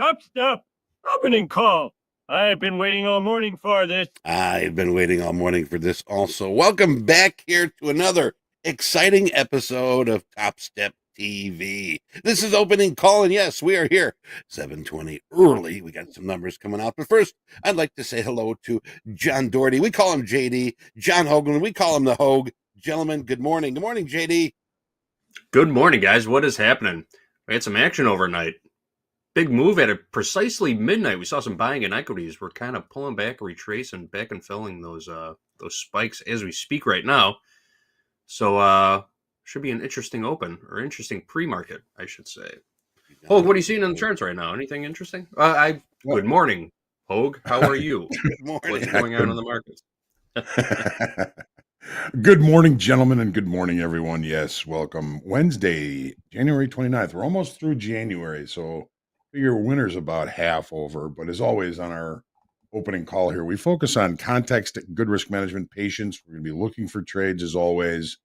Topstep, opening call. I've been waiting all morning for this. I've been waiting all morning for this also. Welcome back here to another exciting episode of Topstep TV. This is opening call, and yes, we are here 7:20 early. We got some numbers coming out. But first, I'd like to say hello to John Doherty. We call him JD. John Hoagland, we call him the Hoag. Gentlemen, good morning. Good morning, JD. Good morning, guys. What is happening? We had some action overnight. Big move at precisely midnight. We saw some buying in equities. We're kind of pulling back, retracing back and filling those spikes as we speak right now. So should be an interesting open or interesting pre-market, I should say. Hoag, what are you seeing in the charts right now? Anything interesting? Good morning, Hoag. How are you? Good morning. What's going on in the markets? Good morning, gentlemen, and good morning, everyone. Yes, welcome. Wednesday, January 29th. We're almost through January, so figure winter's about half over. But as always, on our opening call here, we focus on context, good risk management, patience. We're going to be looking for trades as always.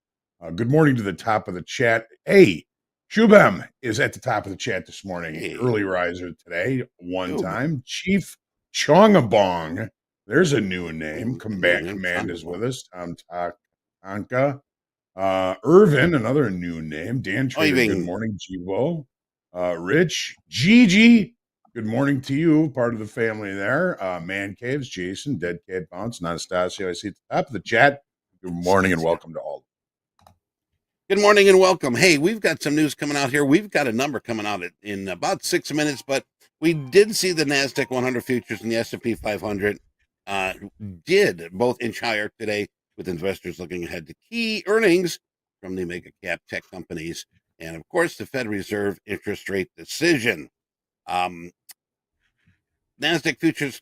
Good morning to the top of the chat. Hey, Shubham is at the top of the chat this morning. Hey. Early riser today, one Shubham. Time. Chief Chongabong. There's a new name. Combat Command is with us. Tom Tonka. Irvin, another new name. Dan Trader, good morning. Jivo. Rich. Gigi, good morning to you. Part of the family there. Man Caves, Jason, Dead Cat Bounce, Anastasia. I see at the top of the chat. Good morning and welcome to all. Good morning and welcome. Hey, we've got some news coming out here. We've got a number coming out in about 6 minutes, but we did see the NASDAQ 100 futures and the S&P 500 did both inch higher today, with investors looking ahead to key earnings from the mega cap tech companies and, of course, the Fed Reserve interest rate decision. NASDAQ futures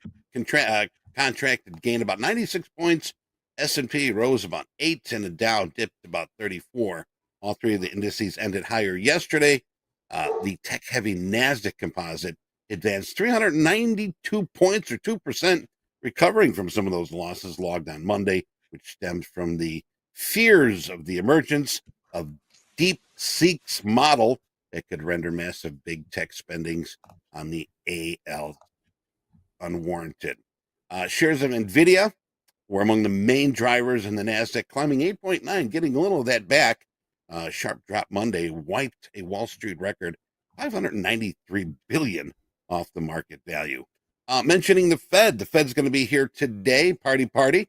contracted gained about 96 points. S&P rose about 8, and the Dow dipped about 34. All three of the indices ended higher yesterday. The tech-heavy NASDAQ composite advanced 392 points or 2%, recovering from some of those losses logged on Monday, which stemmed from the fears of the emergence of DeepSeek's model that could render massive big tech spendings on the AL unwarranted. Shares of NVIDIA were among the main drivers in the NASDAQ, climbing 8.9, getting a little of that back. Sharp drop Monday wiped a Wall Street record $593 billion off the market value. Mentioning the Fed's going to be here today, party.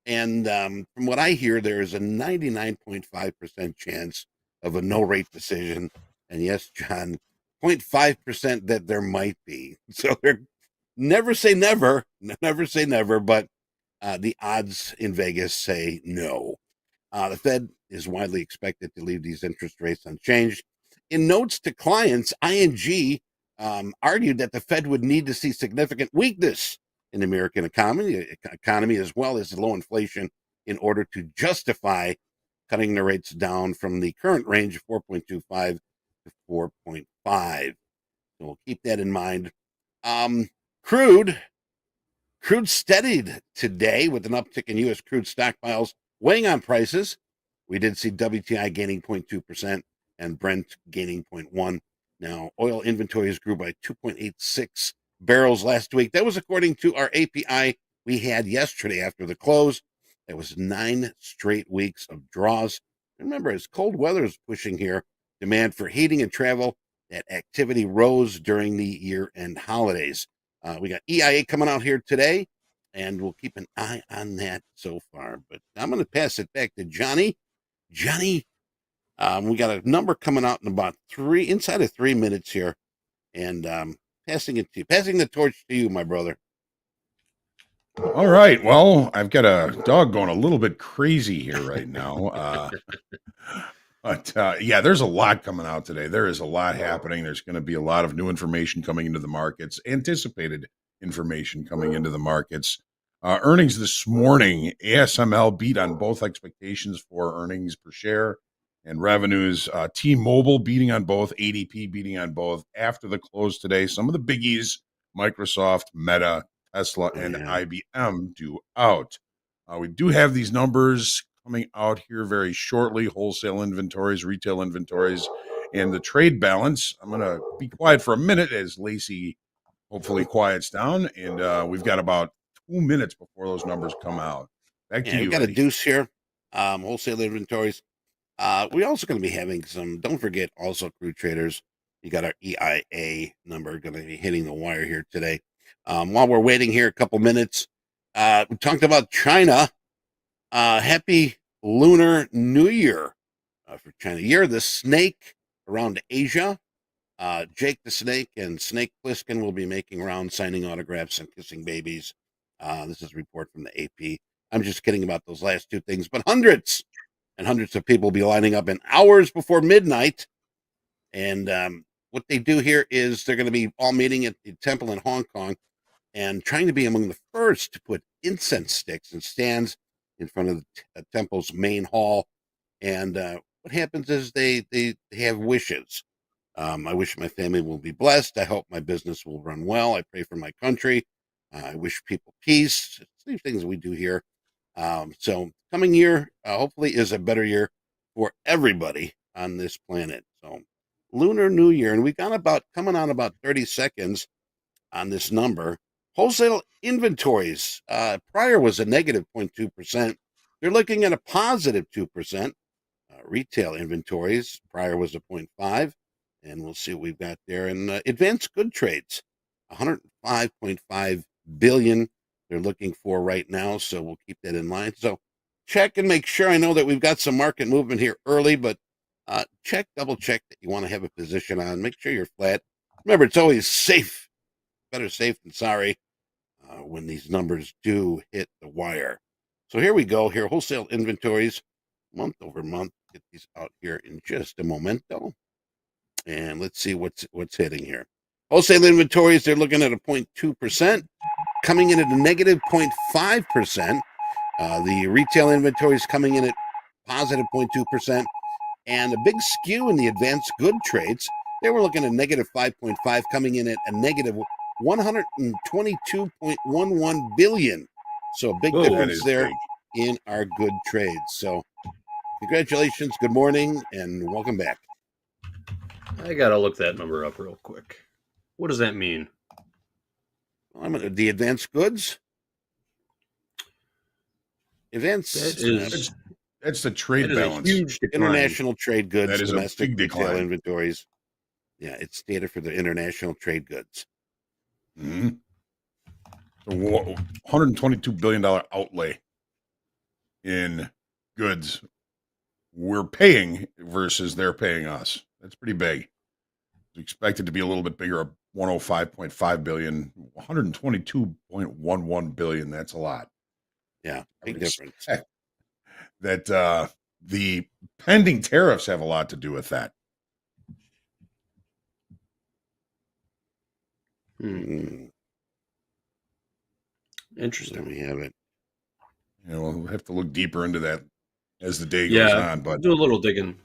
And from what I hear, there is a 99.5% chance of a no rate decision. And yes, John, 0.5% that there might be. So never say never, but the odds in Vegas say no. The Fed is widely expected to leave these interest rates unchanged. In notes to clients, ING argued that the Fed would need to see significant weakness in the American economy as well as low inflation in order to justify cutting the rates down from the current range of 4.25 to 4.5. So we'll keep that in mind Crude steadied today with an uptick in U.S. crude stockpiles weighing on prices. We did see WTI gaining 0.2% and Brent gaining 0.1%. Now, oil inventories grew by 2.86 barrels last week. That was according to our API we had yesterday after the close. That was 9 straight weeks of draws. Remember, as cold weather is pushing here, demand for heating and travel, that activity rose during the year-end holidays. We got EIA coming out here today, and we'll keep an eye on that so far. But I'm going to pass it back to Johnny. Johnny, we got a number coming out in about inside of 3 minutes here, and passing the torch to you, my brother. All right. Well, I've got a dog going a little bit crazy here right now. But yeah, there's a lot coming out today. There is a lot happening. There's going to be a lot of new information coming into the markets, anticipated information coming into the markets. Earnings this morning, ASML beat on both expectations for earnings per share and revenues. T-Mobile beating on both, ADP beating on both. After the close today, some of the biggies, Microsoft, Meta, Tesla, and IBM due out. We do have these numbers coming out here very shortly: wholesale inventories, retail inventories, and the trade balance. I'm going to be quiet for a minute as Lacey hopefully quiets down, and we've got about 2 minutes before those numbers come out. Back to you. We got Eddie. a deuce here. Wholesale inventories. We're also going to be having some, don't forget, also crude traders. You got our EIA number going to be hitting the wire here today. While we're waiting here a couple minutes, we talked about China. Happy Lunar New Year for China. Year of the Snake around Asia. Jake the Snake and Snake Plissken will be making rounds, signing autographs and kissing babies. This is a report from the AP. I'm just kidding about those last two things, but hundreds and hundreds of people will be lining up in hours before midnight. And what they do here is they're going to be all meeting at the temple in Hong Kong and trying to be among the first to put incense sticks and stands in front of the temple's main hall. And what happens is they have wishes. I wish my family will be blessed. I hope my business will run well. I pray for my country. I wish people peace. Same things we do here. So coming year, hopefully, is a better year for everybody on this planet. So Lunar New Year, and we got coming on about 30 seconds on this number. Wholesale inventories, prior was a negative 0.2%. They're looking at a positive 2%. Retail inventories, prior was a 0.5%. And we'll see what we've got there. And advanced good trades, 105.5 billion they're looking for right now. So we'll keep that in mind. So check and make sure. I know that we've got some market movement here early, but double check that you want to have a position on. Make sure you're flat. Remember, it's always safe. Better safe than sorry when these numbers do hit the wire. So here we go. Here, wholesale inventories, month over month. Get these out here in just a momento. And let's see what's hitting here. Wholesale inventories, they're looking at a 0.2%, coming in at a negative 0.5%. The retail inventories coming in at positive 0.2%, and a big skew in the advanced good trades. They were looking at negative 5.5, coming in at a negative 122.11 billion. So a big difference there in our good trades. So congratulations, good morning, and welcome back. I gotta look that number up real quick. What does that mean? The advanced goods. That's the trade balance. Huge decline. International trade goods, that is domestic a big retail decline. inventories. Yeah, it's data for the international trade goods. Mm-hmm. So $122 billion outlay in goods we're paying versus they're paying us. That's pretty big. It's expected to be a little bit bigger, 105.5 billion, 122.11 billion. That's a lot. Yeah, big difference. That the pending tariffs have a lot to do with that. Interesting. There we have it. We'll have to look deeper into that as the day goes on. But do a little digging.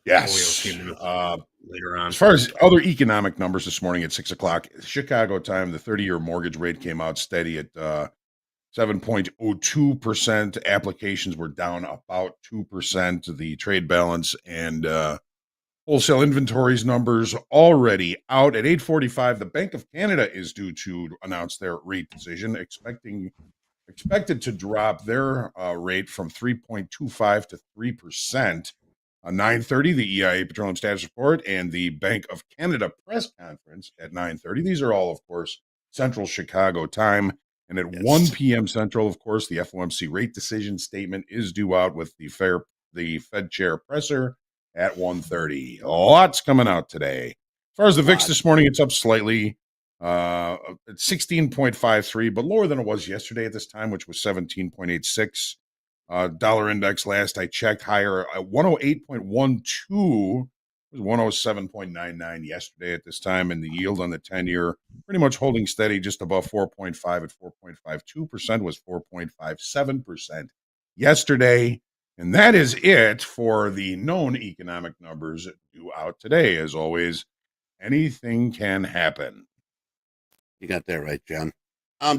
Yes. Later on. As far as other economic numbers this morning at 6 o'clock, Chicago time, the 30-year mortgage rate came out steady at 7.02%. Applications were down about 2%. The trade balance and wholesale inventories numbers already out at 8:45. The Bank of Canada is due to announce their rate decision, expected to drop their rate from 3.25 to 3%. 9:30, the EIA Petroleum Status Report and the Bank of Canada press conference at 9:30. These are all, of course, Central Chicago time. And at 1 p.m. Central, of course, the FOMC rate decision statement is due out with the Fed chair presser at 1:30. Lots coming out today. As far as the VIX this morning, it's up slightly. It's 16.53, but lower than it was yesterday at this time, which was 17.86. Dollar index last I checked higher at 108.12. It was 107.99 yesterday at this time, and the yield on the 10-year pretty much holding steady just above 4.5 at 4.52%, was 4.57% yesterday. And that is it for the known economic numbers due out today. As always, anything can happen. You got that right, John.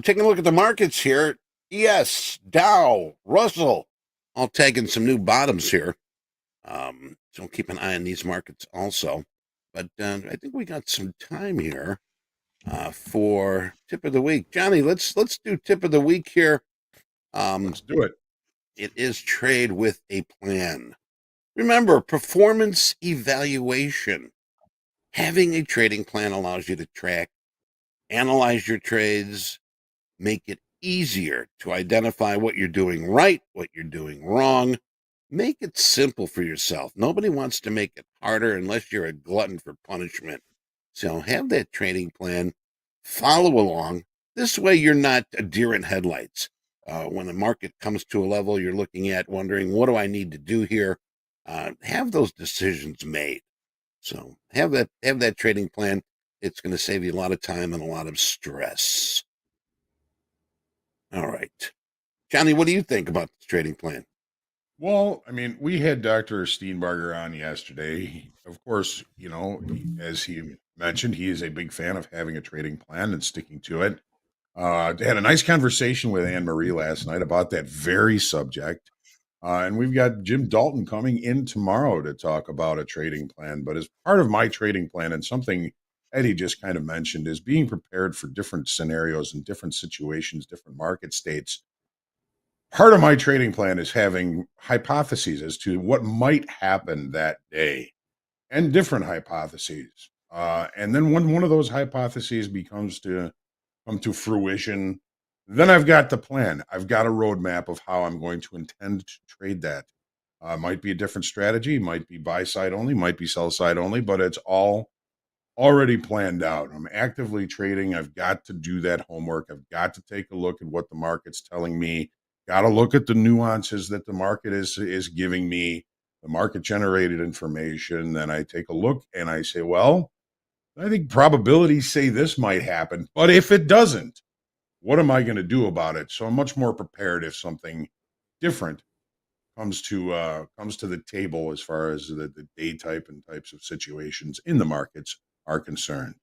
Taking a look at the markets here. Yes, Dow, Russell, all taking some new bottoms here. So keep an eye on these markets also. But I think we got some time here for tip of the week. Johnny, let's do tip of the week here. Let's do it. It is trade with a plan. Remember, performance evaluation. Having a trading plan allows you to track, analyze your trades, make it easier to identify what you're doing right, what you're doing wrong. Make it simple for yourself. Nobody wants to make it harder unless you're a glutton for punishment. So have that trading plan, follow along. This way you're not a deer in headlights. When the market comes to a level you're looking at, wondering, what do I need to do here? Have those decisions made. So have that trading plan. It's going to save you a lot of time and a lot of stress. All right. Johnny, what do you think about this trading plan? Well, I mean, we had Dr. Steenbarger on yesterday. Of course, you know, as he mentioned, he is a big fan of having a trading plan and sticking to it. Had a nice conversation with Anne Marie last night about that very subject. And we've got Jim Dalton coming in tomorrow to talk about a trading plan. But as part of my trading plan, and something Eddie just kind of mentioned, is being prepared for different scenarios and different situations, different market states. Part of my trading plan is having hypotheses as to what might happen that day and different hypotheses. And then when one of those hypotheses becomes to come to fruition, then I've got the plan. I've got a roadmap of how I'm going to intend to trade that. Might be a different strategy, might be buy side only, might be sell side only, but it's all already planned out. I'm actively trading. I've got to do that homework. I've got to take a look at what the market's telling me. Got to look at the nuances that the market is giving me, the market generated information. Then I take a look and I say, well, I think probabilities say this might happen, but if it doesn't, what am I going to do about it? So I'm much more prepared if something different comes to the table as far as the day type and types of situations in the markets are concerned.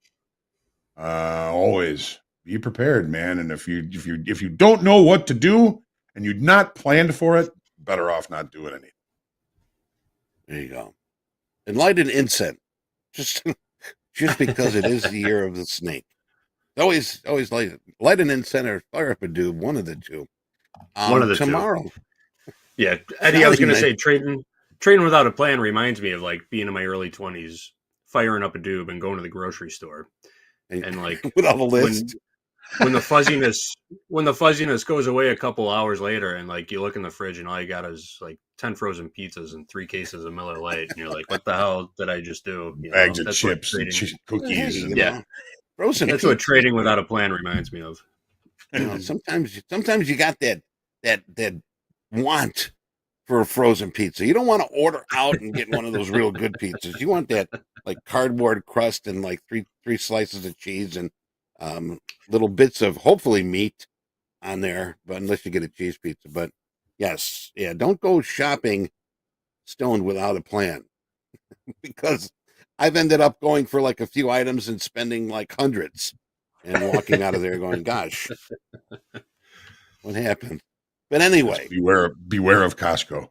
Always be prepared, man. And if you don't know what to do and you've not planned for it, better off not doing anything. There you go. And light an incense, just because it is the year of the snake. Always light an incense or fire up a doob, one of the two. One of the tomorrow. Two. Yeah, Eddie, I was going to say trading without a plan reminds me of like being in my early 20s, firing up a doob and going to the grocery store, and like without a list. When the fuzziness goes away a couple hours later, and like you look in the fridge and all you got is like 10 frozen pizzas and 3 cases of Miller Lite, and you're like, "What the hell did I just do?" Bags of chips and cookies. And, yeah, frozen. That's what trading without a plan reminds me of. You know, sometimes you got that want for a frozen pizza. You don't want to order out and get one of those real good pizzas. You want that like cardboard crust and like three slices of cheese and little bits of hopefully meat on there, but unless you get a cheese pizza. But yes, yeah, don't go shopping stoned without a plan. because I've ended up going for like a few items and spending like hundreds and walking out of there going, gosh, what happened? But anyway, beware of Costco.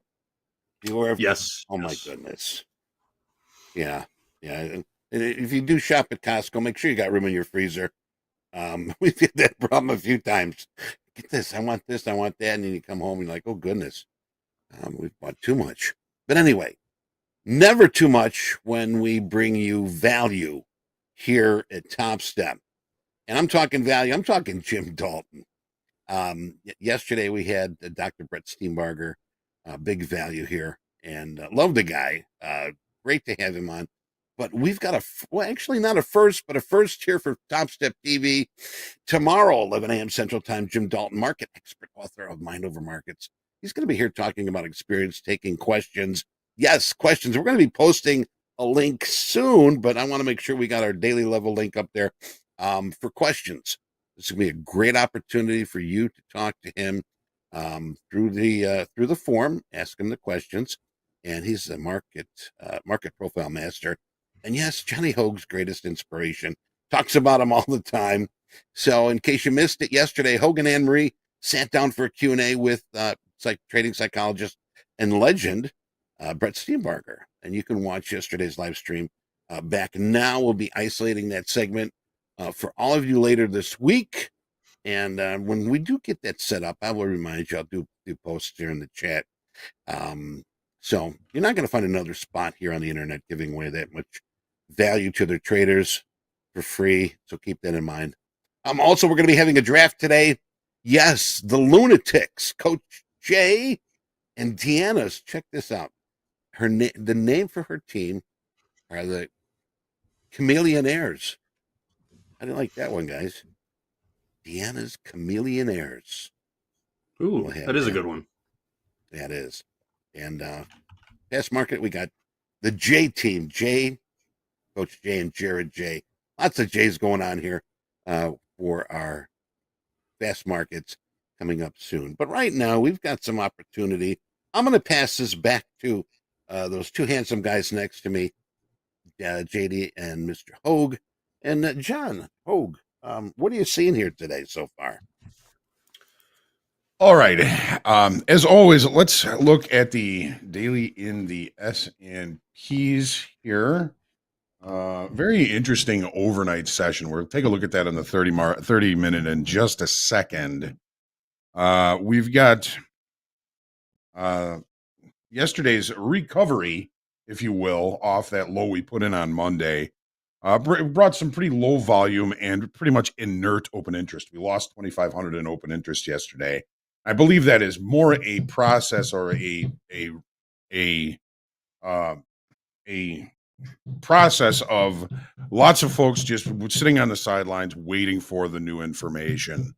beware of, Yes. oh my yes. goodness. Yeah. Yeah. And if you do shop at Costco, make sure you got room in your freezer. We've had that problem a few times. Get this, I want that. And then you come home and you're like, oh goodness, we've bought too much. But anyway, never too much when we bring you value here at Topstep. And I'm talking value, I'm talking Jim Dalton. Yesterday we had Dr. Brett Steenbarger, big value here, and love the guy. Great to have him on. But we've got actually not a first, but a first here for Topstep TV. Tomorrow, 11 a.m. Central Time, Jim Dalton, market expert, author of Mind Over Markets. He's going to be here talking about experience, taking questions. Yes, questions. We're going to be posting a link soon, but I want to make sure we got our daily level link up there for questions. This is going to be a great opportunity for you to talk to him through the form, ask him the questions, and he's the market profile master. And yes, Johnny Hoag's greatest inspiration. Talks about him all the time. So in case you missed it yesterday, Hoag and Anne-Marie sat down for a Q&A with trading psychologist and legend Brett Steenbarger. And you can watch yesterday's live stream back now. We'll be isolating that segment for all of you later this week. And when we do get that set up, I will remind you, I'll do posts here in the chat. So you're not going to find another spot here on the internet giving away that much value to their traders for free. So keep that in mind. Also, we're going to be having a draft today. Yes, the Lunatics, Coach Jay and Deanna's. Check this out. The name for her team are the Chameleonaires. I didn't like that one, guys. Deanna's Chameleonaires. Ooh, that is a good one. That is. And Fast Market, we got the J team. Coach Jay and Jared J. Lots of J's going on here for our Fast Markets coming up soon. But right now, we've got some opportunity. I'm going to pass this back to those two handsome guys next to me, JD and Mr. Hoag. And John Hoag, what are you seeing here today so far? All right. As always, let's look at the daily in the S&Ps here. Very interesting overnight session. We'll take a look at that in the 30 minute in just a second. We've got yesterday's recovery, if you will, off that low we put in on Monday. Brought some pretty low volume and pretty much inert open interest. We lost 2,500 in open interest yesterday. I believe that is more a process or a process of lots of folks just sitting on the sidelines waiting for the new information.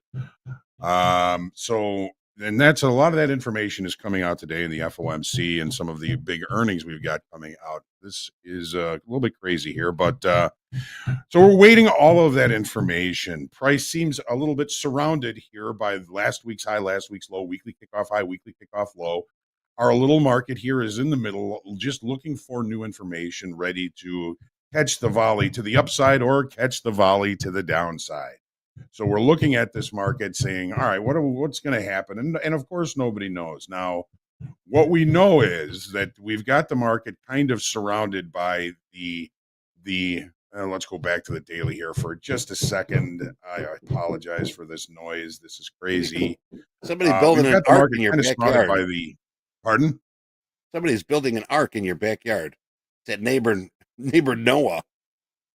And that's a lot of that information is coming out today in the FOMC and some of the big earnings we've got coming out. This is a little bit crazy here, but so we're waiting all of that information. Price seems a little bit surrounded here by last week's high, last week's low, weekly kickoff high, weekly kickoff low. Our little market here is in the middle, just looking for new information, ready to catch the volley to the upside or catch the volley to the downside. So we're looking at this market saying, all right, what's going to happen? And of course, nobody knows. Now, what we know is that we've got the market kind of surrounded by the let's go back to the daily here for just a second. I apologize for this noise. This is crazy. Somebody's building an ark in your backyard. Pardon? Somebody's building an ark in your backyard. It's that neighbor Noah.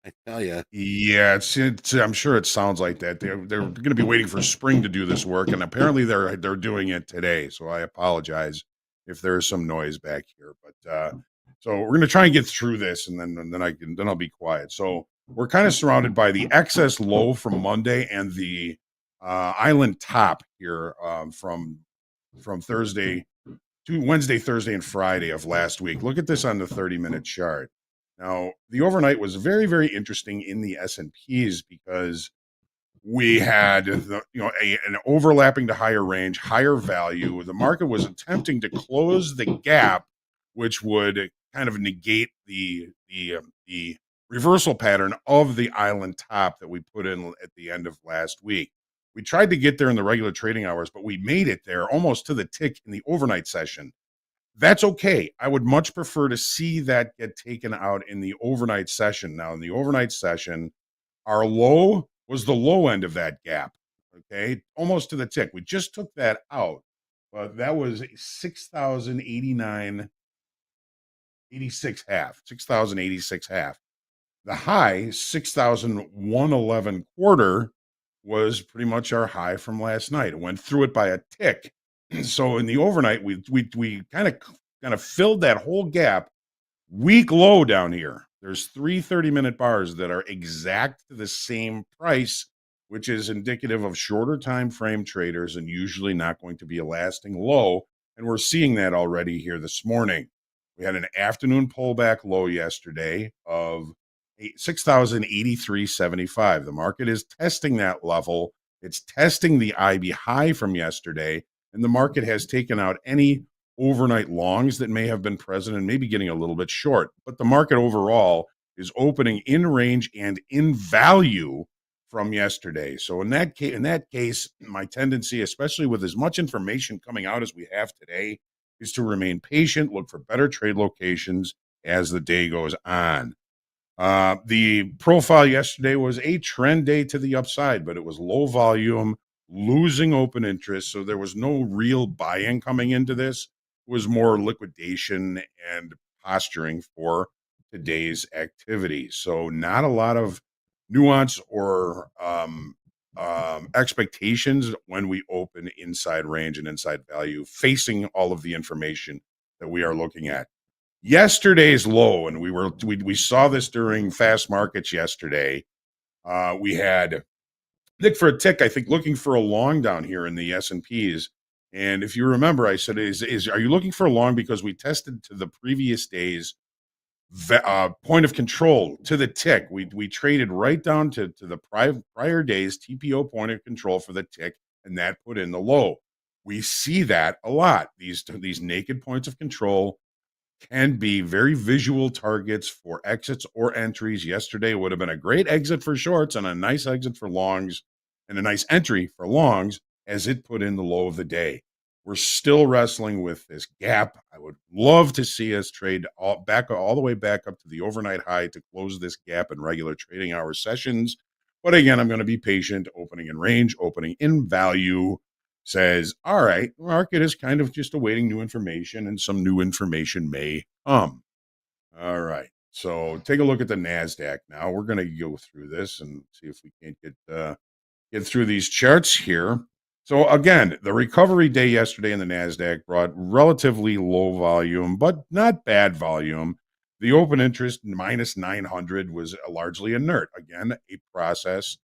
I tell you. Yeah, I'm sure it sounds like that. They're going to be waiting for spring to do this work, and apparently they're doing it today. So I apologize if there's some noise back here. But so we're going to try and get through this, and then I'll be quiet. So we're kind of surrounded by the excess low from Monday and the island top here from Thursday to Wednesday, Thursday, and Friday of last week. Look at this on the 30-minute chart. Now, the overnight was very, very interesting in the S&Ps because we had an overlapping to higher range, higher value. The market was attempting to close the gap, which would kind of negate the reversal pattern of the island top that we put in at the end of last week. We tried to get there in the regular trading hours, but we made it there almost to the tick in the overnight session. That's okay. I would much prefer to see that get taken out in the overnight session. Now, in the overnight session, our low was the low end of that gap. Okay, almost to the tick. We just took that out, but that was 6,089.86 half, 6,086 half. The high, 6,111 quarter, was pretty much our high from last night. It went through it by a tick. So in the overnight, we kind of filled that whole gap. Weak low down here. There's 3 30-minute bars that are exact to the same price, which is indicative of shorter time frame traders and usually not going to be a lasting low. And we're seeing that already here this morning. We had an afternoon pullback low yesterday of 6,083.75. The market is testing that level. It's testing the IB high from yesterday, and the market has taken out any overnight longs that may have been present and maybe getting a little bit short. But the market overall is opening in range and in value from yesterday. So in that case, my tendency, especially with as much information coming out as we have today, is to remain patient, look for better trade locations as the day goes on. The profile yesterday was a trend day to the upside, but it was low volume, losing open interest. So there was no real buy-in coming into this. It was more liquidation and posturing for today's activity. So not a lot of nuance or expectations when we open inside range and inside value, facing all of the information that we are looking at. Yesterday's low, and we saw this during fast markets yesterday. We had Nick for a tick, I think, looking for a long down here in the S&Ps. And if you remember, I said, are you looking for a long? Because we tested to the previous day's point of control to the tick. We traded right down to the prior day's TPO point of control for the tick, and that put in the low. We see that a lot. These naked points of control can be very visual targets for exits or entries. Yesterday would have been a great exit for shorts and a nice exit for longs and a nice entry for longs as it put in the low of the day. We're still wrestling with this gap. I would love to see us trade all the way back up to the overnight high to close this gap in regular trading hour sessions. But again, I'm going to be patient, opening in range, opening in value. Says, all right, the market is kind of just awaiting new information, and some new information may come. All right, so take a look at the NASDAQ now. We're going to go through this and see if we can't get through these charts here. So again, the recovery day yesterday in the NASDAQ brought relatively low volume, but not bad volume. The open interest minus 900 was largely inert. Again, a process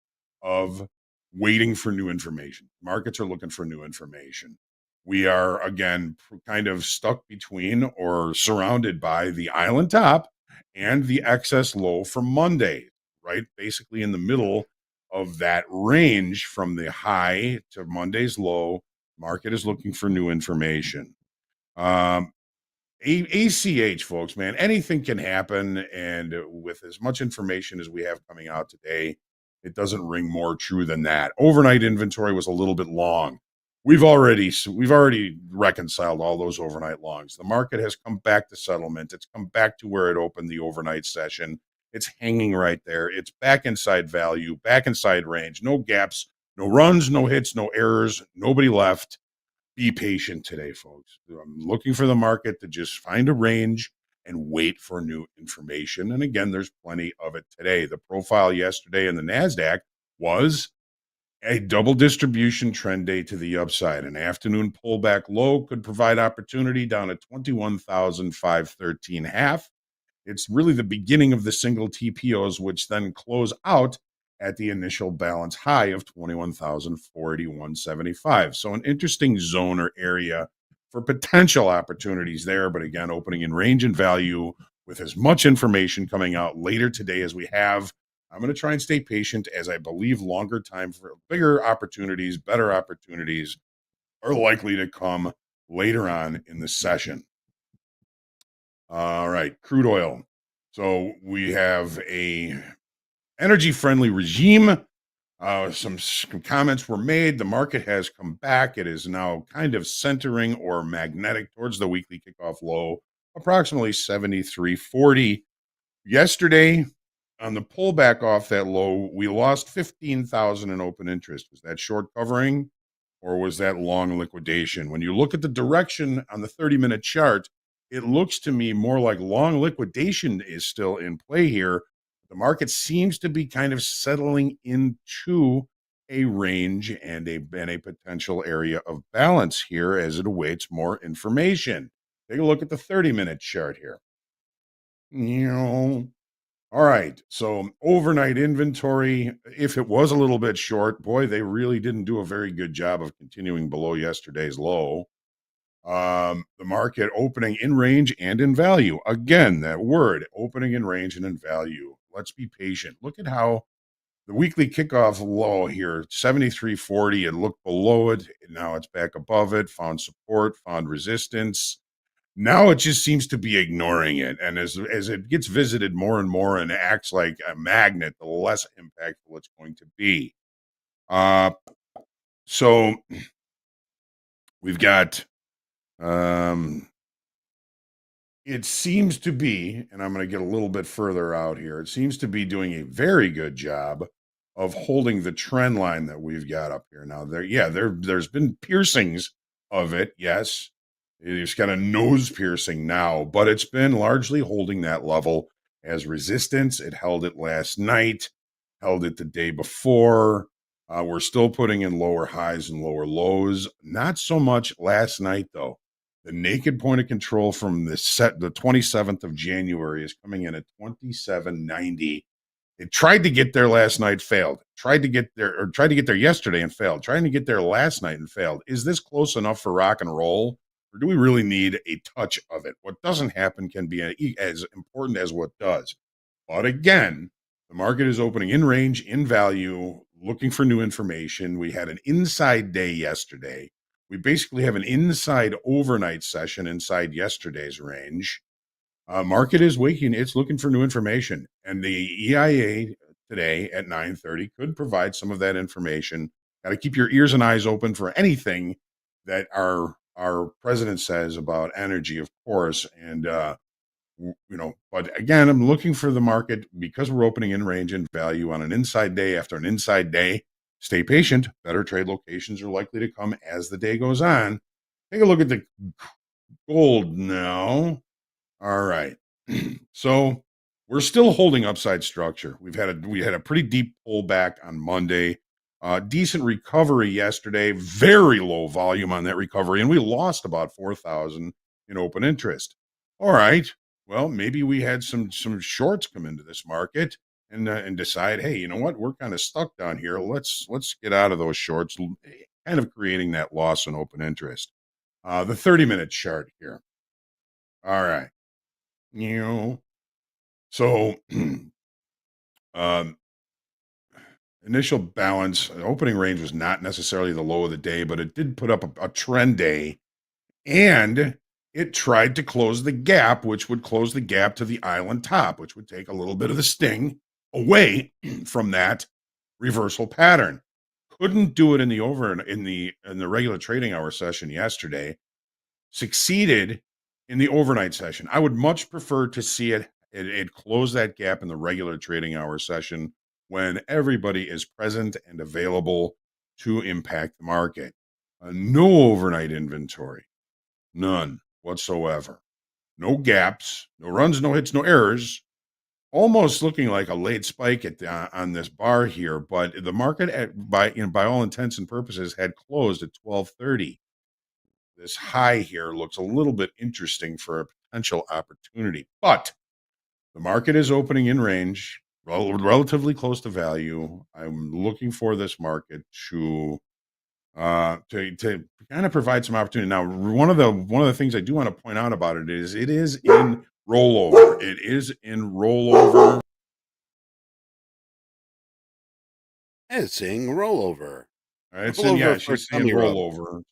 of waiting for new information. Markets are looking for new information. We are, again, kind of stuck between or surrounded by the island top and the excess low from Monday, right? Basically in the middle of that range from the high to Monday's low. Market is looking for new information. ACH, folks, man, anything can happen. And with as much information as we have coming out today, it doesn't ring more true than that. Overnight inventory was a little bit long. We've already reconciled all those overnight longs. The market has come back to settlement. It's come back to where it opened the overnight session. It's hanging right there. It's back inside value, back inside range. No gaps, no runs, no hits, no errors. Nobody left. Be patient today, folks. I'm looking for the market to just find a range and wait for new information. And again, there's plenty of it today. The profile yesterday in the NASDAQ was a double distribution trend day to the upside. An afternoon pullback low could provide opportunity down at 21,513 half. It's really the beginning of the single TPOs, which then close out at the initial balance high of 21,481.75. So an interesting zone or area for potential opportunities there. But again, opening in range and value with as much information coming out later today as we have. I'm going to try and stay patient as I believe longer time for bigger opportunities, better opportunities are likely to come later on in the session. All right, crude oil. So we have a energy-friendly regime. Some comments were made. The market has come back. It is now kind of centering or magnetic towards the weekly kickoff low, approximately 73.40. Yesterday, on the pullback off that low, we lost 15,000 in open interest. Was that short covering or was that long liquidation? When you look at the direction on the 30-minute chart, it looks to me more like long liquidation is still in play here. The market seems to be kind of settling into a range and a potential area of balance here as it awaits more information. Take a look at the 30-minute chart here. All right. So overnight inventory, if it was a little bit short, boy, they really didn't do a very good job of continuing below yesterday's low. The market opening in range and in value. Again, that word, opening in range and in value. Let's be patient. Look at how the weekly kickoff low here, 73.40. It looked below it. Now it's back above it, found support, found resistance. Now it just seems to be ignoring it. And as it gets visited more and more and acts like a magnet, the less impactful it's going to be. So we've got, it seems to be, and I'm going to get a little bit further out here, it seems to be doing a very good job of holding the trend line that we've got up here. Now, there's been piercings of it, yes. It's got a nose piercing now, but it's been largely holding that level as resistance. It held it last night, held it the day before. We're still putting in lower highs and lower lows. Not so much last night, though. The naked point of control from the 27th of January is coming in at 27.90. It tried to get there last night, failed. Tried to get there yesterday and failed. Trying to get there last night and failed. Is this close enough for rock and roll? Or do we really need a touch of it? What doesn't happen can be as important as what does. But again, the market is opening in range, in value, looking for new information. We had an inside day yesterday. We basically have an inside overnight session inside yesterday's range. Market is waking. It's looking for new information. And the EIA today at 9:30 could provide some of that information. Got to keep your ears and eyes open for anything that our president says about energy, of course. And, but again, I'm looking for the market because we're opening in range and value on an inside day after an inside day. Stay patient. Better trade locations are likely to come as the day goes on. Take a look at the gold now. All right. So we're still holding upside structure. We had a pretty deep pullback on Monday. Decent recovery yesterday, very low volume on that recovery, and we lost about 4,000 in open interest. All right, well, maybe we had some shorts come into this market and decide, hey, you know what, we're kind of stuck down here. Let's get out of those shorts, kind of creating that loss in open interest. The 30-minute chart here. All right, so initial balance, opening range was not necessarily the low of the day, but it did put up a trend day, and it tried to close the gap, which would close the gap to the island top, which would take a little bit of the sting away from that reversal pattern. Couldn't do it in the regular trading hour session yesterday. Succeeded in the overnight session. I would much prefer to see it close that gap in the regular trading hour session when everybody is present and available to impact the market. No overnight inventory. None whatsoever. No gaps, no runs, no hits, no errors. Almost looking like a late spike on this bar here, but the market by all intents and purposes had closed at 12:30. This high here looks a little bit interesting for a potential opportunity, but the market is opening in range, relatively close to value. I'm looking for this market to kind of provide some opportunity. Now, one of the things I do want to point out about it is in rollover. It is in rollover. It's saying rollover. It's in, she's saying rollover.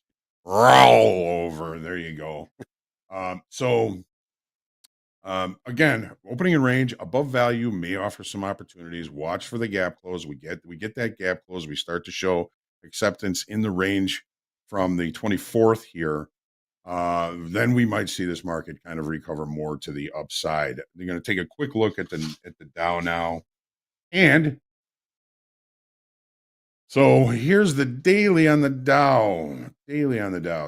Rollover. There you go. So Again, opening in range above value may offer some opportunities. Watch for the gap close. We get that gap close. We start to show acceptance in the range from the 24th here. Then we might see this market kind of recover more to the upside. We're going to take a quick look at the Dow now, and so here's the daily on the Dow.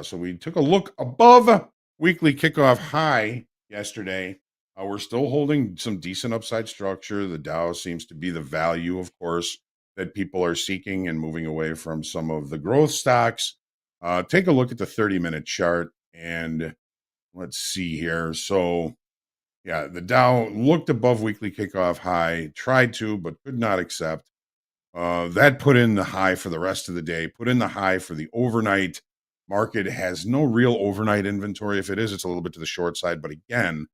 So we took a look above weekly kickoff high yesterday. We're still holding some decent upside structure. The Dow seems to be the value, of course, that people are seeking and moving away from some of the growth stocks. Take a look at the 30-minute chart and let's see here. So, yeah, the Dow looked above weekly kickoff high, tried to, but could not accept. That put in the high for the rest of the day, put in the high for the overnight. Market has no real overnight inventory. If it is, it's a little bit to the short side. But again,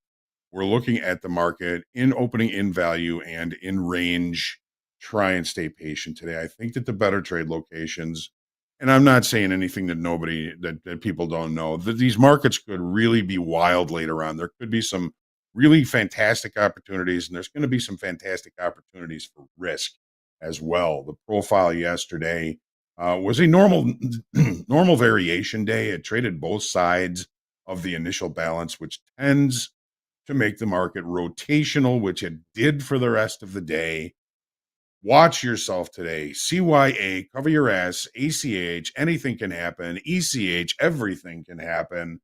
we're looking at the market in opening in value and in range. Try and stay patient today. I think that the better trade locations, and I'm not saying anything that people don't know, that these markets could really be wild later on. There could be some really fantastic opportunities, and there's going to be some fantastic opportunities for risk as well. The profile yesterday was a normal variation day. It traded both sides of the initial balance, which tends to make the market rotational, which it did for the rest of the day. Watch yourself today. CYA, cover your ass. ACH, anything can happen. ECH, everything can happen.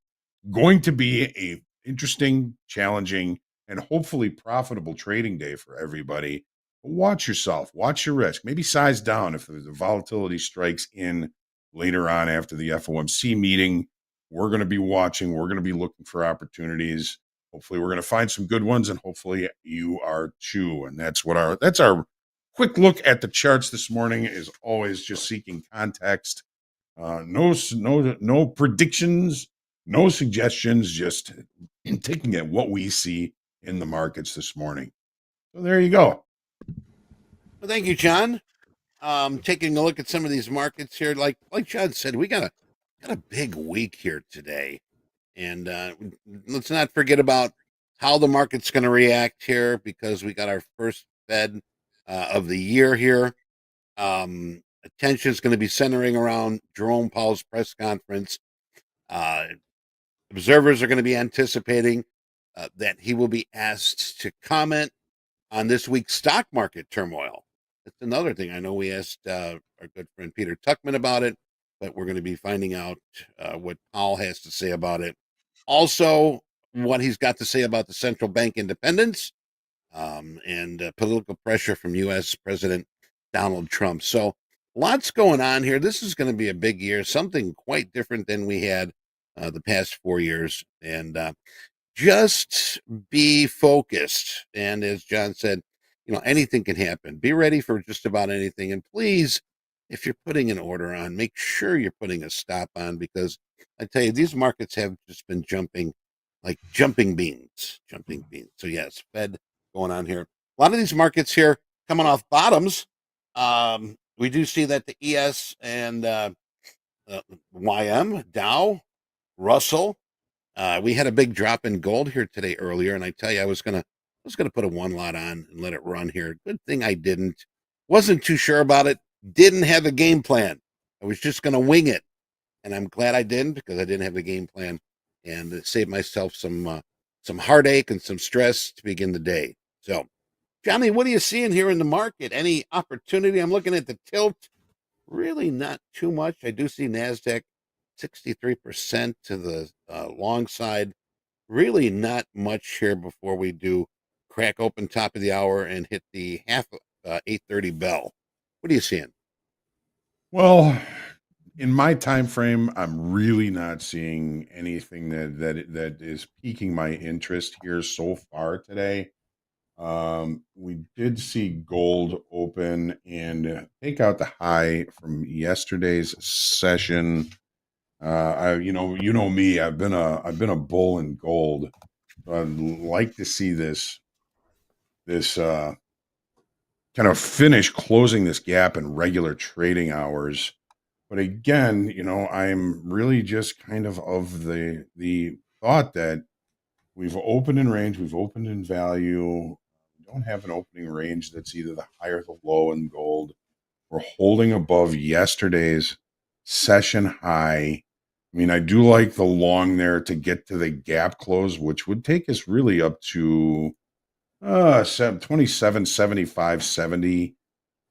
Going to be a interesting, challenging, and hopefully profitable trading day for everybody. But watch yourself. Watch your risk. Maybe size down if the volatility strikes in later on after the FOMC meeting. We're going to be watching. We're going to be looking for opportunities. Hopefully, we're going to find some good ones, and hopefully, you are too. And that's our quick look at the charts this morning. Is always just seeking context. No predictions, no suggestions. Just taking at what we see in the markets this morning. So there you go. Well, thank you, John. Taking a look at some of these markets here, like John said, we got a big week here today. And let's not forget about how the market's going to react here, because we got our first Fed of the year here. Attention is going to be centering around Jerome Powell's press conference. Observers are going to be anticipating that he will be asked to comment on this week's stock market turmoil. That's another thing. I know we asked our good friend Peter Tuchman about it, but we're going to be finding out what Powell has to say about it. Also, what he's got to say about the central bank independence and political pressure from U.S. President Donald Trump. So lots going on here. This is going to be a big year, something quite different than we had the past 4 years. And just be focused. And as John said, anything can happen. Be ready for just about anything. And please, if you're putting an order on, make sure you're putting a stop on, because I tell you, these markets have just been jumping like jumping beans. So yes, Fed going on here. A lot of these markets here coming off bottoms. We do see that the ES and YM, Dow, Russell. We had a big drop in gold here today earlier, and I tell you, I was gonna put a one lot on and let it run here. Good thing I didn't. Wasn't too sure about it. Didn't have a game plan. I was just gonna wing it, and I'm glad I didn't, because I didn't have a game plan, and it saved myself some heartache and some stress to begin the day. So, Johnny, what are you seeing here in the market? Any opportunity? I'm looking at the tilt. Really not too much. I do see NASDAQ 63% to the long side. Really not much here before we do crack open top of the hour and hit the 8:30 bell. What are you seeing? Well, in my time frame, I'm really not seeing anything that is piquing my interest here so far today. We did see gold open and take out the high from yesterday's session. You know me. I've been a bull in gold. So I'd like to see this kind of finish closing this gap in regular trading hours. But again, I'm really just kind of the thought that We've opened in range. We've opened in value. We don't have an opening range that's either the high or the low in gold. We're holding above yesterday's session high. I mean, I do like the long there to get to the gap close, which would take us really up to 27, 75, 70,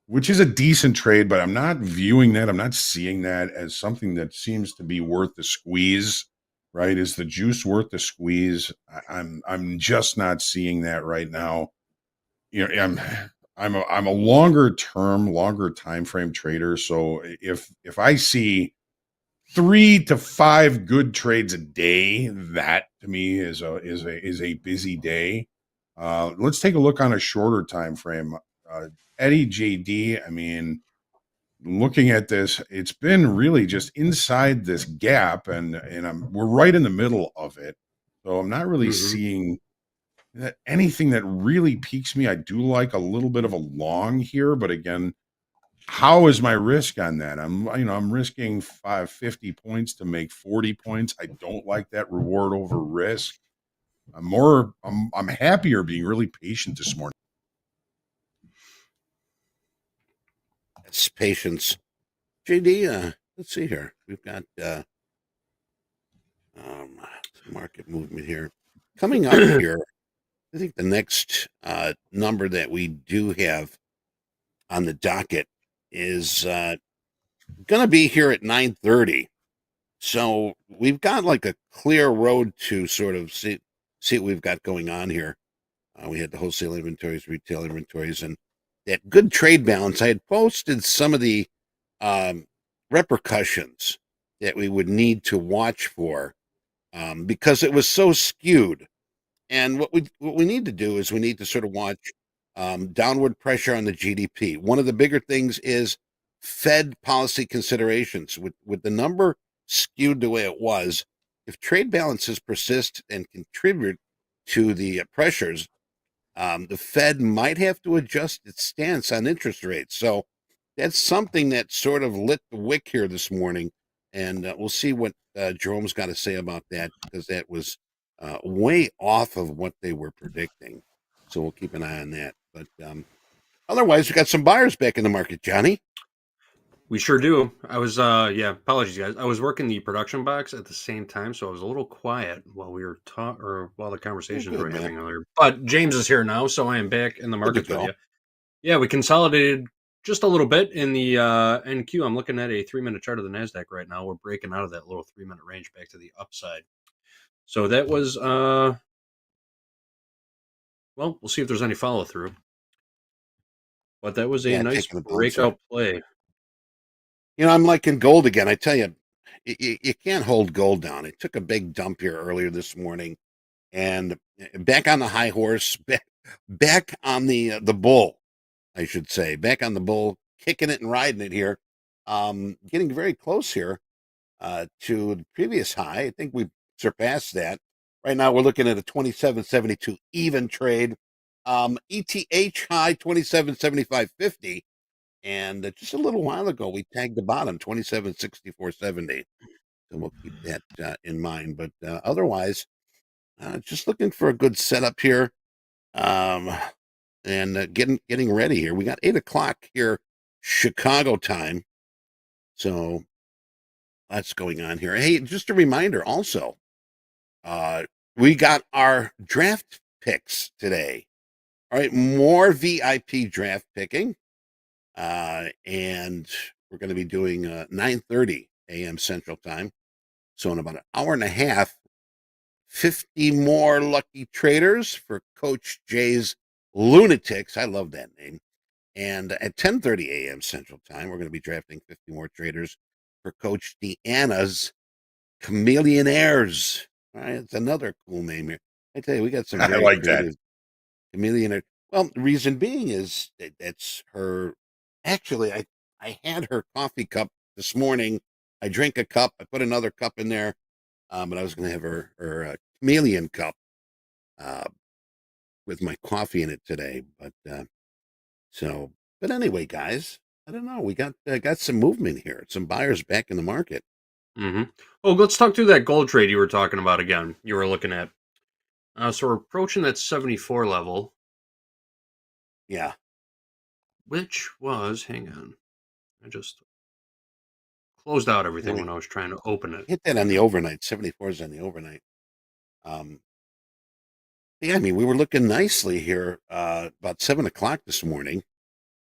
which is a decent trade, but I'm not viewing that. I'm not seeing that as something that seems to be worth the squeeze, right? Is the juice worth the squeeze? I'm just not seeing that right now. You know, I'm a longer time frame trader. So if I see 3 to 5 good trades a day, that to me is a busy day. Let's take a look on a shorter time frame. Eddie JD, I mean, looking at this, it's been really just inside this gap, and we're right in the middle of it. So I'm not really seeing anything that really piques me. I do like a little bit of a long here, but again, how is my risk on that? I'm risking 550 points to make 40 points. I don't like that reward over risk. I'm happier being really patient this morning. That's patience. JD, let's see here. We've got market movement here. Coming up here, I think the next number that we do have on the docket is going to be here at 9:30. So we've got like a clear road to sort of see what we've got going on here. We had the wholesale inventories, retail inventories, and that good trade balance. I had posted some of the repercussions that we would need to watch for because it was so skewed. And what we need to do is we need to sort of watch downward pressure on the GDP. One of the bigger things is Fed policy considerations. With the number skewed the way it was, if trade balances persist and contribute to the pressures, the Fed might have to adjust its stance on interest rates. So that's something that sort of lit the wick here this morning. And we'll see what Jerome's got to say about that, because that was way off of what they were predicting. So we'll keep an eye on that. But otherwise, we got some buyers back in the market, Johnny. We sure do. I was, apologies, guys. I was working the production box at the same time, so I was a little quiet while we were while the conversations were having earlier. But James is here now, so I am back in the market with you. Yeah, we consolidated just a little bit in the NQ. I'm looking at a 3-minute chart of the NASDAQ right now. We're breaking out of that little 3-minute range back to the upside. So that was, well, we'll see if there's any follow through. But that was a nice breakout play. You know, I'm liking gold again. I tell you, you can't hold gold down. It took a big dump here earlier this morning, and back on the high horse, back on the bull, I should say, back on the bull, kicking it and riding it here, getting very close here to the previous high. I think we've surpassed that. Right now, we're looking at a 27.72 even trade. ETH high 27.75.50. And just a little while ago, we tagged the bottom, 27.64.70. So we'll keep that in mind. But otherwise, just looking for a good setup here, and getting ready here. We got 8 o'clock here, Chicago time. So that's going on here. Hey, just a reminder also, we got our draft picks today. All right, more VIP draft picking. And we're going to be doing 9:30 a.m. Central Time. So in about an hour and a half, 50 more lucky traders for Coach Jay's Lunatics. I love that name. And at 10:30 a.m. Central Time, we're going to be drafting 50 more traders for Coach Deanna's Chameleonaires. All right, it's another cool name here. I tell you, we got some very I like that. Chameleonaire. Well, the reason being is that's her. Actually, I had her coffee cup this morning. I drank a cup. I put another cup in there, but I was going to have her chameleon cup with my coffee in it today. But but anyway, guys, I don't know. We got some movement here. Some buyers back in the market. Mm-hmm. Oh, let's talk through that gold trade you were talking about again. You were looking at. So we're approaching that 74 level. Yeah. Which was, hang on, I just closed out everything when I was trying to open it. Hit that on the overnight. 74 is on the overnight. Yeah, I mean, we were looking nicely here about 7 o'clock this morning.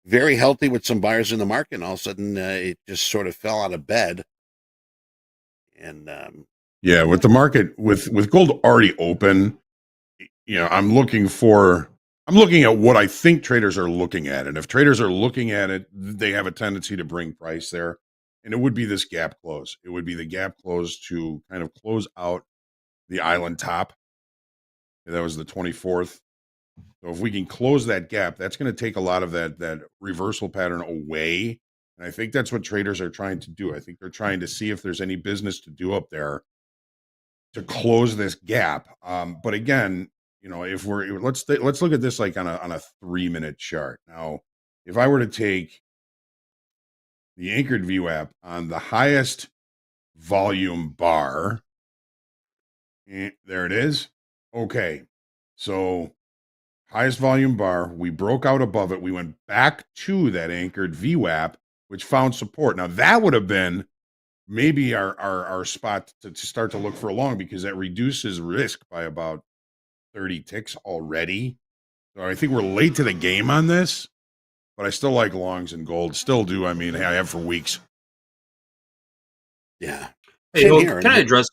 Very healthy with some buyers in the market, and all of a sudden it just sort of fell out of bed. And yeah, with the market with gold already open, I'm looking at what I think traders are looking at, and if traders are looking at it, they have a tendency to bring price there, and it would be this gap close. It would be the gap close to kind of close out the island top. That was the 24th. So if we can close that gap, that's going to take a lot of that reversal pattern away. And I think that's what traders are trying to do. I think they're trying to see if there's any business to do up there to close this gap. But again, if let's look at this like on a 3-minute chart. Now, if I were to take the anchored VWAP on the highest volume bar, there it is. Okay, so highest volume bar, we broke out above it. We went back to that anchored VWAP, which found support. Now that would have been maybe our spot to start to look for a long, because that reduces risk by about 30 ticks already. So I think we're late to the game on this, but I still like longs and gold. Still do. I mean, I have for weeks. yeah. Hey, Hoag, can I address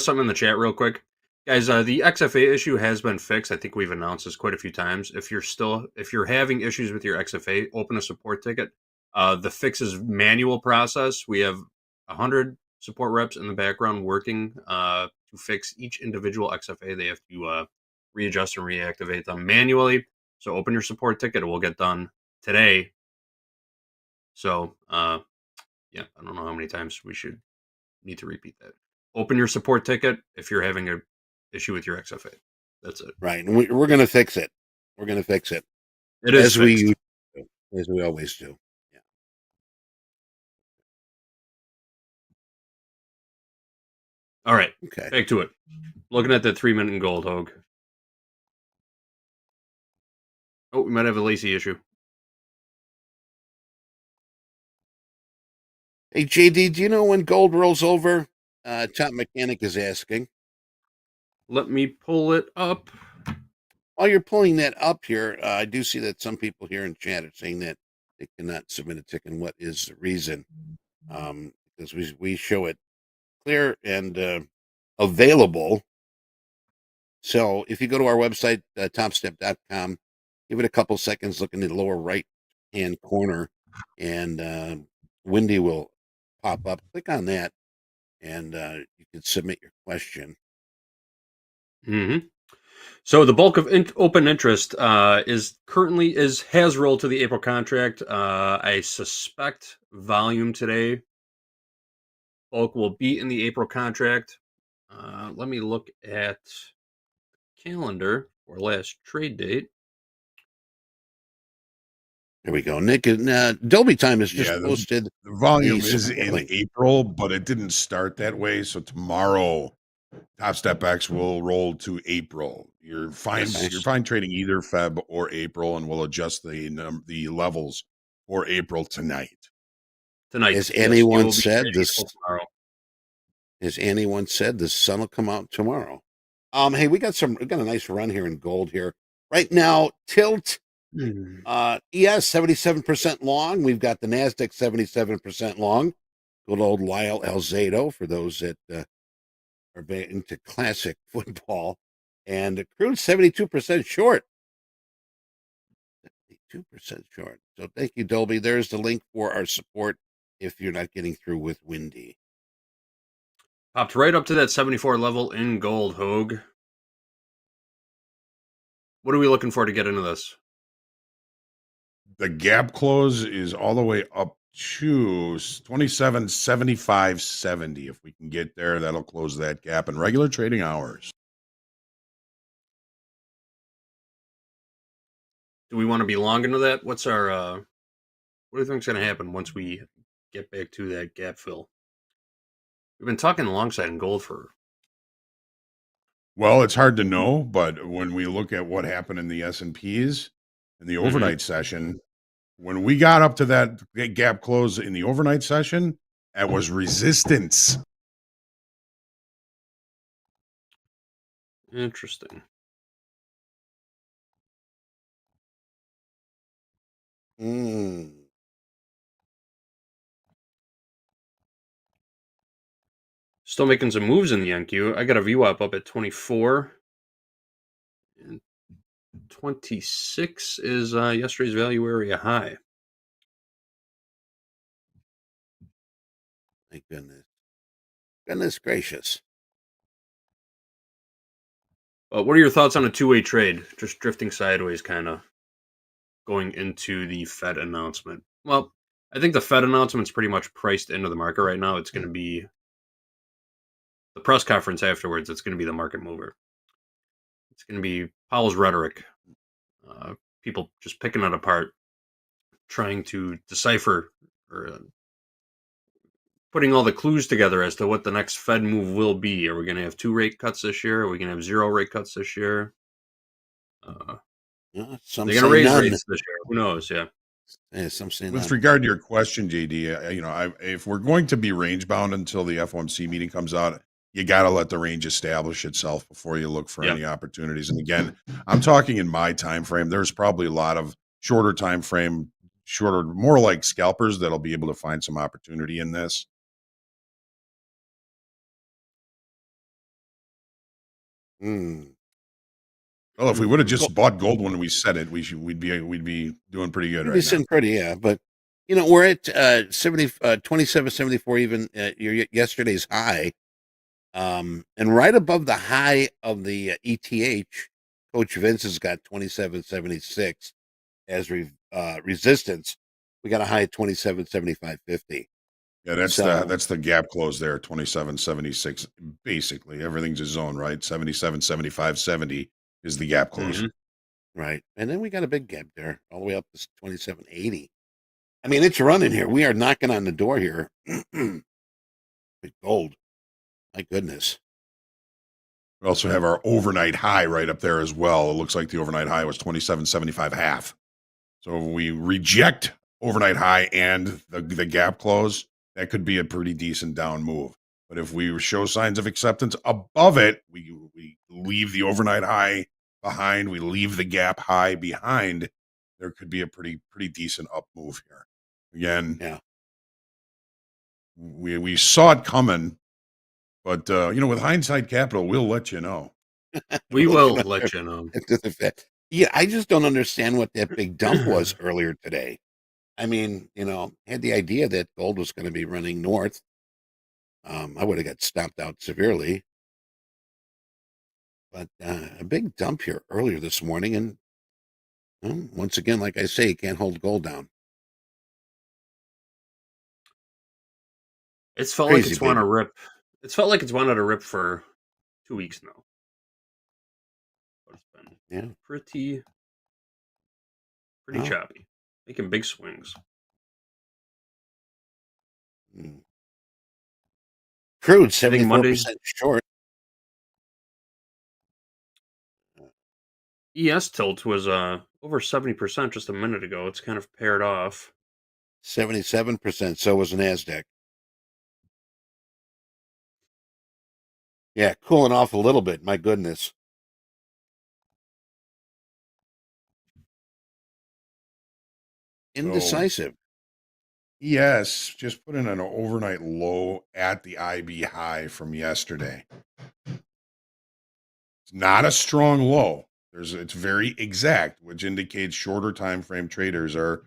something in the chat real quick? Guys, the XFA issue has been fixed. I think we've announced this quite a few times. If you're having issues with your XFA, open a support ticket. The fix is manual process. We have 100 support reps in the background working to fix each individual XFA. They have to readjust and reactivate them manually. So open your support ticket. It will get done today. So, yeah, I don't know how many times we should need to repeat that. Open your support ticket if you're having an issue with your XFA. That's it. Right, and we're going to fix it. We're going to fix it. It is fixed. As we always do. Yeah. All right. Okay. Back to it. Looking at that 3-minute in gold, Hoag. Oh, we might have a Lacey issue. Hey, JD, do you know when gold rolls over? Top Mechanic is asking. Let me pull it up. While you're pulling that up here, I do see that some people here in chat are saying that they cannot submit a ticket. And what is the reason? Because we show it clear and available. So if you go to our website, topstep.com, give it a couple seconds, look in the lower right-hand corner, and Wendy will pop up. Click on that, and you can submit your question. Mm-hmm. So the bulk of open interest has rolled to the April contract. I suspect volume today bulk will be in the April contract. Let me look at calendar for last trade date. There we go. Nick, Dolby Time has just posted. The volume is in April, but it didn't start that way. So tomorrow, TopstepX will roll to April. You're fine. Yes. You're fine trading either Feb or April, and we'll adjust the levels for April tonight. Has anyone said this? Has anyone said the sun will come out tomorrow? Hey, we got a nice run here in gold here right now. Tilt. ES 77% long. We've got the Nasdaq 77% long. Good old Lyle Alzado for those that are into classic football, and crude 72% short. 72% short. So thank you, Dolby. There's the link for our support if you're not getting through with Wendy. Popped right up to that 74 level in gold, Hoag. What are we looking for to get into this? The gap close is all the way up to 27.75.70. If we can get there, that'll close that gap in regular trading hours. Do we want to be long into that? What's our what do you think's going to happen once we get back to that gap fill? We've been talking alongside in gold for Well, it's hard to know, but when we look at what happened in the S&Ps in the overnight session, when we got up to that gap close in the overnight session, that was resistance. Interesting. Still making some moves in the NQ. I got a VWAP up at 24. And 26 is yesterday's value area high. My goodness. Goodness gracious. What are your thoughts on a two-way trade? Just drifting sideways, kind of going into the Fed announcement. Well, I think the Fed announcement's pretty much priced into the market right now. It's going to be the press conference afterwards. It's going to be the market mover. It's going to be Powell's rhetoric. People just picking it apart, trying to decipher or putting all the clues together as to what the next Fed move will be. Are we going to have 2 rate cuts this year? Are we going to have 0 rate cuts this year? Some they're going to raise none. rates this year. Who knows? Yeah. Some say With none. regard to your question, JD, if we're going to be range bound until the FOMC meeting comes out, you got to let the range establish itself before you look for any opportunities. And again, I'm talking in my time frame. There's probably a lot of shorter time frame, more like scalpers that'll be able to find some opportunity in this. Well, if we would have just bought gold when we said it, we'd be doing pretty good right now. Sitting pretty, yeah. But we're at 27.74, even your yesterday's high, and right above the high of the ETH. Coach Vince has got 27.76 as resistance. We got a high of 27.75.50. Yeah, that's the gap close there, 27.76. Basically, everything's a zone, right? 77.75.70 is the gap close. Right. And then we got a big gap there, all the way up to 27.80. I mean, it's running here. We are knocking on the door here. With gold. My goodness. We also have our overnight high right up there as well. It looks like the overnight high was 27.75 half. So if we reject overnight high and the gap close, that could be a pretty decent down move. But if we show signs of acceptance above it, we leave the overnight high behind, we leave the gap high behind, there could be a pretty decent up move here. Again, we saw it coming, but with hindsight capital, we'll let you know. We will let you know. Yeah, I just don't understand what that big dump was earlier today. I mean, had the idea that gold was going to be running north. I would have got stopped out severely. But a big dump here earlier this morning. And once again, like I say, you can't hold gold down. It's felt like it's wanted to rip. It's felt like it's wanted to rip for 2 weeks now. But it's been pretty choppy, making big swings. Crude 74% short. ES tilt was over 70% just a minute ago. It's kind of paired off. 77%. So was NASDAQ. Yeah, cooling off a little bit. My goodness. Indecisive. Yes, just put in an overnight low at the IB high from yesterday. It's not a strong low. It's very exact, which indicates shorter time frame traders are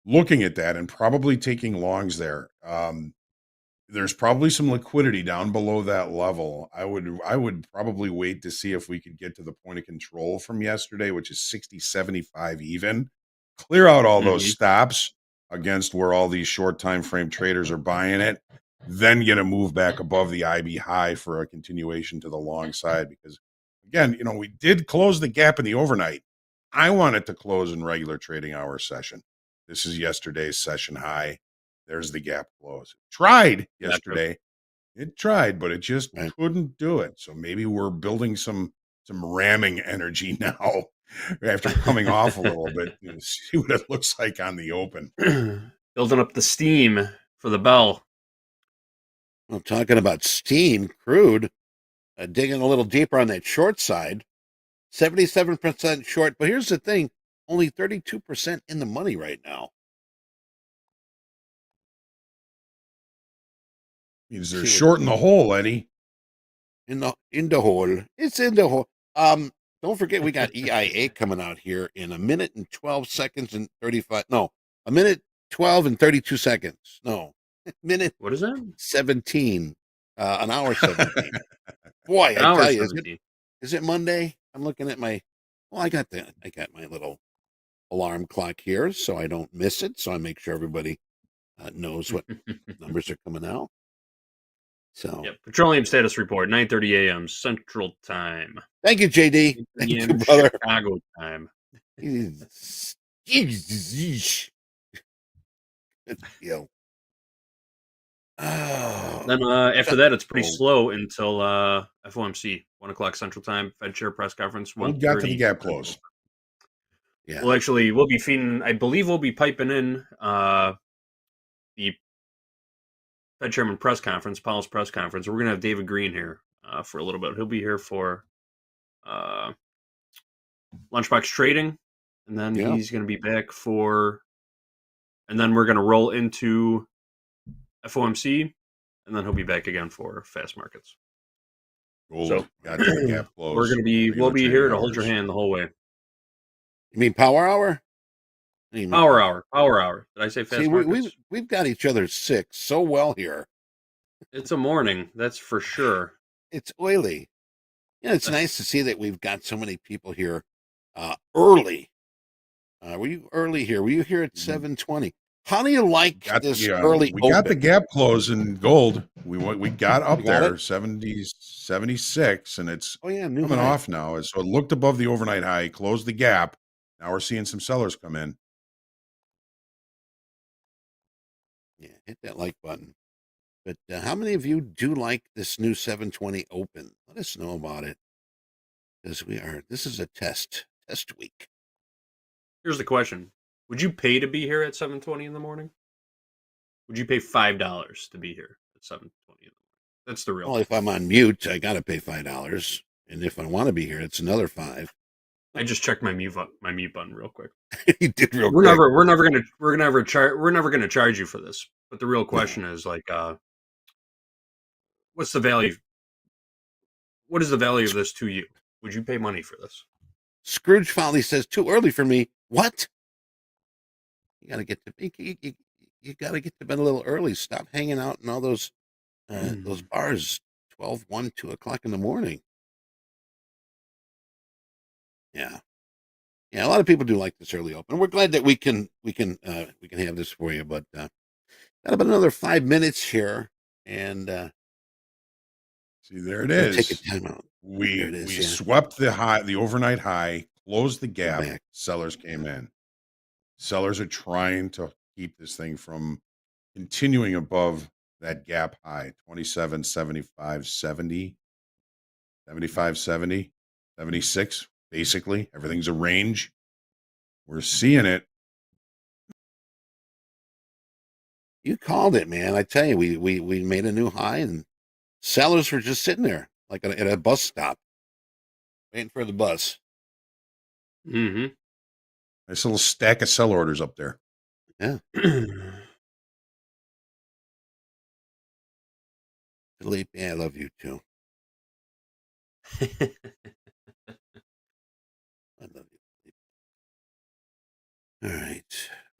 looking at that and probably taking longs there. There's probably some liquidity down below that level. I would probably wait to see if we could get to the point of control from yesterday, which is 60.75 even. Clear out all those stops against where all these short time frame traders are buying it, then get a move back above the IB high for a continuation to the long side. Because again, we did close the gap in the overnight. I want it to close in regular trading hour session. This is yesterday's session high. There's the gap close. Tried yesterday. It tried, but it just Right. couldn't do it. So maybe we're building some ramming energy now after coming off a little bit. See what it looks like on the open. Building up the steam for the bell. Well, talking about steam, crude, digging a little deeper on that short side, 77% short. But here's the thing, only 32% in the money right now. Means they're short in the hole, Eddie. In the hole. It's in the hole. Don't forget we got EIA coming out here in a minute and 12 seconds and 35. No, a minute 12 and 32 seconds. No, minute What is that? 17. An hour 17. Boy, An I hour tell you, 17. is it Monday? I'm looking at my. Well, I got my little alarm clock here, so I don't miss it. So I make sure everybody knows what numbers are coming out. So, yep. Petroleum status report, 9:30 a.m. Central Time. thank you, JD. Thank you, brother. Chicago time. Good deal. Oh, Then after that, it's pretty slow until FOMC, 1 o'clock Central Time, Fed Chair press conference. We'll get to the gap close. yeah. Well, actually, we'll be feeding. I believe we'll be piping in the Fed Chairman press conference, Powell's press conference. We're gonna have David Green here for a little bit. He'll be here for Lunchbox Trading, and then he's gonna be back for, and then we're gonna roll into FOMC, and then he'll be back again for fast markets. Gold So got to the gap close. we'll be here to hold your hand the whole way. You mean power hour? Power hour. Did I say fast markets? We've got each other's six so well here. It's a morning, that's for sure. It's oily. Yeah, it's nice to see that we've got so many people here early. Were you early here? Were you here at 7:20? How do you like this early We open? got the gap close in gold. We got up there, it? 76, and it's new coming high. off now. So it looked above the overnight high, closed the gap. Now we're seeing some sellers come in. Yeah, hit that like button. But how many of you do like this new 7:20 open? Let us know about it. Because this is a test week. Here's the question. Would you pay to be here at 7:20 in the morning? Would you pay $5 to be here at 7:20 in the morning? That's the real Well, if I'm on mute, I got to pay $5. And if I want to be here, it's another $5. I just checked my mute button real quick. You did real We're quick. never gonna charge you for this. But the real question is like, what's the value? What is the value of this to you? Would you pay money for this? Scrooge Folly says, too early for me. What? You gotta get to bed a little early. Stop hanging out in all those bars 12, 1, 2 o'clock in the morning. Yeah. Yeah, a lot of people do like this early open. We're glad that we can have this for you, but got about another 5 minutes here, and see, there it is. Take a timeout. We swept the overnight high, closed the gap. Sellers came in. Sellers are trying to keep this thing from continuing above that gap high, 27, 75, 70, 75, 70, 76. Basically, everything's a range. We're seeing it. You called it, man. I tell you, we made a new high, and sellers were just sitting there like at a bus stop, waiting for the bus. Mm-hmm. Nice little stack of sell orders up there. Yeah. Philippe, yeah, I love you too. I love you. All right.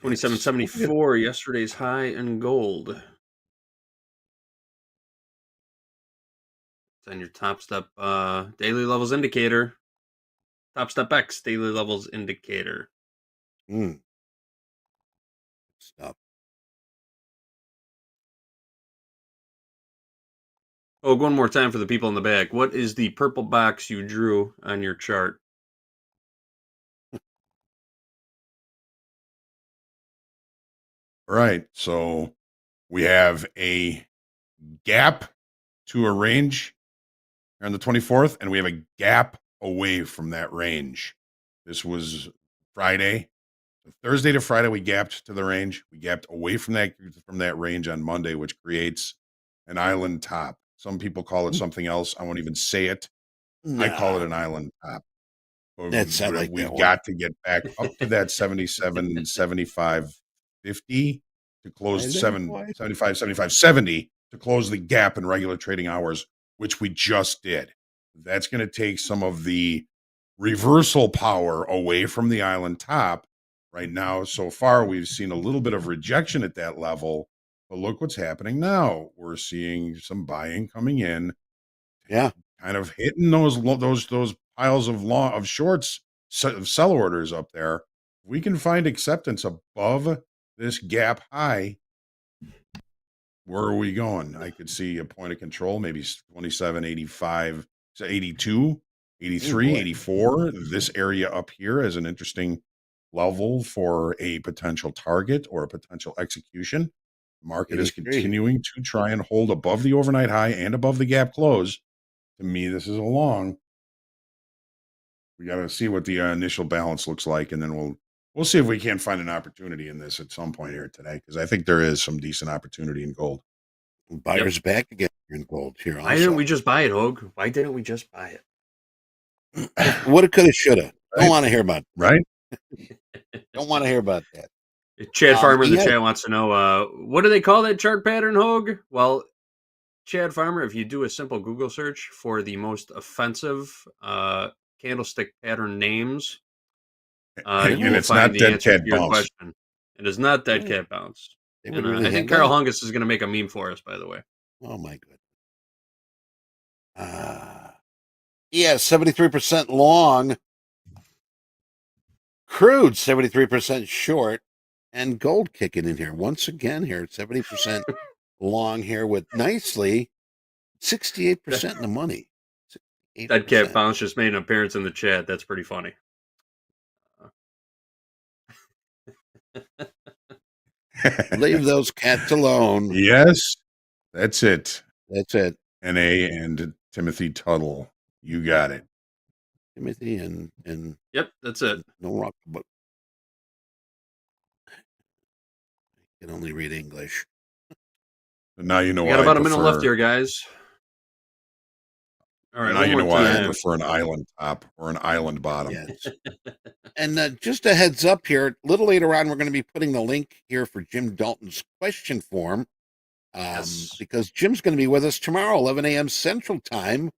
2774, yesterday's high in gold. It's on your Topstep daily levels indicator. Topstep X daily levels indicator. Stop. Oh, one more time for the people in the back. What is the purple box you drew on your chart? Right. So we have a gap to a range on the 24th, and we have a gap away from that range. This was Friday. Thursday to Friday, we gapped to the range. We gapped away from that range on Monday, which creates an island top. Some people call it something else. I won't even say it. I call it an island top. That's I like We've that got to get back up to that 77, 75, 50 to close 75, 75, 70 to close the gap in regular trading hours, which we just did. That's going to take some of the reversal power away from the island top. Right now, so far, we've seen a little bit of rejection at that level, but look what's happening now. We're seeing some buying coming in. Yeah. Kind of hitting those piles of shorts, of sell orders up there. We can find acceptance above this gap high. Where are we going? I could see a point of control, maybe 27, 85, 82, 83, 84. This area up here is an interesting level for a potential target or a potential execution. The market is continuing to try and hold above the overnight high and above the gap close. To me, this is a long. We got to see what the initial balance looks like, and then we'll see if we can't find an opportunity in this at some point here today, because I think there is some decent opportunity in gold. Buyers back again in gold here. Also. Why didn't we just buy it, Hoag? Why didn't we just buy it? Woulda, coulda, shoulda. Right? Don't want to hear about that. Right? Don't want to hear about that. Chad Farmer in the chat wants to know, what do they call that chart pattern, Hoag? Well, Chad Farmer, if you do a simple Google search for the most offensive candlestick pattern names, and you will it's find not the dead answer cat to your bounce. question. It is not dead cat bounce. And, I think Carl Hungus is going to make a meme for us, by the way. Oh, my goodness. Yeah, 73% long. Crude, 73% short. And gold kicking in here. Once again here, 70% long here with nicely 68% in the money. Dead cat bounce just made an appearance in the chat. That's pretty funny. Leave those cats alone. Yes, that's it. That's it. N.A. and Timothy Tuttle. You got it. Timothy and yep, that's it. No rock, but I can only read English. But now you know we got about a minute left here, guys. All right. Now you know why I prefer an island top or an island bottom. Yes. And just a heads up here, a little later on, we're going to be putting the link here for Jim Dalton's question form. Because Jim's going to be with us tomorrow, 11 a.m. Central Time.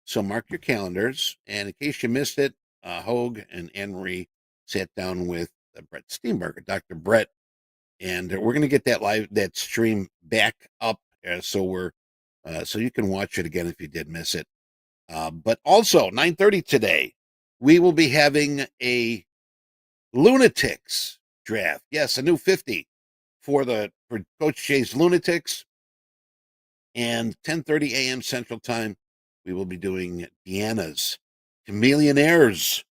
So mark your calendars. And in case you missed it, Hoag and Anne-Marie sat down with Brett Steenberger, Dr. Brett, and we're going to get that stream back up, so you can watch it again if you did miss it. But also 9:30 today, we will be having a Lunatics draft. Yes, a new 50 for Coach Jay's Lunatics. And 10:30 a.m. Central Time, we will be doing Deanna's Chameleonaires.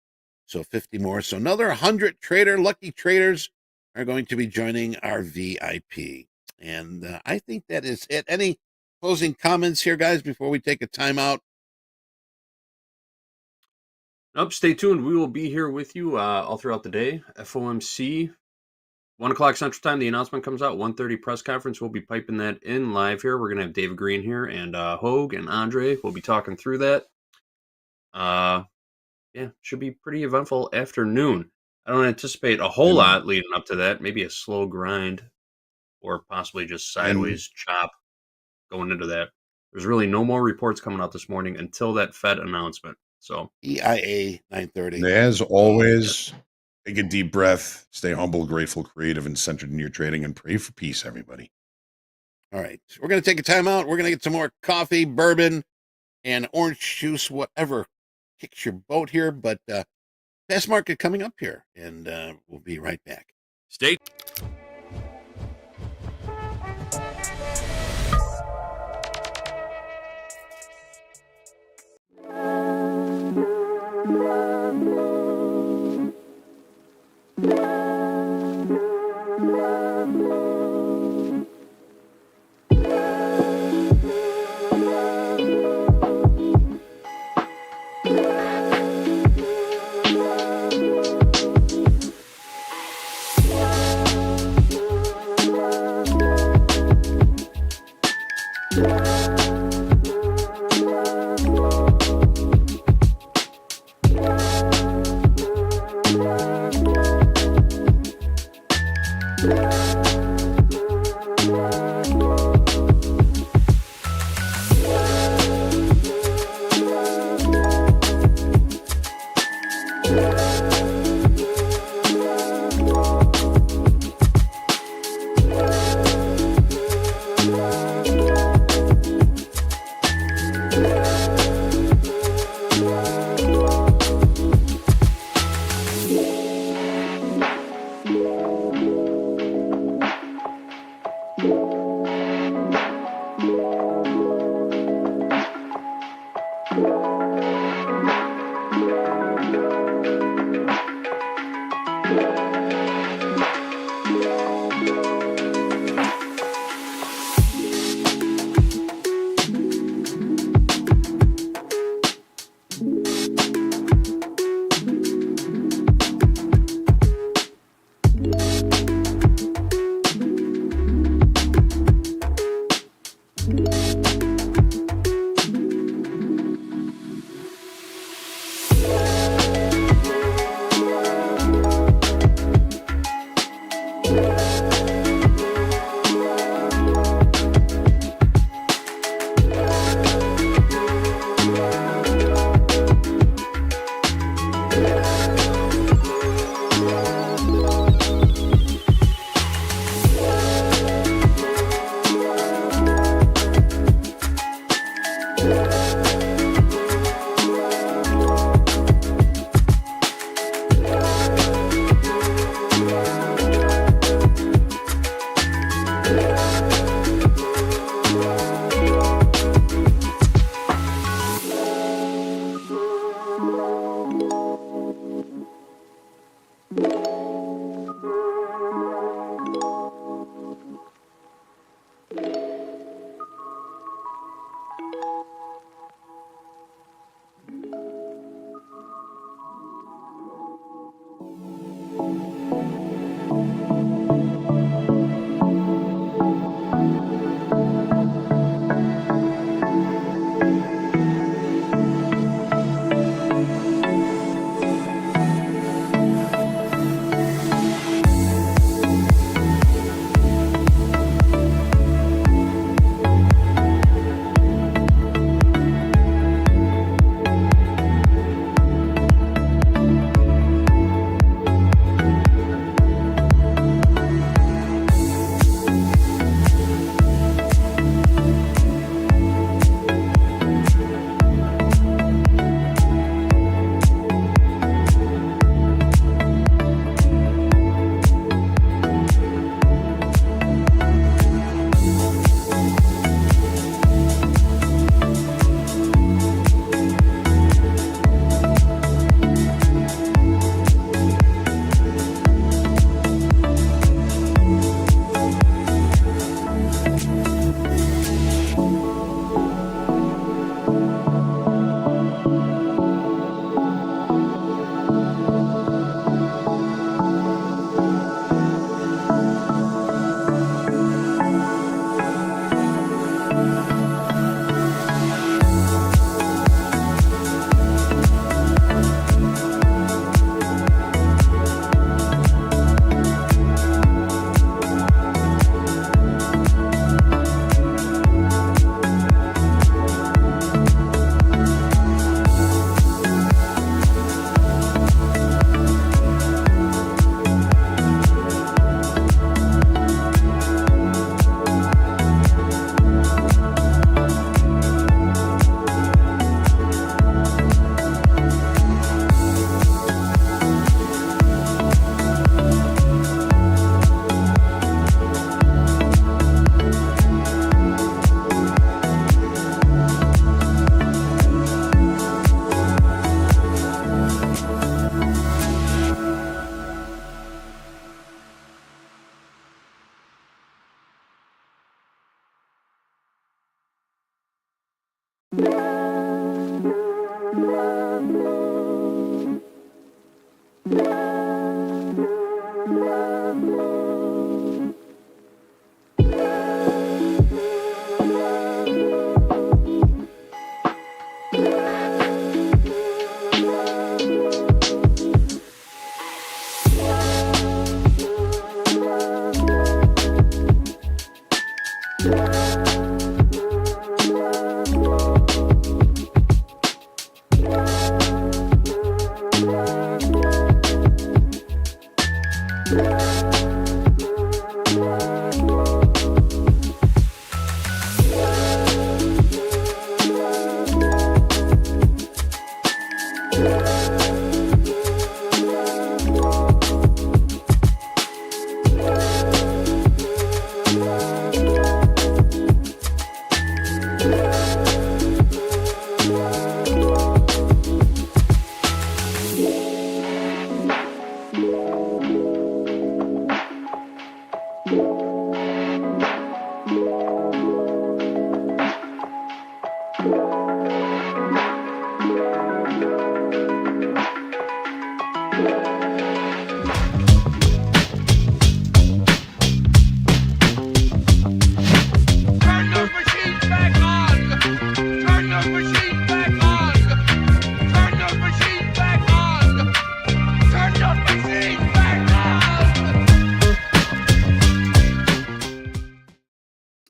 So 50 more. So another 100 lucky traders are going to be joining our VIP. And I think that is it. Any closing comments here, guys, before we take a timeout? Nope, stay tuned. We will be here with you all throughout the day. FOMC, 1 o'clock Central Time, the announcement comes out. 1:30 press conference. We'll be piping that in live here. We're going to have David Green here, and Hoag and Andre will be talking through that. Yeah, should be pretty eventful afternoon. I don't anticipate a whole lot leading up to that. Maybe a slow grind or possibly just sideways chop going into that. There's really no more reports coming out this morning until that Fed announcement. So EIA 9:30. As always, take a deep breath, stay humble, grateful, creative, and centered in your trading, and pray for peace, everybody. All right. We're going to take a timeout. We're going to get some more coffee, bourbon, and orange juice, whatever kicks your boat here. But fast market coming up here, and we'll be right back. Stay.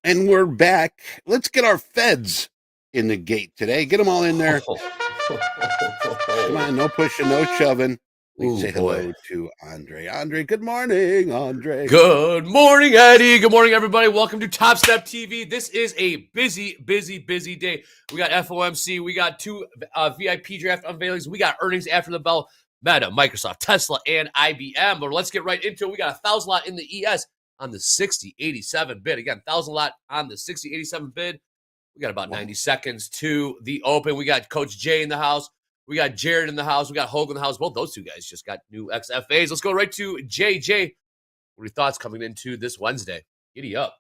And we're back. Let's get our feds in the gate today. Get them all in there. Come on, no pushing, no shoving. We can say hello to Andre. Andre, good morning, Andre. Good morning, Eddie. Good morning, everybody. Welcome to TopstepTV. This is a busy day. We got FOMC. We got two VIP draft unveilings. We got earnings after the bell. Meta, Microsoft, Tesla, and IBM. But let's get right into it. We got 1,000 lot in the ES on the 6087 bid. Again, 1,000 lot on the 6087 bid. We got about 90 seconds to the open. We got Coach Jay in the house. We got Jared in the house. We got Hoag in the house. Both those two guys just got new XFAs. Let's go right to Jay. Jay, what are your thoughts coming into this Wednesday? Giddy up.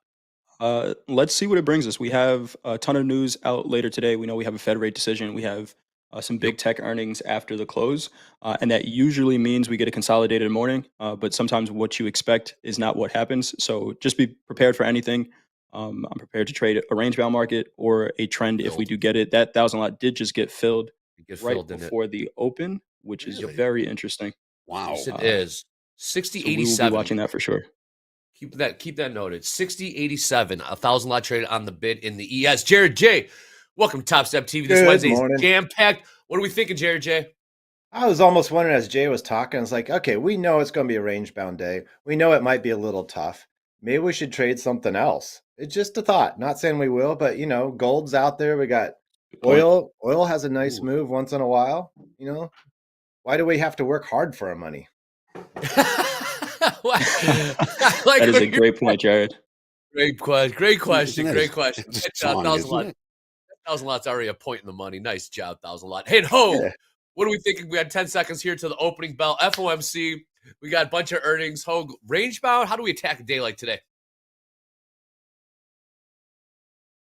Let's see what it brings us. We have a ton of news out later today. We know we have a Fed rate decision. We have some big tech earnings after the close, and that usually means we get a consolidated morning, but sometimes what you expect is not what happens. So just be prepared for anything. I'm prepared to trade a range bound market or a trend if we do get it. That 1,000 lot did just get filled right before the open, which is very interesting. Wow. Yes, it is. 6087. So we will be watching that for sure. Keep that noted. 6087, 1,000 lot traded on the bid in the ES. Jared J, welcome to TopstepTV. This Wednesday is jam-packed. What are we thinking, Jared J? I was almost wondering as Jay was talking, it's like, okay, we know it's going to be a range-bound day. We know it might be a little tough. Maybe we should trade something else. It's just a thought. Not saying we will, but, you know, gold's out there. We got oil. Oil has a nice move once in a while. You know, why do we have to work hard for our money? That is a great point, Jared. Great question. Great question. It's a song, 1,000 lot. 1,000 lot's already a point in the money. Nice job, 1,000 lot. Hey, Hoag, what are we thinking? We had 10 seconds here to the opening bell. FOMC. We got a bunch of earnings. Hoag, range bound. How do we attack a day like today?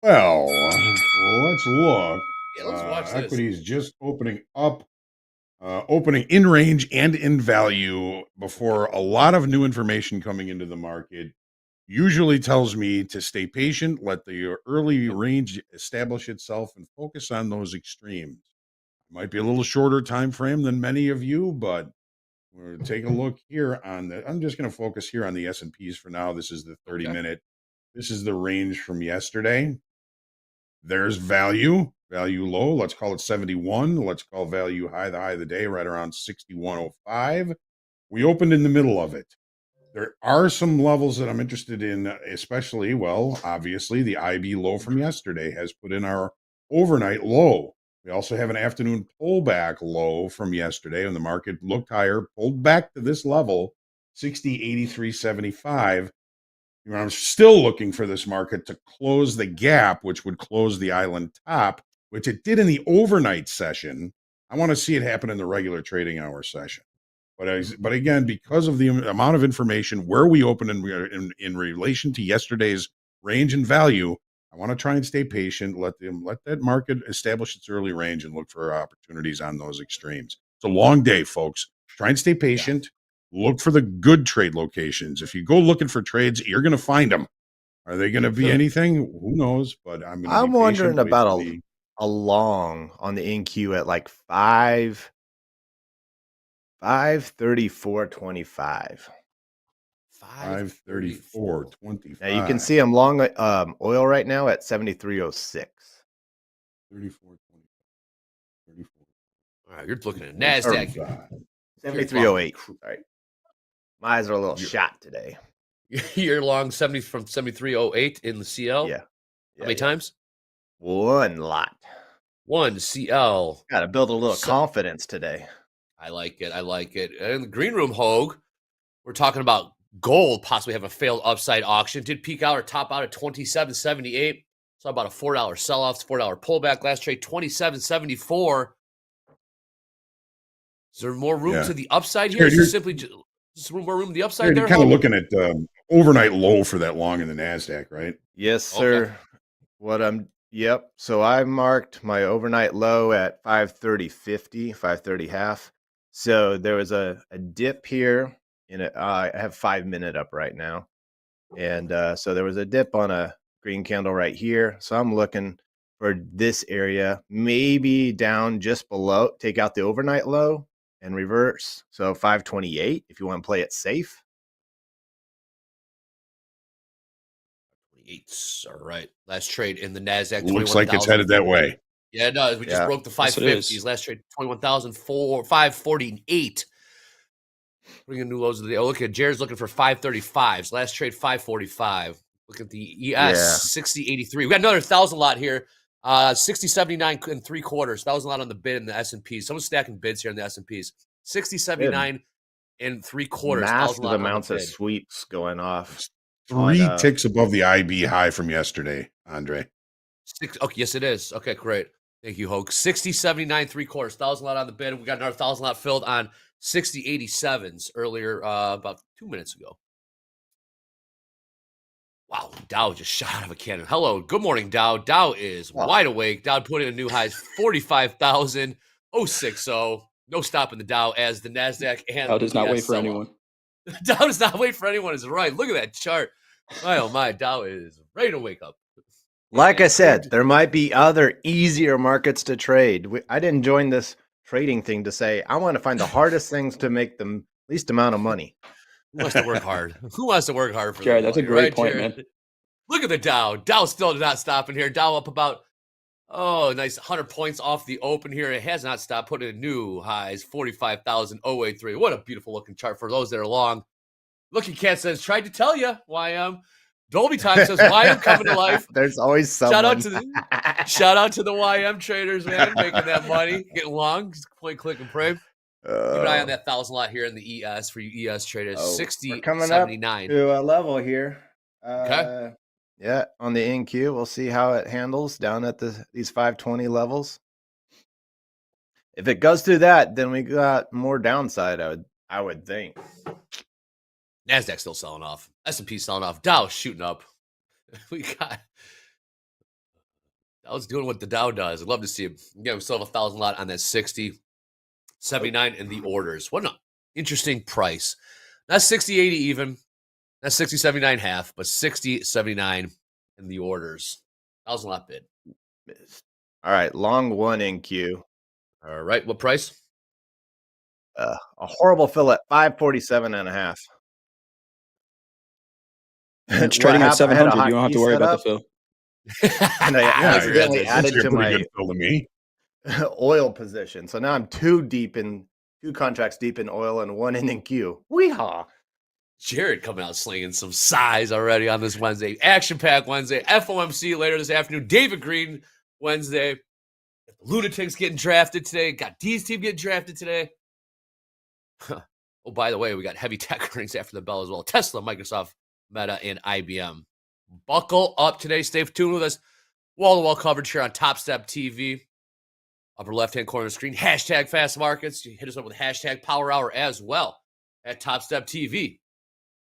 Well, let's look. Yeah, let's watch this. Equities just opening up, opening in range and in value before a lot of new information coming into the market. Usually tells me to stay patient, let the early range establish itself, and focus on those extremes. Might be a little shorter time frame than many of you, but we're take a look here on the. I'm just going to focus here on the S&Ps for now. This is the 30-minute. This is the range from yesterday. There's value low. Let's call it 71. Let's call value high, the high of the day, right around 61.05. We opened in the middle of it. There are some levels that I'm interested in, especially, well, obviously, the IB low from yesterday has put in our overnight low. We also have an afternoon pullback low from yesterday, and the market looked higher, pulled back to this level, 60.8375. You know, I'm still looking for this market to close the gap, which would close the island top, which it did in the overnight session. I want to see it happen in the regular trading hour session. But again, because of the amount of information where we open in relation to yesterday's range and value, I want to try and stay patient, let that market establish its early range and look for opportunities on those extremes. It's a long day, folks. Try and stay patient. Look for the good trade locations. If you go looking for trades, you're going to find them. Are they going to be anything? Who knows? But I'm wondering about a long on the NQ at like 534.25. 534.25. Now you can see I'm long oil right now at 73.06. 34.25. 34. All right, you're looking at NASDAQ. 73.08. Sorry. My eyes are a little shot today. You're long 70 from 73.08 in the CL? Yeah. How many times? One lot. One CL. Got to build a little confidence today. I like it. And in the green room, Hoag, we're talking about gold possibly have a failed upside auction. Did peak out or top out at 27.78. Saw about a $4 sell-off, $4 pullback. Last trade, 27.74. Is there more room to the upside here? Is there simply just more room to the upside there? You're kind of looking at overnight low for that long in the NASDAQ, right? Yes, sir. Okay. Yep. So I marked my overnight low at 530.50, 530.5. So there was a dip here. I have 5 minute up right now. And so there was a dip on a green candle right here. So I'm looking for this area, maybe down just below, take out the overnight low and reverse. So 528 if you want to play it safe. 28. All right. Last trade in the NASDAQ. Looks like it's 21,000. headed that way. Yeah, it does. We just Yeah. broke the Yes, it 550s. is. Last trade, 548. Bringing new lows of the day. Oh, look at Jared's looking for 535s. Last trade, 545. Look at the ES, Yeah. 6083. We got another 1,000 lot here. 6079 and 3/4. 1,000 lot on the bid in the S&Ps. Someone's stacking bids here in the S&Ps. 6079 and 3/4. Massive 1,000 lot amounts on of the bid. sweeps going off. 3 on, ticks above the IB high from yesterday, Andre. Okay, yes, it is. Okay, great. Thank you, Hoag. 6079 3/4. 1,000 lot on the bid. We got another 1,000 lot filled on 6087s earlier, about 2 minutes ago. Wow, Dow just shot out of a cannon. Hello, good morning, Dow. Dow is wide awake. Dow put in a new high, 45,060. No stopping the Dow as the NASDAQ and Dow does the not US wait for sell off. anyone. Dow does not wait for anyone is right. Look at that chart. My, oh my, Dow is ready to wake up. Like I said, there might be other easier markets to trade. I didn't join this trading thing to say I want to find the hardest things to make the least amount of money. Who wants to work hard? Who wants to work hard for Jared, their that's a money, great right, point, Jared? man. Look at the Dow. Dow still not stopping here. Dow up about, nice 100 points off the open here. It has not stopped. Putting in new highs, 45,083. What a beautiful looking chart for those that are long. Looking Cat says, tried to tell you, YM. Dolby Time says, YM coming to life. There's always someone. Shout out to the YM traders, man, making that money, getting long. Just point, click, and pray. Keep an eye on that 1,000 lot here in the ES for you ES traders. We're 60, coming 79. up to a level here. Okay. Yeah, on the NQ, we'll see how it handles down at these 520 levels. If it goes through that, then we got more downside. I would think. NASDAQ still selling off. S&P selling off. Dow shooting up. We got Dow's doing what the Dow does. I'd love to see him. Yeah, we still have 1,000 lot on that 60, 79 in the orders. What an interesting price. Not 60, 80 even. Not 60, 79 half, but 60, 79 in the orders. 1,000 lot bid. All right, long one NQ. All right, what price? A horrible fill at 547.5. It's trading at 700. You don't have to worry about the fill. And I accidentally added to my fill to me. oil position. So now I'm two contracts deep in oil and one in NQ. Weehaw. Jared coming out slinging some size already on this Wednesday. Action Pack Wednesday. FOMC later this afternoon. David Green Wednesday. The Lunatics getting drafted today. Got D's team getting drafted today. Oh, by the way, we got heavy tech earnings after the bell as well. Tesla, Microsoft, Meta, and IBM. Buckle up today. Stay tuned with us. Wall-to-wall coverage here on TopstepTV. Upper left-hand corner of the screen. Hashtag Fast Markets. You hit us up with hashtag Power Hour as well at TopstepTV.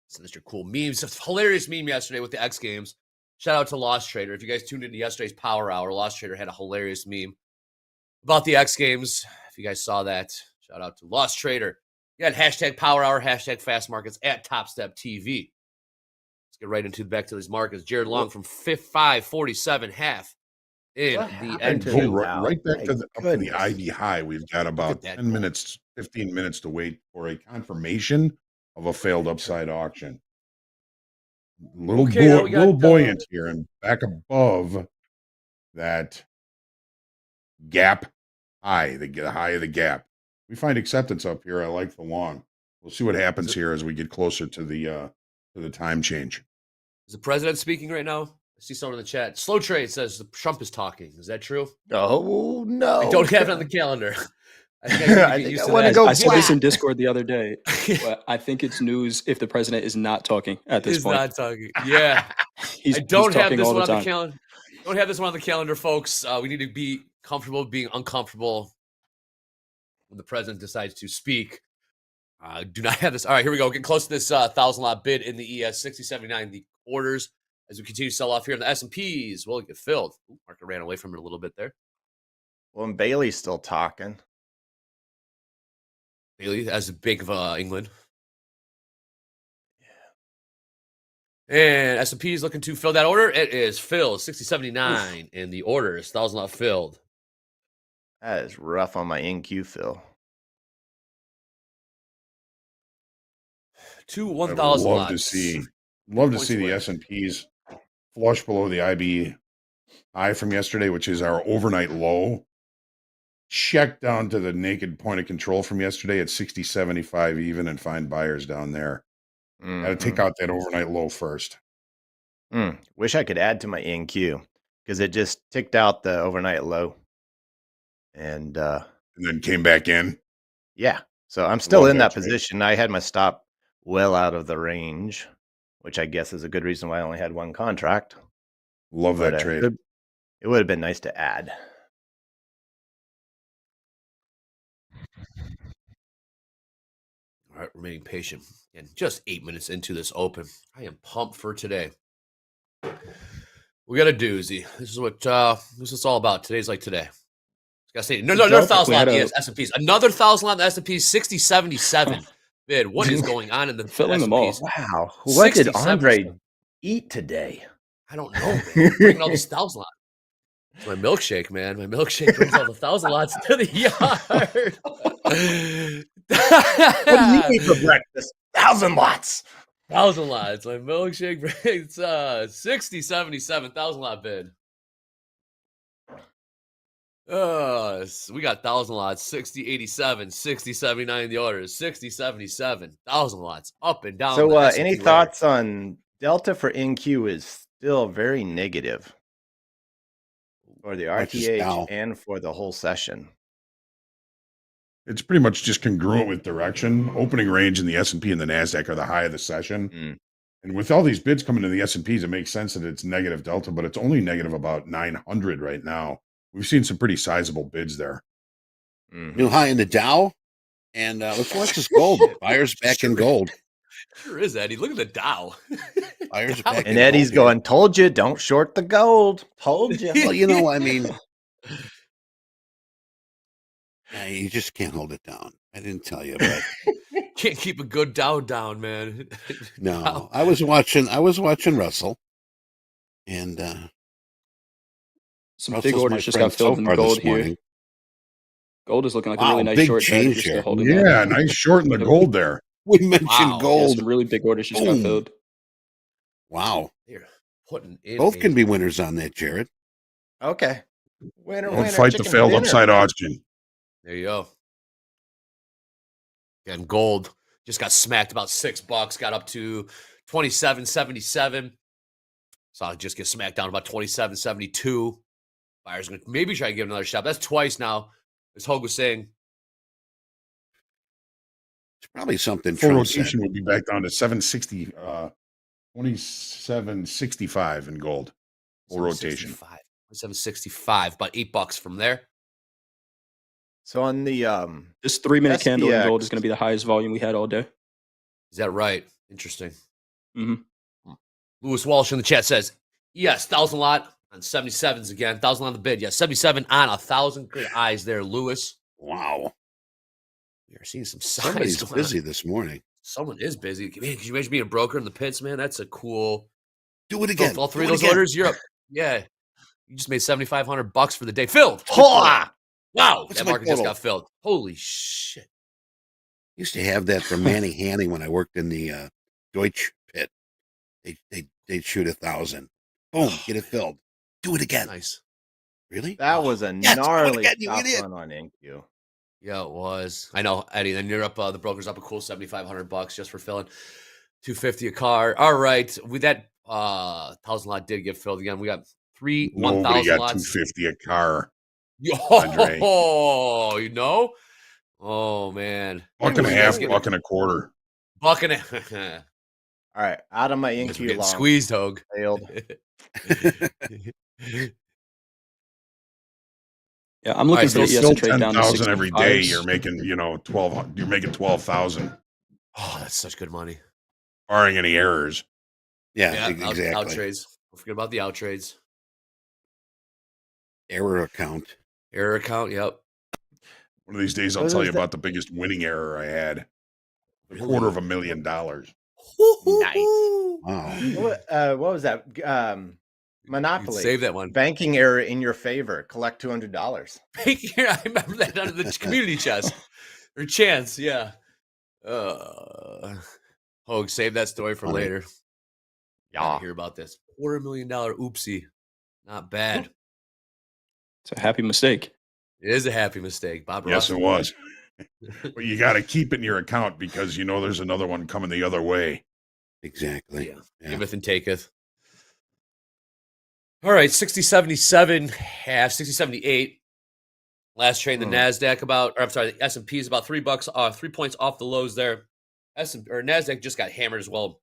So Mr. Cool memes. It's a hilarious meme yesterday with the X Games. Shout out to Lost Trader. If you guys tuned into yesterday's Power Hour, Lost Trader had a hilarious meme about the X Games. If you guys saw that, shout out to Lost Trader. You got hashtag Power Hour, hashtag Fast Markets at TopstepTV. Let's get right into back to these markets. Jared Long from 547 half in the happened to Go the right back to My up to the IB high. We've got about that 10 minutes, 15 minutes to wait for a confirmation of a failed upside auction. Little buoyant here and back above that gap high, the high of the gap. We find acceptance up here. I like the long. We'll see what happens here as we get closer to the time change. Is the president speaking right now? I see someone in the chat. Slow Trade says Trump is talking. Is that true? Oh, no. I don't have it on the calendar. I want to go. I said this in Discord the other day. But I think it's news if the president is not talking at this point. He's not talking. Yeah. He's I don't have talking this all one the on the time. calendar. Don't have this one on the calendar, folks. We need to be comfortable being uncomfortable when the president decides to speak. Do not have this. All right, here we go. Getting close to this 1,000 lot bid in the ES 6079. The orders as we continue to sell off here in the S&Ps. Will it get filled? Ooh, market ran away from it a little bit there. Well, and Bailey's still talking. Bailey, as the Bank of England. And S&P is looking to fill that order. It is filled, 6079 in the orders, 1,000 lot filled. That is rough on my NQ fill. To I'd 1,000 love lots. to see the away. S&Ps flush below the IB high from yesterday, which is our overnight low. Check down to the naked point of control from yesterday at 60.75 even and find buyers down there. Got to take out that overnight low first. Wish I could add to my NQ because it just ticked out the overnight low. And then came back in. Yeah. So I'm still in that trade. position. I had my stop well out of the range, which I guess is a good reason why I only had one contract. Love that trade. It would have been nice to add. All right, remaining patient. And just 8 minutes into this open, I am pumped for today. We got a doozy. This is what this is all about. Today's like today. Gotta say, another 1,000 on the S&Ps. Another 1,000 on the S&Ps. 60.77 bid. What is going on in the filling them all? Wow. What did Andre eat today? I don't know, man. Bringing all these 1,000 lots. It's my milkshake, man. My milkshake brings all the 1,000 lots to the yard. What do you eat for breakfast? 1,000 lots. 1,000 lots. My milkshake brings 60.77 1,000 lot bid. We got 1,000 lots, 60.87, 60.79 in the orders, 60.77, 1,000 lots up and down. So, any thoughts on Delta for NQ is still very negative for the RTH and for the whole session. It's pretty much just congruent with direction. Opening range in the S&P and the NASDAQ are the high of the session. And with all these bids coming to the S&Ps, it makes sense that it's negative Delta, but it's only negative about 900 right now. We've seen some pretty sizable bids there. New high in the Dow. And let's watch this gold. Buyers back in gold. Sure is, Eddie. Look at the Dow. Buyers back and Eddie's going, told you, don't short the gold. Told you. Well, you know, I mean, you just can't hold it down. I didn't tell you, but can't keep a good Dow down, man. No, I was watching Russell, and some big orders just got filled in gold here. Gold is looking like a really nice short. Change here. Yeah, nice short in the gold there. We mentioned gold. Yeah, some really big orders just got filled. Wow. Here, putting in both can be winners on that, Jared. Okay. Winner, Don't fight the failed upside auction. There you go. Again, gold just got smacked about $6, got up to 27.77. So I'll just get smacked down about 27.72. Buyers gonna maybe try to give another shot. That's twice now, as Hoag was saying. It's probably something. Full rotation would be back down to 760, 27.65 in gold. Full rotation. 27.65, about $8 from there. So on the this 3-minute candle in gold is going to be the highest volume we had all day. Is that right? Interesting. Mm-hmm. Lewis Walsh in the chat says, yes, 1,000 lot on 77s again. 1,000 on the bid. Yes, 77 on 1,000. Good eyes there, Lewis. Wow. You're seeing some size. Somebody's busy this morning. Someone is busy. Man, could you imagine being a broker in the pits, man? That's a cool. Do it again. All three of those orders, you're up. Yeah. You just made $7,500 for the day. Filled. Wow, that market just got filled. Holy shit. Used to have that from Manny Hanning when I worked in the Deutsch pit. They'd shoot 1,000. Boom, get it filled. Do it again. Nice. Really? That was a gnarly top run on NQ. Yeah, it was. I know, Eddie. Then you're up. The broker's up a cool $7,500 just for filling. $250 a car. All right. With that 1,000 lot did get filled again. We got 1,000 Nobody got lots. $250 a car. Oh, you know? Oh, man. $1.50, $1.25. Buck and a All right, out of my NQ long. Squeezed, Hoag. Failed. Yeah, I'm looking for the ES to trade down to 10,000 every day. 65s. You're making, 12. You're making 12,000. Oh, that's such good money. Barring any errors. Yeah, exactly. Out trades. Don't forget about the out trades. Error account. Yep. One of these days, I'll tell you about the biggest winning error I had. $250,000. Nice. Wow. What was that? Monopoly. Save that one. Banking error in your favor. Collect $200. I remember that under the community chest. Or chance, yeah. Hoag, save that story for later. Yeah. Hear about this. $250,000 oopsie. Not bad. It's a happy mistake. It is a happy mistake, Bob Yes, Ross. it was. But you got to keep it in your account because you know there's another one coming the other way. Exactly. Yeah. Giveth and taketh. All right, 60.77 half, 60.78. Last trade in the NASDAQ the S&P is about $3, 3 points off the lows there. NASDAQ just got hammered as well.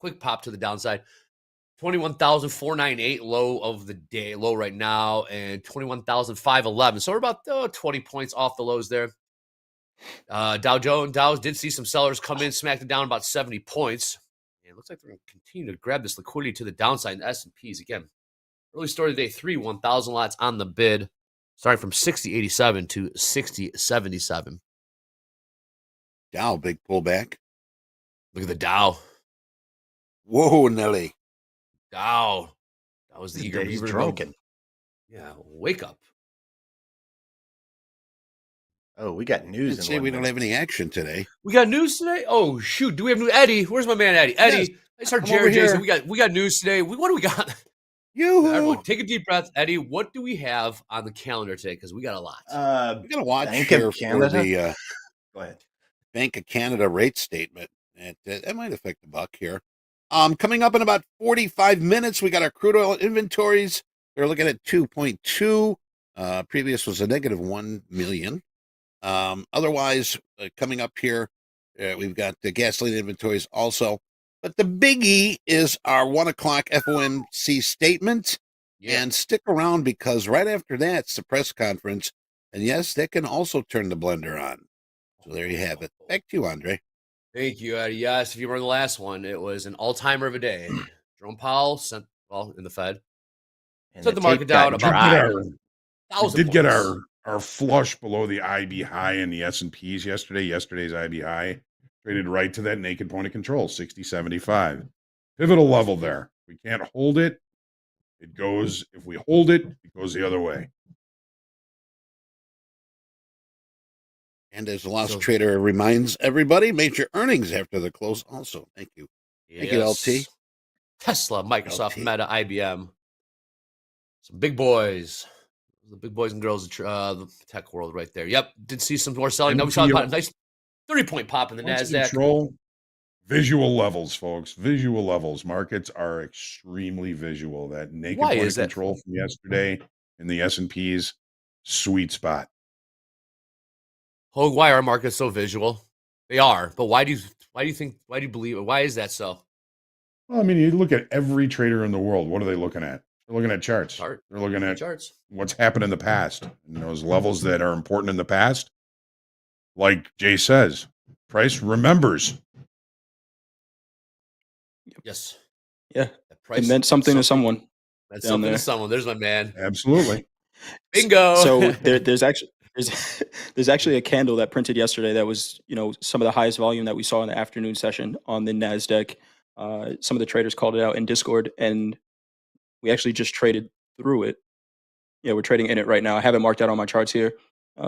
Quick pop to the downside. 21,498 low of the day, low right now, and 21,511. So we're about 20 points off the lows there. Dow did see some sellers come in, smacked it down about 70 points. And it looks like they're going to continue to grab this liquidity to the downside in the S&Ps. Again, early story of the day, 1,000 lots on the bid, starting from 60.87 to 60.77. Dow, big pullback. Look at the Dow. Whoa, Nelly. Dow. That was the eager He's beaver. drunken. Yeah, wake up. Oh, we got news. Say we don't have any action today. We got news today? Oh, shoot. Do we have new Eddie? Where's my man Eddie? Eddie, Yes, it's our I'm Jared over Jason. here. We got news today. What do we got? Yoo-hoo. Everyone, take a deep breath. Eddie, what do we have on the calendar today? Because we got a lot. We got to watch Bank here of for Canada? the Go ahead. Bank of Canada rate statement. That might affect the buck here. Coming up in about 45 minutes, we got our crude oil inventories. They're looking at 2.2. Previous was a negative 1 million. Otherwise, coming up here, we've got the gasoline inventories also. But the biggie is our 1 o'clock FOMC statement. Yeah. And stick around because right after that, it's the press conference. And yes, that can also turn the blender on. So there you have it. Back to you, Andre. Thank you, Eddie. Yes, if you remember the last one, it was an all-timer of a day. Jerome Powell in the Fed, And set the market down We about did 1,000 did get points. our flush below the IB high in the S&Ps yesterday. Yesterday's IB high traded right to that naked point of control, 60.75. Pivotal level there. We can't hold it. It goes, if we hold it, it goes the other way. And as the Lost Trader reminds everybody, major earnings after the close also. Thank you. Thank you, LT. Tesla, Microsoft, LT. Meta, IBM. Some big boys. The big boys and girls of the tech world right there. Yep. Did see some more selling. Now we saw a nice 30-point pop in the Points of NASDAQ. control, visual levels, folks. Visual levels. Markets are extremely visual. That naked Why point is of that? control from yesterday in the S&Ps, sweet spot. Hoag, why are markets so visual? They are, but why do you believe it? Why is that so? Well, I mean, you look at every trader in the world. What are they looking at? They're looking at charts. Chart. They're looking at Charts. what's happened in the past. And those levels that are important in the past, like Jay says, price remembers. Yes. Yeah. That price It meant something to someone. That's down something there. to someone. There's my man. Absolutely. Bingo. So there's actually a candle that printed yesterday that was, some of the highest volume that we saw in the afternoon session on the NASDAQ. Some of the traders called it out in Discord, and we actually just traded through it. Yeah, we're trading in it right now. I have it marked out on my charts here.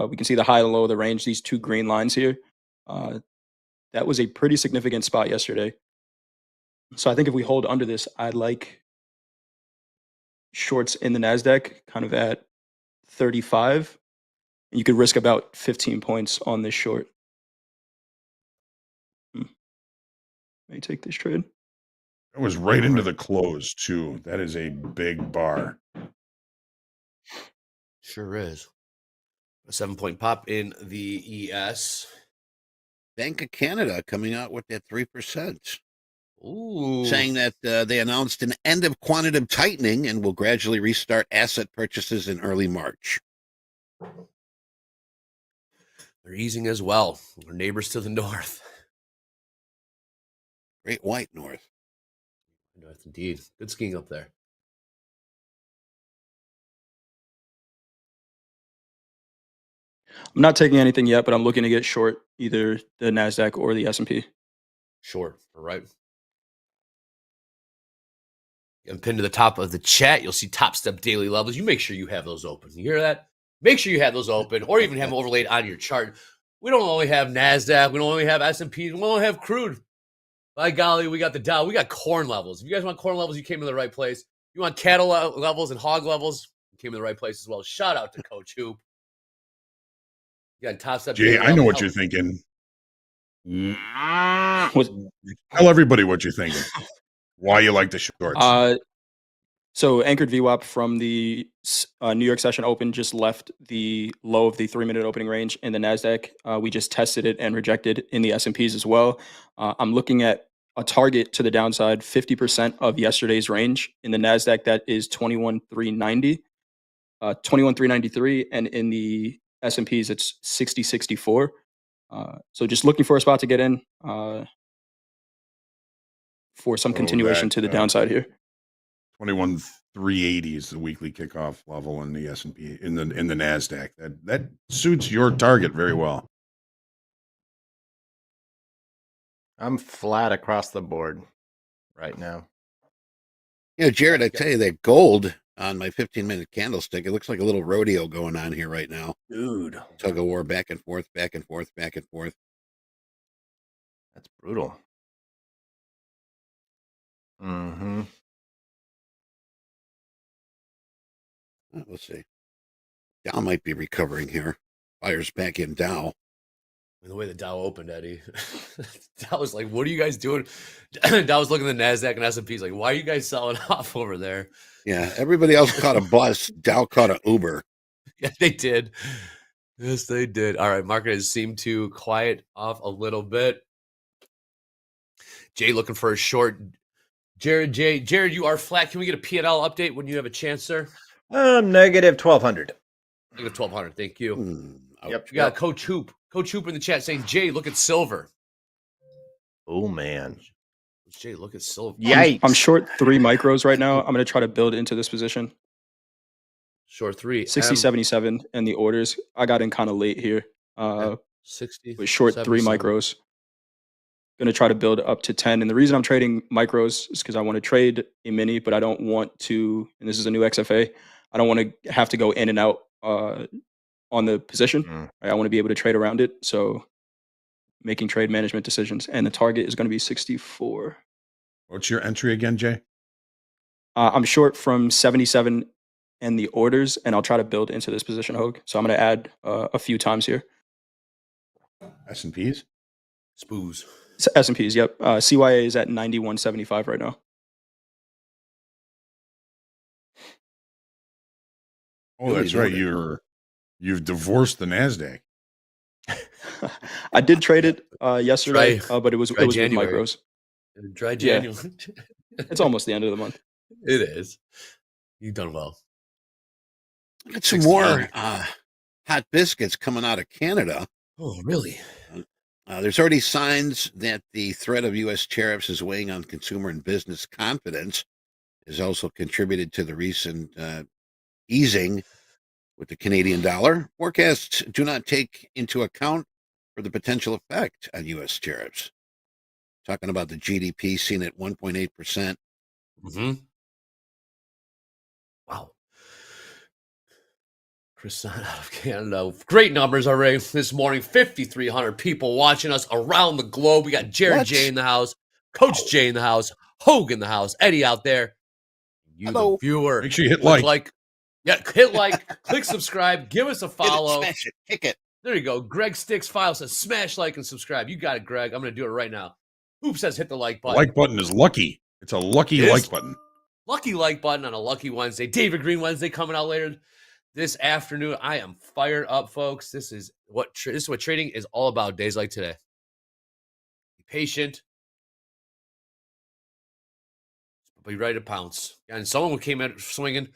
We can see the high and low of the range, these two green lines here. That was a pretty significant spot yesterday. So I think if we hold under this, I'd like shorts in the NASDAQ kind of at 35. You could risk about 15 points on this short. May take this trade. It was right into the close, too. That is a big bar. Sure is. A 7-point pop in the ES. Bank of Canada coming out with that 3%. Ooh. Saying that they announced an end of quantitative tightening and will gradually restart asset purchases in early March. They're easing as well. Our neighbors to the north. Great White North. North indeed. Good skiing up there. I'm not taking anything yet, but I'm looking to get short either the NASDAQ or the S&P. Sure. All right. And pinned to the top of the chat, you'll see Topstep daily levels. You make sure you have those open. You hear that? Make sure you have those open, or even have them overlaid on your chart. We don't only have NASDAQ. We don't only have S&P. We don't only have crude. By golly, we got the Dow. We got corn levels. If you guys want corn levels, you came to the right place. You want cattle levels and hog levels, you came to the right place as well. Shout out to Coach Hoop. You got Topstep. Jay, I know what you're thinking. Tell everybody what you're thinking. Why you like the shorts. So anchored VWAP from the New York session open just left the low of the 3-minute opening range in the NASDAQ. We just tested it and rejected in the S&Ps as well. I'm looking at a target to the downside, 50% of yesterday's range. In the NASDAQ, that is 21,390, 21,393, and in the S&Ps, it's 6064. So just looking for a spot to get in for some continuation to the downside here. 21,380 is the weekly kickoff level in the S&P in the NASDAQ. That suits your target very well. I'm flat across the board right now. Jared, I tell you that gold on my 15-minute candlestick, it looks like a little rodeo going on here right now. Dude. Tug of war, back and forth, back and forth, back and forth. That's brutal. Mm-hmm. Let's see. Dow might be recovering here. Buyers back in Dow. The way the Dow opened, Eddie. Dow was like, what are you guys doing? Dow was looking at the NASDAQ and S&P's like, why are you guys selling off over there? Yeah, everybody else caught a bus. Dow caught an Uber. Yeah, they did. Yes, they did. All right, market has seemed to quiet off a little bit. Jay looking for a short. Jared, you are flat. Can we get a P&L update when you have a chance, sir? Negative 1,200. Negative 1,200. Thank you. Yep. We got Coach Hoop in the chat saying, Jay, look at silver. Oh, man. Jay, look at silver. Yikes. I'm short 3 micros right now. I'm going to try to build into this position. Short 3. 60.77 and the orders. I got in kind of late here. 60. With short 3 micros. Going to try to build up to 10. And the reason I'm trading micros is because I want to trade a mini, but I don't want to, and this is a new XFA, I don't want to have to go in and out on the position. Right? I want to be able to trade around it. So making trade management decisions. And the target is going to be 64. What's your entry again, Jay? I'm short from 77 and the orders, and I'll try to build into this position, Hoag. So I'm going to add a few times here. S&Ps? Spoos. S&Ps, yep. CYA is at 91.75 right now. Oh, that's right. You've divorced the NASDAQ. I did trade it yesterday, but it was with micros. Dry January. Yeah. It's almost the end of the month. It is. You've done well. Got some more hot biscuits coming out of Canada. Oh, really? There's already signs that the threat of U.S. tariffs is weighing on consumer and business confidence. Has also contributed to the recent easing with the Canadian dollar. Forecasts do not take into account for the potential effect on U.S. tariffs. Talking about the GDP seen at 1.8%. Mm-hmm. Wow. Chris out of Canada. Great numbers already this morning. 5,300 people watching us around the globe. We got Jared J in the house, Coach J in the house, Hoag in the house, Eddie out there. You, the viewer. Make sure you hit like. Yeah, hit like, click subscribe, give us a follow. Smash it, kick it. There you go. Greg Sticks File says smash like and subscribe. You got it, Greg. I'm going to do it right now. Hoop says hit the like button. The like button is lucky. It's a lucky like button. Lucky like button on a lucky Wednesday. David Green Wednesday coming out later this afternoon. I am fired up, folks. This is what trading is all about. Days like today. Be patient. Be ready to pounce. And someone came out swinging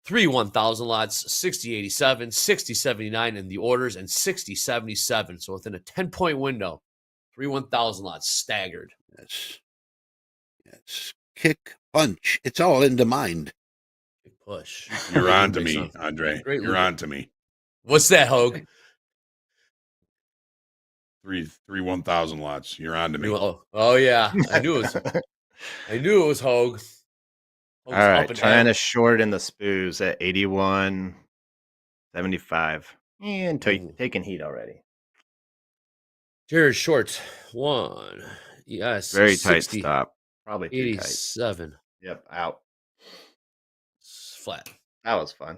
3 1,000 lots, 60.87, 60.79 in the orders, and 60.77. So within a 10-point window, 3 1,000 lots staggered. Yes. Kick, punch. It's all in the mind. Kick, push. You're on to me, Andre. You're on to me. What's that, Hoag? 3 1,000 lots. You're on to me. Oh yeah. I knew it was Hoag. All right, trying to short in the spoos at 81.75. And taking heat already. Here's short 1, Yes. Very tight 60, stop. Probably too tight. 87. Yep, out. Flat. That was fun.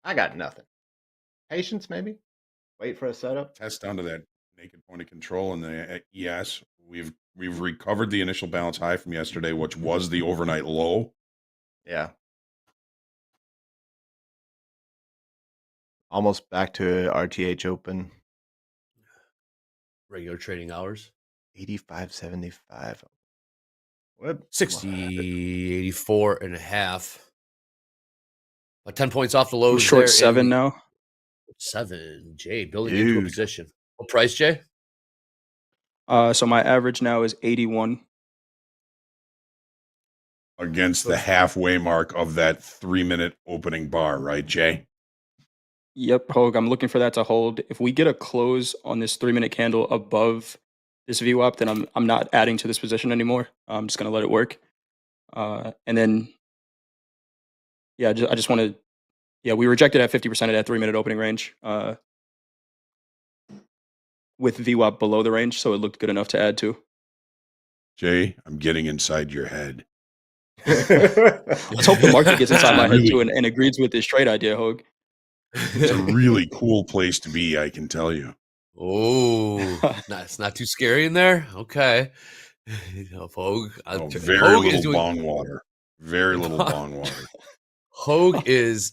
I got nothing. Patience, maybe. Wait for a setup. Test down to that naked point of control and the ES. We've recovered the initial bounce high from yesterday, which was the overnight low. Yeah. Almost back to RTH open. Regular trading hours. 85.75. What? 60, 84 and a half. About 10 points off the lows. I'm short there 7 now. 7. Jay building into a Dude. position. What price, Jay? So my average now is 81. Against the halfway mark of that 3-minute opening bar, right, Jay? Yep, Hoag, I'm looking for that to hold. If we get a close on this 3-minute candle above this VWAP, then I'm not adding to this position anymore. I'm just gonna let it work. And then, yeah, I just want to, yeah, we rejected at 50% of that 3-minute opening range with VWAP below the range, so it looked good enough to add to. Jay, I'm getting inside your head. Let's hope the market gets inside my head too and agrees with this trade idea, Hoag. It's a really cool place to be, I can tell you. Oh, it's not too scary in there. Okay. Hoag, Very Hoag little is doing bong water. Very little bong water. Hoag is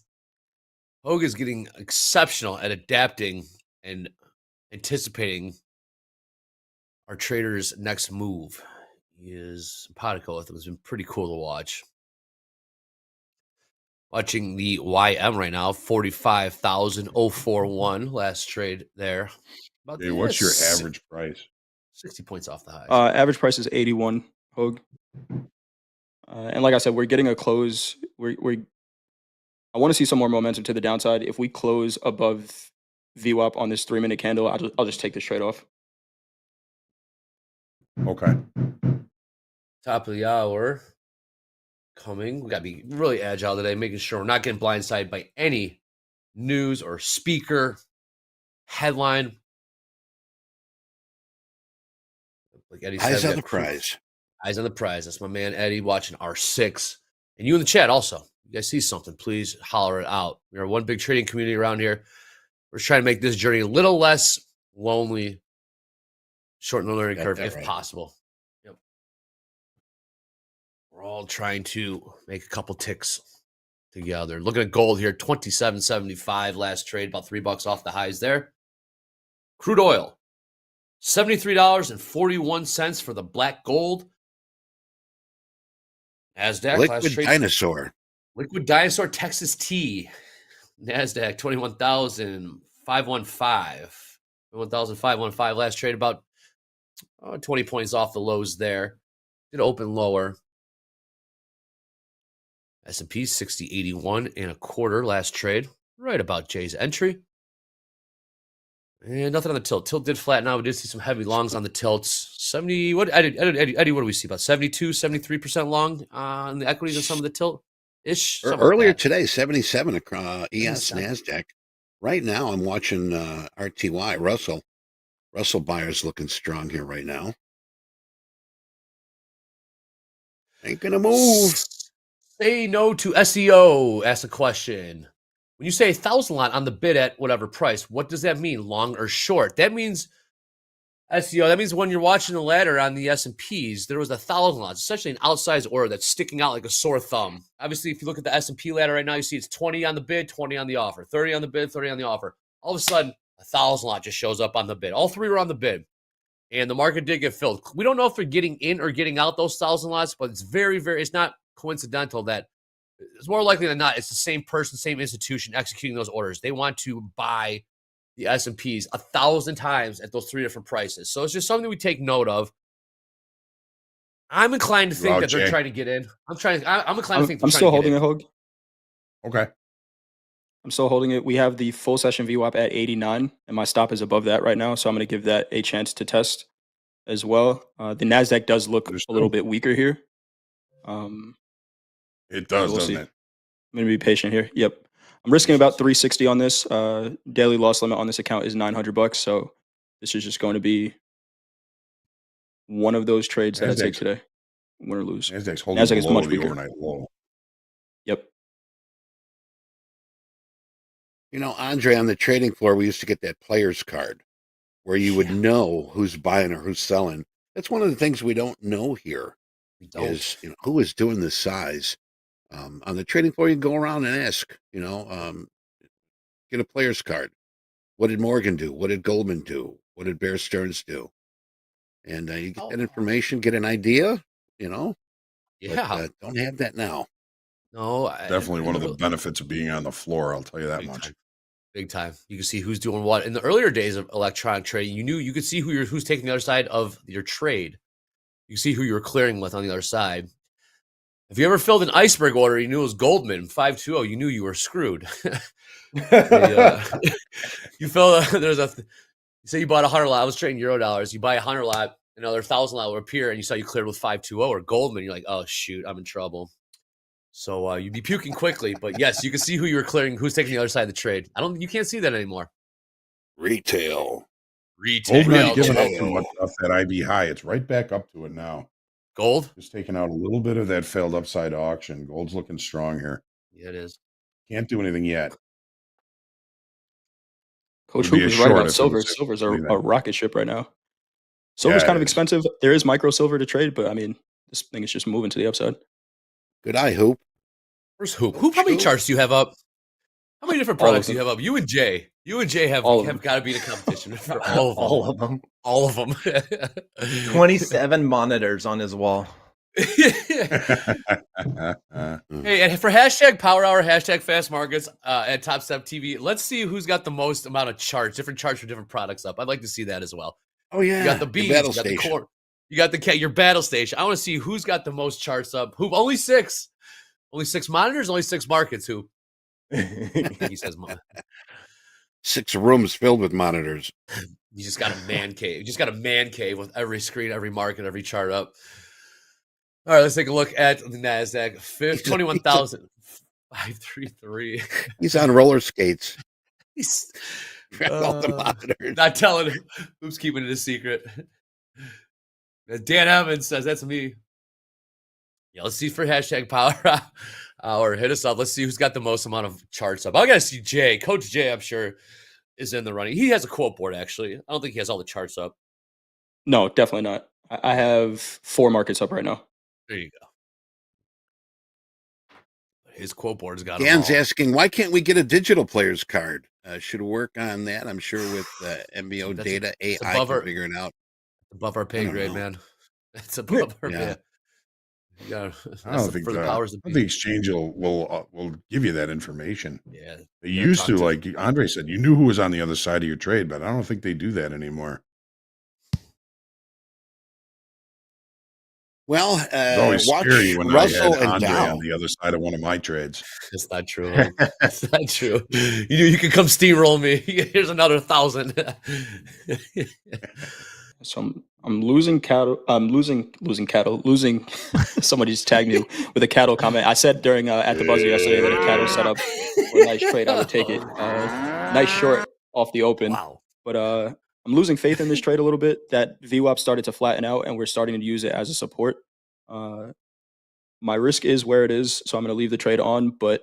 getting exceptional at adapting and anticipating our trader's next move. He is simpatico with him. It's been pretty cool to watch. Watching the YM right now, 45,041 last trade there. Hey, what's your average price? 60 points off the highs. Average price is 81, Hoag. And like I said, we're getting a close. I want to see some more momentum to the downside. If we close above VWAP on this 3-minute candle, I'll just take this trade off. Okay. Top of the hour coming. We got to be really agile today, making sure we're not getting blindsided by any news or speaker headline. Like Eddie said, Eyes on the prize. Eyes on the prize. That's my man Eddie watching R6. And you in the chat also. You guys see something, please holler it out. We are one big trading community around here. We're trying to make this journey a little less lonely, shorten the learning curve if possible. Yep. We're all trying to make a couple ticks together. Looking at gold here, 27.75 last trade, about $3 off the highs there. Crude oil, $73.41 for the black gold. NASDAQ, Liquid Dinosaur Texas Tea. NASDAQ, 21,515. 21,515 last trade, about 20 points off the lows there. Did open lower. S&P 60.81 and a quarter last trade. Right about Jay's entry. And nothing on the tilt. Tilt did flatten out. We did see some heavy longs on the tilts. 70, what Eddie, what do we see? About 72, 73% long on the equities and some of the tilt-ish? Earlier today, 77 across ES, NASDAQ. Right now, I'm watching RTY, Russell. Russell buyers looking strong here right now. Ain't going to move. Say no to SEO, ask a question. When you say 1,000 lot on the bid at whatever price, what does that mean, long or short? That means SEO. That means when you're watching the ladder on the S&Ps, there was 1,000 lots, essentially an outsized order that's sticking out like a sore thumb. Obviously, if you look at the S&P ladder right now, you see it's 20 on the bid, 20 on the offer, 30 on the bid, 30 on the offer. All of a sudden, 1,000 lot just shows up on the bid. All three were on the bid, and the market did get filled. We don't know if they're getting in or getting out those 1,000 lots, but it's very, it's not coincidental that it's more likely than not, it's the same person, same institution executing those orders. They want to buy the S&Ps 1,000 times at those three different prices. So it's just something we take note of. I'm inclined to think that they're trying to get in. I'm inclined to think I'm still holding it, Hoag. Okay. I'm still holding it. We have the full session VWAP at 89, and my stop is above that right now. So I'm going to give that a chance to test as well. The NASDAQ does look a little bit weaker here. It does, we'll doesn't see. it? I'm going to be patient here. Yep. I'm risking about 360 on this. Daily loss limit on this account is $900. So this is just going to be one of those trades that I take Nasdaq's today, win or lose. Nasdaq's holding Nasdaq is below much the weaker. overnight low. Yep. You know, Andre, on the trading floor, we used to get that player's card where you would know who's buying or who's selling. That's one of the things we don't know here is, you know, who is doing the size. On the trading floor, you can go around and ask, you know, get a player's card. What did Morgan do? What did Goldman do? What did Bear Stearns do? And you get that information, get an idea, you know. Yeah. But, don't have that now. No, Definitely one of the benefits of being on the floor. I'll tell you that big much. time. Big time. You can see who's doing what. In the earlier days of electronic trading, you could see who's taking the other side of your trade. You can see who you were clearing with on the other side. If you ever filled an iceberg order, you knew it was Goldman 520. You knew you were screwed. You fill say you bought 100 lot. I was trading $. You buy 100 lot, another 1,000 lot will appear, and you saw you cleared with 520 or Goldman. You're like, oh shoot, I'm in trouble. So you'd be puking quickly, but yes, you can see who you were clearing, who's taking the other side of the trade. You can't see that anymore. Retail. Gold not giving up too much off that IB high. It's right back up to it now. Gold just taking out a little bit of that failed upside auction. Gold's looking strong here. Yeah, it is. Can't do anything yet. Coach Hoop is right about silver. Silver's a rocket ship right now. Silver's kind of expensive. There is micro silver to trade, but I mean, this thing is just moving to the upside. Good eye, Hoop. Where's Hoop? Hoop, how many charts do you have up? How many different products do you have up? You and Jay have got to be in a competition for all of them. All of them. 27 monitors on his wall. Hey, and for hashtag Power Hour, hashtag Fast Markets at TopstepTV, let's see who's got the most amount of charts, different charts for different products up. I'd like to see that as well. Oh yeah, you got the beans, you got the core, you got the your battle station. I want to see who's got the most charts up. Who? Only 6 monitors, only 6 markets. Who? He says 6 rooms filled with monitors. You just got a man cave. You just got a man cave with every screen, every market, every chart up. All right, let's take a look at the NASDAQ. 21,533. He's on roller skates. He's all the monitors. Not telling him. Who's keeping it a secret? Dan Evans says, that's me. Yeah, let's see for hashtag Power Hour. Hit us up. Let's see who's got the most amount of charts up. I got to see Jay. Coach Jay, I'm sure, is in the running. He has a quote board, actually. I don't think he has all the charts up. No, definitely not. I have 4 markets up right now. There you go. His quote board's got Dan's asking, why can't we get a digital player's card? Should work on that. I'm sure with MBO data, AI can figure it out. Above our pay grade, man. That's above our pay. Yeah, I don't think the exchange will give you that information. Yeah, they used to, like Andre said, you knew who was on the other side of your trade, but I don't think they do that anymore. Well, it's always scary when Russell I had Andre on the other side of one of my trades. That's not true. That's not true. You can come steamroll me. Here's another 1,000. So I'm losing cattle. I'm losing cattle. Losing. Somebody just tagged me with a cattle comment. I said during at the buzzer yesterday that a cattle setup for a nice trade, I would take it. Nice short off the open. Wow. But I'm losing faith in this trade a little bit. That VWAP started to flatten out, and we're starting to use it as a support. My risk is where it is, so I'm going to leave the trade on. But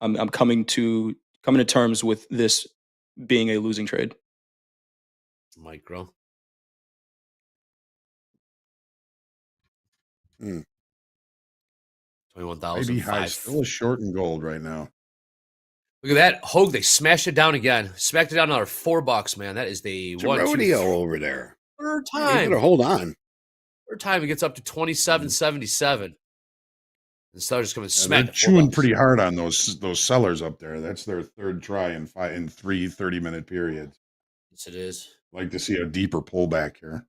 I'm coming to terms with this being a losing trade. Micro. 21,000. Maybe high, still a short in gold right now. Look at that. Hoag, they smashed it down again. Smacked it down another $4, man. That is the rodeo over there. Third time. You better hold on. Third time it gets up to 27.77. The sellers just coming smack. They're chewing pretty hard on those sellers up there. That's their third try in 3 30-minute periods. Yes, it is. Like to see a deeper pullback here.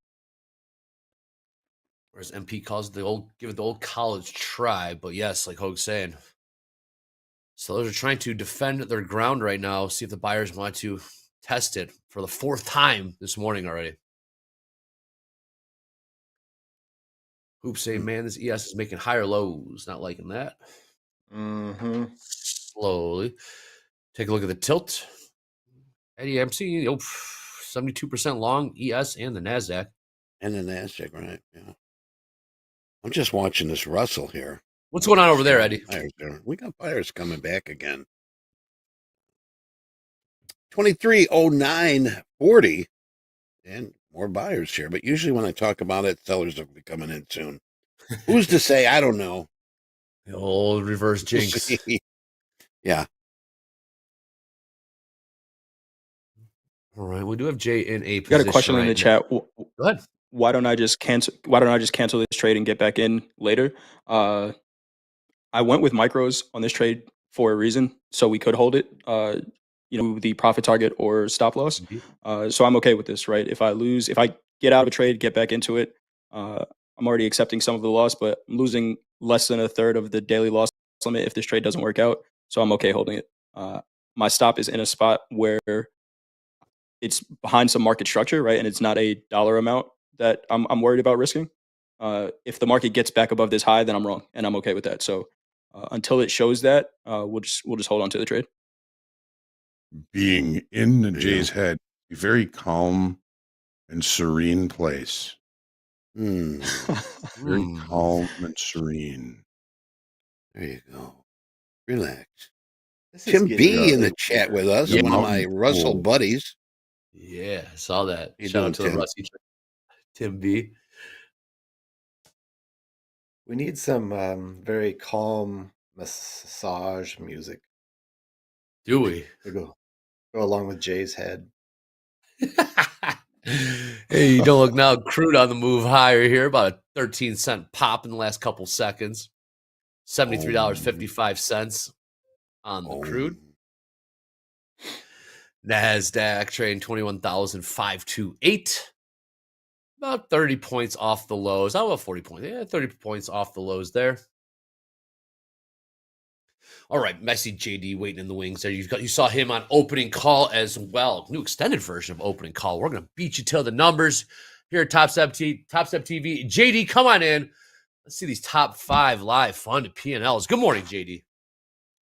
Whereas MP calls it give it the old college try, but yes, like Hoag's saying, sellers are trying to defend their ground right now. See if the buyers want to test it for the 4th time this morning already. Oops, saying, man, this ES is making higher lows. Not liking that. Mm-hmm. Slowly. Take a look at the tilt. Eddie MC, 72% long ES and the NASDAQ. And the Nasdaq, right? Yeah. I'm just watching this Russell here. What's going on over there, Eddie? We got buyers coming back again. 2309.40, and more buyers here. But usually when I talk about it, sellers will be coming in soon. Who's to say? I don't know. The old reverse jinx. Yeah. All right, we do have Jay in a position. Got a question in the chat. Go ahead. Why don't I just cancel this trade and get back in later? I went with micros on this trade for a reason, so we could hold it. The profit target or stop loss. So I'm okay with this, right? If I get out of a trade, get back into it. I'm already accepting some of the loss, but I'm losing less than a third of the daily loss limit if this trade doesn't work out. So I'm okay holding it. My stop is in a spot where it's behind some market structure, right? And it's not a dollar amount that I'm worried about risking. If the market gets back above this high, then I'm wrong, and I'm okay with that. So until it shows that, we'll just hold on to the trade. Being in Jay's head, a very calm and serene place. Very calm and serene. There you go. Relax. Tim B in the chat with us, one of my Russell buddies. Yeah, I saw that. You Shout doing, out to the Tim? Rusty Tim B. We need some very calm massage music. Do we? To go along with Jay's head. Hey, you don't look now. Crude on the move higher here, about a 13-cent pop in the last couple seconds. $73.55 on the crude. NASDAQ trading 21,528. About 30 points off the lows. Not about 40 points. Yeah, 30 points off the lows there. All right, I see JD waiting in the wings there. You saw him on opening call as well. New extended version of opening call. We're gonna beat you to the numbers here at Topstep TV. JD, come on in. Let's see these top 5 live funded P&Ls. Good morning, JD.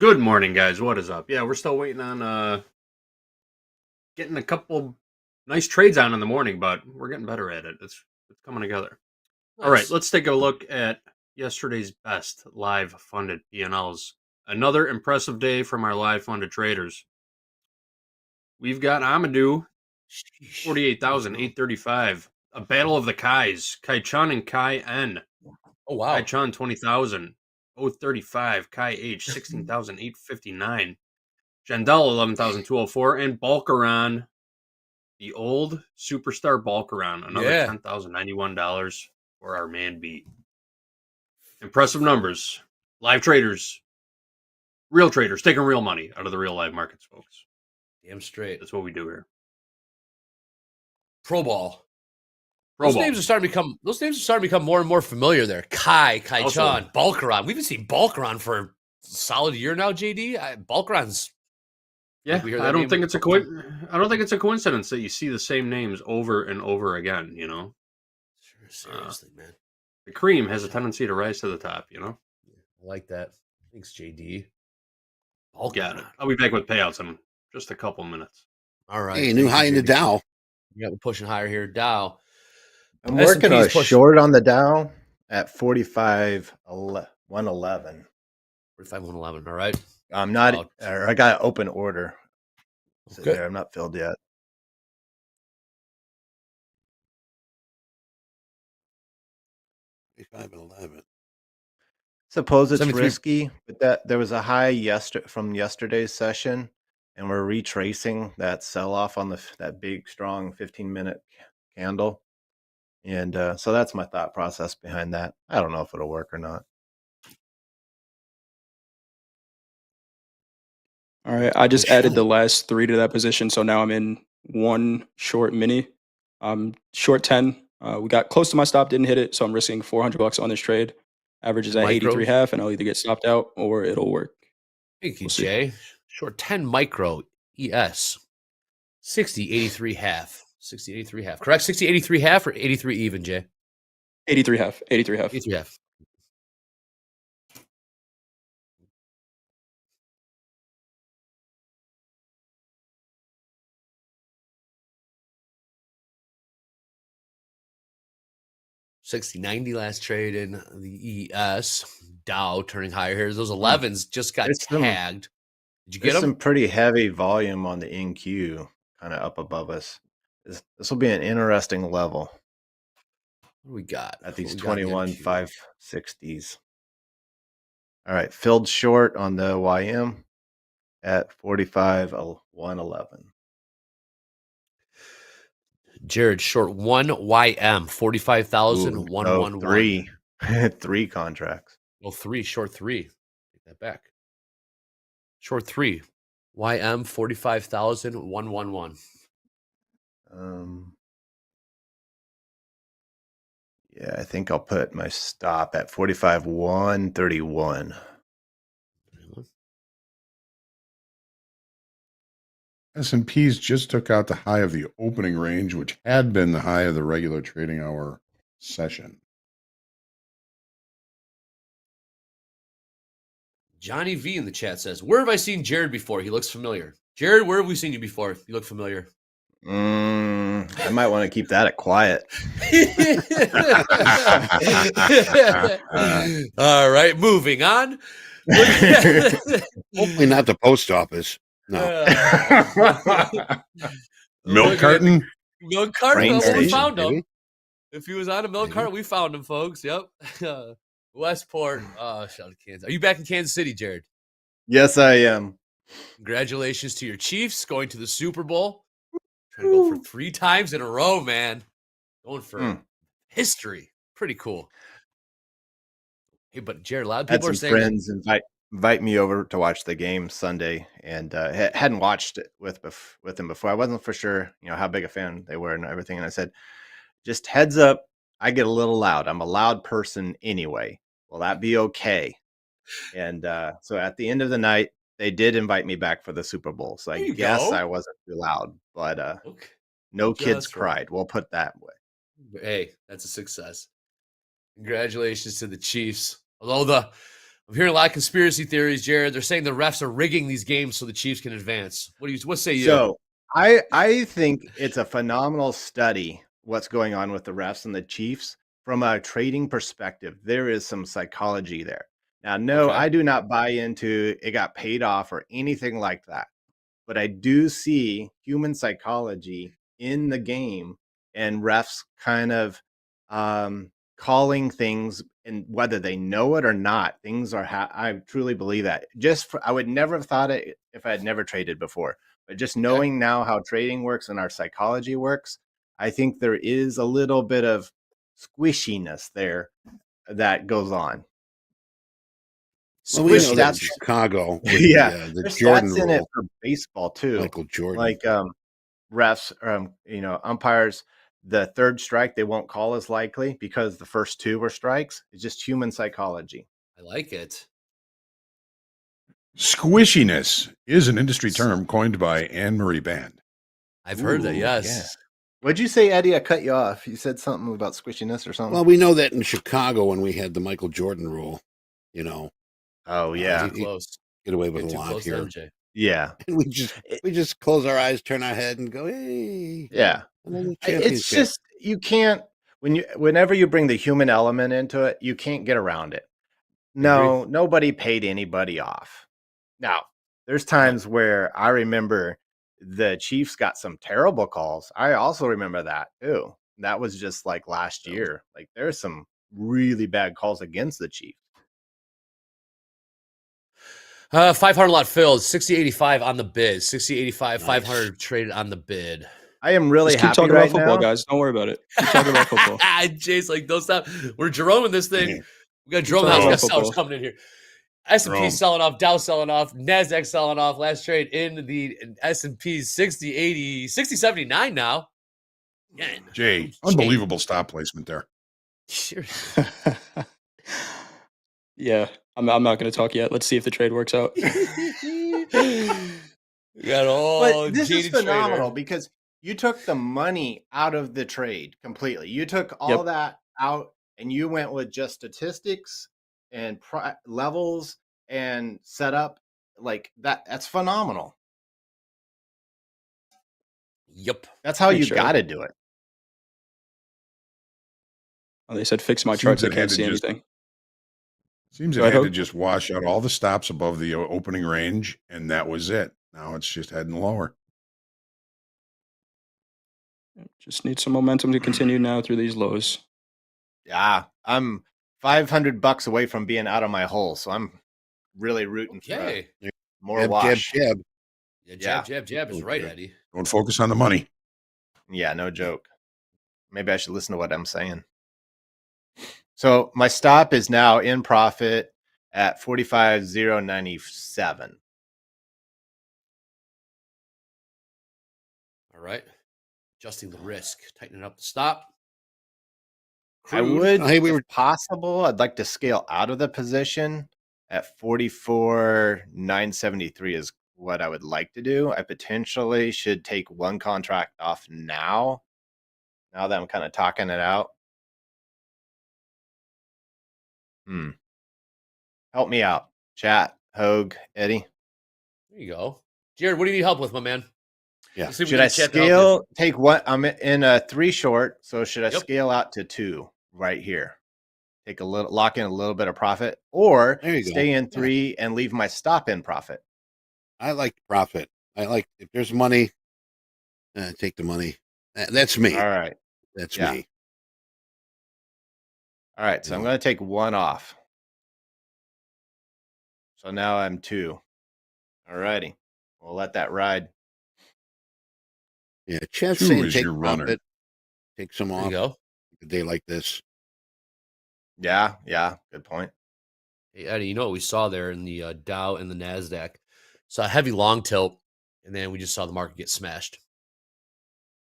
Good morning, guys. What is up? Yeah, we're still waiting on getting a couple nice trades on in the morning, but we're getting better at it. It's coming together. Nice. All right, let's take a look at yesterday's best live funded P&Ls. Another impressive day from our live funded traders. We've got Amadou, 48,835. A battle of the Kais. Kai Chun and Kai N. Oh, wow. Kai Chun, 20,000. 035. Kai H, 16,859. Jandel, 11,204. And Balkaran, the old superstar Balkaran, another $10,091 for our man beat. Impressive numbers. Live traders. Real traders taking real money out of the real live markets, folks. Damn straight. That's what we do here. Pro Ball. Those names are starting to become more and more familiar there. Kai Chun, Balkaran. We've been seeing Balkaran for a solid year now, JD. Balkaran's. Yeah, I don't think it's a coincidence that you see the same names over and over again, you know? Sure, seriously, man. The cream has a tendency to rise to the top, you know? I like that. Thanks, JD. Got it. I'll be back with payouts in just a couple minutes. All right. Hey, new high in the Dow. Yeah, we're pushing higher here. Dow. I'm working a short on the Dow at 45,111. 45,111. All right. I'm not. I got an open order. Okay. There, I'm not filled yet. $45.11. Suppose it's risky, but that there was a high from yesterday's session, and we're retracing that sell-off on that big, strong 15-minute candle. And so that's my thought process behind that. I don't know if it'll work or not. All right, I just added the last 3 to that position, so now I'm in 1 short mini. Short 10. We got close to my stop, didn't hit it, so I'm risking $400 on this trade. Average is at 83.5, and I'll either get stopped out or it'll work. Thank you, Jay. Short 10 micro ES. 60.83.5. 60.83.5. Correct? 60.83.5 or 83 even, Jay? 83.5. 83.5. 83.5. 60.90 last trade in the ES. Dow turning higher here. Those 11s just got tagged. Did you get There's them? some pretty heavy volume on the NQ kind of up above us. This will be an interesting level. What do we got? At these What we got in the 21 NQ? 560s. All right, filled short on the YM at 45.111. Jared short 1 YM 45,111. Three. Three contracts. Well, short 3. Take that back. Short 3. YM 45,111. Yeah, I think I'll put my stop at 45.131. S&Ps just took out the high of the opening range, which had been the high of the regular trading hour session. Johnny V in the chat says, where have I seen Jared before? He looks familiar. Jared, where have we seen you before? You look familiar. I might want to keep that at quiet. All right, moving on. Hopefully not the post office. No. Milk carton? Milk carton. Train Well, we station, found him. maybe. If he was on a milk cart, we found him, folks. Yep. Westport. Shout out to Kansas. Are you back in Kansas City, Jared? Yes, I am. Congratulations to your Chiefs going to the Super Bowl. Trying to go for 3 times in a row, man. Going for history. Pretty cool. Hey, but Jared, a lot of people Had are some saying friends invite me over to watch the game Sunday, and hadn't watched it with them before. I wasn't for sure, how big a fan they were and everything. And I said, just heads up, I get a little loud. I'm a loud person anyway. Will that be okay? And so at the end of the night, they did invite me back for the Super Bowl. So I guess I wasn't too loud, but okay. no kids Just right. cried. We'll put that way. Hey, that's a success. Congratulations to the Chiefs. Although I'm hearing a lot of conspiracy theories, Jared. They're saying the refs are rigging these games so the Chiefs can advance. What say you? So I think it's a phenomenal study what's going on with the refs and the Chiefs from a trading perspective. There is some psychology there. Now, no, Okay. I do not buy into it got paid off or anything like that. But I do see human psychology in the game and refs kind of calling things, and whether they know it or not, things are. I truly believe that. I would never have thought it if I had never traded before. But just knowing now how trading works and our psychology works, I think there is a little bit of squishiness there that goes on. Well, we know that in Chicago. With the there's Jordan stats in rule. it for baseball too. Michael Jordan. Like refs, umpires, the third strike they won't call as likely because the first 2 were strikes. It's just human psychology. I like it. Squishiness is an industry term coined by Anne-Marie Band. I've heard that, yes. Yeah. What'd you say, Eddie? I cut you off. You said something about squishiness or something. Well, we know that in Chicago when we had the Michael Jordan rule, Oh yeah, Too close. get away with Get a too lot close to here. MJ. yeah, And we just close our eyes, turn our head, and go, hey. yeah. Another It's championship. just you can't whenever you bring the human element into it, you can't get around it. No, nobody paid anybody off. Now, there's times where I remember the Chiefs got some terrible calls. I also remember that too. That was just like last year. Like there's some really bad calls against the Chiefs. 500 lot filled. 60.85 on the bid. 60.85. Nice. 500 traded on the bid. I am really Just keep happy talking right about football, now. guys. Don't worry about it. Keep talking about football. Jay's like, don't stop. We're Jerome in this thing. We got Jerome talking house. We got about sellers football. coming in here. S&P Jerome. selling off, Dow selling off, NASDAQ selling off. Last trade in the S&P 60, 80, 60, 79 now. Yeah. Jay, unbelievable stop placement there. Sure. Yeah, I'm not going to talk yet. Let's see if the trade works out. We got all But this is jaded phenomenal trader. because you took the money out of the trade completely. You took all that out and you went with just statistics and levels and setup like that. That's phenomenal. Yep. That's how you Appreciate it. got to do it. They said fix my Seems charts. They it had can't to see just anything. seems Go it ahead, had to Hoag. just wash out all the stops above the opening range, and that was it. Now it's just heading lower. Just need some momentum to continue now through these lows. Yeah, I'm $500 away from being out of my hole, so I'm really rooting for Okay. more Jab, wash. jab. Yeah, Yeah. jab is right, Eddie. Don't focus on the money. Yeah, no joke. Maybe I should listen to what I'm saying. So my stop is now in profit at 45,097. All right. Adjusting the risk, tightening up the stop. I Crude. would, Hey, we if were- possible, I'd like to scale out of the position at 44,973 is what I would like to do. I potentially should take one contract off now that I'm kind of talking it out. Help me out. Chat, Hoag, Eddie. There you go. Jared, what do you need help with, my man? Yeah. Let's see if we Should can I chat to help you. scale, take what? I'm in a 3 short, so should I Yep. scale out to 2 right here? Take a little, lock in a little bit of profit, or There you go. stay in Yeah. 3 and leave my stop in profit. I like profit. I like if there's money, take the money. That's me. All right. That's Yeah. me. All right. So I'm going to take 1 off. So now I'm 2. All righty. We'll let that ride. Yeah, Chad's 2 saying is take your runner. profit, take some There you off go. a day like this. Yeah. Yeah. Good point. Hey, Eddie, you know what we saw there in the Dow and the NASDAQ? Saw a heavy long tilt, and then we just saw the market get smashed.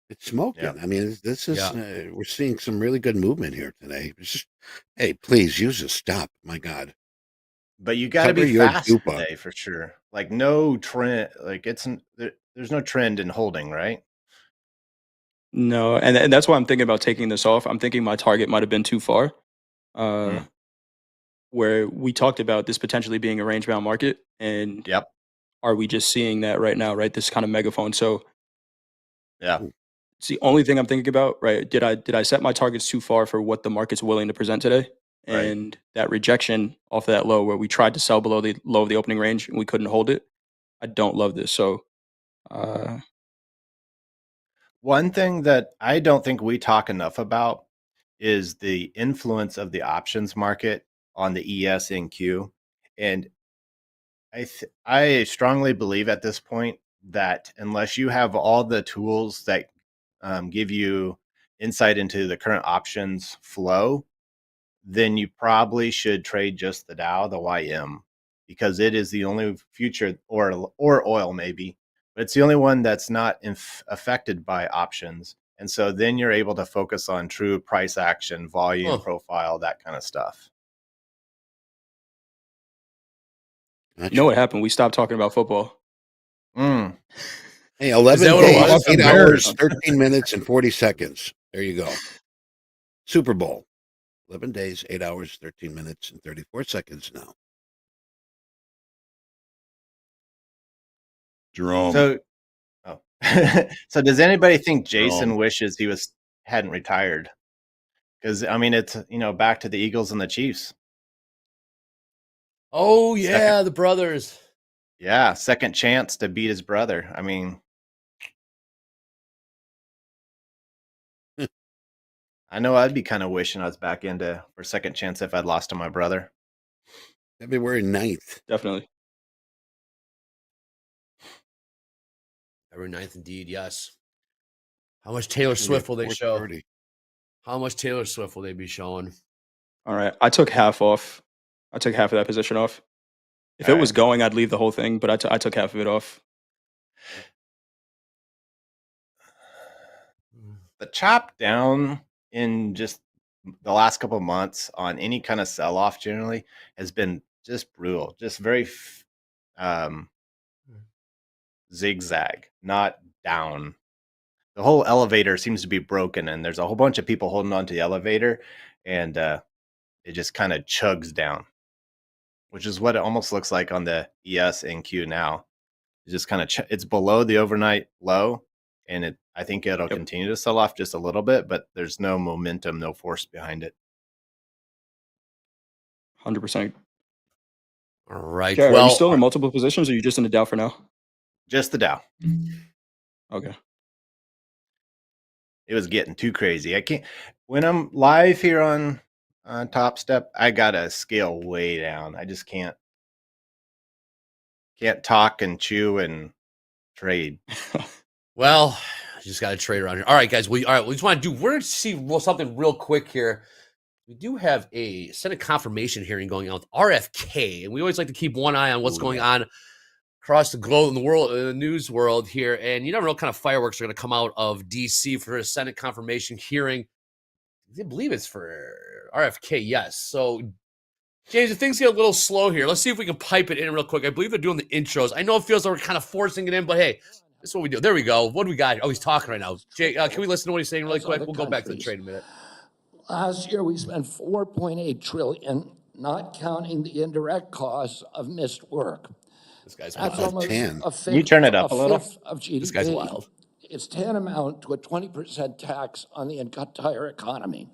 It's smoking. Yeah. I mean, this is Yeah. we're seeing some really good movement here today. It's just, hey, please use a stop. My God, But you got to Cover be your fast dupa. today for sure. Like no trend. Like there's no trend in holding, right? No, and that's why I'm thinking about taking this off. I'm thinking my target might have been too far. Where we talked about this potentially being a range bound market, and Yep. are we just seeing that right now? Right, this kind of megaphone. So Yeah. it's the only thing I'm thinking about. Right, did I set my targets too far for what the market's willing to present today? Right. And that rejection off that low, where we tried to sell below the low of the opening range and we couldn't hold it. I don't love this. So One thing that I don't think we talk enough about is the influence of the options market on the ES&Q. And I strongly believe at this point that unless you have all the tools that give you insight into the current options flow, then you probably should trade just the Dow, the YM, because it is the only future, or oil maybe, but it's the only one that's not affected by options. And so then you're able to focus on true price action, volume profile, that kind of stuff. Gotcha. you know what happened? We stopped talking about football. Mm. Hey, 11 that what it days, was? 8 Bears. hours, 13 minutes, and 40 seconds. There you go. Super Bowl. 11 days, 8 hours, 13 minutes, and 34 seconds now. Jerome. So, so does anybody think Jerome. Jason wishes he hadn't retired? Because I mean, it's back to the Eagles and the Chiefs. Oh yeah, the brothers. Yeah, second chance to beat his brother. I mean, I know I'd be kind of wishing I was back into for second chance if I'd lost to my brother. February 9th. Definitely. February 9th, indeed, yes. How much Taylor Swift will they show? 4:30. How much Taylor Swift will they be showing? All right. I took half off. I took half of that position off. If it was going, I'd leave the whole thing, but I took half of it off. The chop down in just the last couple of months on any kind of sell-off generally has been just brutal, just very zigzag, not down. The whole elevator seems to be broken, and there's a whole bunch of people holding on to the elevator, and it just kind of chugs down, which is what it almost looks like on the ES&Q now. It just kind of it's below the overnight low, and I think it'll continue to sell off just a little bit, but there's no momentum, no force behind it. 100%. All right. Jared, are well, you still in multiple positions, or are you just in the Dow for now? Just the Dow. Okay. It was getting too crazy. I can't when I'm live here on TopStep, I gotta scale way down. I just can't talk and chew and trade. well, I just got to trade around here. All right, guys. We just want to do. We're going to see something real quick here. We do have a Senate confirmation hearing going on with RFK, and we always like to keep one eye on what's going on across the globe in the world, in the news world here. And you never know what kind of fireworks are going to come out of DC for a Senate confirmation hearing. I believe it's for RFK. Yes. So, James, if things get a little slow here, let's see if we can pipe it in real quick. I believe they're doing the intros. I know it feels like we're kind of forcing it in, but hey, this is what we do. There we go. What do we got here? Oh, he's talking right now. Jay, can we listen to what he's saying really quick? We'll go back to the trade in a minute. Last year, we spent $4.8 trillion, not counting the indirect costs of missed work. This guy's That's wild. almost 10. a fifth, Can you turn it up a little? of GDP. This guy's wild. It's tantamount to a 20% tax on the entire economy.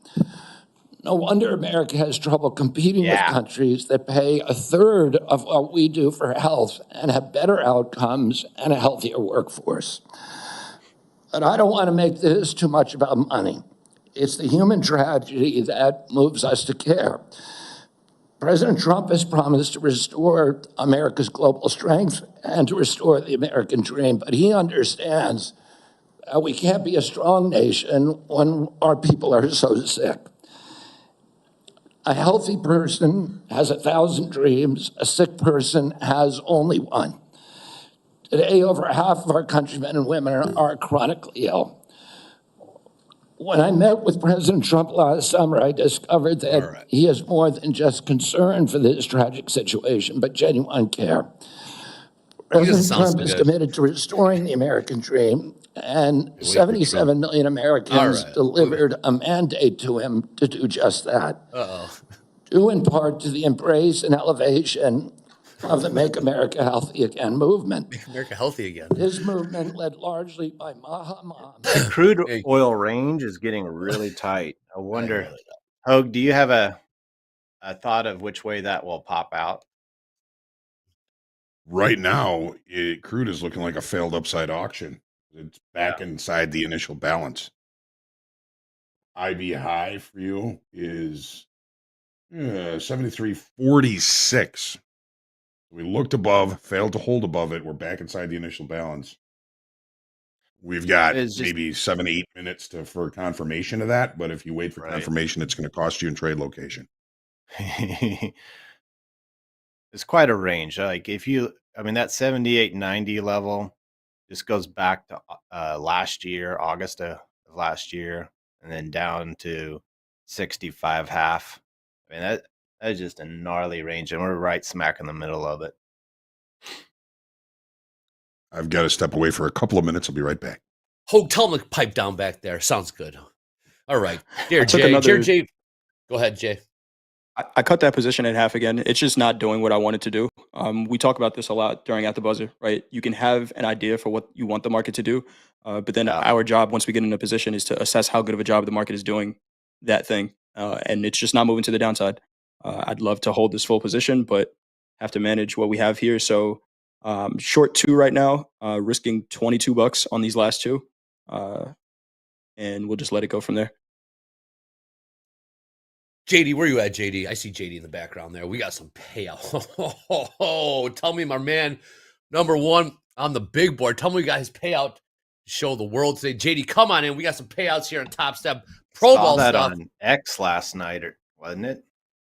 No wonder America has trouble competing with countries that pay a third of what we do for health and have better outcomes and a healthier workforce. But I don't want to make this too much about money. It's the human tragedy that moves us to care. President Trump has promised to restore America's global strength and to restore the American dream, but he understands that we can't be a strong nation when our people are so sick. A healthy person has 1,000 dreams. A sick person has only one. Today, over half of our countrymen and women are chronically ill. When I met with President Trump last summer, I discovered that he is more than just concerned for this tragic situation, but genuine care. President Trump is committed to restoring the American dream, and 77 million Americans delivered a mandate to him to do just that. Due in part to the embrace and elevation of the Make America Healthy Again movement. Make America healthy again. This movement, led largely by Mahatma. The crude oil range is getting really tight. I wonder, Hoag, do you have a thought of which way that will pop out? Right now, crude is looking like a failed upside auction. It's back inside the initial balance. IB high for you is 73.46. We looked above, failed to hold above it. We're back inside the initial balance. We've got maybe 7-8 minutes for confirmation of that, but if you wait for confirmation, it's going to cost you in trade location. It's quite a range. Like that 78.90 level just goes back to last year, August of last year, and then down to 65.5. I mean, that is just a gnarly range, and we're right smack in the middle of it. I've got to step away for a couple of minutes. I'll be right back. Hoag, tell him to pipe down back there. Sounds good. All right. Dear Jay. Go ahead, Jay. I cut that position at half again. It's just not doing what I wanted to do. We talk about this a lot during At the Buzzer, right? You can have an idea for what you want the market to do, but then our job, once we get in a position, is to assess how good of a job the market is doing that thing. And it's just not moving to the downside. I'd love to hold this full position, but have to manage what we have here. So short 2 right now, risking $22 on these last 2. And we'll just let it go from there. JD, where you at, JD? I see JD in the background there. We got some payout. Tell me, my man, number one on the big board. Tell me we got his payout to show the world today. JD, come on in. We got some payouts here on TopStep. Pro Bowl that stuff. On X last night, wasn't it?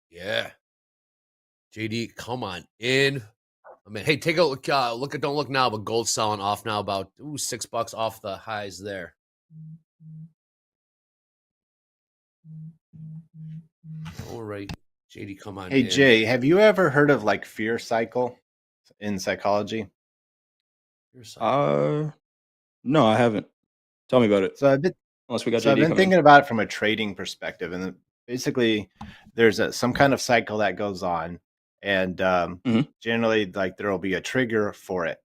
Yeah. JD, come on in. I mean, hey, take a look. Don't look now, but gold's selling off now about $6 off the highs there. All right, JD, come on. Hey, Jay, have you ever heard of fear cycle in psychology? No, I haven't. Tell me about it. So I've been thinking about it from a trading perspective, and basically, there's some kind of cycle that goes on, and generally, there will be a trigger for it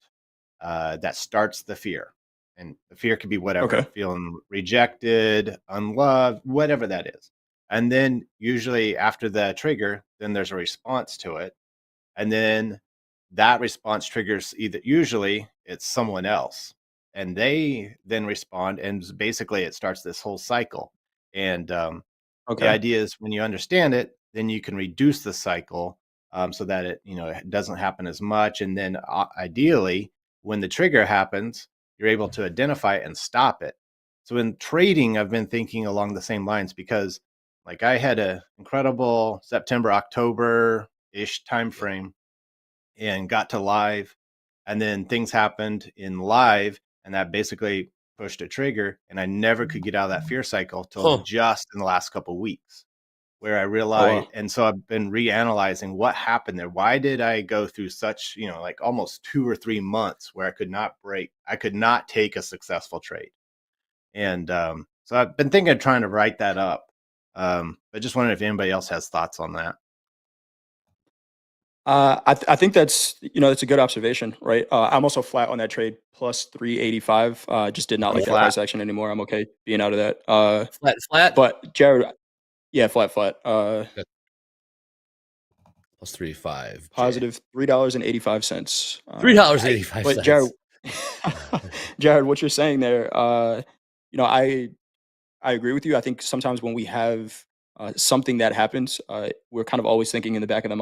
that starts the fear, and the fear could be whatever, feeling rejected, unloved, whatever that is. And then usually after the trigger, then there's a response to it. And then that response triggers usually it's someone else. And they then respond. And basically it starts this whole cycle. And the Okay. idea is when you understand it, then you can reduce the cycle so that it doesn't happen as much. And then ideally, when the trigger happens, you're able to identify it and stop it. So in trading, I've been thinking along the same lines because like I had an incredible September, October-ish time frame and got to live. And then things happened in live and that basically pushed a trigger. And I never could get out of that fear cycle till just in the last couple of weeks where I realized. wow. And so I've been reanalyzing what happened there. Why did I go through such, like almost 2 or 3 months where I could not take a successful trade. And so I've been thinking of trying to write that up. But just wondering if anybody else has thoughts on that. I think that's a good observation, right? I'm also flat on that trade plus 385. Just did not like that Flat. price action anymore. I'm okay being out of that. Flat. But Jared, yeah, flat. Plus 3.5. Positive $3.85. $3.85. But Jared, Jared, what you're saying there, I agree with you. I think sometimes when we have something that happens, we're kind of always thinking in the back of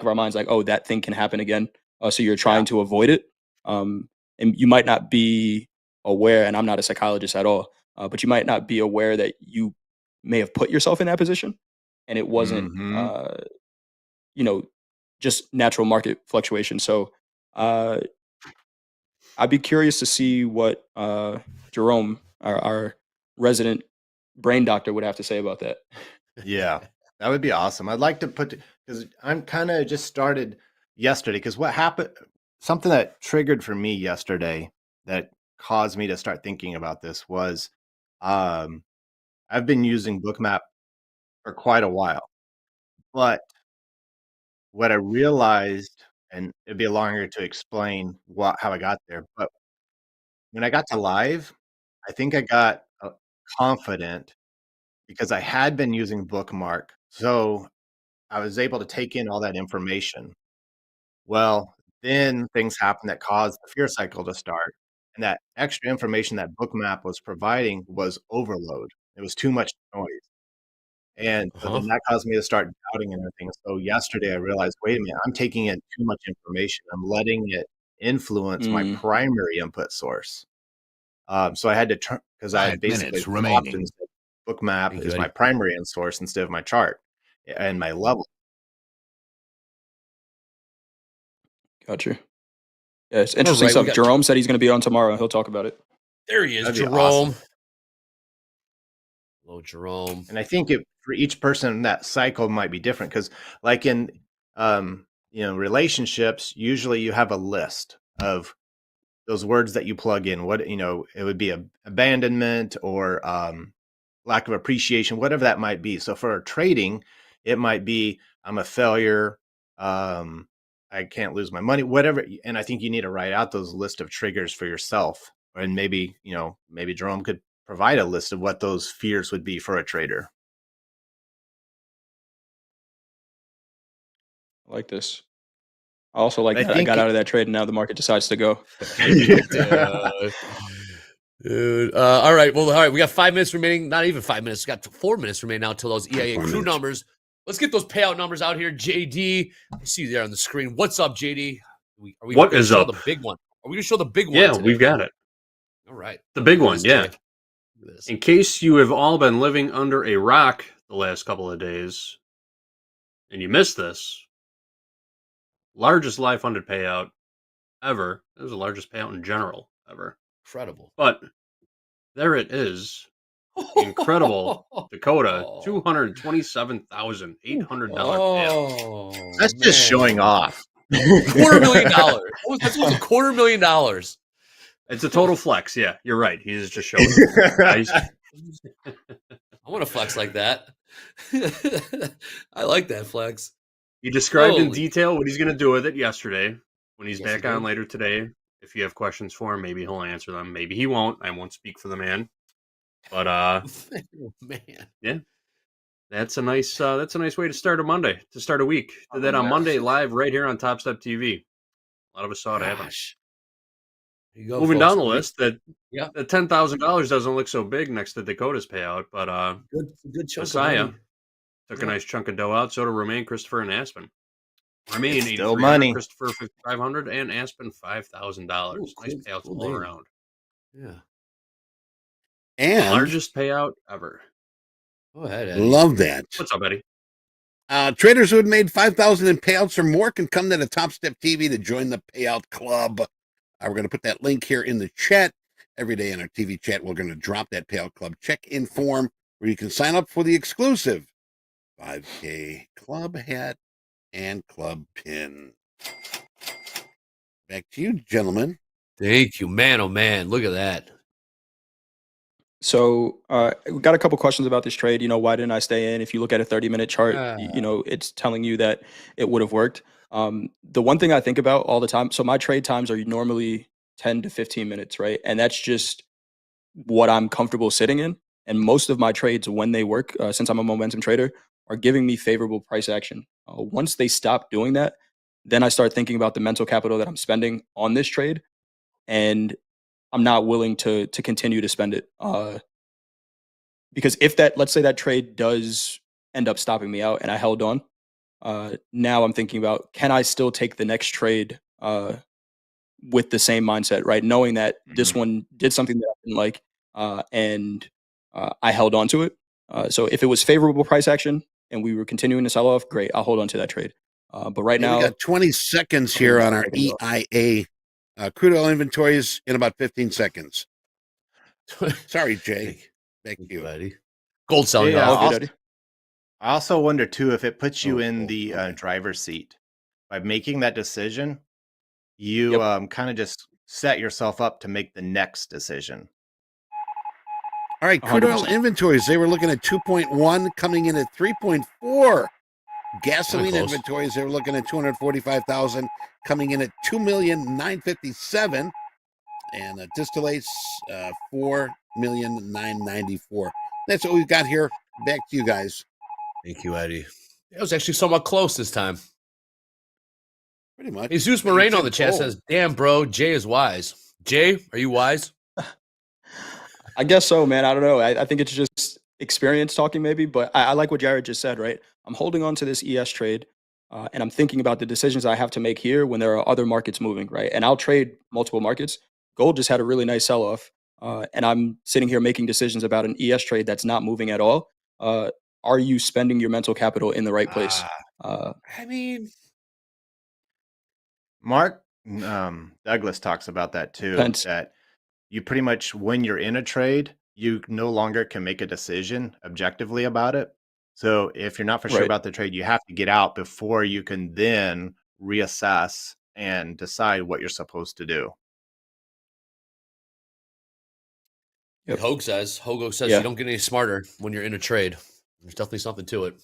our minds, like, oh, that thing can happen again. So you're trying to avoid it. And you might not be aware, and I'm not a psychologist at all, but you might not be aware that you may have put yourself in that position and it wasn't, just natural market fluctuation. So I'd be curious to see what Jerome, our resident brain doctor, would have to say about that. Yeah, that would be awesome. I'd like to because I'm kind of just started yesterday because what happened, something that triggered for me yesterday that caused me to start thinking about this was I've been using Bookmap for quite a while, but what I realized, and it'd be longer to explain how I got there, but when I got to live, I think I got confident because I had been using Bookmark. So I was able to take in all that information. Well, then things happened that caused the fear cycle to start. And that extra information that Bookmap was providing was overload. It was too much noise. And so then that caused me to start doubting and everything. So yesterday I realized, wait a minute, I'm taking in too much information. I'm letting it influence my primary input source. So I had to turn because I had basically swapped and said Bookmap is my primary source instead of my chart and my level. Gotcha. Yeah, it's interesting stuff. Jerome said he's going to be on tomorrow. He'll talk about it. There he is, That'd be Jerome. awesome. Hello, Jerome. And I think for each person, that cycle might be different because, like in relationships, usually you have a list of those words that you plug in. What it would be abandonment or lack of appreciation, whatever that might be. So for trading, it might be I'm a failure. I can't lose my money, whatever. And I think you need to write out those list of triggers for yourself. And maybe Jerome could provide a list of what those fears would be for a trader. I like this. I also like that I got out of that trade and now the market decides to go. Dude. All right. Well, all right. We got 5 minutes remaining. Not even 5 minutes. We got 4 minutes remaining now until those EIA crew numbers. Let's get those payout numbers out here. JD, I see you there on the screen. What's up, JD? Are we what is show up? The big one? Are we going to show the big one? Yeah, today? we've got it. All right. The big one, yeah. In case you have all been living under a rock the last couple of days and you missed this, largest live funded payout ever. It was the largest payout in general ever. Incredible. But there it is. Incredible Dakota, $227,800 payout. That's just showing off. $250,000. That's almost $250,000. It's a total flex. Yeah, you're right. He's just showing. I want to flex like that. I like that flex. He described in detail what he's going to do with it yesterday. When he's back on later today, if you have questions for him, maybe he'll answer them. Maybe he won't. I won't speak for the man. But man, yeah. That's a nice way to start a Monday, to start a week. Did that on Monday live right here on Topstep TV. A lot of us saw it happen. There you go, Moving folks. down the list, that Yeah. the $10,000 doesn't look so big next to Dakota's payout, but Good chunk Messiah of money. took a nice chunk of dough out. So to Remain, Christopher, and Aspen. Remain It's still 8,300, money. Christopher 5,500, and Aspen $5,000. Nice payouts all name. around. Yeah. And Largest payout ever. Go ahead, Eddie. love that. What's up, Eddie? Traders who had made 5,000 in payouts or more can come to the Topstep TV to join the payout club. We're going to put that link here in the chat. Every day in our TV chat, we're going to drop that payout club check-in form where you can sign up for the exclusive 5K club hat and club pin. Back to you, gentlemen. Thank you, man. Oh man, look at that. So we got a couple questions about this trade. Why didn't I stay in? If you look at a 30-minute chart, it's telling you that it would have worked. The one thing I think about all the time, so my trade times are normally 10 to 15 minutes, right? And that's just what I'm comfortable sitting in. And most of my trades, when they work, since I'm a momentum trader, are giving me favorable price action. Once they stop doing that, then I start thinking about the mental capital that I'm spending on this trade. And I'm not willing to continue to spend it. Because if let's say that trade does end up stopping me out and I held on, now I'm thinking about, can I still take the next trade with the same mindset, right? Knowing that this one did something that I didn't like, and I held on to it. So if it was favorable price action and we were continuing to sell off, great, I'll hold on to that trade. But right now, we got 20 seconds here on our EIA. Crude oil inventories in about 15 seconds. Sorry, Jay. Thank you, buddy. Gold selling. Yeah, off. I also wonder too if it puts you in the driver's seat by making that decision. You kind of just set yourself up to make the next decision. All right, crude oil inventories. They were looking at 2.1, coming in at 3.4. Gasoline inventories. They were looking at 245,000, coming in at 2,957,000. And distillates 4,994,000. That's what we've got here. Back to you guys. Thank you, Eddie. It was actually somewhat close this time. Pretty much. Jesus Moreno in the chat says, "Damn, bro, Jay is wise." Jay, are you wise? I guess so, man. I don't know. I think it's just experience talking, maybe. But I like what Jared just said, right? I'm holding on to this ES trade. And I'm thinking about the decisions I have to make here when there are other markets moving, right? And I'll trade multiple markets. Gold just had a really nice sell-off, and I'm sitting here making decisions about an ES trade that's not moving at all. Are you spending your mental capital in the right place? I mean, Mark Douglas talks about that too. That you pretty much, when you're in a trade, you no longer can make a decision objectively about it. So if you're not for sure about the trade, you have to get out before you can then reassess and decide what you're supposed to do. Hoag says you don't get any smarter when you're in a trade. There's definitely something to it.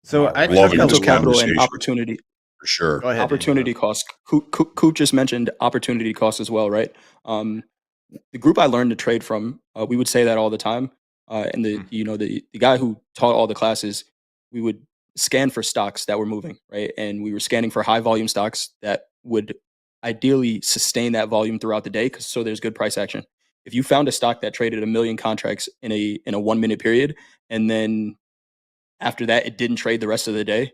So I love mental capital and opportunity. For sure. Go ahead, opportunity cost. Coop just mentioned opportunity cost as well, right? The group I learned to trade from, we would say that all the time. And the guy who taught all the classes, we would scan for stocks that were moving, right? And we were scanning for high volume stocks that would ideally sustain that volume throughout the day, so there's good price action. If you found a stock that traded 1 million contracts in a 1 minute period, and then after that it didn't trade the rest of the day,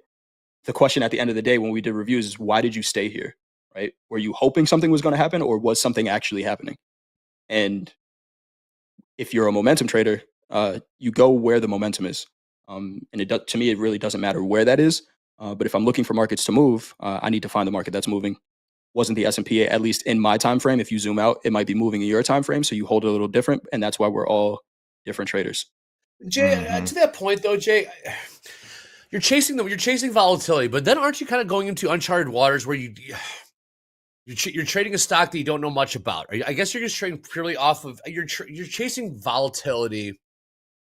the question at the end of the day when we did reviews is, why did you stay here, right? Were you hoping something was going to happen, or was something actually happening? And if you're a momentum trader, you go where the momentum is. And to me, it really doesn't matter where that is. But if I'm looking for markets to move, I need to find the market that's moving. Wasn't the S&P, at least in my time frame? If you zoom out, it might be moving in your time frame, so you hold it a little different, and that's why we're all different traders. Jay, to that point though, Jay, you're chasing volatility, but then aren't you kind of going into uncharted waters where you're trading a stock that you don't know much about? I guess you're just trading purely off of you're chasing volatility.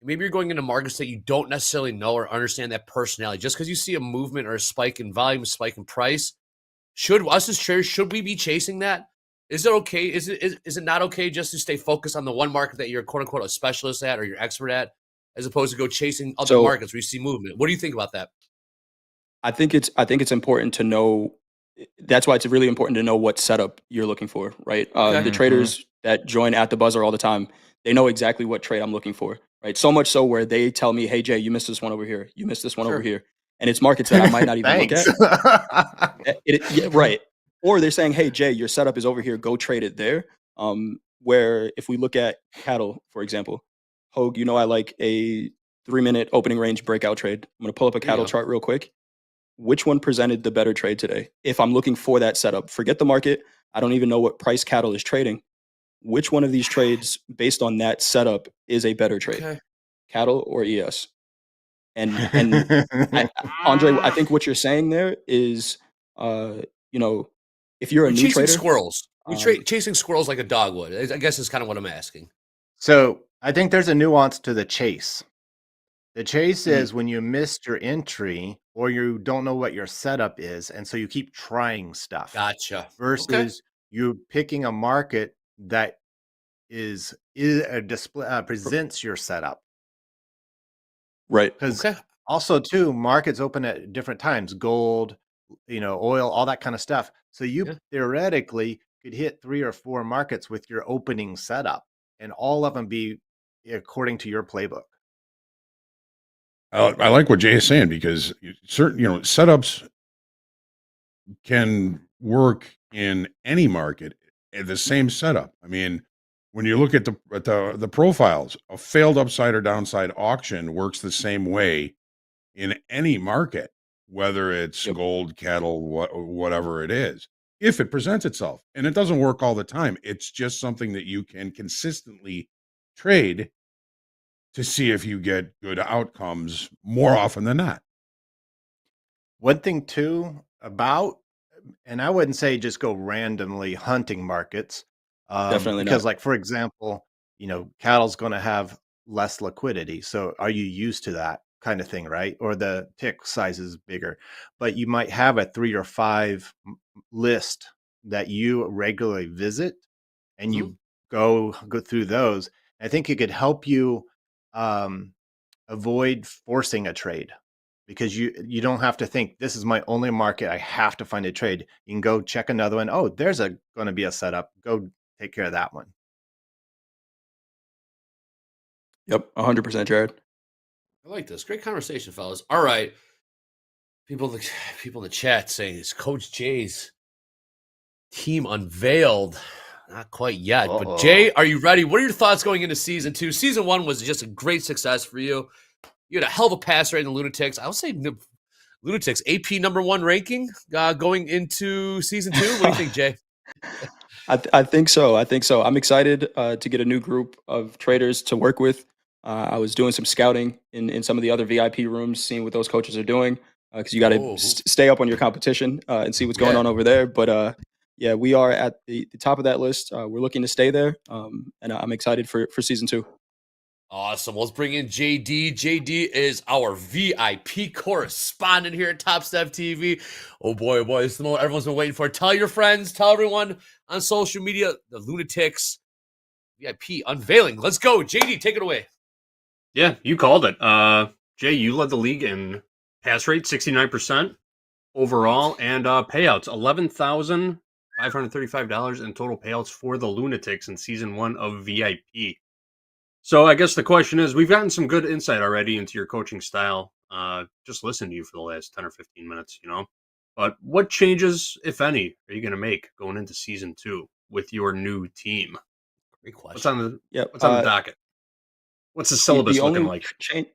Maybe you're going into markets that you don't necessarily know or understand that personality. Just because you see a movement or a spike in volume, a spike in price, should us as traders, should we be chasing that? Is it okay? Is it not okay just to stay focused on the one market that you're quote unquote a specialist at or you're expert at, as opposed to go chasing other markets where you see movement? What do you think about that? I think it's important to know. That's why it's really important to know what setup you're looking for, right? The traders that join at the buzzer all the time, they know exactly what trade I'm looking for, right? So much so where they tell me, "Hey Jay, you missed this one over here. You missed this one over here," and it's markets that I might not even look at. Yeah, right. Or they're saying, "Hey Jay, your setup is over here. Go trade it there." Where if we look at cattle, for example, Hoag, you know I like a 3-minute opening range breakout trade. I'm gonna pull up a cattle chart real quick. Which one presented the better trade today? If I'm looking for that setup, forget the market. I don't even know what price cattle is trading. Which one of these trades, based on that setup, is a better trade? Cattle or ES? And Andre, I think what you're saying there is, you know, if you're a new chasing trader, squirrels. Chasing squirrels like a dog would. I guess is kind of what I'm asking. So I think there's a nuance to the chase. The chase is when you missed your entry or you don't know what your setup is, and so you keep trying stuff. Gotcha. Versus you picking a market that is a display presents your setup. Right. Because also too, markets open at different times. Gold, oil, all that kind of stuff. So you theoretically could hit 3 or 4 markets with your opening setup, and all of them be according to your playbook. I like what Jay is saying because certain setups can work in any market. The same setup. I mean, when you look at the profiles, a failed upside or downside auction works the same way in any market, whether it's gold, cattle, whatever it is, if it presents itself. And it doesn't work all the time. It's just something that you can consistently trade to see if you get good outcomes more often than not. One thing too about, and I wouldn't say just go randomly hunting markets. Definitely because not. like, for example, cattle's going to have less liquidity. So are you used to that kind of thing, right? Or the tick size is bigger, but you might have a 3 or 5 list that you regularly visit, and you go through those. I think it could help you avoid forcing a trade, because you don't have to think this is my only market. I have to find a trade. You can go check another one. Oh, there's going to be a setup. Go take care of that one. Yep, 100%, Jared. I like this. Great conversation, fellas. All right. People in the chat saying, is Coach Jay's team unveiled? Not quite yet. But Jay, are you ready? What are your thoughts going into season 2? Season 1 was just a great success for you. You had a hell of a pass rate in the Lunatics. I would say Lunatics AP #1 ranking going into season 2. What do you think, Jay? I think so. I'm excited to get a new group of traders to work with. I was doing some scouting in some of the other VIP rooms, seeing what those coaches are doing, because you got to stay up on your competition and see what's going on over there. But yeah, we are at the top of that list. We're looking to stay there, and I'm excited for season 2. Awesome. Let's bring in JD. JD is our VIP correspondent here at TopstepTV. Oh boy, this is the moment everyone's been waiting for. Tell your friends, tell everyone on social media, the Lunatics VIP unveiling. Let's go. JD, take it away. Yeah, you called it. Jay, you led the league in pass rate, 69% overall, and payouts, $11,535 in total payouts for the Lunatics in season 1 of VIP. So I guess the question is, we've gotten some good insight already into your coaching style. Just listening to you for the last 10 or 15 minutes, But what changes, if any, are you going to make going into season 2 with your new team? Great question. What's on the docket? What's the syllabus looking like? Change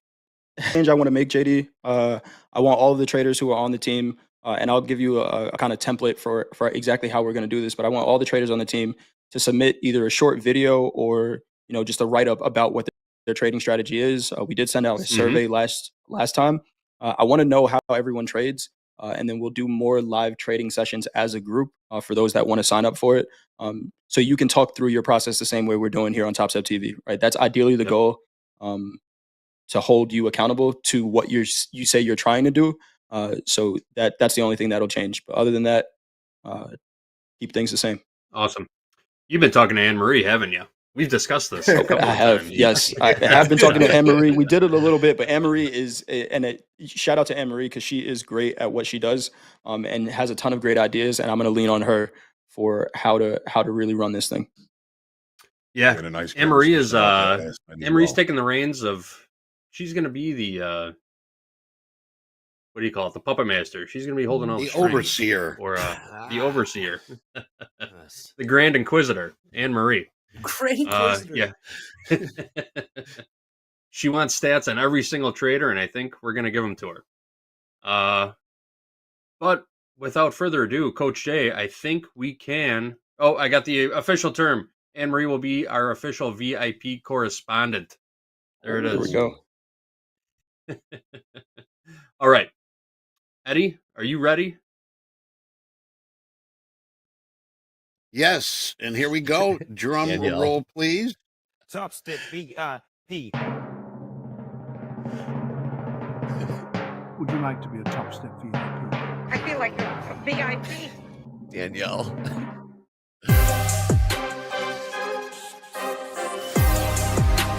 I want to make, JD. I want all of the traders who are on the team, and I'll give you a kind of template for exactly how we're going to do this. But I want all the traders on the team to submit either a short video or just a write up about what their trading strategy is. We did send out a survey last time. I want to know how everyone trades, and then we'll do more live trading sessions as a group for those that want to sign up for it. So you can talk through your process the same way we're doing here on TopstepTV, right? That's ideally the goal. To hold you accountable to what you say you're trying to do. So that's the only thing that'll change. But other than that, keep things the same. Awesome. You've been talking to Anne Marie, haven't you? We've discussed this a couple I of have, times. yes. I have been talking to Anne Marie. We did it a little bit, but Anne Marie is, shout out to Anne Marie because she is great at what she does, and has a ton of great ideas. And I'm going to lean on her for how to really run this thing. Yeah, Had a nice Anne Marie is conversation about that last night as Anne Marie's well. taking the reins of. She's going to be the what do you call it? The puppet master. She's going to be holding all the The strings, overseer. or the overseer, the Grand Inquisitor, Anne Marie. Great Inquisitor. Yeah. She wants stats on every single trader, and I think we're going to give them to her. But without further ado, Coach Jay, I think we can. Oh, I got the official term. Anne Marie will be our official VIP correspondent. There it is. There we go. All right. Eddie, are you ready? Yes, and here we go. Drum Danielle. roll, please. TopstepVIP. Would you like to be a Topstep VIP? I feel like a VIP. Danielle.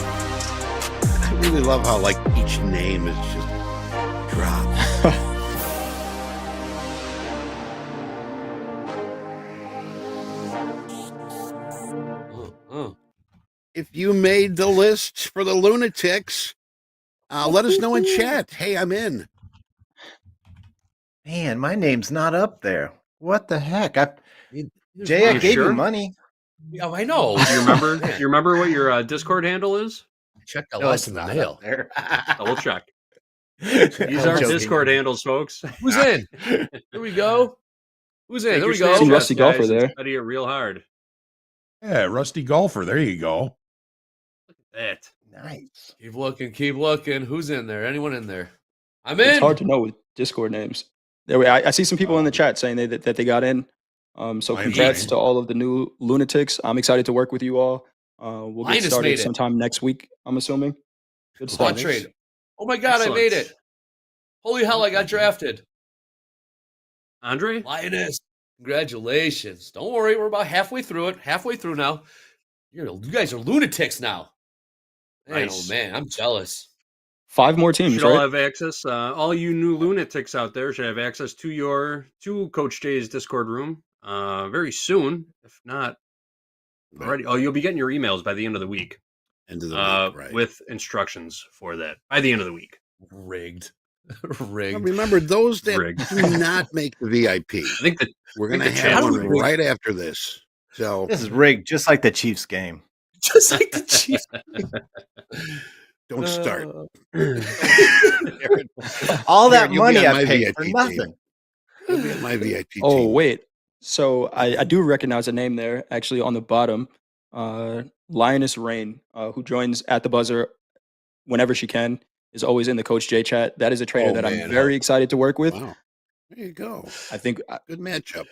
I really love how like each name is just dropped. If you made the list for the lunatics, let us know in chat. Hey, I'm in. Man, my name's not up there. What the heck? Jay, Are I you gave sure? you money. Yeah, I know. Do you remember? Do you remember what your Discord handle is? Check the No, last it's in the not mail. up there. Double check. These These are Discord handles, folks. Who's in? There we go. Who's in? Take There we your go. See Snapchats, Rusty Golfer guys, and there. Study it real hard. Yeah, Rusty Golfer. There you go. That. Nice. Keep looking. Keep looking. Who's in there? Anyone in there? I'm It's in. hard to know with Discord names. I see some people in the chat saying that they got in. So Mine's congrats in. to all of the new lunatics. I'm excited to work with you all. We'll get Linus made started it. sometime next week, I'm assuming. Good Quad stuff. trade. Oh my God, I made it. Holy hell, I got drafted. Andre? Linus, congratulations. Don't worry, we're about halfway through it. Halfway through now. You guys are lunatics now. Man, Nice. oh man, I'm jealous. 5 more teams, Should all right? have access. All you new lunatics out there should have access to Coach Jay's Discord room very soon. If not already, you'll be getting your emails by the end of the week. End of the week, right? With instructions for that by the end of the week. Rigged. Now, Rigged. remember, those that Rigged. do not make the VIP, I think that we're going to the have chat one is rigged. right after this. So This is rigged, just like the Chiefs game. Just like the Chiefs. don't start. All that Jared, you'll be money on I my paid VIP for team. nothing. You'll be on my VIP Oh, team. wait. So I do recognize a name there, actually, on the bottom. Lioness Rain, who joins at the buzzer whenever she can, is always in the Coach J chat. That is a trader that I'm very excited to work with. Wow. There you go. I think, Good matchup.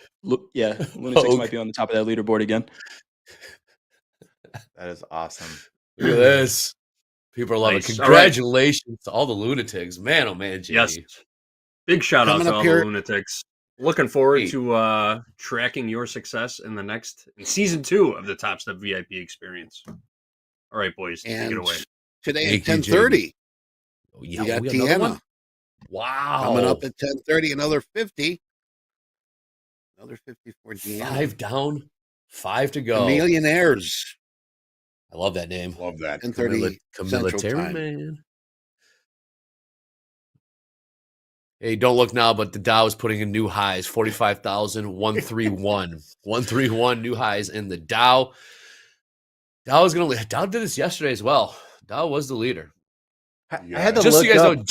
yeah, Lunatics Hoag. might be on the top of that leaderboard again. That is awesome. Look at this. People are loving it. Nice. All right. Congratulations to all the lunatics. Man, oh man, Jay. Yes. Big shout out Coming to up all here- the lunatics. Looking forward Hey. to tracking your success in season 2 of the Top Step VIP experience. All right, boys, take And it away. today Thank at you, 10:30, Oh, we got we another one? Deanna Wow. coming up at 10:30. Another 50. Another 50 for Deanna. 5 down, 5 to go. The Millionaires. I love that name. Love that. 10:30 Central Military Time. man. Hey, don't look now, but the Dow is putting in new highs 45,131. 131 new highs in the Dow. Dow did this yesterday as well. Dow was the leader. I had to Just so look you guys up. know,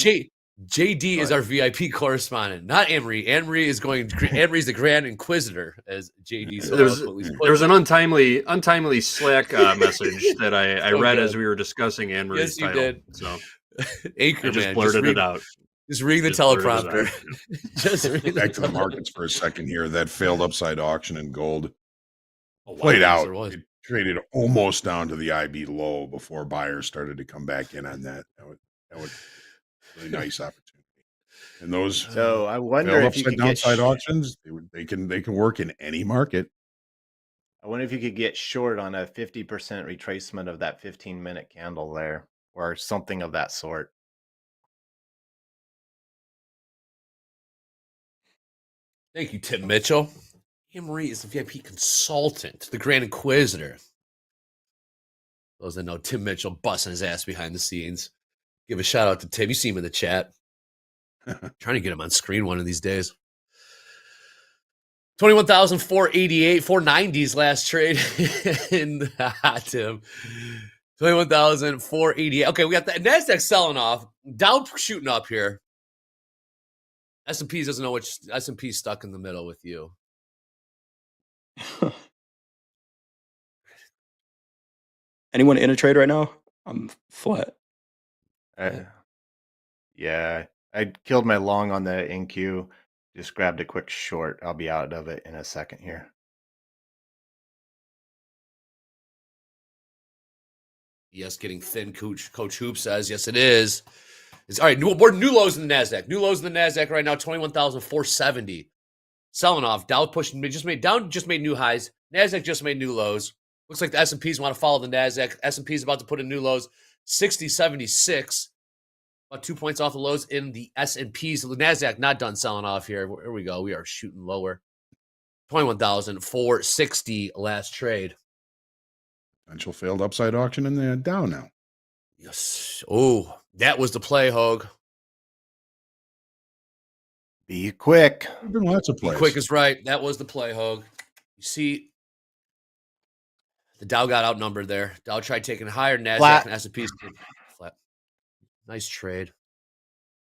JD is our VIP correspondent, not Anne-Marie. Anne-Marie is Anne-Marie's the Grand Inquisitor, as JD so eloquently puts There was it. an untimely Slack message that I So read good. as we were discussing Anne Marie's Yes, you title. did. So Anchorman. I just blurted it out. Just reading the Just blurted it teleprompter. out. Just reading Back to the teleprompter. markets for a second here. That failed upside auction in gold Oh, wow, played yes, out. there was. It traded almost down to the IB low before buyers started to come back in on that. That was really nice opportunity. And those So I wonder failed if you upside could get downside auctions, they can work in any market. I wonder if you could get short on a 50% retracement of that 15-minute candle there, or something of that sort. Thank you, Tim Mitchell. Anne Marie is the VIP consultant, the Grand Inquisitor. Those that know Tim Mitchell busting his ass behind the scenes. Give a shout out to Tim. You see him in the chat. Trying to get him on screen one of these days. 21,488, 490s last trade in Tim. 21,488. Okay, we got the NASDAQ selling off. Dow shooting up here. S&P doesn't know which. S&P's stuck in the middle with you. Anyone in a trade right now? I'm flat. Yeah, I killed my long on the NQ. Just grabbed a quick short. I'll be out of it in a second here. Yes, getting thin. Coach Hoop says yes, it is. It's all right. More new lows in the Nasdaq. New lows in the Nasdaq right now. 21,470. Selling off. Dow pushing. Dow just made new highs. Nasdaq just made new lows. Looks like the S&Ps want to follow the Nasdaq. S&P's about to put in new lows. 60.76. About 2 points off the lows in the S&Ps. The Nasdaq not done selling off here. Here we go. We are shooting lower. 21,460 last trade. Potential failed upside auction in the Dow now. Yes. Oh, that was the play, Hoag. Be quick. There've been lots of plays. Be quick is right. That was the play, Hoag. You see, the Dow got outnumbered there. Dow tried taking higher. Nasdaq Flat. and S&P's flat. Nice trade.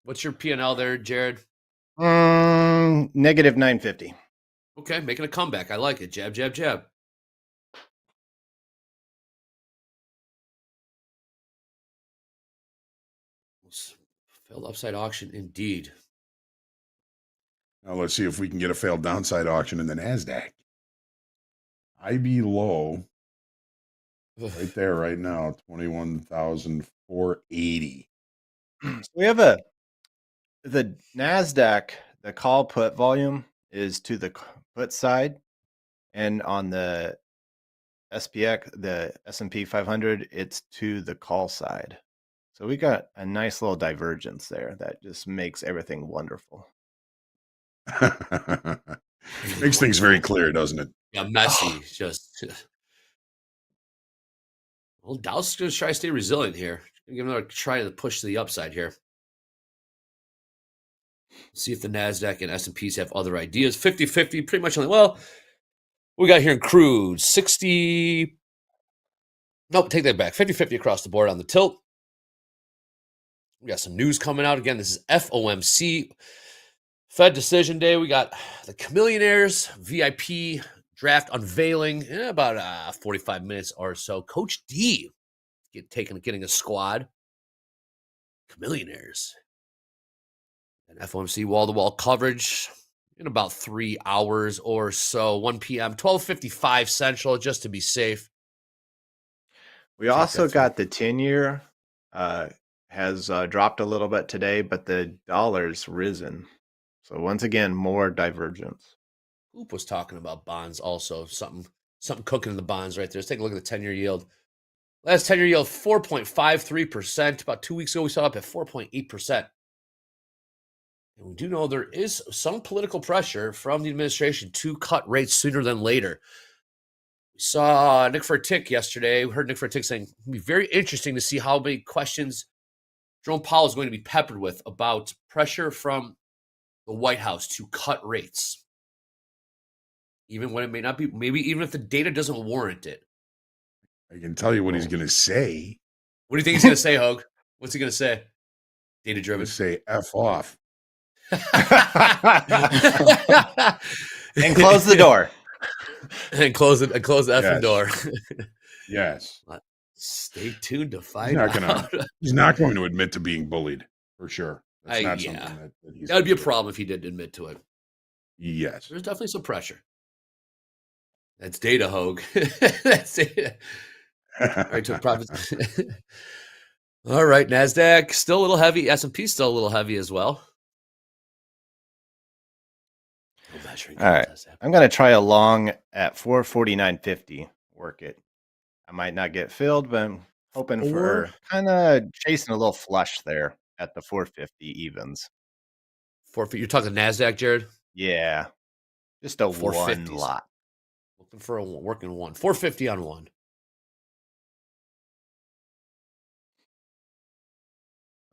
What's your P&L there, Jared? Negative 950. Okay, making a comeback. I like it. Jab, jab, jab. Failed upside auction indeed. Now let's see if we can get a failed downside auction in the NASDAQ. IB low right there right now, 21,480. We have the NASDAQ, the call put volume is to the put side, and on the SPX, the S&P 500, it's to the call side. So we got a nice little divergence there that just makes everything wonderful. Makes things very clear, doesn't it? Yeah, messy. Just. Well, Dow's going to try to stay resilient here. Give another try to push to the upside here. See if the NASDAQ and S&Ps have other ideas. 50-50, pretty much. Well, we got here in crude. 60. Nope, take that back. 50-50 across the board on the tilt. We got some news coming out. Again, this is FOMC Fed decision day. We got the Chameleonaires VIP draft unveiling in about 45 minutes or so. Coach D getting a squad. Chameleonaires. And FOMC wall-to-wall coverage in about 3 hours or so. 1 p.m., 12:55 Central, just to be safe. We also got the 10-year has dropped a little bit today, but the dollar's risen. So once again, more divergence. Oop was talking about bonds also. Something cooking in the bonds right there. Let's take a look at the 10-year yield. Last 10-year yield, 4.53%. About 2 weeks ago, we saw up at 4.8%. And we do know there is some political pressure from the administration to cut rates sooner than later. We saw Nick Fertick yesterday. We heard Nick Fertick saying it'll be very interesting to see how many questions Jerome Powell is going to be peppered with about pressure from the White House to cut rates. Even when it may not be, maybe even if the data doesn't warrant it. I can tell you what he's going to say. What do you think he's going to say, Hoag? What's he going to say? Data driven. Say F off. And close the door. And close the effing door. Yes. Stay tuned to find out. He's not going to admit to being bullied, for sure. That's not yeah. something that he's That would be a problem if he didn't admit to it. Yes. There's definitely some pressure. That's data, Hoag. That's data. All right, took profits. All right, NASDAQ still a little heavy. S&P still a little heavy as well. measuring All right. contest. I'm going to try a long at 449.50. Work it. I might not get filled, but I'm hoping for kind of chasing a little flush there at the 450 evens. 450. You're talking NASDAQ, Jared? Yeah. Just a one 450s. lot. Looking for a working one. 450 on one.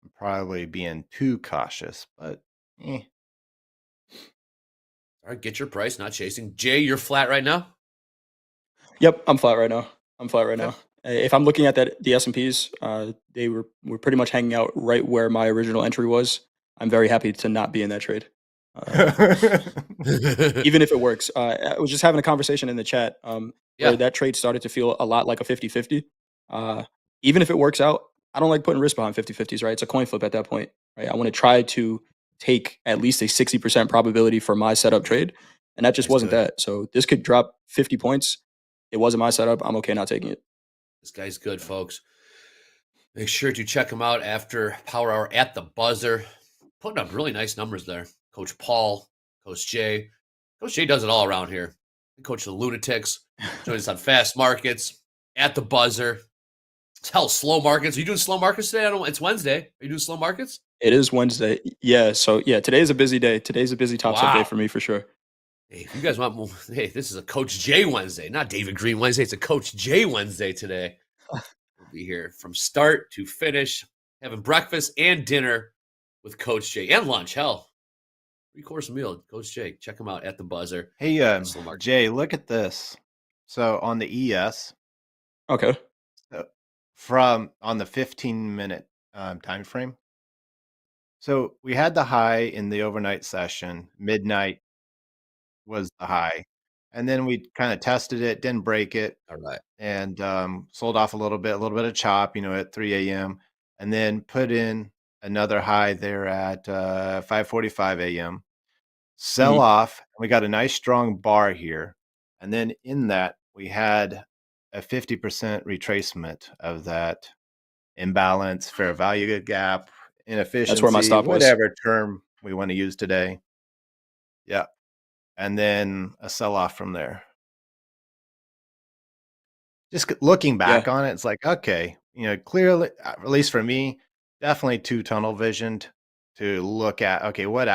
I'm probably being too cautious, but All right, get your price, not chasing. Jay, you're flat right now? Yep, I'm flat right now. Okay. now. If I'm looking at the S&Ps, they were pretty much hanging out right where my original entry was. I'm very happy to not be in that trade. Even if it works. I was just having a conversation in the chat where that trade started to feel a lot like a 50-50. Even if it works out, I don't like putting risk behind 50-50s, right? It's a coin flip at that point, right? I want to try to take at least a 60% probability for my setup trade, and that just wasn't that. So this could drop 50 points. It wasn't my setup. I'm okay not taking it. This guy's good, folks. Make sure to check him out after Power Hour at the buzzer. Putting up really nice numbers there. Coach Paul, Coach Jay. Coach Jay does it all around here. Coach the Lunatics. Joins us on Fast Markets, at the buzzer. Hell, slow markets. Are you doing slow markets today? It's Wednesday. Are you doing slow markets? It is Wednesday. Yeah. So yeah, today's a busy day. Today's a busy Topstep day for me for sure. Hey, if you guys want more, hey, this is a Coach Jay Wednesday, not David Green Wednesday. It's a Coach Jay Wednesday today. We'll be here from start to finish, having breakfast and dinner with Coach Jay and lunch. Hell, 3-course meal. Coach Jay, check him out at the buzzer. Hey, Jay, look at this. So on the ES, okay, from on the 15-minute time frame. So we had the high in the overnight session. Midnight was the high, and then we kind of tested it, didn't break it. All right, and sold off a little bit of chop, at 3 a.m. and then put in another high there at 5:45 a.m. Sell off. We got a nice strong bar here, and then in that we had a 50% retracement of that imbalance, fair value gap, inefficiency. That's where my stop was. Whatever term we want to use today. Yeah, and then a sell off from there. Just looking back on it, it's like, okay, clearly, at least for me, definitely too tunnel visioned to look at, okay, what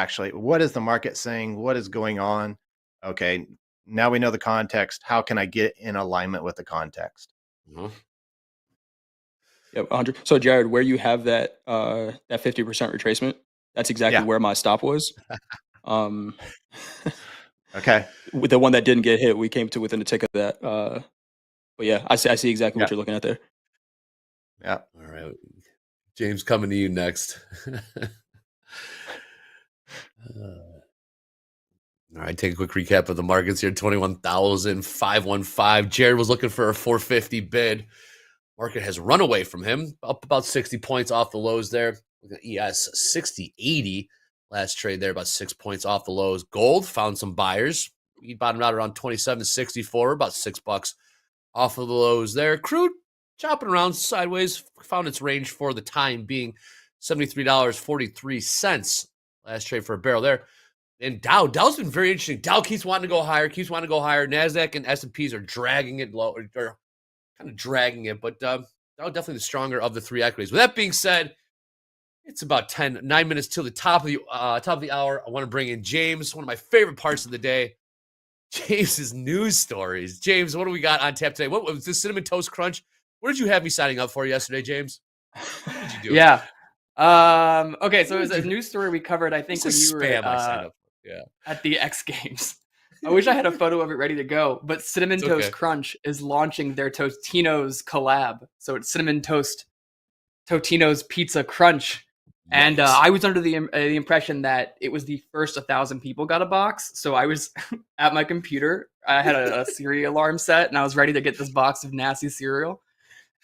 is the market saying? What is going on? Okay, now we know the context. How can I get in alignment with the context? Mm-hmm. Yep, 100. So Jared, where you have that 50% retracement, that's exactly where my stop was. Okay. With the one that didn't get hit, we came to within a tick of that. But yeah, I see exactly what you're looking at there. Yeah. All right. James, coming to you next. All right, take a quick recap of the markets here. 21,515. Jared was looking for a 450 bid. Market has run away from him, up about 60 points off the lows there. ES 60.80 last trade there, about 6 points off the lows. Gold found some buyers. He bottomed out around 27.64, about $6 off of the lows there. Crude chopping around sideways, found its range for the time being, $73.43 last trade for a barrel there. And Dow's been very interesting. Dow keeps wanting to go higher, NASDAQ and S&Ps are dragging it low, or kind of dragging it, but Dow definitely the stronger of the three equities. With that being said, it's about 9 minutes till the top of the hour. I want to bring in James, one of my favorite parts of the day. James's news stories. James, what do we got on tap today? What was this Cinnamon Toast Crunch? What did you have me signing up for yesterday, James? What did you do? Yeah. Okay, so it was a news story we covered, I think, when you were at the X Games. I wish I had a photo of it ready to go, but Cinnamon Toast Crunch is launching their Totino's collab. So it's Cinnamon Toast Totino's Pizza Crunch. And I was under the impression that it was the first 1,000 people got a box. So I was at my computer. I had a Siri alarm set, and I was ready to get this box of nasty cereal.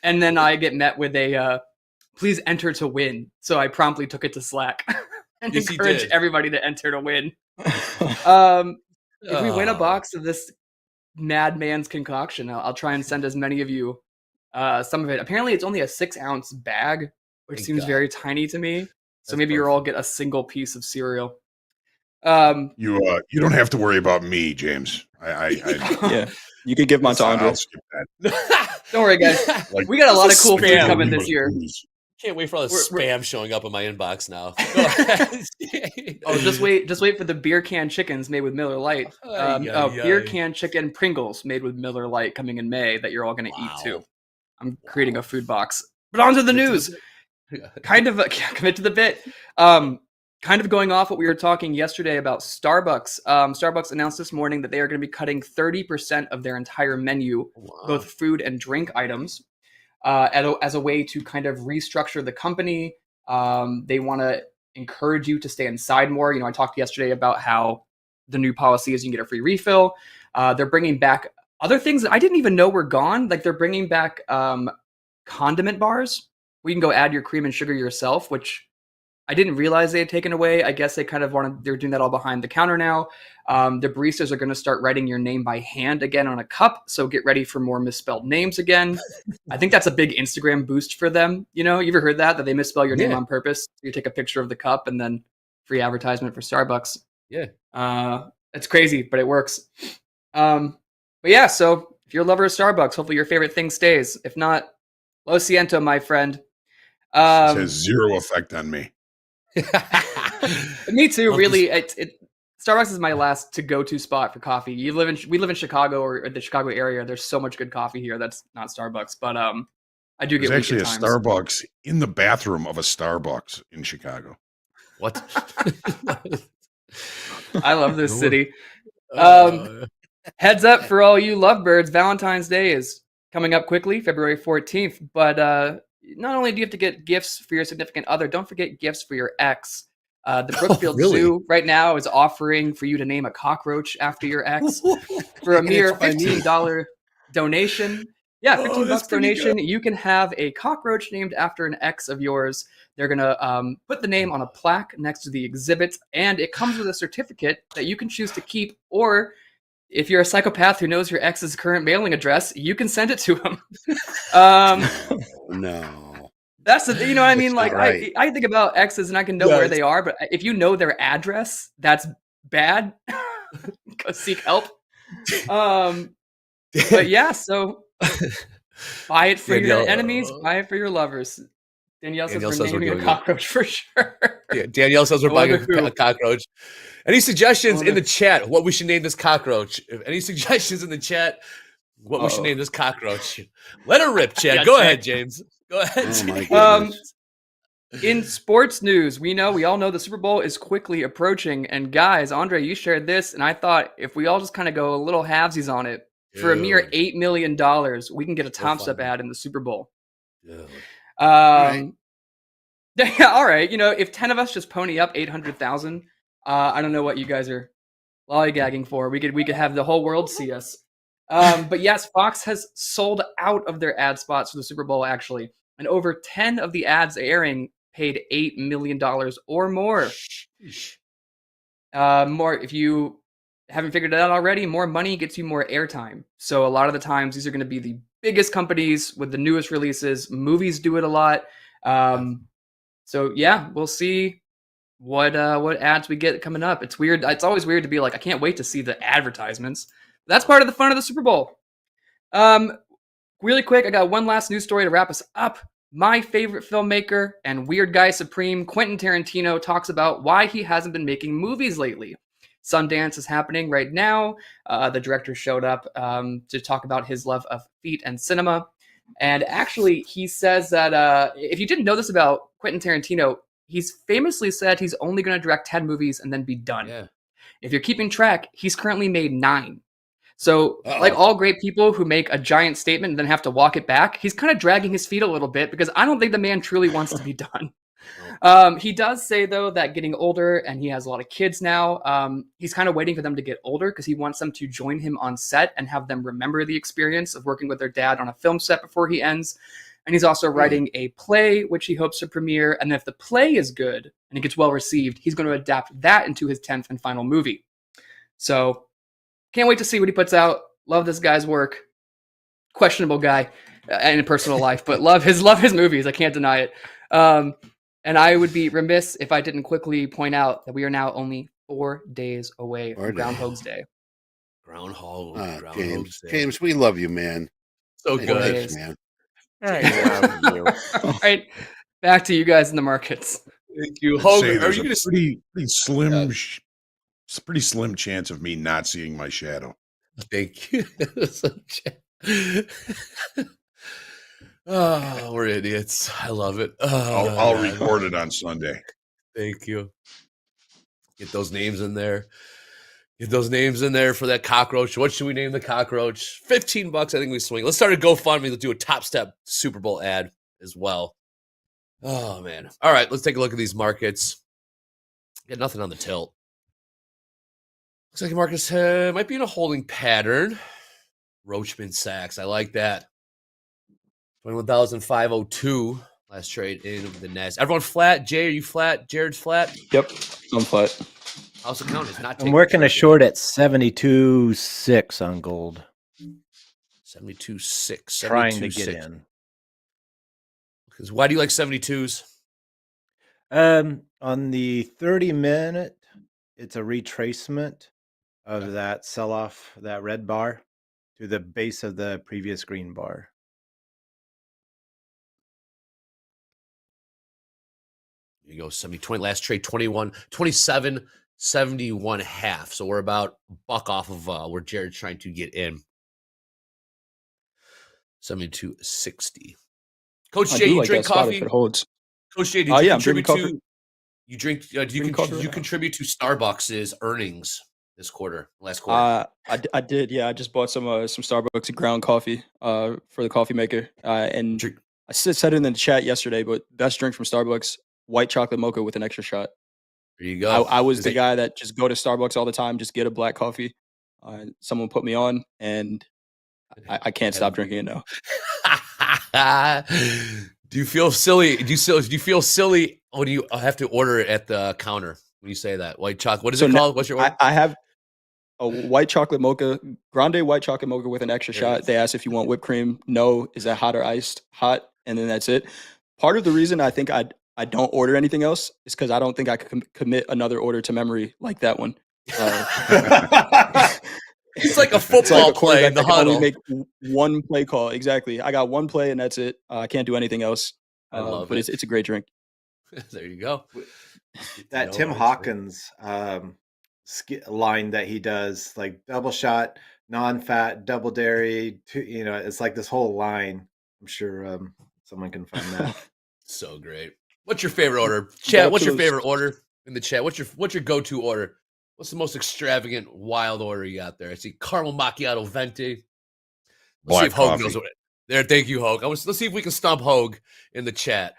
And then I get met with a please enter to win. So I promptly took it to Slack and encouraged everybody to enter to win. If we win a box of this madman's concoction, I'll try and send as many of you some of it. Apparently, it's only a 6-ounce bag, which seems very tiny to me. So maybe you'll all get a single piece of cereal. You don't have to worry about me, James. Yeah, you can give mine to Andre. I'll skip that. Don't worry, guys. Like, We got a lot of cool spam. food coming this year. Can't wait for all the We're- spam showing up in my inbox now. Go ahead. Oh, just wait for the beer can chickens made with Miller Lite. Beer can chicken Pringles made with Miller Lite coming in May that you're all going to eat too. I'm creating a food box. But on to the news. Kind of commit to the bit. Kind of going off what we were talking yesterday about Starbucks. Starbucks announced this morning that they are going to be cutting 30% of their entire menu, both food and drink items, as a way to kind of restructure the company. They want to encourage you to stay inside more. I talked yesterday about how the new policy is you can get a free refill. They're bringing back other things that I didn't even know were gone. Like they're bringing back condiment bars where you can go add your cream and sugar yourself, which I didn't realize they had taken away. I guess they kind of they're doing that all behind the counter now. The baristas are going to start writing your name by hand again on a cup. So get ready for more misspelled names again. I think that's a big Instagram boost for them. You ever heard that they misspell your name on purpose? You take a picture of the cup and then free advertisement for Starbucks. Yeah. It's crazy, but it works. But yeah, so if you're a lover of Starbucks, hopefully your favorite thing stays. If not, lo siento, my friend. It has zero effect on me. Me too, really. Starbucks is my last to go to spot for coffee. We live in Chicago or the Chicago area. There's so much good coffee here that's not Starbucks, but I do get. There's actually a Starbucks in the bathroom of a Starbucks in Chicago. What? I love this city. Heads up for all you lovebirds, Valentine's Day is coming up quickly, February 14th. But not only do you have to get gifts for your significant other, don't forget gifts for your ex. The Brookfield Zoo right now is offering for you to name a cockroach after your ex for a mere $15 donation. Yeah, $15 donation. You can have a cockroach named after an ex of yours. They're going to put the name on a plaque next to the exhibit, and it comes with a certificate that you can choose to keep, or if you're a psychopath who knows your ex's current mailing address, you can send it to him. No. That's the, you know what I mean? Like, right. I think about exes and I can know where they are, but if you know their address, that's bad. Go seek help. But yeah, so buy it for your enemies, buy it for your lovers. Danielle says we're naming a cockroach for sure. Yeah, Danielle says we're buying a cockroach. Any suggestions in the chat what we should name this cockroach? If any suggestions in the chat what we should name this cockroach? Let her rip, Chad. Go ahead, James. Go ahead. In sports news, we all know the Super Bowl is quickly approaching. And guys, Andre, you shared this, and I thought if we all just kind of go a little halvesies on it, for a mere $8 million, we can get a Topstep ad in the Super Bowl. Right. Yeah, all right. If 10 of us just pony up 800,000, I don't know what you guys are lollygagging for. We could have the whole world see us. But yes, Fox has sold out of their ad spots for the Super Bowl, actually. And over 10 of the ads airing paid $8 million or more. More, if you haven't figured it out already, more money gets you more airtime. So a lot of the times, these are going to be the biggest companies with the newest releases. Movies do it a lot. So yeah, we'll see what ads we get coming up. It's weird. It's always weird to be like, I can't wait to see the advertisements. That's part of the fun of the Super Bowl. Really quick, I got one last news story to wrap us up. My favorite filmmaker and weird guy supreme, Quentin Tarantino, talks about why he hasn't been making movies lately. Sundance is happening right now. The director showed up to talk about his love of feet and cinema. And actually, he says that if you didn't know this about Quentin Tarantino, he's famously said he's only going to direct 10 movies and then be done. Yeah. If you're keeping track, he's currently made 9. So, like all great people who make a giant statement and then have to walk it back, he's kind of dragging his feet a little bit because I don't think the man truly wants to be done. He does say, though, that getting older, and he has a lot of kids now, he's kind of waiting for them to get older because he wants them to join him on set and have them remember the experience of working with their dad on a film set before he ends. And he's also writing a play, which he hopes to premiere. And if the play is good and it gets well received, he's going to adapt that into his 10th and final movie. So can't wait to see what he puts out. Love this guy's work. Questionable guy in a personal life, but love his movies. I can't deny it. And I would be remiss if I didn't quickly point out that we are now only 4 days away from Groundhog's Day. James, James, we love you, man. So Hey, good, thanks, man. All right, back to you guys in the markets. Thank you, I'd Hoag. say Are there's you a going pretty slim chance of me not seeing my shadow. Thank you. Oh, we're idiots. I love it. Oh, I'll record it on Sunday. Thank you. Get those names in there. Get those names in there for that cockroach. What should we name the cockroach? $15, I think we swing. Let's start a GoFundMe. Let's do a Top Step Super Bowl ad as well. Oh, man. All right, let's take a look at these markets. Got nothing on the tilt. Looks like the markets might be in a holding pattern. Roachman Sachs. I like that. 21,502 last trade in the Nasdaq. Everyone flat? Jay, are you flat? Jared's flat? Yep, I'm flat. House account is not I'm taking working a trade short at 72.6 on gold. 72.6. Trying to get in. Because why do you like 72s? On the 30-minute, it's a retracement of that sell-off, that red bar, to the base of the previous green bar. You go 70-20 last trade 27 71 half. So we're about a buck off of where Jared's trying to get in. 72.60. Coach Jay, you drink coffee? If it holds. Coach Jay, did you contribute to you drink did you contribute to Starbucks' earnings this quarter, last quarter? I did, yeah. I just bought some Starbucks ground coffee for the coffee maker. And I said it in the chat yesterday, but best drink from Starbucks, white chocolate mocha with an extra shot. There you go. I was the guy that just go to Starbucks all the time, just get a black coffee. Someone put me on, and I can't stop drinking it now. Do you feel silly? Do you feel silly when you have to order it at the counter when you say that? White chocolate. What is it called? What's your order? I have a white chocolate mocha, grande white chocolate mocha with an extra shot. They ask if you want whipped cream. No. Is that hot or iced? Hot. And then that's it. Part of the reason I think I don't order anything else is because I don't think I could commit another order to memory like that one. It's like a football play in the huddle. Only make one play call. Exactly. I got one play and that's it. I can't do anything else. I love but it. It's a great drink. There you go. That Tim Hawkins line that he does, like double shot, non-fat, double dairy. It's like this whole line. I'm sure someone can find that. So great. What's your favorite order? Chat. What's your favorite order in the chat? What's your go-to order? What's the most extravagant, wild order you got there? I see caramel macchiato venti. Let's see if Hoag knows what it. There, thank you, Hoag. Let's see if we can stump Hoag in the chat.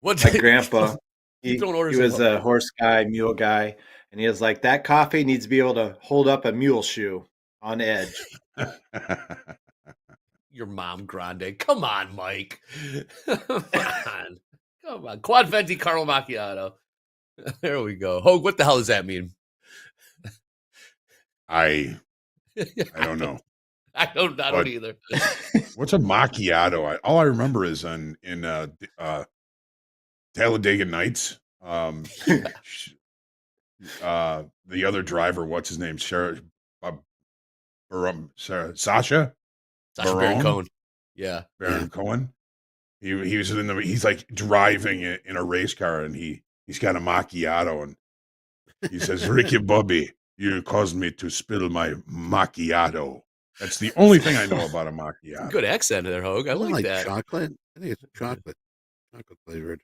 My grandpa, he was a horse guy, mule guy, and he was like, that coffee needs to be able to hold up a mule shoe on edge. Your mom grande. Come on, Mike. Come on. Quad venti caramel macchiato. There we go. Hoag, what the hell does that mean? I don't know. I don't either. What's a macchiato? All I remember is in Talladega Nights. The other driver, what's his name? Sasha Baron Cohen. Yeah. Baron Cohen. He was he's like driving in a race car and he's got a macchiato and he says, Ricky Bobby, you caused me to spill my macchiato. That's the only thing I know about a macchiato. Good accent there, Hoag. I like that. Chocolate. I think it's chocolate flavored.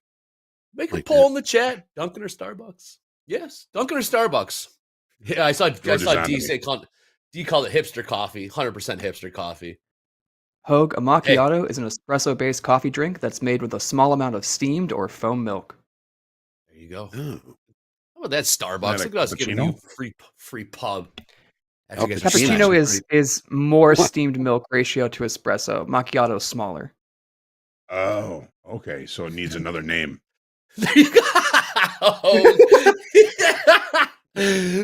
Make a poll in the chat. Dunkin' or Starbucks? Yes, Dunkin' or Starbucks. Yeah, I saw D say D called it hipster coffee. 100% hipster coffee. Hoag, a macchiato is an espresso-based coffee drink that's made with a small amount of steamed or foam milk. There you go. How about that Starbucks? Look at us giving you free pub. Cappuccino is more steamed milk ratio to espresso. Macchiato is smaller. Oh, okay. So it needs another name. There you go.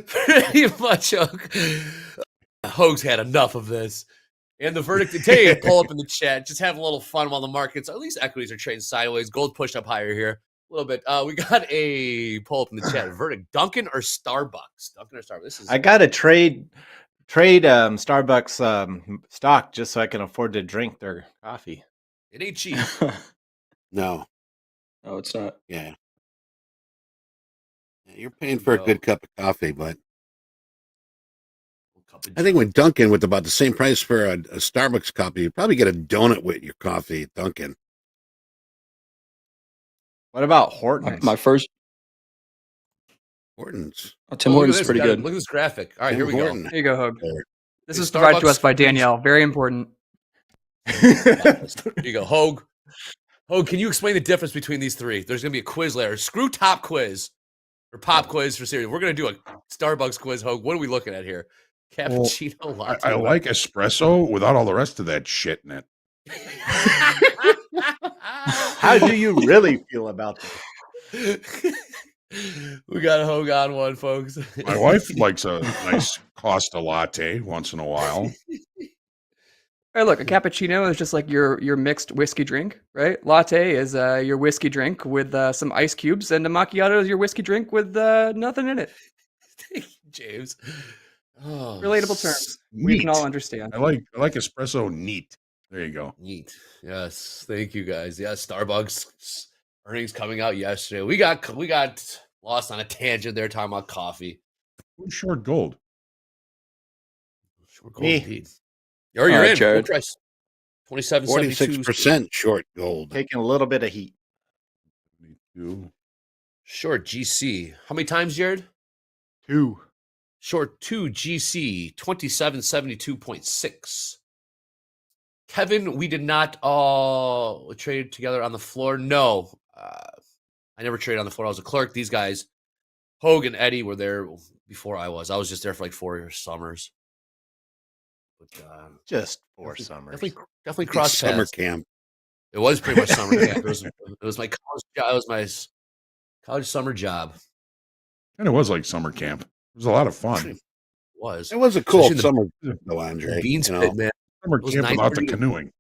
Pretty much, Hoag's had enough of this. And the verdict today, pull up in the chat. Just have a little fun while the markets, at least equities, are trading sideways. Gold pushed up higher here. little bit. We got a poll up in the chat. Verdict: Dunkin' or Starbucks? Dunkin' or Starbucks? This is. I got to trade Starbucks stock just so I can afford to drink their coffee. It ain't cheap. No. No, it's not. Yeah. You're paying for a good cup of coffee, but I think with Dunkin', with about the same price for a Starbucks coffee, you probably get a donut with your coffee at Dunkin'. What about Hortons? My first Hortons. Tim Hortons is pretty good. Look at this graphic. All right, Tim here we Horton. go. Here you go, Hoag. This Hey, is provided to Starbucks, us by Danielle. Very important. Here you go, Hoag. Hoag, can you explain the difference between these three? There's going to be a quiz later. Screw top quiz or pop quiz for serious. We're going to do a Starbucks quiz, Hoag. What are we looking at here? Cappuccino latte. I like espresso without all the rest of that shit in it. How do you really feel about this? We got a Hoag on one, folks. My wife likes a nice Costa latte once in a while. Hey, look, a cappuccino is just like your mixed whiskey drink, right? Latte is your whiskey drink with some ice cubes, and a macchiato is your whiskey drink with nothing in it. James. Oh, relatable terms. We can all understand. I like espresso neat. There you go. Neat. Yes. Thank you guys. Yeah, Starbucks earnings coming out yesterday. We got lost on a tangent there talking about coffee. Who's short gold? Short gold indeed. You're in. Jared. What price? 46% short gold. Taking a little bit of heat. Short GC. How many times, Jared? 2. Short 2 GC 2772.6. Kevin, we did not all trade together on the floor. No, I never traded on the floor. I was a clerk. These guys, Hoag and Eddie, were there before I was. I was just there for like 4 summers. But, just 4 summers. Definitely cross summer paths. camp. It was pretty much summer camp. It was my college job. It was my college summer job. And it was like summer camp. It was a lot of fun. It was. It was a cool Especially summer, though, Andre. Beans you know? pit, man. Summer camp without the canoeing.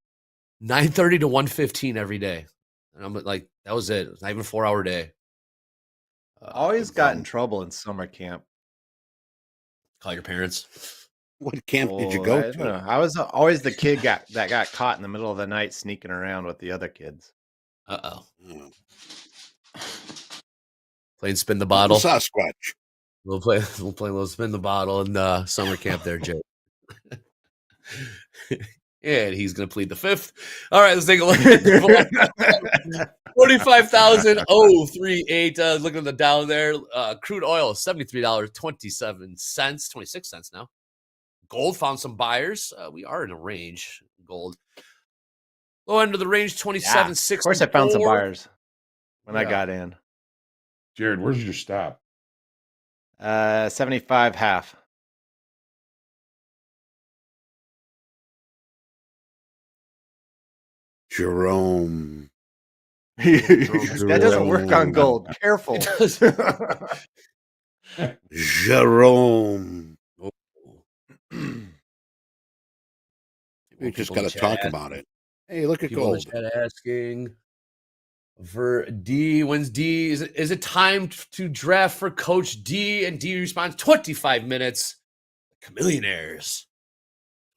9:30 to 1:15 every day. And I'm like, that was it. It was not even a 4-hour day. Always got in trouble in summer camp. Call your parents. What camp did you go to? I was always the kid that got caught in the middle of the night sneaking around with the other kids. Uh-oh. Playing spin the bottle. Sasquatch. We'll play a little spin the bottle in summer camp there, Jay. And he's going to plead the fifth. All right, let's take a look at the 45,038. Looking at the down there. Crude oil, $73.27, 26 cents now. Gold found some buyers. We are in a range. Gold. Low end of the range, 27.64. Of course I found some buyers when I got in. Jared, where's your stop? 75.5. Jerome. That doesn't work on gold. Careful. Jerome. We just got to talk about it. Hey, look at People gold. in the chat asking for D. When's D? Is it time to draft for Coach D? And D responds 25 minutes. Chameleonaires.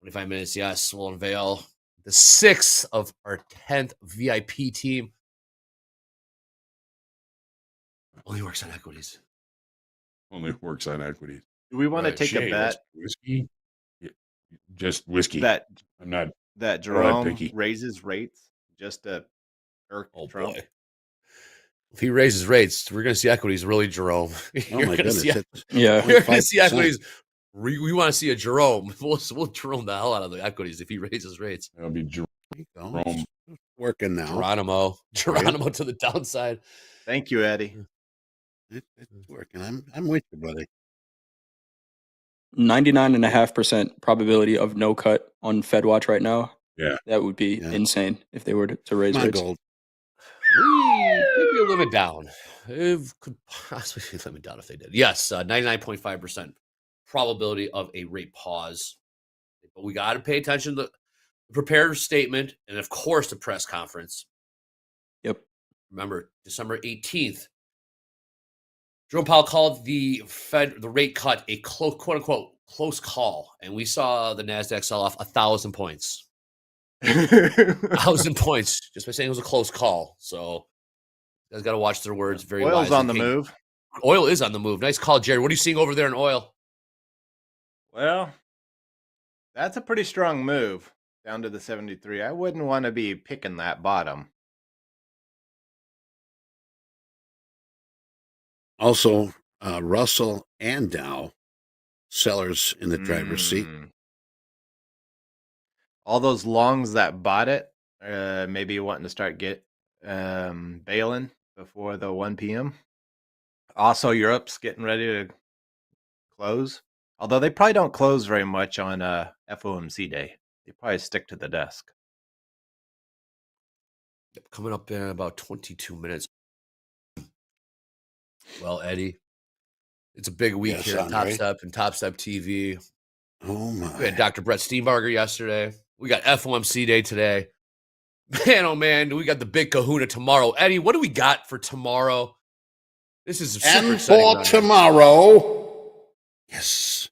25 minutes, yes. We'll unveil the 6th of our 10th VIP team. Only works on equities. Only works on equities. Do we want to take a bet? Whiskey? Yeah, just whiskey. That I'm not that not Jerome picky. raises rates just to irk Trump. Boy. If he raises rates, we're going to see equities really, Jerome. Oh my goodness. You're going to see equities. We want to see a Jerome. We'll Jerome the hell out of the equities if he raises rates. It'll be Jerome. Working now. Geronimo to the downside. Thank you, Eddie. It's working. I'm with you, buddy. 99.5% probability of no cut on Fed Watch right now. Yeah. That would be insane if they were to raise My rates. gold. Could be a limit down. It could possibly be a limit down if they did. Yes, 99.5% probability of a rate pause. But we got to pay attention to the prepared statement and, of course, the press conference. Yep. Remember, December 18th, Jerome Powell called the rate cut a quote unquote close call, and we saw the Nasdaq sell off 1,000 points. 1,000 points just by saying it was a close call. So you guys got to watch their words very wisely. Oil's on the move. Oil is on the move. Nice call, Jerry. What are you seeing over there in oil? Well, that's a pretty strong move down to the 73. I wouldn't want to be picking that bottom. Also, Russell and Dow, sellers in the driver's seat. All those longs that bought it, maybe wanting to start bailing before the 1 p.m. Also, Europe's getting ready to close. Although they probably don't close very much on FOMC day. They probably stick to the desk. Coming up in about 22 minutes. Well, Eddie, it's a big week here at TopStep and Topstep TV. Oh, my. We had Dr. Brett Steenbarger yesterday. We got FOMC day today. Man, oh, man, we got the big kahuna tomorrow. Eddie, what do we got for tomorrow? This is super and exciting. For tomorrow, yes.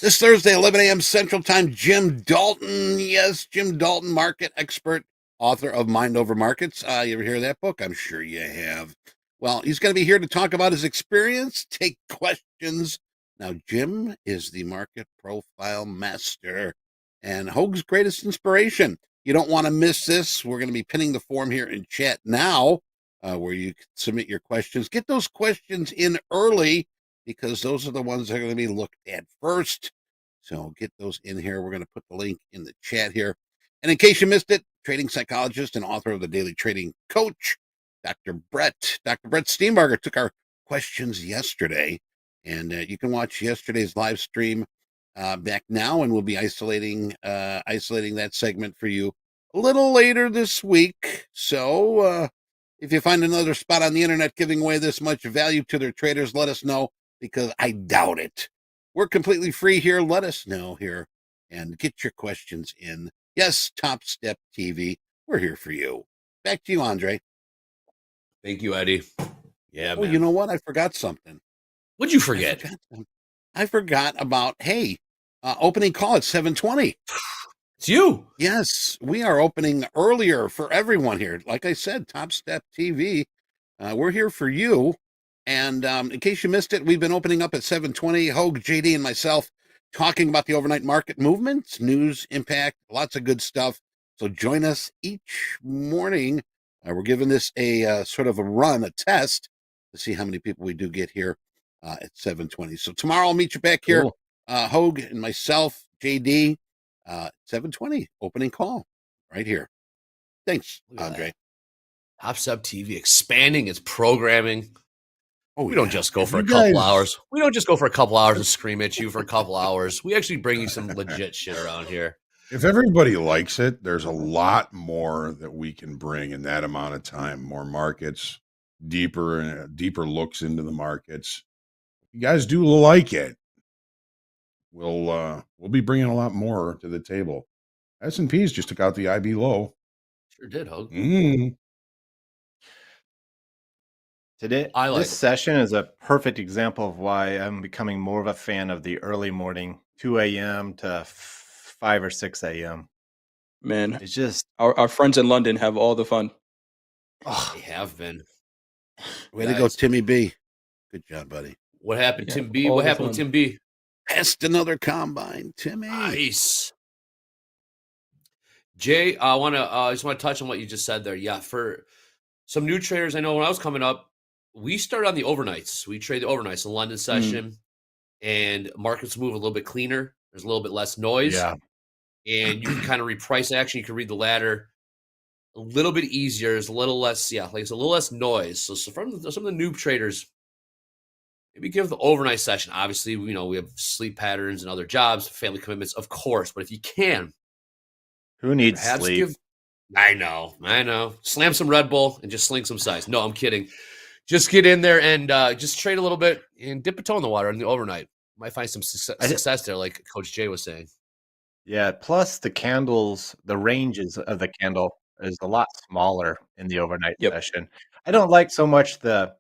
This Thursday, 11 a.m. Central Time, Jim Dalton. Yes, Jim Dalton, market expert, author of Mind Over Markets. You ever hear of that book? I'm sure you have. Well, he's going to be here to talk about his experience, take questions. Now, Jim is the market profile master and Hoag's greatest inspiration. You don't want to miss this. We're going to be pinning the form here in chat now where you can submit your questions. Get those questions in early because those are the ones that are going to be looked at first. So get those in here. We're going to put the link in the chat here. And in case you missed it, trading psychologist and author of the Daily Trading Coach, Dr. Brett Steenbarger took our questions yesterday. And you can watch yesterday's live stream back now, and we'll be isolating that segment for you a little later this week. So if you find another spot on the internet giving away this much value to their traders, let us know, because I doubt it. We're completely free here. Let us know here and get your questions in. Yes, Topstep TV, we're here for you. Back to you, Andre. Thank you, Eddie. Yeah, oh, man. You know what? I forgot something. What'd you forget? I forgot about, opening call at 7:20. It's you. Yes, we are opening earlier for everyone here. Like I said, Topstep TV, we're here for you. And in case you missed it, we've been opening up at 7:20. Hoag, JD, and myself talking about the overnight market movements, news, impact, lots of good stuff. So join us each morning. We're giving this a sort of a run, a test, to see how many people we do get here at 7:20. So tomorrow I'll meet you back here, Hoag and myself, JD, 7:20 opening call right here. Thanks, Andre. Topstep TV expanding its programming. Oh, we don't just go for a couple hours. We don't just go for a couple hours and scream at you for a couple hours. We actually bring you some legit shit around here. If everybody likes it, there's a lot more that we can bring in that amount of time. More markets, deeper looks into the markets. If you guys do like it, we'll be bringing a lot more to the table. S&P's just took out the IB low. Sure did, Hoag. Today, this session is a perfect example of why I'm becoming more of a fan of the early morning, 2 a.m. to 5 or 6 a.m. Man, it's just our friends in London have all the fun. Oh, they have been. Way to go, Timmy B. Good job, buddy. What happened, Tim B? What happened with Tim B? Passed another combine, Timmy. Nice. Jay, I just want to touch on what you just said there. Yeah, for some new traders, I know when I was coming up, we started on the overnights. We trade the overnights, the London session, and markets move a little bit cleaner. There's a little bit less noise. Yeah. And you can kind of reprice action. You can read the ladder a little bit easier. There's a little less, it's a little less noise. So from some of the new traders, maybe give the overnight session. Obviously, we have sleep patterns and other jobs, family commitments, of course. But if you can, who needs sleep? I know. Slam some Red Bull and just sling some size. No, I'm kidding. Just get in there and just trade a little bit and dip a toe in the water in the overnight. Might find some success there, like Coach Jay was saying. Yeah, plus the candles, the ranges of the candle is a lot smaller in the overnight Yep. session. I don't like so much the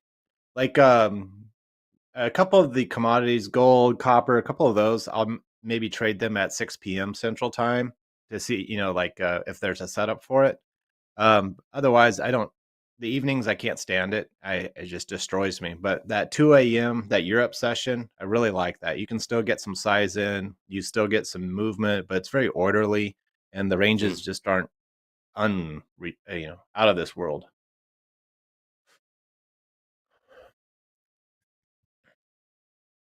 a couple of the commodities, gold, copper, a couple of those, I'll maybe trade them at 6 p.m. Central Time to see, if there's a setup for it. Otherwise, I don't. The evenings, I can't stand it. It just destroys me. But that 2 a.m., that Europe session, I really like that. You can still get some size in, you still get some movement, but it's very orderly, and the ranges just aren't out of this world.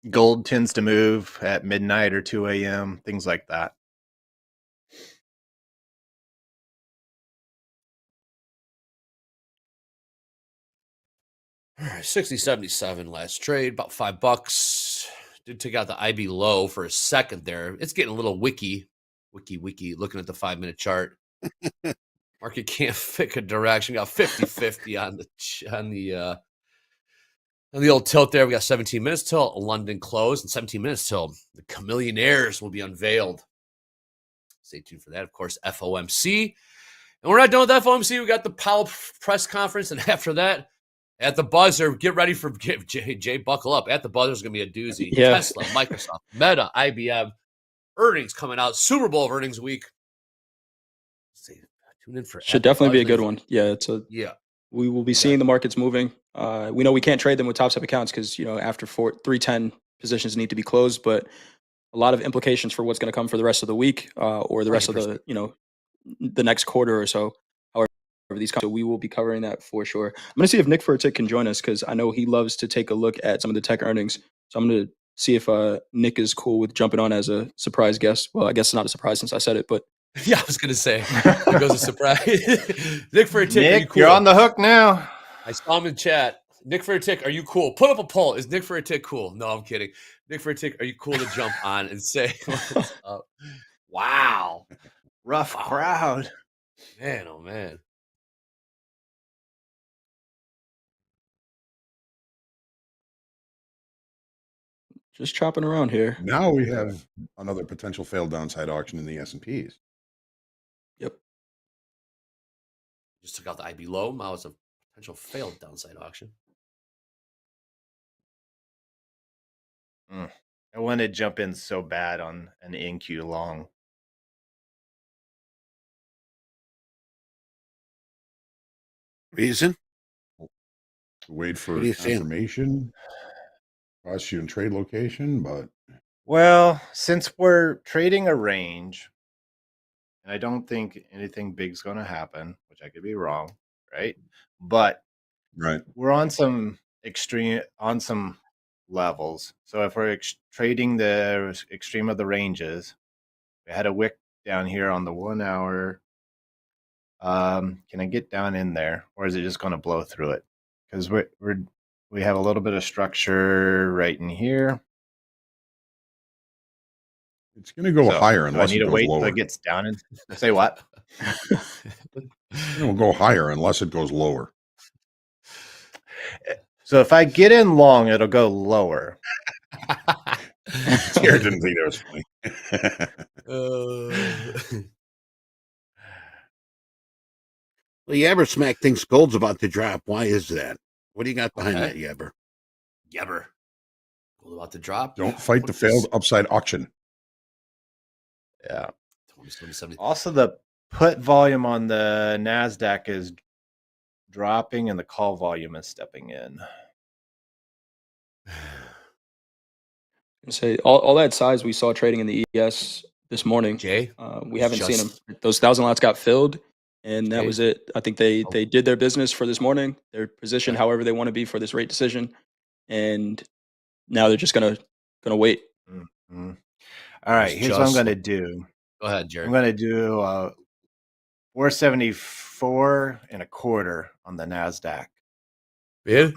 Gold tends to move at midnight or 2 a.m., things like that. All right, 60.77 last trade, about $5. Did take out the IB low for a second there. It's getting a little wiki, looking at the 5-minute chart. Market can't pick a direction. Got 50-50 on the old tilt there. We got 17 minutes till London close and 17 minutes till the Chameleonaires will be unveiled. Stay tuned for that. Of course, FOMC. And we're not done with FOMC. We got the Powell press conference. And after that, at the buzzer, get ready for Jay, buckle up. At the buzzer is going to be a doozy. Yeah. Tesla, Microsoft, Meta, IBM, earnings coming out. Super Bowl earnings week. Tune in for Should definitely be a good one. Yeah, yeah. We will be seeing the markets moving. We know we can't trade them with Topstep accounts because after 310 positions need to be closed, but a lot of implications for what's going to come for the rest of the week or the rest 100%. of the next quarter or so. However, these so we will be covering that for sure. I'm going to see if Nick Furtick can join us because I know he loves to take a look at some of the tech earnings. So I'm going to see if Nick is cool with jumping on as a surprise guest. Well, I guess it's not a surprise since I said it, but yeah, I was going to say it goes a surprise. Nick Furtick, Nick, are you cool? You're on the hook now. I saw him in chat. Nick Furtick, are you cool? Put up a poll. Is Nick Furtick cool? No, I'm kidding. Nick Furtick, are you cool to jump on and say what's up? Wow. Rough crowd. Man, oh man. just chopping around here. Now we have another potential failed downside auction in the S&Ps. Yep. Just took out the IB low. Now it's a potential failed downside auction. I wanted to jump in so bad on an NQ long. Reason? Wait for What are you saying? confirmation. Cost you in trade location, but Well, since we're trading a range, and I don't think anything big's going to happen, which I could be wrong, right? But right, we're on some levels. So if we're trading the extreme of the ranges, we had a wick down here on the 1 hour. Can I get down in there, or is it just going to blow through it? Because we have a little bit of structure right in here. it's going to go higher unless I need it to goes wait lower. till it gets down and say what? It will go higher unless it goes lower. So if I get in long, it'll go lower. Jared didn't think that was funny. Well, Yabber Smack thinks gold's about to drop. Why is that? What do you got behind that, Yabber? Yabber. Gold about to drop. Don't fight the failed upside auction. Yeah. 2070. Also, the put volume on the NASDAQ is dropping and the call volume is stepping in. Say all that size we saw trading in the ES this morning. Jay, we haven't seen them. Those 1,000 lots got filled, and that was it. I think they did their business for this morning. They're positioned however they want to be for this rate decision, and now they're just gonna wait. Mm-hmm. All right, here's what I'm gonna do. Go ahead, Jared. I'm gonna do 474.25 on the NASDAQ. Yeah.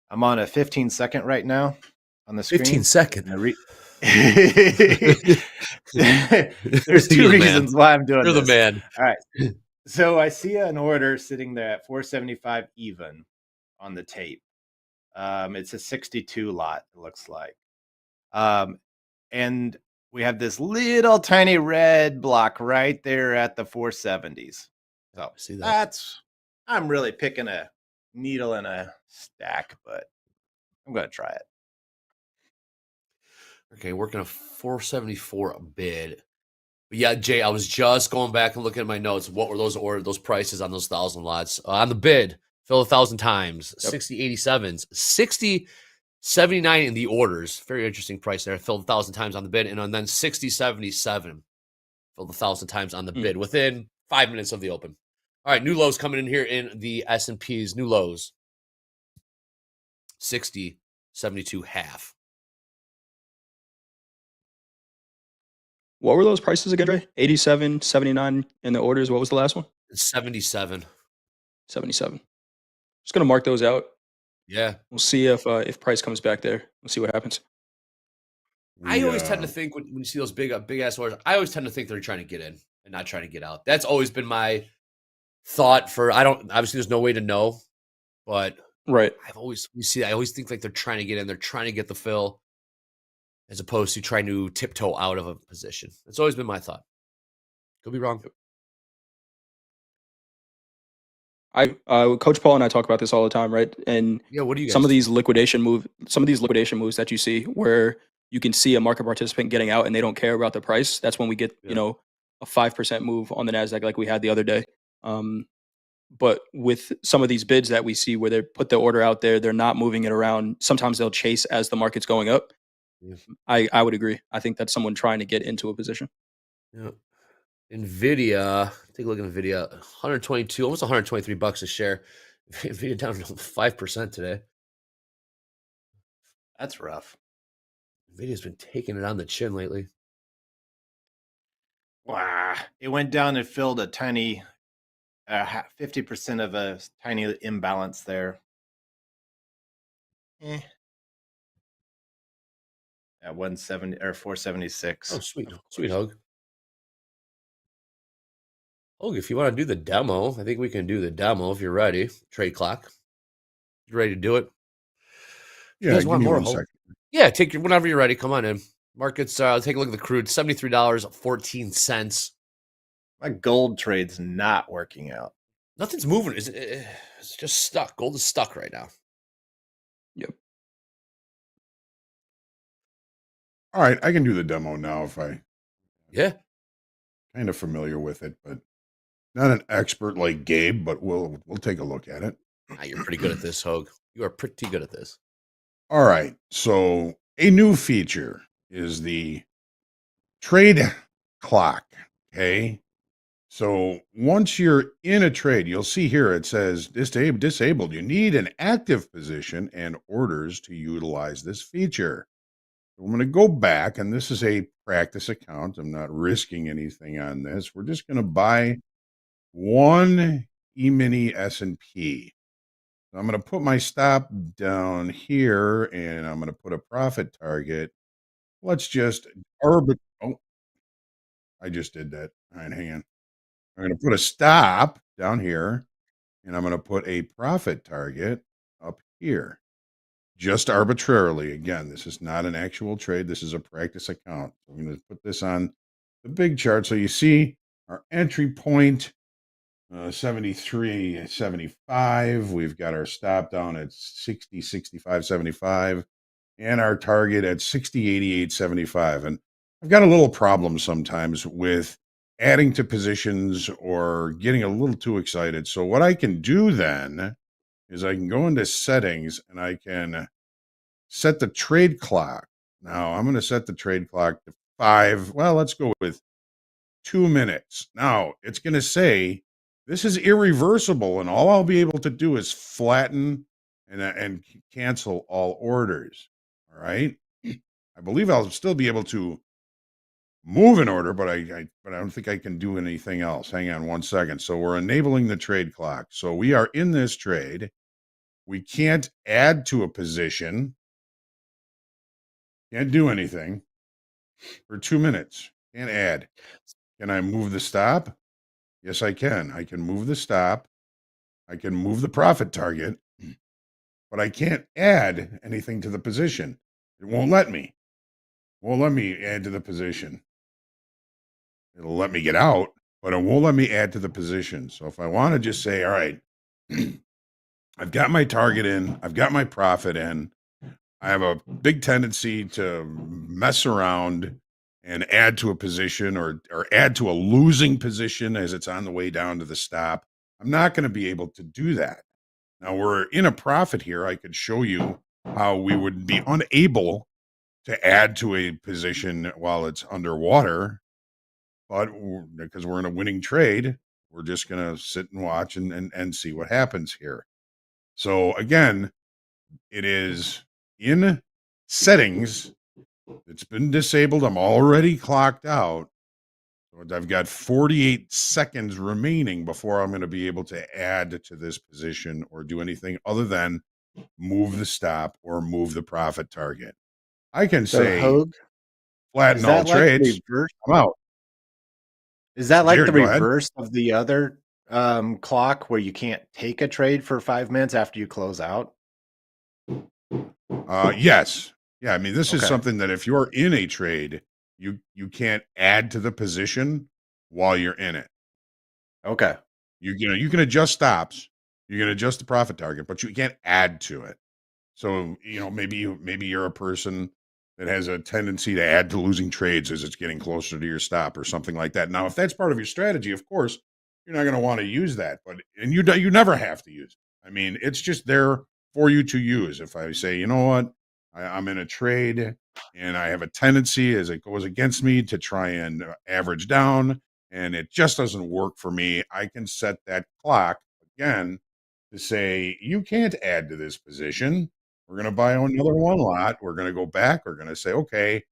I'm on a 15-second right now on the screen. 15 second. There's two reasons why I'm doing this. You're the man. All right. So I see an order sitting there at 475 even on the tape. It's a 62 lot, it looks like. And we have this little tiny red block right there at the 470s. So See that? I'm really picking a needle in a stack, but I'm gonna try it. Okay, working a 474 bid. But yeah, Jay, I was just going back and looking at my notes. What were those prices on those 1,000 lots? On the bid, fill 1,000 times, Yep. 60 87s, 60 79 in the orders. Very interesting price there. Filled 1,000 times on the bid, and then 60 77 filled 1,000 times on the bid within 5 minutes of the open. All right, new lows coming in here in the S&Ps. New lows 60 72 half. What were those prices again, Dre? 87, 79 in the orders. What was the last one? 77. 77. Just gonna mark those out. Yeah. We'll see if price comes back there. We'll see what happens. I always tend to think when you see those big ass orders, I always tend to think they're trying to get in and not trying to get out. That's always been my thought for obviously there's no way to know, but right. I always think like they're trying to get in, they're trying to get the fill as opposed to trying to tiptoe out of a position. That's always been my thought. Could be wrong. Coach Paul and I talk about this all the time, right? And yeah, what do you guys some of these liquidation moves that you see where you can see a market participant getting out and they don't care about the price. That's when we get, a 5% move on the NASDAQ like we had the other day. But with some of these bids that we see where they put the order out there, they're not moving it around. Sometimes they'll chase as the market's going up. Yeah. I would agree. I think that's someone trying to get into a position. Yeah. NVIDIA, take a look at NVIDIA, 122, almost 123 bucks a share. NVIDIA down 5% today. That's rough. NVIDIA's been taking it on the chin lately. Wow. It went down and filled a tiny 50% of a tiny imbalance there. At 170 or 476. Oh, sweet Hoag. Hoag, if you want to do the demo, I think we can do the demo if you're ready. Trade clock. You ready to do it? Yeah, you guys want more, second. Yeah, take your whenever you're ready. Come on in. Markets, take a look at the crude, $73.14. My gold trade's not working out. Nothing's moving. It's just stuck. Gold is stuck right now. Yep. All right, I can do the demo now if I. Yeah. Kind of familiar with it, but not an expert like Gabe, but we'll take a look at it. You're pretty good at this, Hoag. You are pretty good at this. All right. So a new feature is the trade clock. Okay. So once you're in a trade, you'll see here it says disabled. You need an active position and orders to utilize this feature. I'm going to go back, and this is a practice account. I'm not risking anything on this. We're just going to buy one E-mini S&P. So I'm going to put my stop down here, and I'm going to put a profit target. Let's just Oh, I just did that. All right, hang on. I'm going to put a stop down here, and I'm going to put a profit target up here. Just arbitrarily. Again, this is not an actual trade. This is a practice account. So I'm going to put this on the big chart. So you see our entry point, 73.75. We've got our stop down at 60, 65.75, and our target at 60.88.75. And I've got a little problem sometimes with adding to positions or getting a little too excited. So what I can do then is I can go into settings and I can set the trade clock. Now I'm going to set the trade clock to 5. Well, let's go with 2 minutes. Now it's going to say this is irreversible, and all I'll be able to do is flatten and cancel all orders. All right. I believe I'll still be able to move an order, but I don't think I can do anything else. Hang on one second. So we're enabling the trade clock. So we are in this trade. We can't add to a position. Can't do anything for 2 minutes. Can't add. Can I move the stop? Yes, I can. I can move the stop. I can move the profit target, but I can't add anything to the position. It won't let me. Won't let me add to the position. It'll let me get out. but it won't let me add to the position. So if I want to just say, all right, I've got my target in, I've got my profit in, I have a big tendency to mess around and add to a position or add to a losing position as it's on the way down to the stop. I'm not going to be able to do that. Now we're in a profit here. I could show you how we would be unable to add to a position while it's underwater, but because we're in a winning trade, we're just going to sit and watch and see what happens here. So again, it is in settings. It's been disabled. I'm already clocked out. So I've got 48 seconds remaining before I'm going to be able to add to this position or do anything other than move the stop or move the profit target. I can say Hoag, flatten all trades. I'm out. Is that like Jared, the go ahead. reverse of the other clock where you can't take a trade for 5 minutes after you close out? Yes. Yeah, I mean, this is Okay. something that if you're in a trade, you can't add to the position while you're in it. Okay. You know, you can adjust stops, you can adjust the profit target, but you can't add to it. So, you know, maybe you're a person that has a tendency to add to losing trades as it's getting closer to your stop or something like that. Now, if that's part of your strategy, of course, you're not going to want to use that, but you never have to use it. I mean, it's just there for you to use. If I say, you know what, I'm in a trade and I have a tendency as it goes against me to try and average down, and it just doesn't work for me, I can set that clock again to say, you can't add to this position. We're going to buy another one lot. We're going to go back. We're going to say, okay,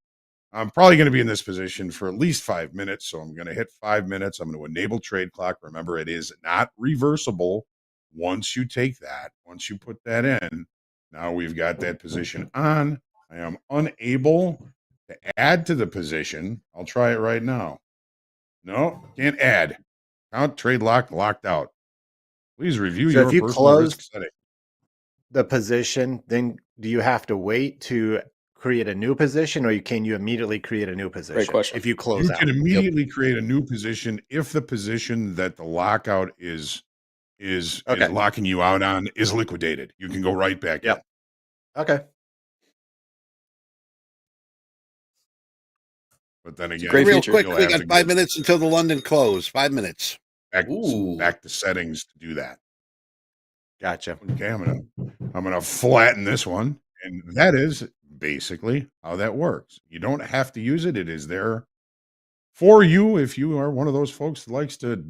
I'm probably going to be in this position for at least 5 minutes. So I'm going to hit 5 minutes. I'm going to enable trade clock. Remember, it is not reversible. Once you take that, once you put that in, now we've got that position on. I am unable to add to the position. I'll try it right now. No, can't add. Count trade locked out. Please review So your if you personal close risk setting. the position, then do you have to wait to create a new position, or can you immediately create a new position? Great question. If you close out, You can immediately create a new position if the position that the lockout is Okay. locking you out on is liquidated. You can go right back in. Yep. Okay. But then again, great Real feature. quick, you'll we have got to 5 go minutes until the London close. 5 minutes. back to settings to do that. Gotcha. Okay, I'm gonna flatten this one, and that is basically how that works. You don't have to use it. It is there for you if you are one of those folks that likes to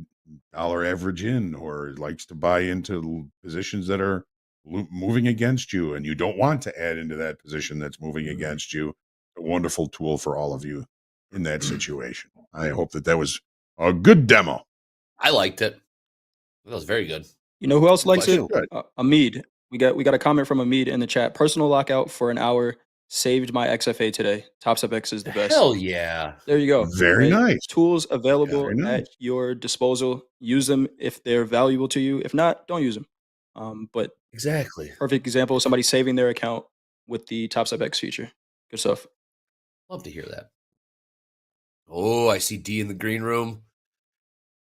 dollar average in or likes to buy into positions that are moving against you and you don't want to add into that position that's moving against you. A wonderful tool for all of you in that situation. I hope that was a good demo. I liked it. That was very good. You know who else likes it? Good. Amid. We got a comment from Amid in the chat. Personal lockout for an hour saved my XFA today. TopstepX is the best. Hell yeah. There you go. Very nice. Tools available Very nice. at your disposal. Use them if they're valuable to you. If not, don't use them. But Exactly. perfect example of somebody saving their account with the TopstepX feature. Good stuff. Love to hear that. Oh, I see D in the green room.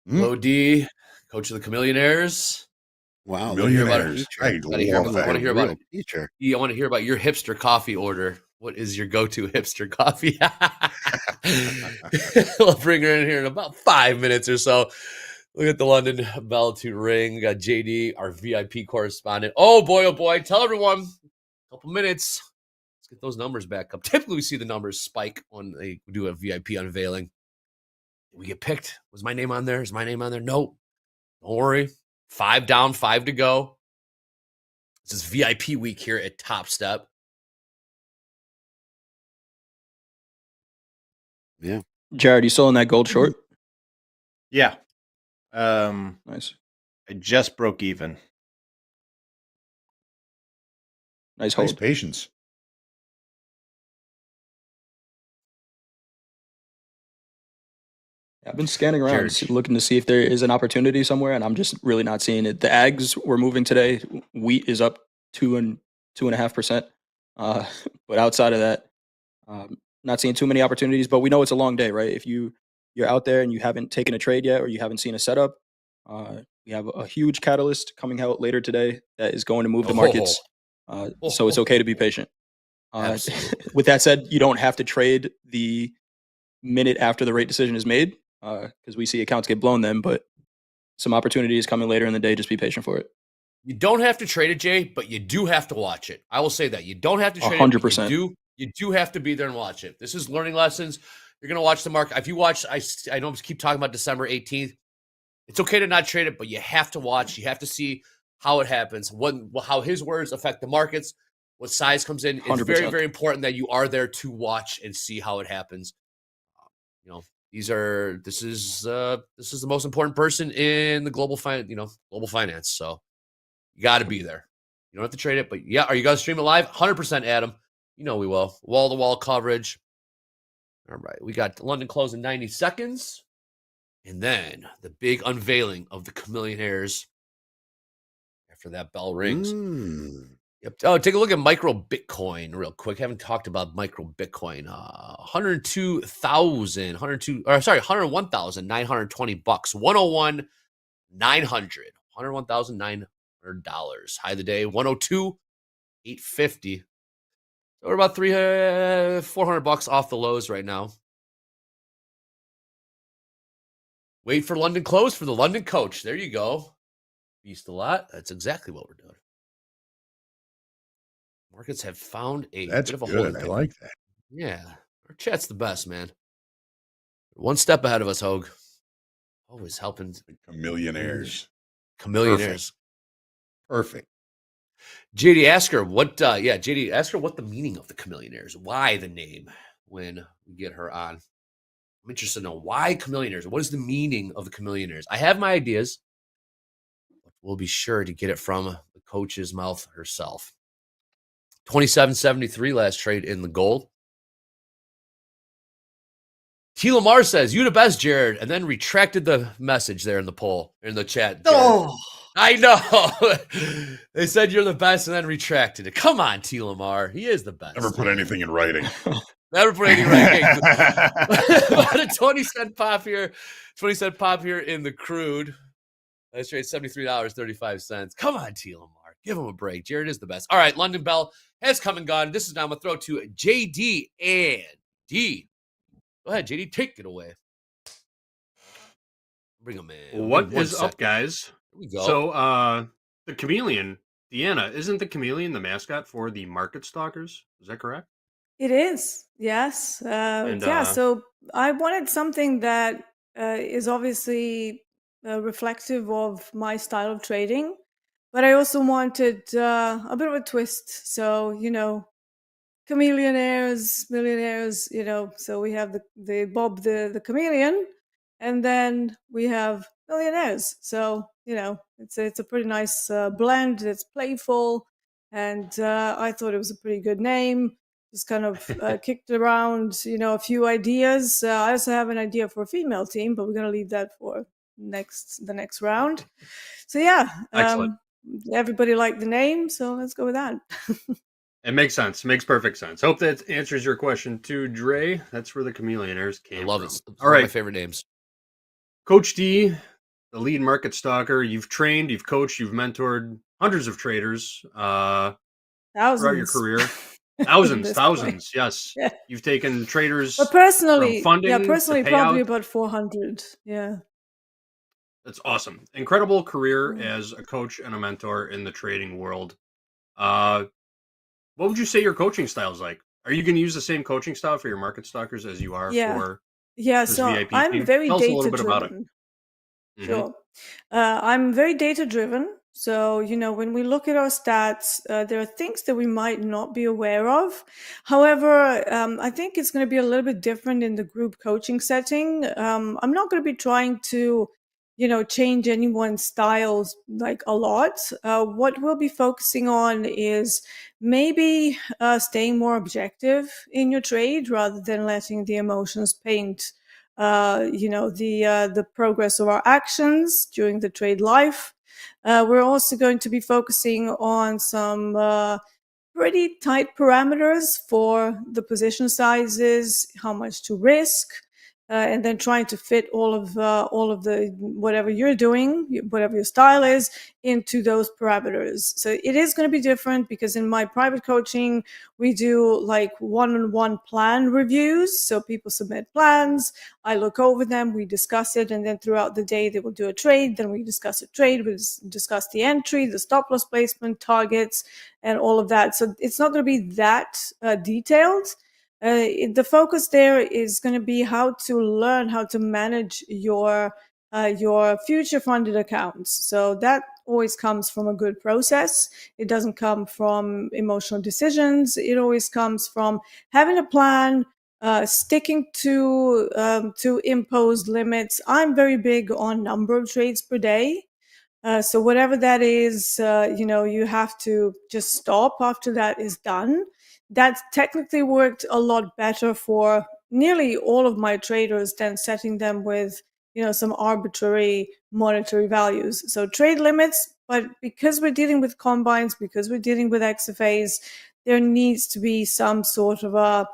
Hmm? Hello, D, coach of the Chameleonaires. Wow. Millionaires. I I want to hear about it. Teacher. I want to hear about your hipster coffee order. What is your go-to hipster coffee? We'll bring her in here in about 5 minutes or so. Look at the London bell to ring. We got JD, our VIP correspondent. Oh boy, tell everyone. A couple minutes. Let's get those numbers back up. Typically, we see the numbers spike when they do a VIP unveiling. We get picked. Was my name on there? Is my name on there? No. Don't worry. 5 down, 5 to go. This is VIP week here at Topstep. Yeah. Jared, you still in that gold short? Yeah. Nice. I just broke even. Nice hold. Nice patience. I've been scanning around, looking to see if there is an opportunity somewhere, and I'm just really not seeing it. The ags were moving today. Wheat is up 2.5%. But outside of that, not seeing too many opportunities. But we know it's a long day, right? If you you're out there and you haven't taken a trade yet or you haven't seen a setup, we have a huge catalyst coming out later today that is going to move the markets. So it's okay to be patient. With that said, you don't have to trade the minute after the rate decision is made, because we see accounts get blown then, but some opportunities coming later in the day. Just be patient for it. You don't have to trade it, Jay, but you do have to watch it. I will say that. You don't have to trade 100%. it, but you do have to be there and watch it. This is learning lessons. You're going to watch the market. If you watch, I don't keep talking about December 18th. It's okay to not trade it, but you have to watch. You have to see how it happens, how his words affect the markets, what size comes in. It's 100%. very, very important that you are there to watch and see how it happens. This is the most important person in the global finance. So you got to be there. You don't have to trade it, but yeah, are you going to stream it live? 100%, Adam. We will. Wall-to-wall coverage. All right, we got London close in 90 seconds. And then the big unveiling of the Chameleonaires after that bell rings. Yep. Oh, take a look at micro Bitcoin real quick. Haven't talked about micro Bitcoin. $101,920. $101,900. High of the day, $102,850. So we're about $400 off the lows right now. Wait for London close for the London coach. There you go. Beast a lot. That's exactly what we're doing. Markets have found a That's bit of a good. holding I pattern. like that. Yeah. Our chat's the best, man. One step ahead of us, Hoag. Always helping. Chameleonaires. Perfect. JD, ask her what JD, ask her what the meaning of the Chameleonaires. Why the name when we get her on. I'm interested to know why Chameleonaires. What is the meaning of the Chameleonaires? I have my ideas, but we'll be sure to get it from the coach's mouth herself. 27.73 last trade in the gold. T. Lamar says, "You the best, Jared," and then retracted the message there in the poll, in the chat. Oh, I know. They said you're the best and then retracted it. Come on, T. Lamar. He is the best. Never put anything in writing. Never put anything in writing. About a 20-cent pop here. 20-cent pop here in the crude. Let's trade $73.35. Come on, T. Lamar. Give him a break. Jared is the best. All right, London Bell has come and gone. This is now I'm going to throw to JD and D. Go ahead, JD. Take it away. Bring him in. What is up, guys? Here we go. So, the chameleon, Deanna, isn't the chameleon the mascot for the market stalkers? Is that correct? It is, yes. So I wanted something that is obviously reflective of my style of trading, but I also wanted a bit of a twist. So, chameleonaires, millionaires, so we have the Bob the chameleon, and then we have millionaires. So, it's a pretty nice blend. It's playful, and I thought it was a pretty good name. Just kind of kicked around, a few ideas. I also have an idea for a female team, but we're going to leave that for the next round. So yeah, everybody liked the name, so let's go with that. It makes sense. It makes perfect sense. Hope that answers your question too, Dre. That's where the chameleonaires came from. I love it. It's all right, one of my favorite names. Coach D, the lead market stalker. You've trained, you've coached, you've mentored hundreds of traders throughout your career. Thousands. Yes, yeah. You've taken traders. But personally, from funding probably about 400. Yeah, that's awesome. Incredible career as a coach and a mentor in the trading world. What would you say your coaching style is like? Are you going to use the same coaching style for your market stalkers as you are for this so VIP I'm team? very Tell us a data little bit driven. about it. Mm-hmm. Sure. I'm very data driven. So, when we look at our stats, there are things that we might not be aware of. However, I think it's going to be a little bit different in the group coaching setting. I'm not going to be trying to, change anyone's styles like a lot. What we'll be focusing on is maybe staying more objective in your trade rather than letting the emotions paint the progress of our actions during the trade life. We're also going to be focusing on some pretty tight parameters for the position sizes, how much to risk, and then trying to fit all of the whatever you're doing, whatever your style is, into those parameters. So it is going to be different because in my private coaching, we do like one-on-one plan reviews. So people submit plans, I look over them, we discuss it, and then throughout the day they will do a trade. Then we discuss a trade, we discuss the entry, the stop loss placement, targets, and all of that. So it's not going to be that detailed. The focus there is going to be how to learn how to manage your future funded accounts. So that always comes from a good process. It doesn't come from emotional decisions. It always comes from having a plan, sticking to imposed limits. I'm very big on number of trades per day. So whatever that is, you have to just stop after that is done. That technically worked a lot better for nearly all of my traders than setting them with, some arbitrary monetary values. So trade limits, but because we're dealing with combines, because we're dealing with XFAs, there needs to be some sort of a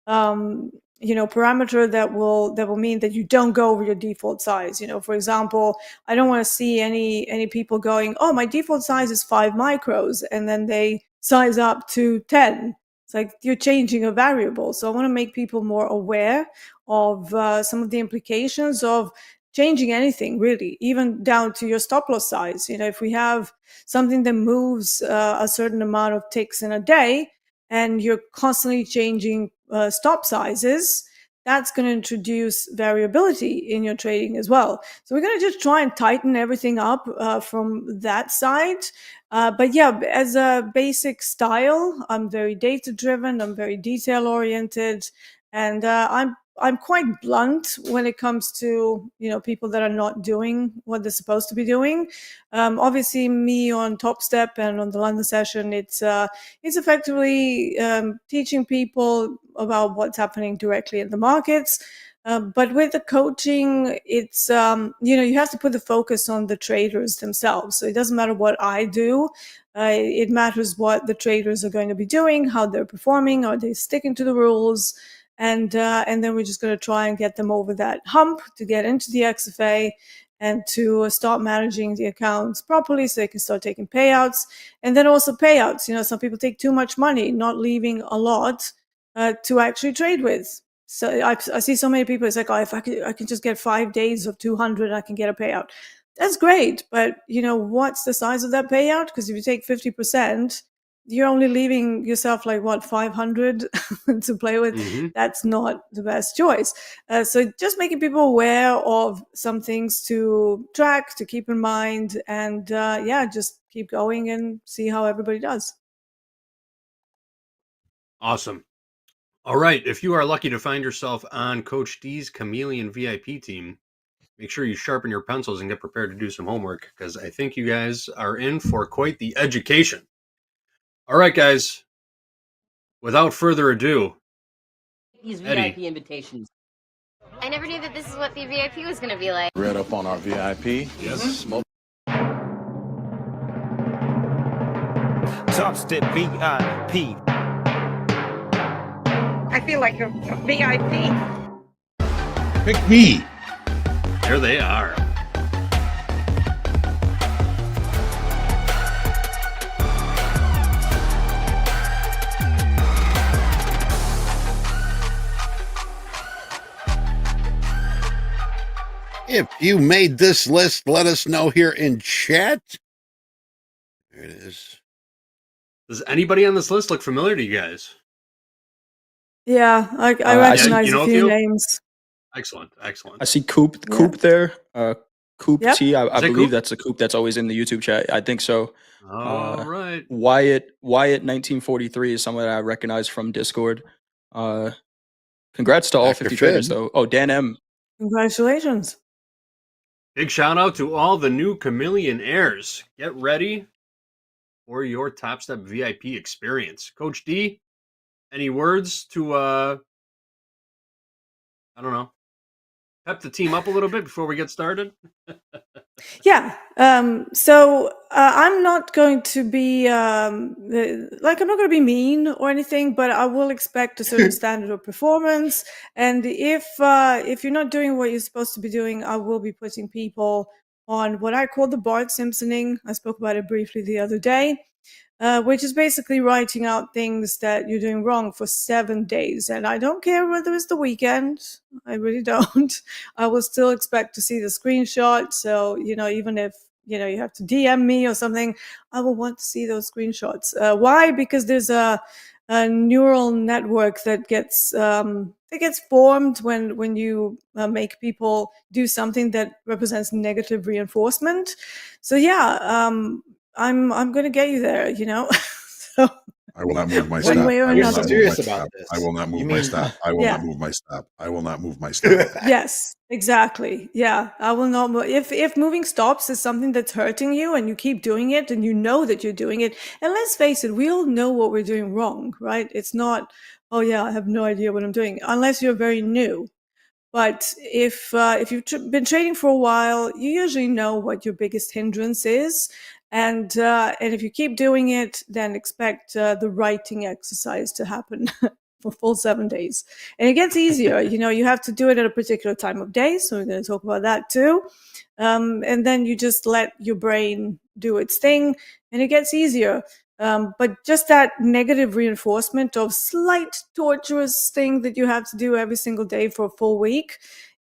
parameter that will mean that you don't go over your default size. For example, I don't want to see any people going, oh, my default size is 5 micros, and then they size up to 10. It's like you're changing a variable. So I want to make people more aware of some of the implications of changing anything, really, even down to your stop loss size. If we have something that moves a certain amount of ticks in a day, and you're constantly changing stop sizes, that's going to introduce variability in your trading as well. So we're going to just try and tighten everything up from that side. But yeah, as a basic style, I'm very data driven. I'm very detail oriented, and I'm quite blunt when it comes to people that are not doing what they're supposed to be doing. Obviously, me on Topstep and on the London session, it's effectively teaching people about what's happening directly in the markets. But with the coaching, it's you have to put the focus on the traders themselves. So it doesn't matter what I do. It matters what the traders are going to be doing, how they're performing, are they sticking to the rules, and then we're just going to try and get them over that hump to get into the XFA and to start managing the accounts properly so they can start taking payouts. And then also payouts. Some people take too much money, not leaving a lot to actually trade with. So I see so many people, it's like, oh, if I can just get 5 days of 200, I can get a payout. That's great. But, what's the size of that payout? Because if you take 50%, you're only leaving yourself like, what, 500 to play with? Mm-hmm. That's not the best choice. So just making people aware of some things to track, to keep in mind, and just keep going and see how everybody does. Awesome. All right. If you are lucky to find yourself on Coach D's Chameleon VIP team, make sure you sharpen your pencils and get prepared to do some homework, because I think you guys are in for quite the education. All right, guys. Without further ado, these Eddie. VIP invitations. I never knew that this is what the VIP was going to be like. Read up on our VIP. Yes. TopstepVIP. I feel like a VIP. Pick me. There they are. If you made this list, let us know here in chat. There it is. Does anybody on this list look familiar to you guys? Yeah, I recognize a few names. Excellent. I see Coop there. Coop Yep. T. I believe Coop? that's a Coop that's always in the YouTube chat. I think so. All right. Wyatt 1943 is someone that I recognize from Discord. Congrats to all Dr. 50 traders Fib. though. Oh, Dan M. Congratulations. Big shout out to all the new Chameleon heirs. Get ready for your Topstep VIP experience. Coach D, any words to I don't know, pep the team up a little bit before we get started? Yeah. So I'm not going to be I'm not going to be mean or anything, but I will expect a certain standard of performance. And if you're not doing what you're supposed to be doing, I will be putting people on what I call the Bart Simpsoning. I spoke about it briefly the other day. Which is basically writing out things that you're doing wrong for 7 days. And I don't care whether it's the weekend. I really don't. I will still expect to see the screenshot. So, even if, you have to DM me or something, I will want to see those screenshots. Why? Because there's a neural network that gets formed when you make people do something that represents negative reinforcement. So yeah, I'm going to get you there, so I will not move my one stop. way or I will another. not move my stop. I will not move my stop. I will Yeah. not move my stop. I will not move my stop. Yes, exactly. Yeah, I will not move. If moving stops is something that's hurting you and you keep doing it and you know that you're doing it, and let's face it, we all know what we're doing wrong, right? It's not, oh yeah, I have no idea what I'm doing, unless you're very new. But if you've been trading for a while, you usually know what your biggest hindrance is, and if you keep doing it, then expect the writing exercise to happen for full 7 days, and it gets easier. You have to do it at a particular time of day, so we're going to talk about that too, and then you just let your brain do its thing, and it gets easier. But just that negative reinforcement of slight torturous thing that you have to do every single day for a full week,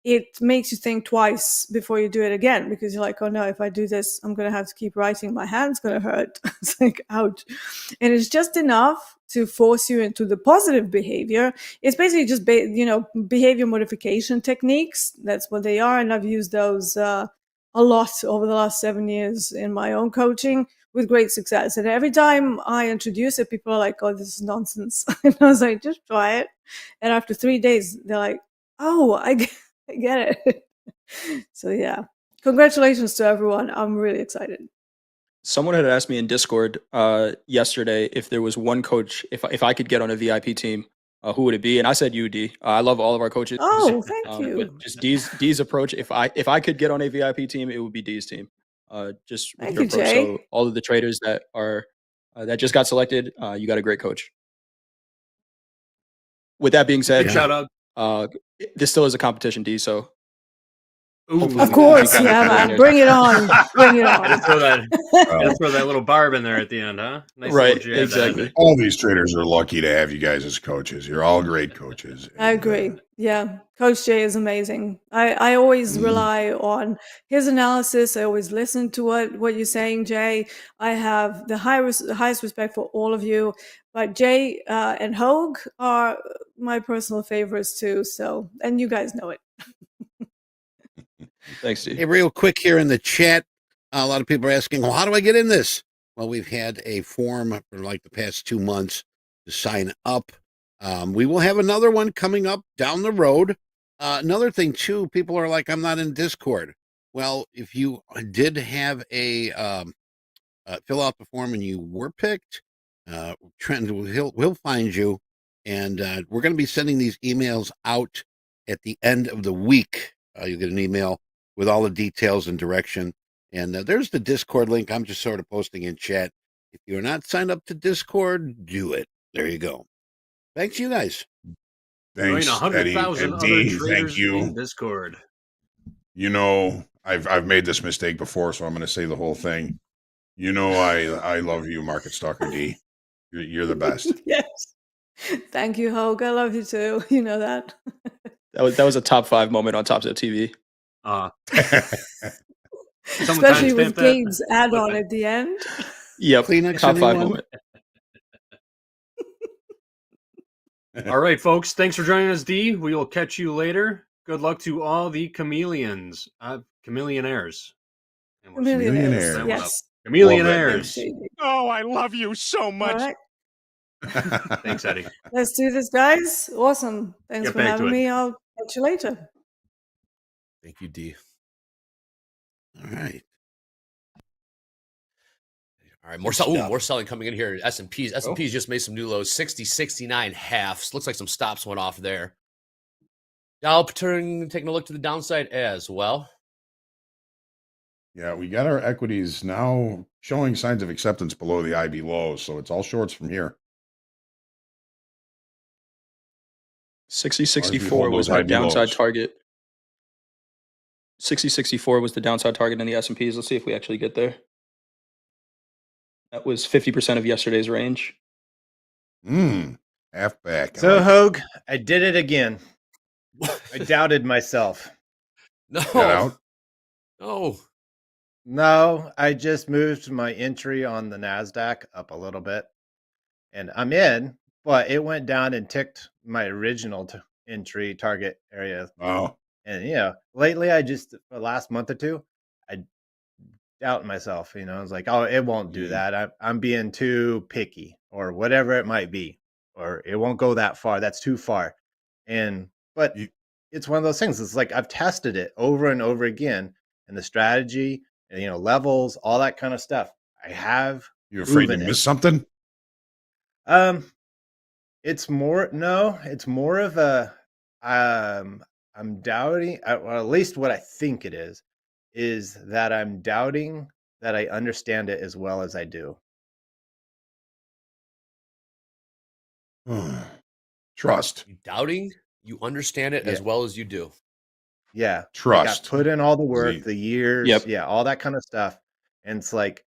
it makes you think twice before you do it again, because you're like, oh no, if I do this, I'm going to have to keep writing. My hand's going to hurt. It's like, ouch. And it's just enough to force you into the positive behavior. It's basically just, behavior modification techniques. That's what they are. And I've used those a lot over the last 7 years in my own coaching, with great success. And every time I introduce it, people are like, oh, this is nonsense. And I was like, just try it. And after 3 days, they're like, oh, I get it. So yeah, congratulations to everyone. I'm really excited. Someone had asked me in Discord yesterday if there was one coach, if I could get on a VIP team, who would it be? And I said you, D. I love all of our coaches. Oh, thank you. But just D's approach. If I could get on a VIP team, it would be D's team. Just with Thank your you, approach. Jay. So all of the traders that are that just got selected, you got a great coach. With that being said, Big shout out. This still is a competition, D. So hopefully Of we course, can yeah, get man. there. Bring it on. Bring it on. Just throw that little barb in there at the end, huh? Nice Right, little jab. exactly. All these traders are lucky to have you guys as coaches. You're all great coaches. I agree. Yeah. Coach Jay is amazing. I always rely on his analysis. I always listen to what you're saying, Jay. I have the highest respect for all of you. But Jay and Hoag are my personal favorites too. So, and you guys know it. Thanks, Steve. Hey, real quick here in the chat, a lot of people are asking, well, how do I get in this? Well, we've had a form for like the past 2 months to sign up. We will have another one coming up down the road. Another thing, too, people are like, I'm not in Discord. Well, if you did have a fill out the form and you were picked, Trent will find you. And we're going to be sending these emails out at the end of the week. You'll get an email with all the details and direction. And there's the Discord link. I'm just sort of posting in chat. If you're not signed up to Discord, do it. There you go. Thanks, you guys. Thanks, Join Eddie 100,000 and other D. traders Thank you. in Discord. You know, I've made this mistake before, so I'm going to say the whole thing. You know, I love you, Market Stalker D. You're the best. Yes. Thank you, Hoag. I love you too. You know that. That was a top 5 moment on TopstepTV. Especially with Gabe's add-on at the end. Yep. Kleenex, Top 5 anyone? moment. All right, folks. Thanks for joining us, D. We will catch you later. Good luck to all the chameleonaires. Millionaires. Yes. Chameleonaires. Oh, I love you so much. All right. Thanks, Eddie. Let's do this, guys. Awesome. Thanks Get for back to having it. me. I'll catch you later. Thank you, D. All right. All right, more selling coming in here. S&Ps just made some new lows. 60, 69 halves. Looks like some stops went off there. Now taking a look to the downside as well. Yeah, we got our equities now showing signs of acceptance below the IB lows, so it's all shorts from here. 6064 was our downside target. 6064 was the downside target in the S&Ps. Let's see if we actually get there. That was 50% of yesterday's range. Half back. So, Hoag, I did it again. I doubted myself. No. No, I just moved my entry on the NASDAQ up a little bit. And I'm in, but it went down and ticked my original entry target area. Oh. And, lately the last month or two, I doubt myself, I was like, oh, it won't do that. I'm being too picky or whatever it might be, or it won't go that far. That's too far. But it's one of those things. It's like, I've tested it over and over again, and the strategy and, levels, all that kind of stuff. I have. You're afraid to miss something? It's more of a, I'm doubting, or at least what I think it is that I'm doubting that I understand it as well as I do. Trust. You doubting you understand it as well as you do. Yeah. Trust. Like, I put in all the work, the years, Yep. all that kind of stuff. And it's like,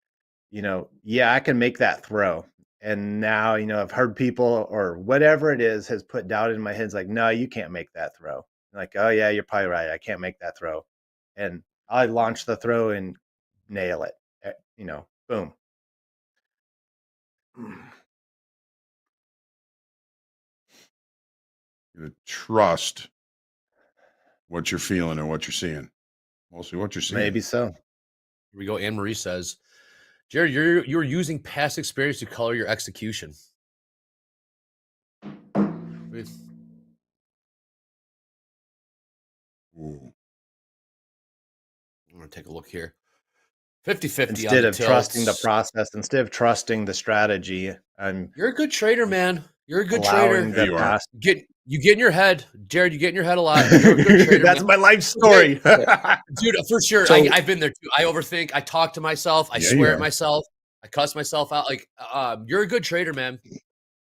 I can make that throw. And now, I've heard people or whatever it is has put doubt in my head. It's like, no, you can't make that throw. I'm like, oh yeah, you're probably right. I can't make that throw. And I launch the throw and nail it. Boom. You trust what you're feeling and what you're seeing. Mostly what you're seeing. Maybe so. Here we go. Anne Marie says, Jared, you're using past experience to color your execution. Ooh. I'm going to take a look here. 50-50 instead of trusting the process, instead of trusting the strategy. You're a good trader, man. You're a good allowing trader. You get in your head, Jared. You get in your head a lot. You're a good trader. That's man. my life story. Dude, for sure. So- I've been there too. I overthink. I talk to myself. I Yeah, swear you at are. myself. I cuss myself out. Like, you're a good trader, man.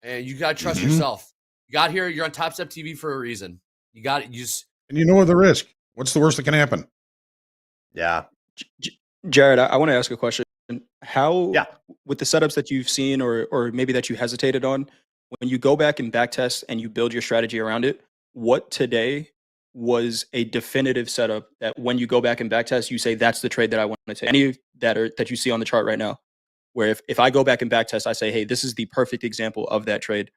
And you got to trust Mhm. yourself. You got here. You're on TopstepTV for a reason. You got it. You just. And you know the risk. What's the worst that can happen? Yeah. Jared, I want to ask a question. How, Yeah. with the setups that you've seen or maybe that you hesitated on, when you go back and back test and you build your strategy around it, what today was a definitive setup that when you go back and back test, you say, that's the trade that I want to take? Any that you see on the chart right now, where if I go back and back test, I say, hey, this is the perfect example of that trade.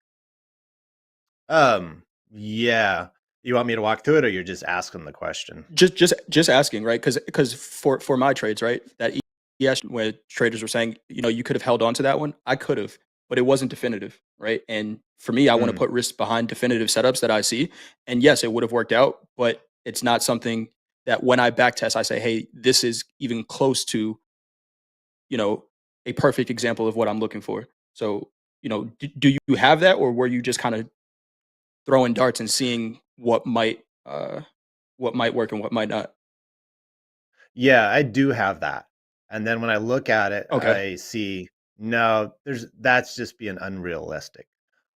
Yeah. You want me to walk through it, or you're just asking the question? Just asking, right? Because for my trades, right, that ES where traders were saying, you could have held on to that one. I could have, but it wasn't definitive, right? And for me, I want to put risk behind definitive setups that I see. And yes, it would have worked out, but it's not something that when I back test, I say, hey, this is even close to, a perfect example of what I'm looking for. So, do you have that, or were you just kind of throwing darts and seeing what might work and what might not? Yeah, I do have that. And then when I look at it, Okay. I see, no, that's just being unrealistic.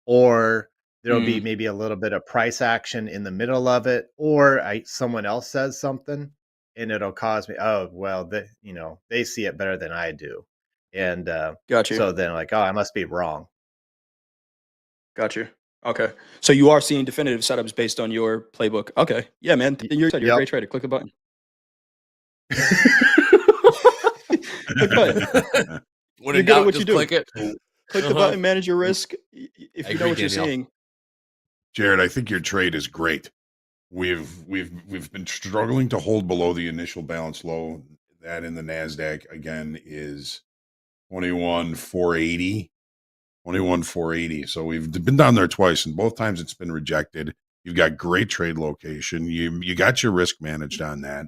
Or there'll be maybe a little bit of price action in the middle of it, or someone else says something and it'll cause me, oh, well, they see it better than I do. And Got you. so then like, oh, I must be wrong. Got you. Okay. So you are seeing definitive setups based on your playbook. Okay. Yeah, man. You're a great trader. Click the button. Click the button. When You're in good at doubt, what you just do. click it. Click the button, manage your risk. If I you know agree, what you're Danielle. seeing. Jared, I think your trade is great. We've been struggling to hold below the initial balance low. That in the NASDAQ again is 21,480. 21,480. So we've been down there twice, and both times it's been rejected. You've got great trade location. You got your risk managed on that.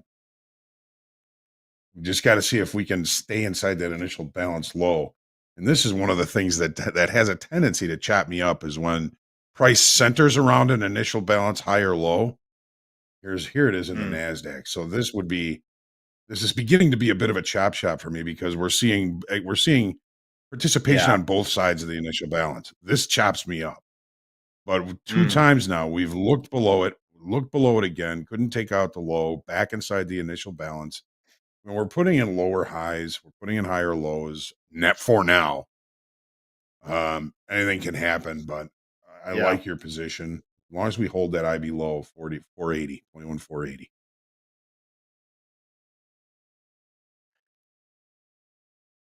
We just got to see if we can stay inside that initial balance low. And this is one of the things that has a tendency to chop me up, is when price centers around an initial balance high or low. Here it is in the NASDAQ. So this would be this is beginning to be a bit of a chop shop for me because we're seeing participation on both sides of the initial balance. This chops me up. But 2 times now we've looked below it again, couldn't take out the low, back inside the initial balance. And we're putting in lower highs, we're putting in higher lows. Net for now. Anything can happen, but I like your position. As long as we hold that IB low of 480, 21,480.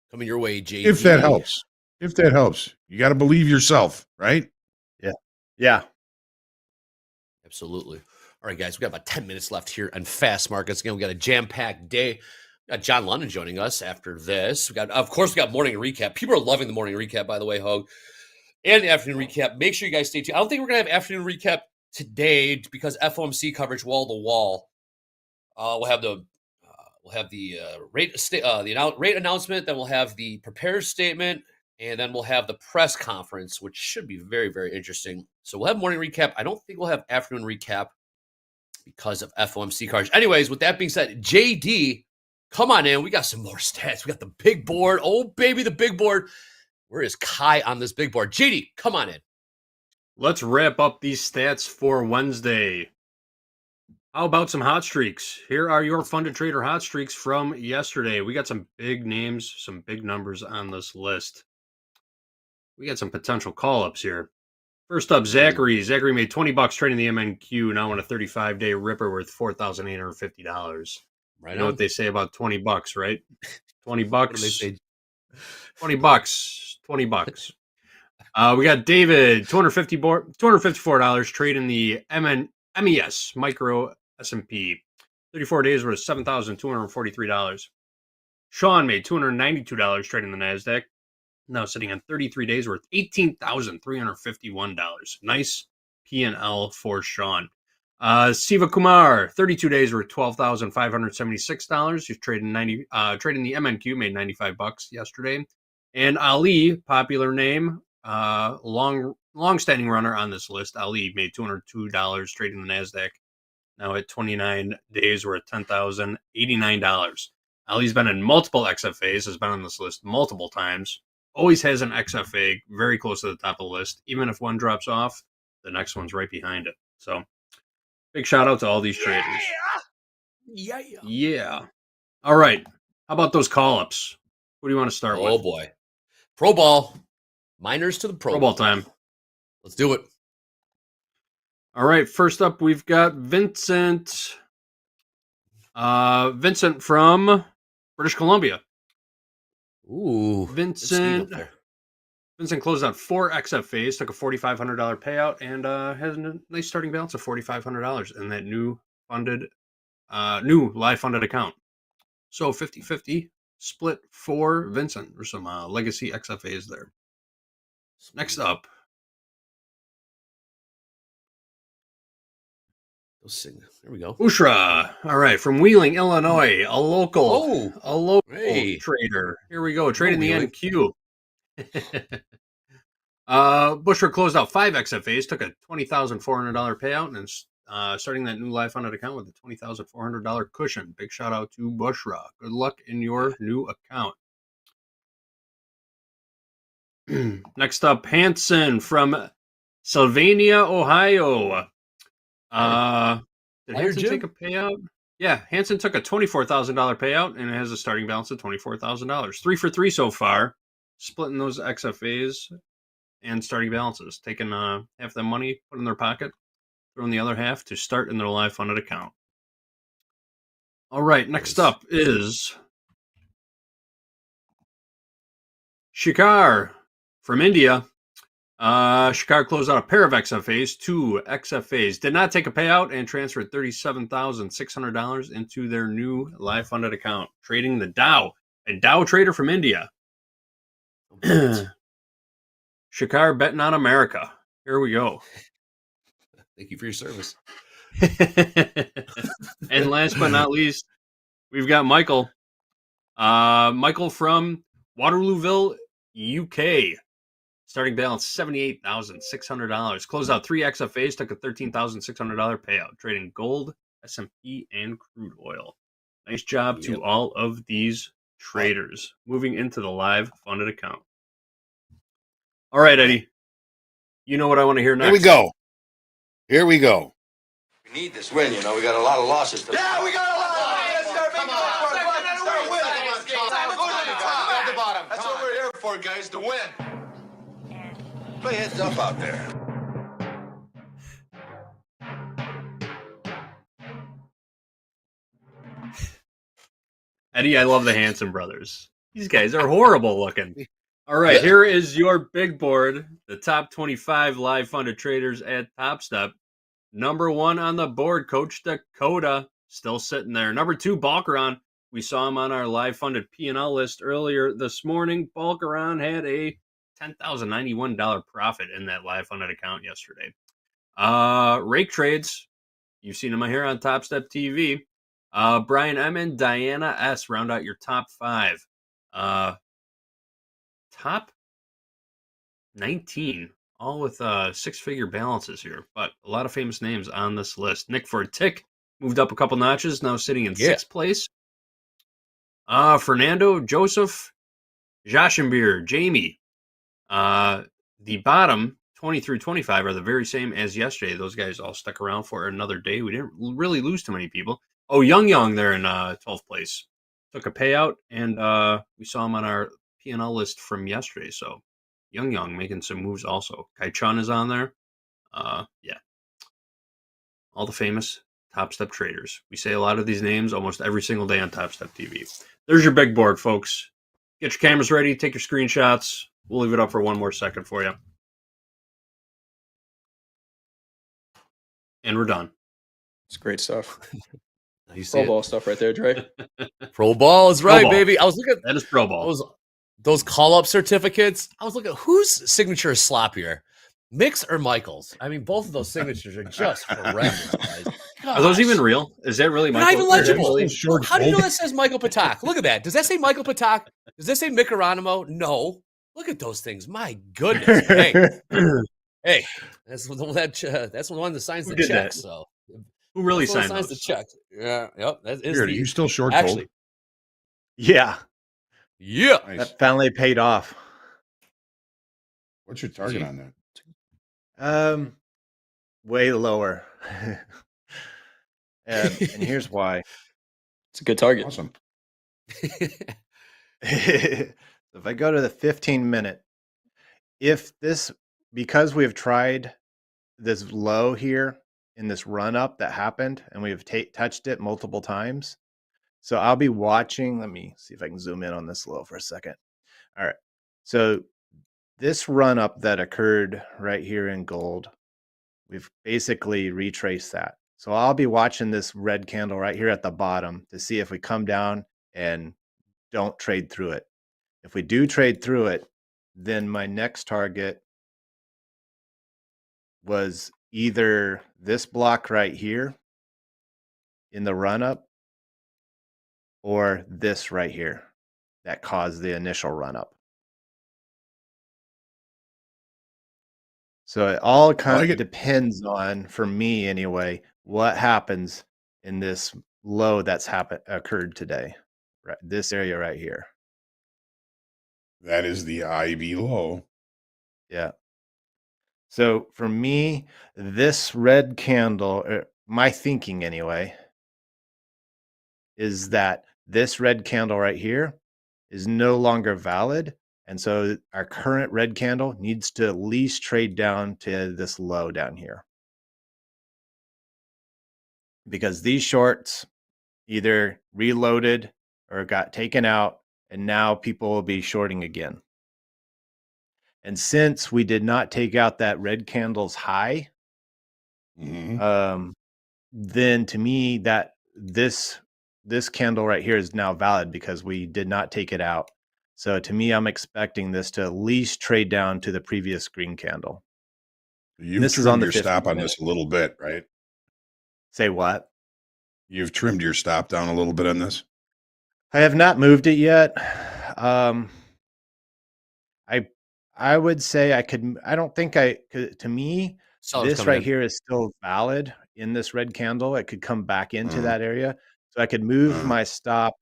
Coming your way, JD. If that helps. If that helps. You got to believe yourself, right? Yeah. Yeah. Absolutely. All right, guys, we got about 10 minutes left here on Fast Markets. Again, we got a jam-packed day. We got John London joining us after this. We got morning recap. People are loving the morning recap, by the way, Hoag. And the afternoon recap. Make sure you guys stay tuned. I don't think we're going to have afternoon recap today because FOMC coverage wall to wall. We'll have the rate announcement. Then we'll have the prepared statement, and then we'll have the press conference, which should be very, very interesting. So we'll have morning recap. I don't think we'll have afternoon recap because of FOMC coverage. Anyways, with that being said, JD, come on in. We got some more stats. We got the big board. Oh, baby, the big board. Where is Kai on this big board? JD, come on in. Let's wrap up these stats for Wednesday. How about some hot streaks? Here are your funded trader hot streaks from yesterday. We got some big names, some big numbers on this list. We got some potential call-ups here. First up, Zachary. Zachary made $20 trading the MNQ, now on a 35-day ripper worth $4,850. Right. You know what they say about $20, right? 20 bucks. What do they say? 20 bucks. 20 bucks. We got David, $254 trading the MES Micro S&P. 34 days worth $7,243. Sean made $292 trading the NASDAQ. Now sitting on 33 days worth $18,351. Nice P&L for Sean. Siva Kumar, 32 days worth $12,576. He's trading the MNQ, made $95 yesterday. And Ali, popular name, long-standing runner on this list. Ali made $202 trading the NASDAQ. Now at 29 days, we're at $10,089. Ali's been in multiple XFAs, has been on this list multiple times. Always has an XFA very close to the top of the list. Even if one drops off, the next one's right behind it. So big shout out to all these traders. Yeah. All right. How about those call-ups? What do you want to start with? Oh, boy. Pro Ball. Miners to the Pro Ball time. Let's do it. All right. First up, we've got Vincent. Vincent from British Columbia. Ooh. Vincent closed out 4 XFAs, took a $4,500 payout, and has a nice starting balance of $4,500 in that new live funded account. So 50-50 split for Vincent. There's some legacy XFAs there. Next up. There we go. Bushra. All right, from Wheeling, Illinois, a local trader. Here we go, trading the NQ. Bushra closed out 5 XFAs, took a $20,400 payout, and starting that new live funded account with a $20,400 cushion. Big shout out to Bushra. Good luck in your new account. Next up, Hanson from Sylvania, Ohio. Did Hanson take a payout? Yeah, Hanson took a $24,000 payout and it has a starting balance of $24,000. 3 for 3 so far, splitting those XFAs and starting balances, taking half the money, put in their pocket, throwing the other half to start in their live funded account. All right, next up is Shikar from India. Shikar closed out a pair of XFAs, 2 XFAs. Did not take a payout and transferred $37,600 into their new live funded account, trading the Dow, a Dow trader from India. Shikar betting on America. Here we go. Thank you for your service. And last but not least, we've got Michael. Michael from Waterlooville, UK. Starting balance $78,600. Closed out 3 XFAs, took a $13,600 payout, trading gold, S&P, and crude oil. Nice job to all of these traders. Moving into the live funded account. All right, Eddie. You know what I want to hear next. Here we go. Here we go. We need this win, you know. We got a lot of losses. Yeah, we got a lot of losses. That's what we're here for, guys, to win. Play heads up out there. Eddie, I love the Hanson brothers. These guys are horrible looking. All right, here is your big board. The top 25 live funded traders at Topstep. Number 1 on the board, Coach Dakota, still sitting there. Number 2, Balkaron. We saw him on our live funded P&L list earlier this morning. Balkaron had a $10,091 profit in that live funded account yesterday. Rake trades. You've seen them here on Topstep TV. Brian M and Diana S round out your top 5. Top 19, all with 6-figure balances here, but a lot of famous names on this list. Nick for a tick moved up a couple notches, now sitting in 6th place. Fernando, Joseph, Joshimbeer, Jamie. The bottom 20 through 25 are the very same as yesterday. Those guys all stuck around for another day. We didn't really lose too many people. Oh, Young there in 12th place. Took a payout, and we saw him on our P&L list from yesterday. So Young making some moves also. Kai Chun is on there. Yeah. All the famous Topstep traders. We say a lot of these names almost every single day on Topstep TV. There's your big board, folks. Get your cameras ready. Take your screenshots. We'll leave it up for one more second for you. And we're done. It's great stuff. You see Pro it? ball stuff right there, Dre. Pro ball is right, baby. I was looking at that is pro ball. Those call-up certificates. I was looking at whose signature is sloppier, Mick's or Michael's. I mean, both of those signatures are just horrendous, guys. Are those even real? Is that really They're Michael? not even legible. Really? How do you know that says Michael Patak? Look at that. Does that say Michael Patak? Does that say Mick Geronimo? No. Look at those things. My goodness. Hey, that's the one that signs the check. So who really signs those? the check? Yeah. Yep. That is. Are you still short actually? gold? Yeah. Yeah. Nice. That finally paid off. What's your target on that? Way lower. and here's why. It's a good target. Awesome. If I go to the 15-minute, because we have tried this low here in this run up that happened, and we have touched it multiple times. So I'll be watching. Let me see if I can zoom in on this low for a second. All right. So this run up that occurred right here in gold, we've basically retraced that. So I'll be watching this red candle right here at the bottom to see if we come down and don't trade through it. If we do trade through it, then my next target was either this block right here in the run up or this right here that caused the initial run up. So it all kind of depends on, for me anyway, what happens in this low that's occurred today. Right, this area right here. That is the IB low. Yeah. So for me, this red candle, my thinking anyway, is that this red candle right here is no longer valid. And so our current red candle needs to at least trade down to this low down here. Because these shorts either reloaded or got taken out, and now people will be shorting again. And since we did not take out that red candle's high, then to me that this candle right here is now valid because we did not take it out. So to me, I'm expecting this to at least trade down to the previous green candle. You've trimmed your stop on this a little bit, right? Say what? You've trimmed your stop down a little bit on this? I have not moved it yet. I would say I could. I don't think I could. To me, this right here is still valid in this red candle. It could come back into that area. So I could move my stop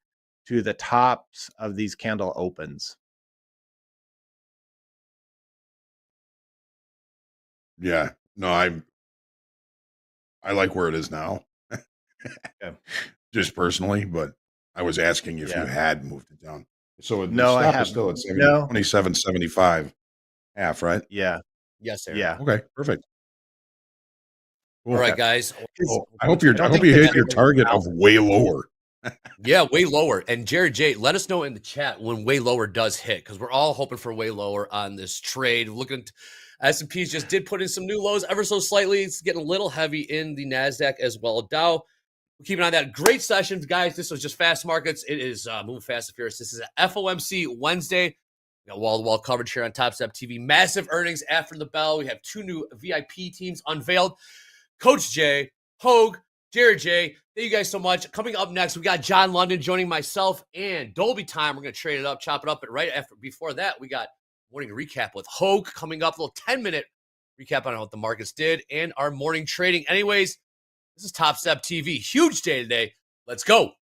to the tops of these candle opens. Yeah. No, I like where it is now. Yeah. Just personally, but I was asking if you Yeah. had moved it down. So the No, I stop is haven't. still at No. 27.75 half, right? Yeah. Yes, sir. Yeah. Okay, perfect. Cool. All right, guys. Oh, I hope you hit your target of way lower. Yeah, way lower. And Jared J, let us know in the chat when way lower does hit, because we're all hoping for way lower on this trade. Looking at S&Ps just did put in some new lows ever so slightly. It's getting a little heavy in the NASDAQ as well. Dow, we're keeping on that. Great sessions, guys. This was just fast markets. It is moving fast and furious. This is a FOMC Wednesday. We got wall-to-wall coverage here on TopstepTV. Massive earnings after the bell. We have 2 new VIP teams unveiled. Coach J, Hoag, Jared J, thank you guys so much. Coming up next, we got John London joining myself and Dolby Time. We're going to trade it up, chop it up. But right after, before that, we got morning recap with Hoag coming up. A little 10-minute recap on what the markets did and our morning trading. Anyways, this is TopstepTV. Huge day today. Let's go.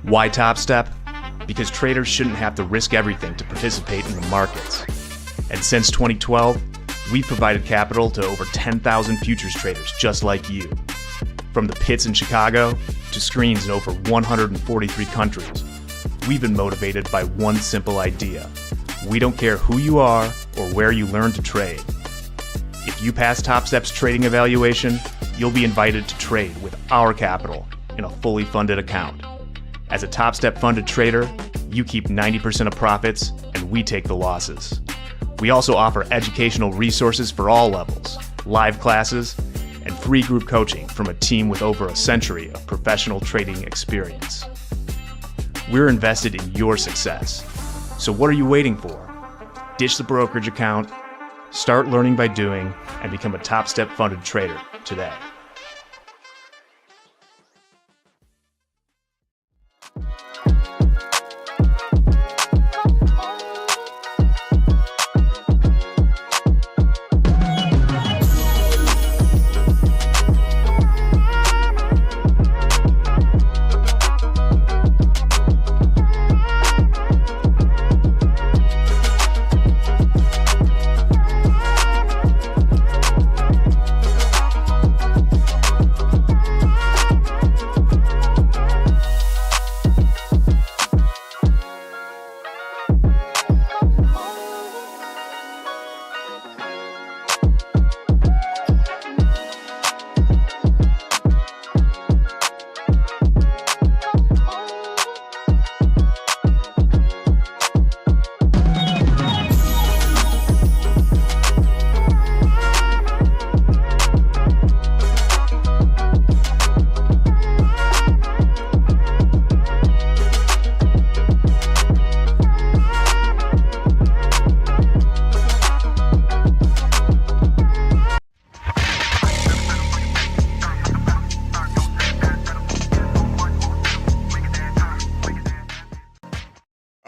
Why Topstep? Because traders shouldn't have to risk everything to participate in the markets. And since 2012, we've provided capital to over 10,000 futures traders just like you. From the pits in Chicago to screens in over 143 countries, we've been motivated by one simple idea. We don't care who you are or where you learn to trade. If you pass Topstep's trading evaluation, you'll be invited to trade with our capital in a fully funded account. As a Topstep funded trader, you keep 90% of profits and we take the losses. We also offer educational resources for all levels, live classes, and free group coaching from a team with over a century of professional trading experience. We're invested in your success. So what are you waiting for? Ditch the brokerage account, start learning by doing, and become a Topstep funded trader today.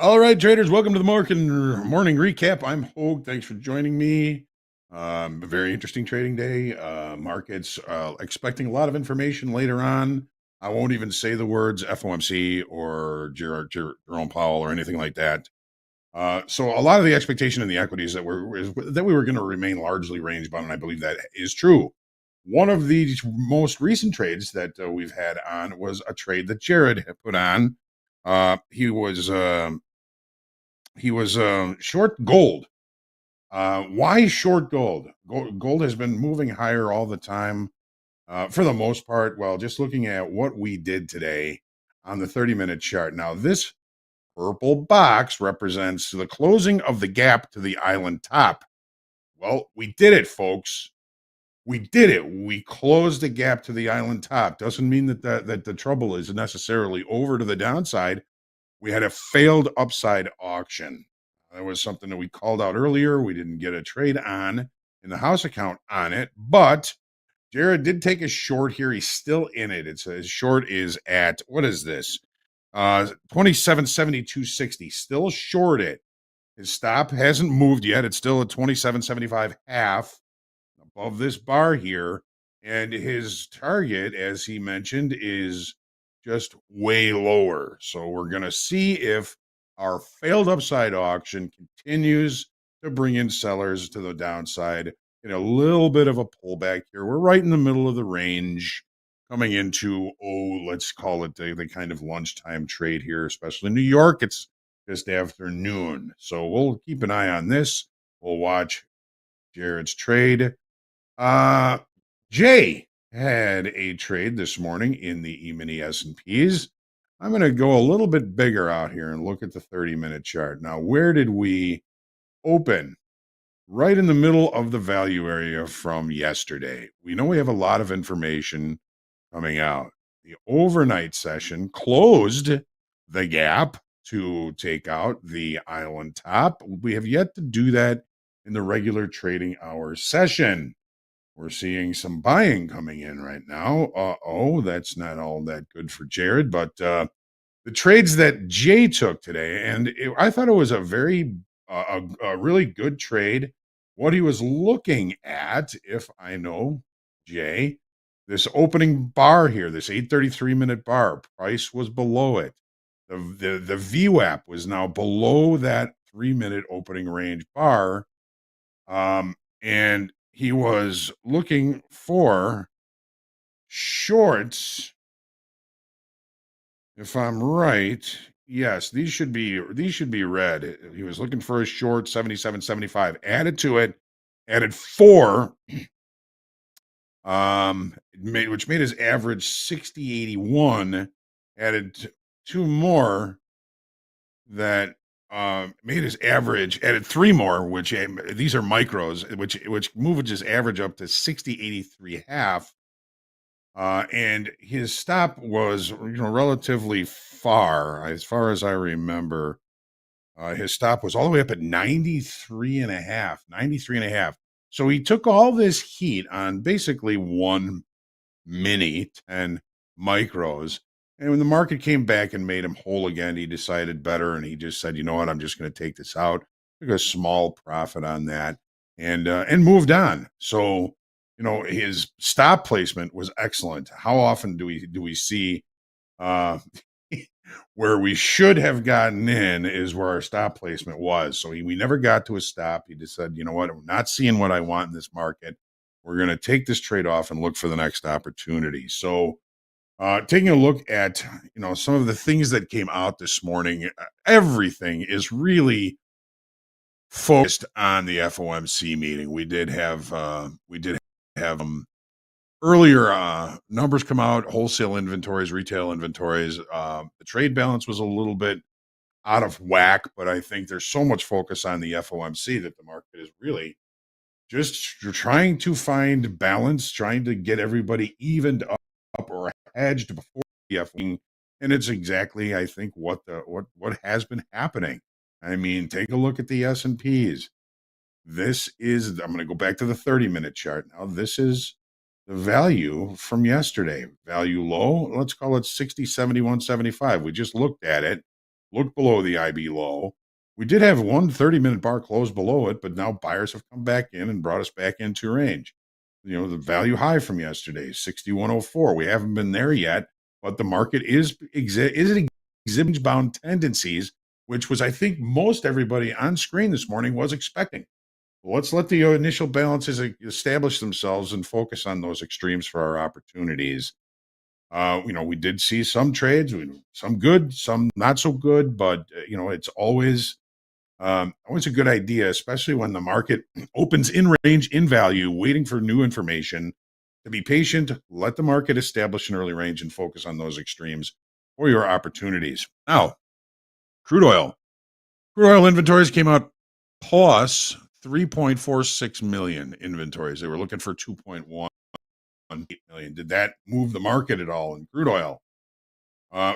All right, traders, welcome to the morning recap. I'm Hoag. Thanks for joining me. A very interesting trading day. Markets expecting a lot of information later on. I won't even say the words FOMC or Jerome Powell or anything like that. So a lot of the expectation in the equities that we were going to remain largely range bound, and I believe that is true. One of the most recent trades that we've had on was a trade that Jared had put on. He was short gold. Why short gold? Gold has been moving higher all the time for the most part. Well, just looking at what we did today on the 30-minute chart. Now, this purple box represents the closing of the gap to the island top. Well, we did it, folks. We did it. We closed the gap to the island top. Doesn't mean that the trouble is necessarily over to the downside. We had a failed upside auction. That was something that we called out earlier. We didn't get a trade on in the house account on it, but Jared did take a short here. He's still in it. It's his short is at, what is this? 27.7260. Still short it. His stop hasn't moved yet. It's still at 27.75 half above this bar here. And his target, as he mentioned, is just way lower. So we're going to see if our failed upside auction continues to bring in sellers to the downside in a little bit of a pullback here. We're right in the middle of the range coming into, let's call it the kind of lunchtime trade here, especially in New York. It's just after noon. So we'll keep an eye on this. We'll watch Jared's trade. Jay had a trade this morning in the E-mini S&Ps. I'm going to go a little bit bigger out here and look at the 30-minute chart. Now, where did we open? Right in the middle of the value area from yesterday. We know we have a lot of information coming out. The overnight session closed the gap to take out the island top. We have yet to do that in the regular trading hour session. We're seeing some buying coming in right now. That's not all that good for Jared, but the trades that Jay took today, and I thought it was a really good trade. What he was looking at, if I know Jay, this opening bar here, this 833-minute bar, price was below it. The VWAP was now below that 3-minute opening range bar. And he was looking for shorts. If I'm right, yes, these should be red. He was looking for a short 77.75. Added to it, added 4, which made his average 60.81. Added 2 more that made his average, added 3 more, which these are micros, which moved his average up to 60.83 half. And his stop was, relatively far as I remember. His stop was all the way up at 93.5. So he took all this heat on basically one mini 10 micros. And when the market came back and made him whole again, he decided better. And he just said, you know what, I'm just going to take this out. Took a small profit on that and moved on. So, his stop placement was excellent. How often do we see where we should have gotten in is where our stop placement was. So we never got to a stop. He just said, you know what, I'm not seeing what I want in this market. We're going to take this trade off and look for the next opportunity. So taking a look at, some of the things that came out this morning, everything is really focused on the FOMC meeting. We did have earlier numbers come out, wholesale inventories, retail inventories. The trade balance was a little bit out of whack, but I think there's so much focus on the FOMC that the market is really just trying to find balance, trying to get everybody evened up or hedged before the FOMC. And it's exactly, I think, what has been happening. I mean, take a look at the S&Ps. I'm going to go back to the 30-minute chart. Now, this is the value from yesterday. Value low, let's call it 60.71.75. We just looked at it, looked below the IB low. We did have one 30-minute bar close below it, but now buyers have come back in and brought us back into range. The value high from yesterday, 61.04. We haven't been there yet, but the market is exhibiting bound tendencies, which was, I think, most everybody on screen this morning was expecting. Let's let the initial balances establish themselves and focus on those extremes for our opportunities. We did see some trades, some good, some not so good, but it's always a good idea, especially when the market opens in range, in value, waiting for new information, to be patient, let the market establish an early range and focus on those extremes for your opportunities. Now, crude oil inventories came out plus 3.46 million inventories. They were looking for 2.18 million. Did that move the market at all in crude oil?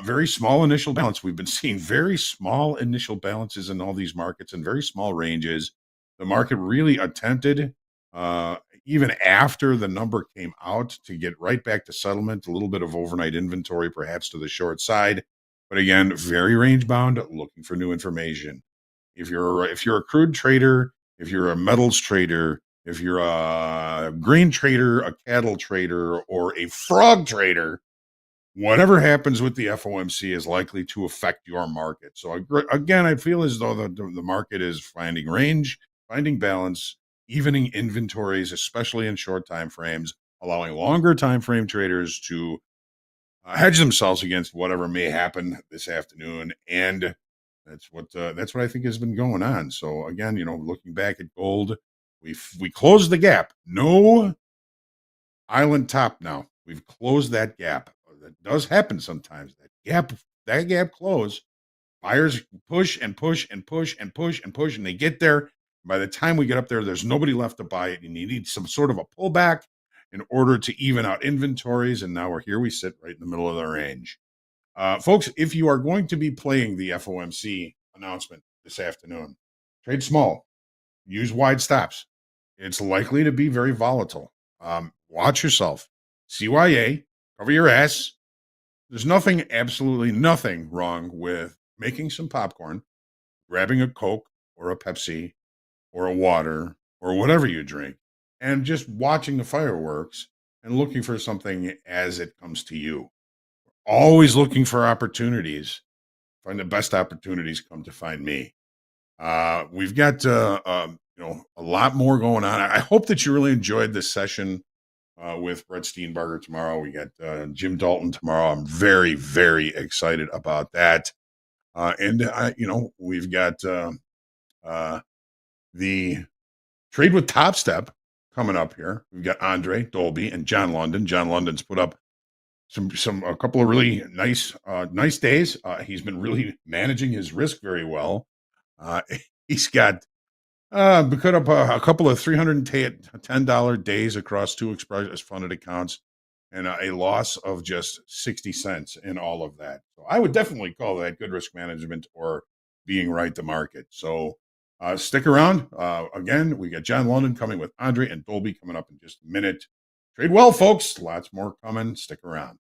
Very small initial balance. We've been seeing very small initial balances in all these markets and very small ranges. The market really attempted, even after the number came out, to get right back to settlement, a little bit of overnight inventory, perhaps to the short side. But again, very range bound, looking for new information. If you're a crude trader, if you're a metals trader, if you're a grain trader, a cattle trader, or a frog trader, whatever happens with the FOMC is likely to affect your market. So again, I feel as though the market is finding range, finding balance, evening inventories, especially in short time frames, allowing longer time frame traders to hedge themselves against whatever may happen this afternoon. And that's what I think has been going on. So again, looking back at gold, we closed the gap. No island top now. We've closed that gap. That does happen sometimes. That gap close. Buyers push and push and push and push and push, and they get there. By the time we get up there, there's nobody left to buy it, and you need some sort of a pullback in order to even out inventories. And now we sit right in the middle of the range. Folks, if you are going to be playing the FOMC announcement this afternoon, trade small, use wide stops. It's likely to be very volatile. Watch yourself. CYA, cover your ass. There's absolutely nothing wrong with making some popcorn, grabbing a Coke or a Pepsi or a water or whatever you drink, and just watching the fireworks and looking for something as it comes to you. Always looking for opportunities. Find the best opportunities come to find me. We've got a lot more going on. I hope that you really enjoyed this session with Brett Steenbarger tomorrow. We got Jim Dalton tomorrow. I'm very, very excited about that. We've got the trade with Topstep coming up here. We've got Andre Dolby and John London. John London's put up a couple of really nice days. He's been really managing his risk very well. He's got put up a couple of $310 days across 2 express funded accounts and a loss of just 60 cents in all of that. So I would definitely call that good risk management or being right the market. So stick around. Again, we got John London coming with Andre and Dolby coming up in just a minute. Trade well, folks. Lots more coming. Stick around.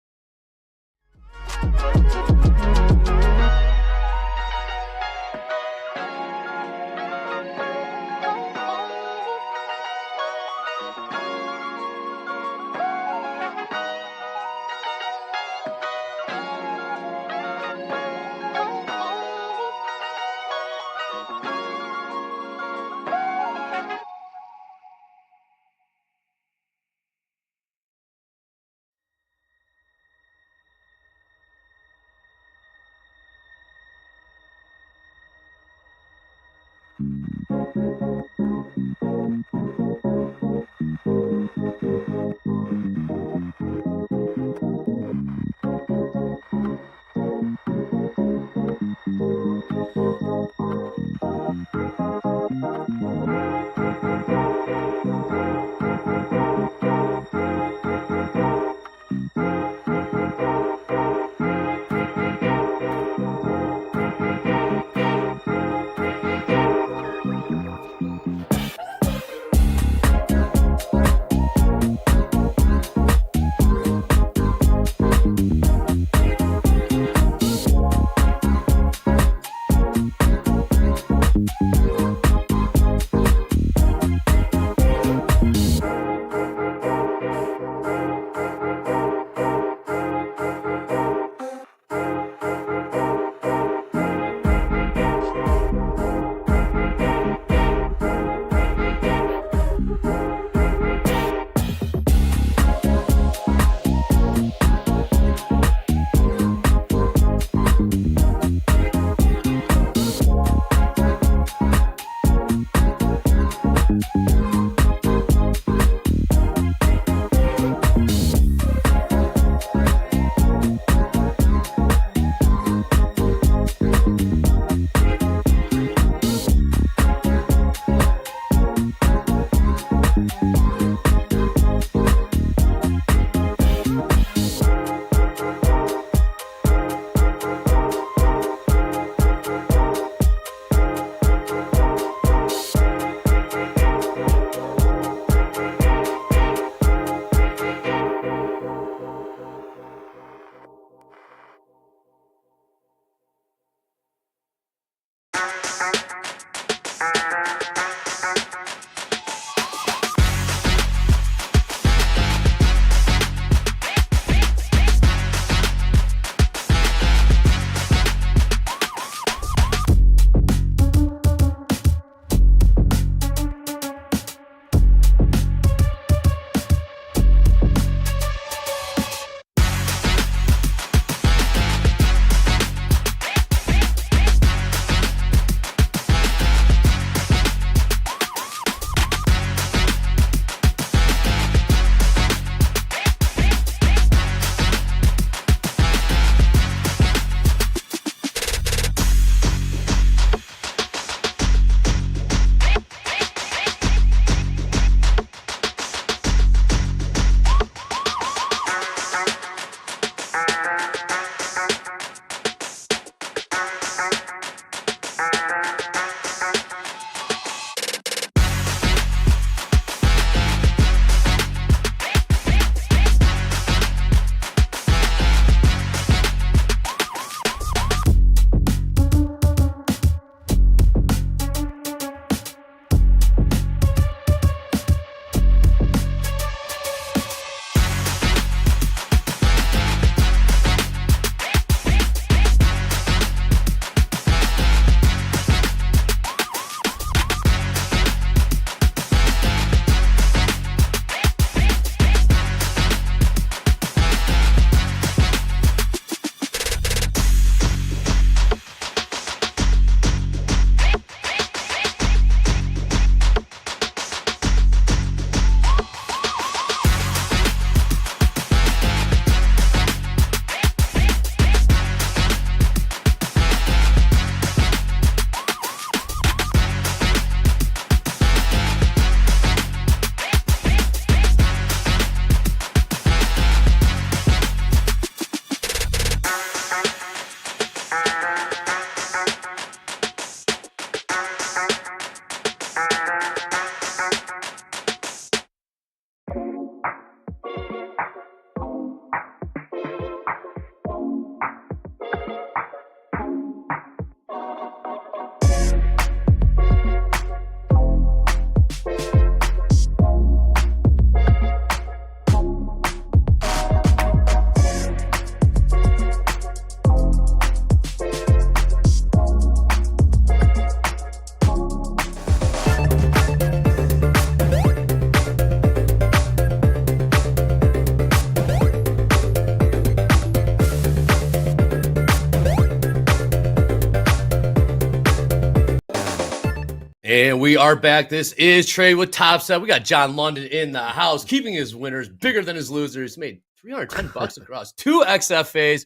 And we are back. This is Trade with Topstep. We got John London in the house, keeping his winners bigger than his losers. Made $310 across 2 XFAs.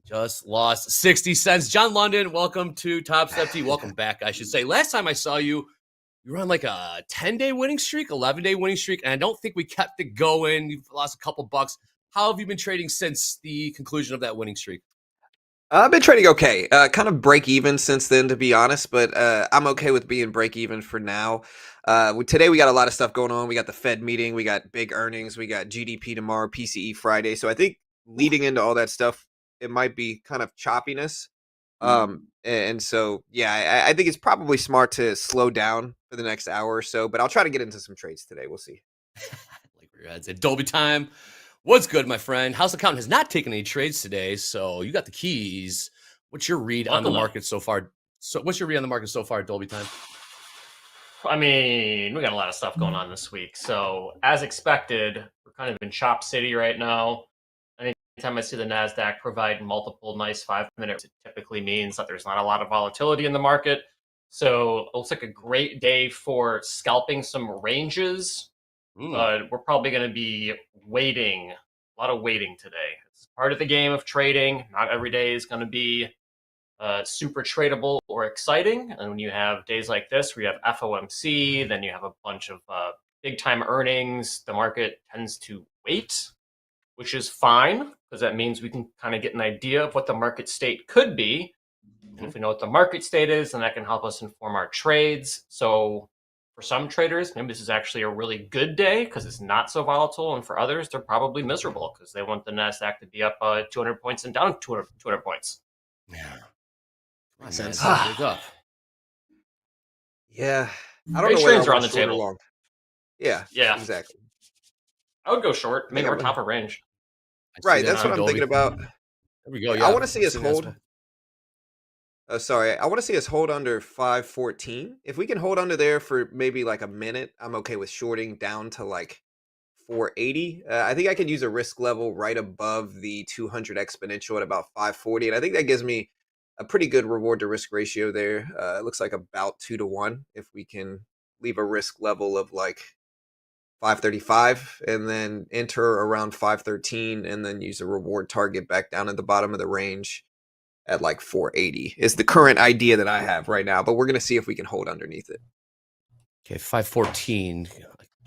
Just lost 60 cents. John London, welcome to TopstepTV. Welcome back, I should say. Last time I saw you, you were on like a 10-day winning streak, 11-day winning streak, and I don't think we kept it going. You've lost a couple bucks. How have you been trading since the conclusion of that winning streak? I've been trading okay. Kind of break even since then, to be honest, but I'm okay with being break even for now. Today we got a lot of stuff going on. We got the Fed meeting, we got big earnings, we got GDP tomorrow, PCE Friday. So I think leading into all that stuff, it might be kind of choppiness. And so, yeah, I think it's probably smart to slow down for the next hour or so, but I'll try to get into some trades today. We'll see. Like where your head's at. Dolby time. What's good, my friend? House Accountant has not taken any trades today, so you got the keys. What's your read on the market so far? So, what's your read on the market so far, Dolby time? I mean, we got a lot of stuff going on this week. So, as expected, we're kind of in Chop City right now. Anytime I see the NASDAQ provide multiple nice 5-minute, it typically means that there's not a lot of volatility in the market. So, it looks like a great day for scalping some ranges. But we're probably going to be waiting, a lot of waiting today. It's part of the game of trading. Not every day is going to be super tradable or exciting. And when you have days like this where you have FOMC, then you have a bunch of big time earnings, the market tends to wait, which is fine because that means we can kind of get an idea of what the market state could be. And if we know what the market state is, then that can help us inform our trades. So for some traders, maybe this is actually a really good day because it's not so volatile. And for others, they're probably miserable because they want the NASDAQ to be up 200 points and down 200 points. Yeah. Makes sense. Yeah. I don't know trades where are on the table. long. Yeah, exactly. I would go short. I mean, we're top of range. Right, that's what I'm thinking about. There we go. Yeah. I want to see us hold. I want to see us hold under 514. If we can hold under there for maybe like a minute, I'm okay with shorting down to like 480. I think I could use a risk level right above the 200 exponential at about 540. And I think that gives me a pretty good reward to risk ratio there. It looks like about 2-to-1 if we can leave a risk level of like 535 and then enter around 513 and then use a reward target back down at the bottom of the range at like 480 is the current idea that I have right now, but we're going to see if we can hold underneath it. Okay, 514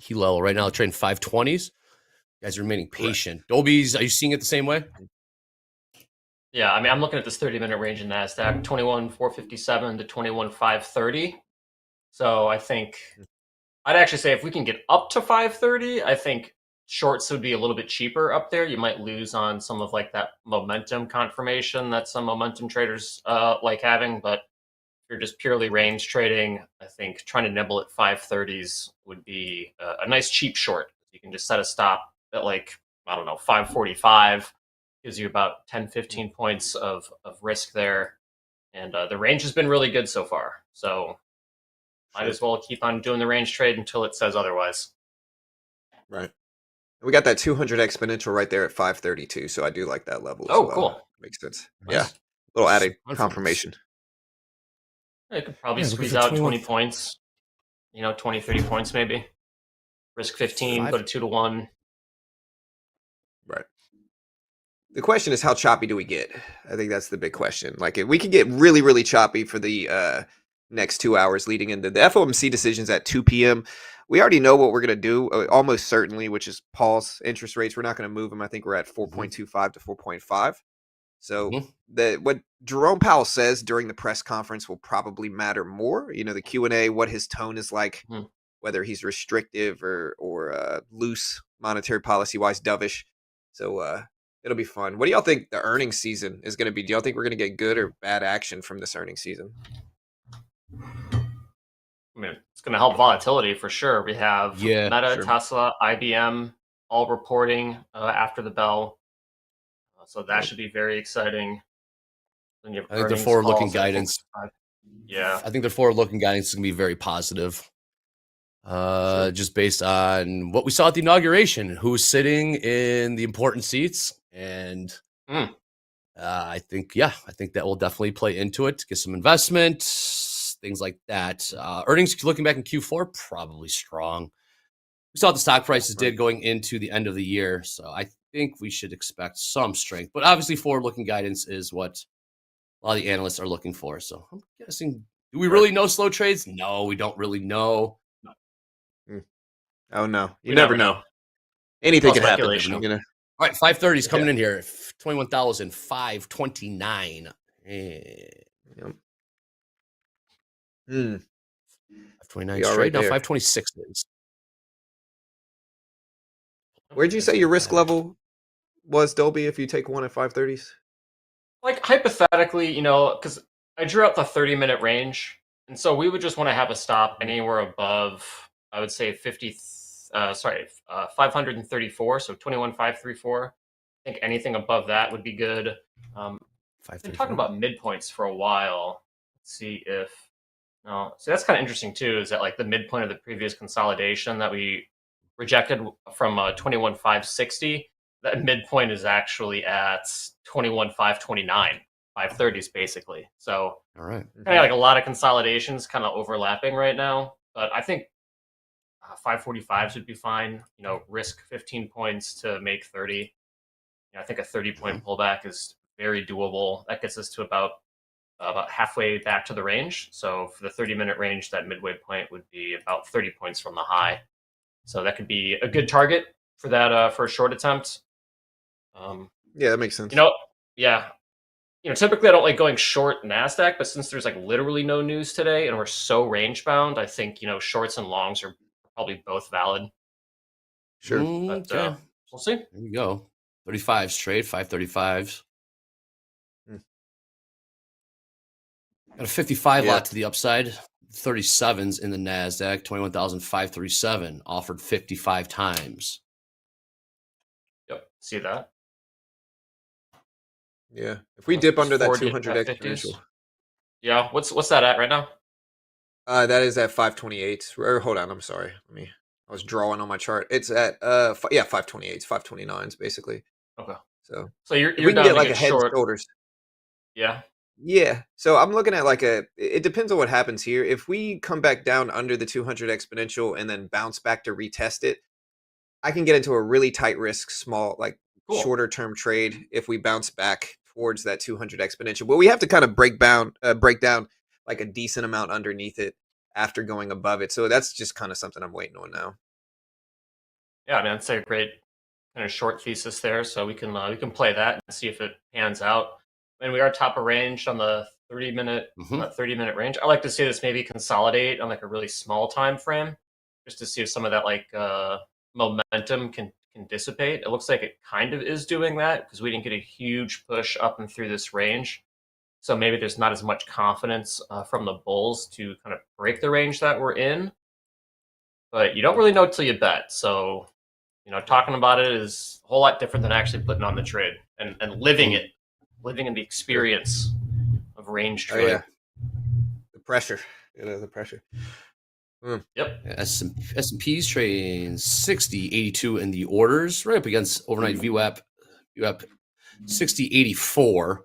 key level right now, trading 520s. You guys are remaining patient. Right. Dolby's, are you seeing it the same way? Yeah, I mean, I'm looking at this 30-minute range in NASDAQ, 21,457 to 21,530. So I think I'd actually say if we can get up to 530, I think shorts would be a little bit cheaper up there. You might lose on some of like that momentum confirmation that some momentum traders like having, but if you're just purely range trading, I think trying to nibble at 530s would be a nice cheap short. You can just set a stop at like, I don't know, 545, gives you about 10, 15 points of risk there. And the range has been really good so far. So might as well keep on doing the range trade until it says otherwise. Right. We got that 200 exponential right there at 532, so I do like that level as well. Cool. Makes sense. Nice. Yeah. A little added confirmation. You could probably squeeze out 20 points, 20, 30 points maybe. Risk 15, go to 2-to-1. Right. The question is, how choppy do we get? I think that's the big question. Like, if we can get really, really choppy for the next 2 hours leading into the FOMC decisions at 2 p.m., we already know what we're going to do, almost certainly, which is pause interest rates. We're not going to move them. I think we're at 4.25 to 4.5. So what Jerome Powell says during the press conference will probably matter more. The Q&A, what his tone is like, whether he's restrictive or loose monetary policy-wise, dovish. So it'll be fun. What do y'all think the earnings season is going to be? Do y'all think we're going to get good or bad action from this earnings season? I mean, it's going to help volatility for sure. We have Meta, Tesla, IBM all reporting after the bell. So that should be very exciting. I think the forward-looking guidance. Yeah. I think the forward-looking guidance is going to be very positive. Just based on what we saw at the inauguration, who was sitting in the important seats. And I think that will definitely play into it. Get some investment. things like that. Earnings looking back in Q4, probably strong. We saw what the stock prices did going into the end of the year, so I think we should expect some strength. But obviously, forward-looking guidance is what a lot of the analysts are looking for. So I'm guessing, do we really know slow trades? No, we don't really know. Oh no, you We never never know. know. Anything All could happen. speculation. You know. All right, 530 is coming in here. 21,529. Yep. 529 We are straight. right Now there. 526 is. Where'd you say your risk level was, Dolby, if you take one at 530s? Like hypothetically, you know, because I drew out the 30-minute range, and so we would just want to have a stop anywhere above, I would say 534, so 21,534. I think anything above that would be good. I've been talking about midpoints for a while. Let's see if no. So that's kind of interesting too. Is that like the midpoint of the previous consolidation that we rejected from 21,560? That midpoint is actually at 21,529, 530s basically. So all right, kind of like a lot of consolidations kind of overlapping right now. But I think 545s would be fine. You know, risk 15 points to make 30. You know, I think a 30-point pullback is very doable. That gets us to about halfway back to the range. So for the 30-minute range, that midway point would be about 30 points from the high. So that could be a good target for that for a short attempt. Yeah, that makes sense. You know, yeah. You know, typically I don't like going short NASDAQ, but since there's like literally no news today and we're so range bound, I think, you know, shorts and longs are probably both valid. Sure. But Okay. we'll see. There you go. 35 straight, 535s. Got a 55 lot to the upside. 37s in the NASDAQ. 21,537 offered 55 times. Yep. See that? Yeah. If we dip under that 200 exponential. Yeah. What's that at right now? That is at 528. Or hold on, I'm sorry. I was drawing on my chart. It's at 528s, 529s basically. Okay. So you're we can down get to like get a head and short. shoulders. Yeah. Yeah. So I'm looking at like it depends on what happens here. If we come back down under the 200 exponential and then bounce back to retest it, I can get into a really tight risk, small, like shorter term trade if we bounce back towards that 200 exponential. But we have to kind of break down like a decent amount underneath it after going above it. So that's just kind of something I'm waiting on now. Yeah, I mean, that's a great kind of short thesis there. So we can play that and see if it pans out. I mean, we are top of range on the 30-minute range. I like to see this maybe consolidate on like a really small time frame, just to see if some of that like momentum can dissipate. It looks like it kind of is doing that because we didn't get a huge push up and through this range. So maybe there's not as much confidence from the bulls to kind of break the range that we're in. But you don't really know till you bet. So, you know, talking about it is a whole lot different than actually putting on the trade and living it, living in the experience of range trade. Oh, yeah. The pressure, the pressure. Yep. S&P's trading 60.82 in the orders, right up against overnight VWAP 60.84.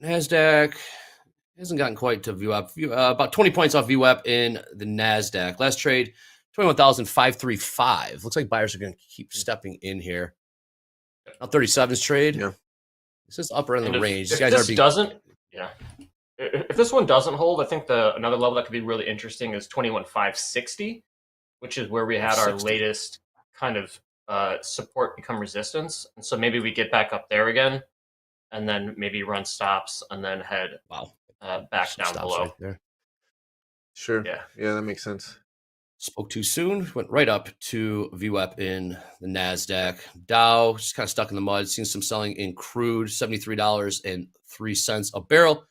NASDAQ hasn't gotten quite to VWAP. About 20 points off VWAP in the NASDAQ. Last trade, 21,535. Looks like buyers are going to keep stepping in here. Now 37's trade. Yeah. This is upper end of the range. If this one doesn't hold, I think another level that could be really interesting is 21,560, which is where we had our latest kind of support become resistance. And so maybe we get back up there again, and then maybe run stops and then head back down below. Right there. Sure. Yeah, that makes sense. Spoke too soon. Went right up to VWAP in the NASDAQ. Dow just kind of stuck in the mud. Seen some selling in crude, $73.03 a barrel.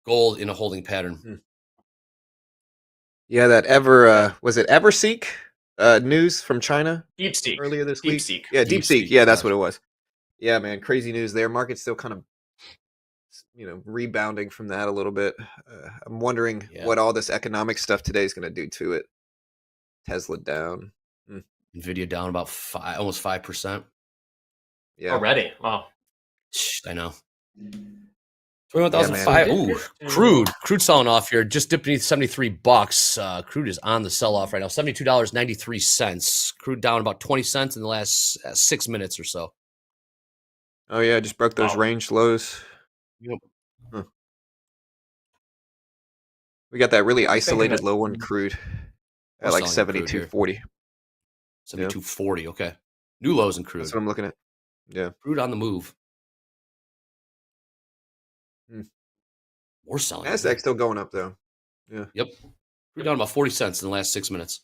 Gold in a holding pattern. Yeah, that was it Everseek news from China? DeepSeek. Earlier this week. DeepSeek. Yeah, DeepSeek. Yeah, that's what it was. Yeah, man, crazy news there. Market's still kind of, rebounding from that a little bit. I'm wondering what all this economic stuff today is going to do to it. Tesla down. Nvidia down about almost 5%. Yeah. Already. Wow. I know. 21,005. Ooh, crude selling off here. Just dipped beneath $73. Crude is on the sell off right now. $72.93. Crude down about 20 cents in the last 6 minutes or so. Oh yeah, just broke those range lows. Yep. Huh. We got that really I was thinking isolated that- low on crude We're at like selling in crude here. 72.40. 72.40. Okay. New lows in crude. That's what I'm looking at. Yeah. Crude on the move. Hmm. More selling. Nasdaq's still going up though. Yeah. Yep. Crude down about 40 cents in the last 6 minutes.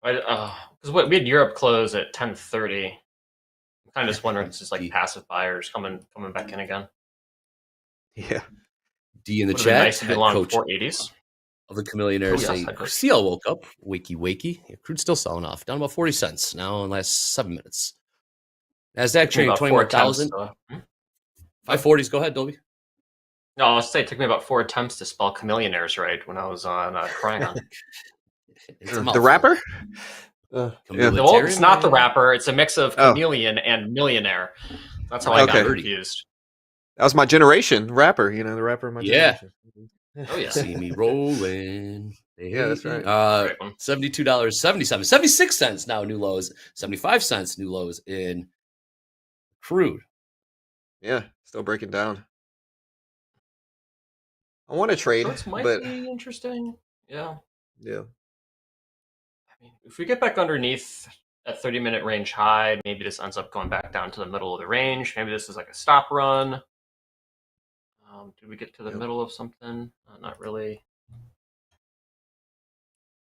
Because we had Europe close at 10:30. I'm kind of just wondering if it's just like passive buyers coming back in again. Yeah. D in the Would've been chat. nice to be Head long coach 480s. of the Chameleonaires Yes, saying head coach. CL woke up. Wakey. Yeah, crude's still selling off. Down about 40 cents now in the last 7 minutes. Nasdaq trading about 4 21,000. attempts 540s. Go ahead, Dolby. No, I'll say it took me about 4 attempts to spell chameleonaires right when I was on crying on. The rapper? Yeah. Well, it's not the rapper. It's a mix of chameleon and millionaire. That's how I got confused. That was my generation rapper. You know, the rapper of my Yeah. generation. Oh yeah. See me rolling. Yeah, that's right. $72.77. 76 cents now new lows. 75 cents new lows in crude. Yeah, still breaking down. I want to trade, Shorts might but be interesting. Yeah. yeah. I mean, if we get back underneath that 30-minute range high, maybe this ends up going back down to the middle of the range. Maybe this is like a stop run. Did we get to the middle of something? Not really.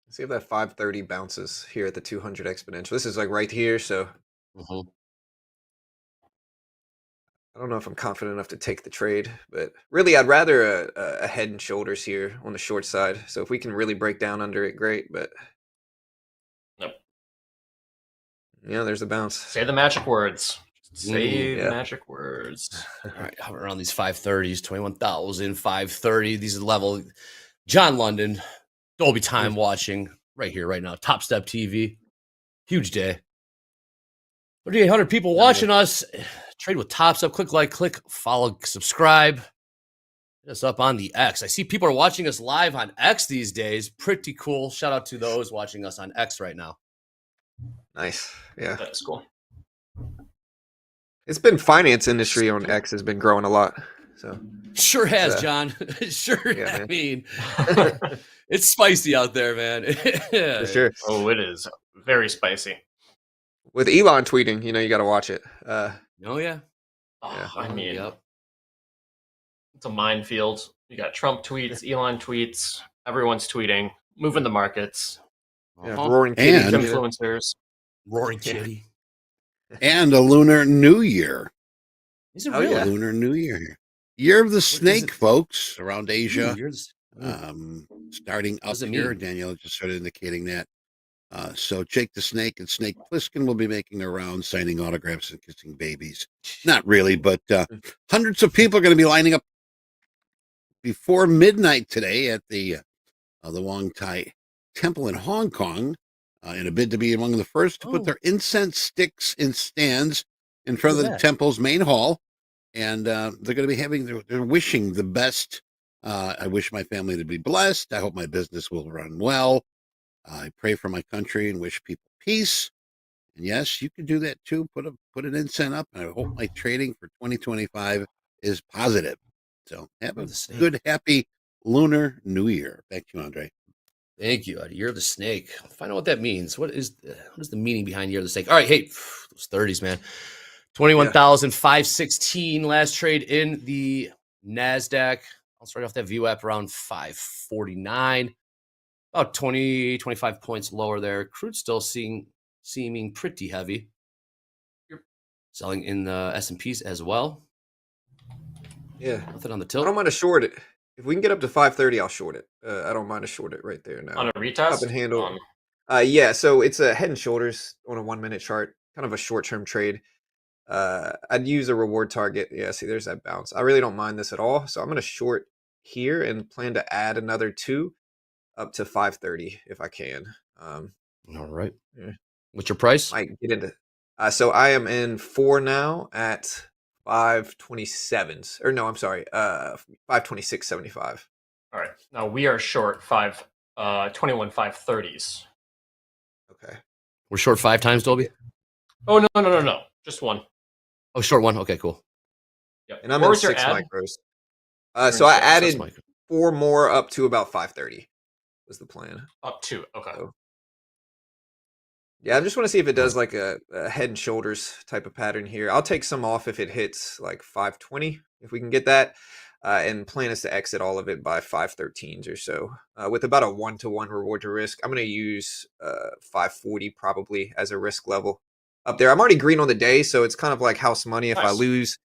Let's see if that 530 bounces here at the 200 exponential. This is like right here, so I don't know if I'm confident enough to take the trade, but really I'd rather a head and shoulders here on the short side. So if we can really break down under it, great, but nope. Yeah, there's a bounce. Say the magic words. Say Yeah. the magic words. All right, hovering around these 530s, 21,000, 530. These are the level. John London, Dolby Time watching right here, right now. Topstep TV. Huge day. 3,800 people watching us. Trade with Topstep. Click like, click, follow, subscribe. Hit us up on the X. I see people are watching us live on X these days. Pretty cool. Shout out to those watching us on X right now. Nice. Yeah. That's cool. It's been finance industry on X has been growing a lot. So Sure has, John. Sure. Yeah, I man. mean, it's spicy out there, man. for sure. Oh, it is very spicy. With Elon tweeting, you know, you got to watch it. Oh, yeah. Oh, I mean, Yep. it's a minefield. You got Trump tweets, Elon tweets, everyone's tweeting, moving the markets. Yeah, roaring kitty And- Influencers. Roaring kitty. And a lunar new year. Is it Oh, really? yeah. Lunar new year here. Year of the snake, folks, around Asia. Ooh, yours- Starting up does it here. mean? Danielle just started indicating that. So Jake the Snake and Snake Plissken will be making their rounds, signing autographs and kissing babies. Not really, but hundreds of people are going to be lining up before midnight today at the Wong Tai Temple in Hong Kong in a bid to be among the first to put their incense sticks in stands in front of Look the at that. temple's main hall. And they're going to be having, they're wishing the best. I wish my family to be blessed. I hope my business will run well. I pray for my country and wish people peace. And yes, you can do that too. Put an incense up. And I hope my trading for 2025 is positive. So have a good, happy Lunar New Year. Back to you, Andre. Thank you. Year of the Snake. Find out what that means. What is the meaning behind Year of the Snake? All right, hey, those 30s, man. 21,516 last trade in the NASDAQ. I'll start off that view app around 549. About 20, 25 points lower there. Crude still seeming pretty heavy. Selling in the S&Ps as well. Yeah. Nothing on the I tilt. don't mind to short it. If we can get up to 530, I'll short it. I don't mind to short it right there now. On a retest? Up and handle. Yeah, so it's a head and shoulders on a 1-minute chart. Kind of a short-term trade. I'd use a reward target. Yeah, see, there's that bounce. I really don't mind this at all. So I'm going to short here and plan to add another 2 up to 530 if I can. All right. Yeah. What's your price? Might get into. So I am in 4 now at 527s. Or no, I'm sorry, 526.75. All right. Now we are short 21 530s. Okay. We're short 5 times, Dolby? Oh, no. Just one. Oh, short one. Okay, cool. Yep. And I'm What in was your 6 ad? micros. So I Six, added 4 more up to about 530 was the plan. Up to, okay. So, yeah, I just want to see if it does like a head and shoulders type of pattern here. I'll take some off if it hits like 520, if we can get that. And plan is to exit all of it by 513s or so. With about a 1-to-1 reward to risk, I'm going to use 540 probably as a risk level up there. I'm already green on the day, so it's kind of like house money. If I lose,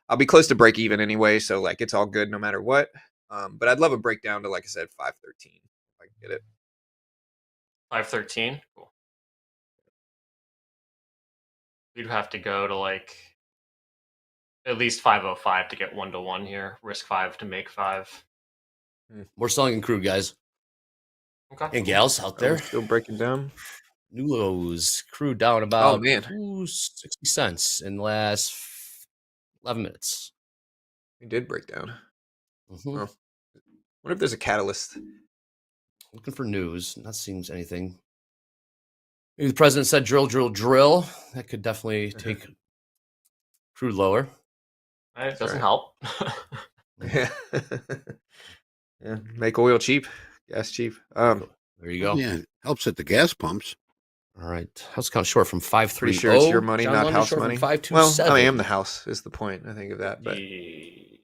I'll be close to break even anyway, so like it's all good no matter what. But I'd love a breakdown to, like I said, 513 if I can get it. 513? Cool. We'd have to go to like at least 505 to get 1-to-1 here. Risk 5 to make 5. We're selling in crude, guys. Okay. And gals out there. Still breaking down. New lows. Crude down about 60 cents in the last 11 minutes. We did break down. Mm-hmm. Well, wonder if there's a catalyst. Looking for news. Not seeing anything. Maybe the president said drill, drill, drill. That could definitely take crude lower. It doesn't help. Yeah. Yeah. Make oil cheap. Gas cheap. There you go. Yeah, it helps at the gas pumps. All right. House count short from 530. Pretty sure it's your money, John not London house short money. from Well, 527. I am the house is the point, I think, of that. But A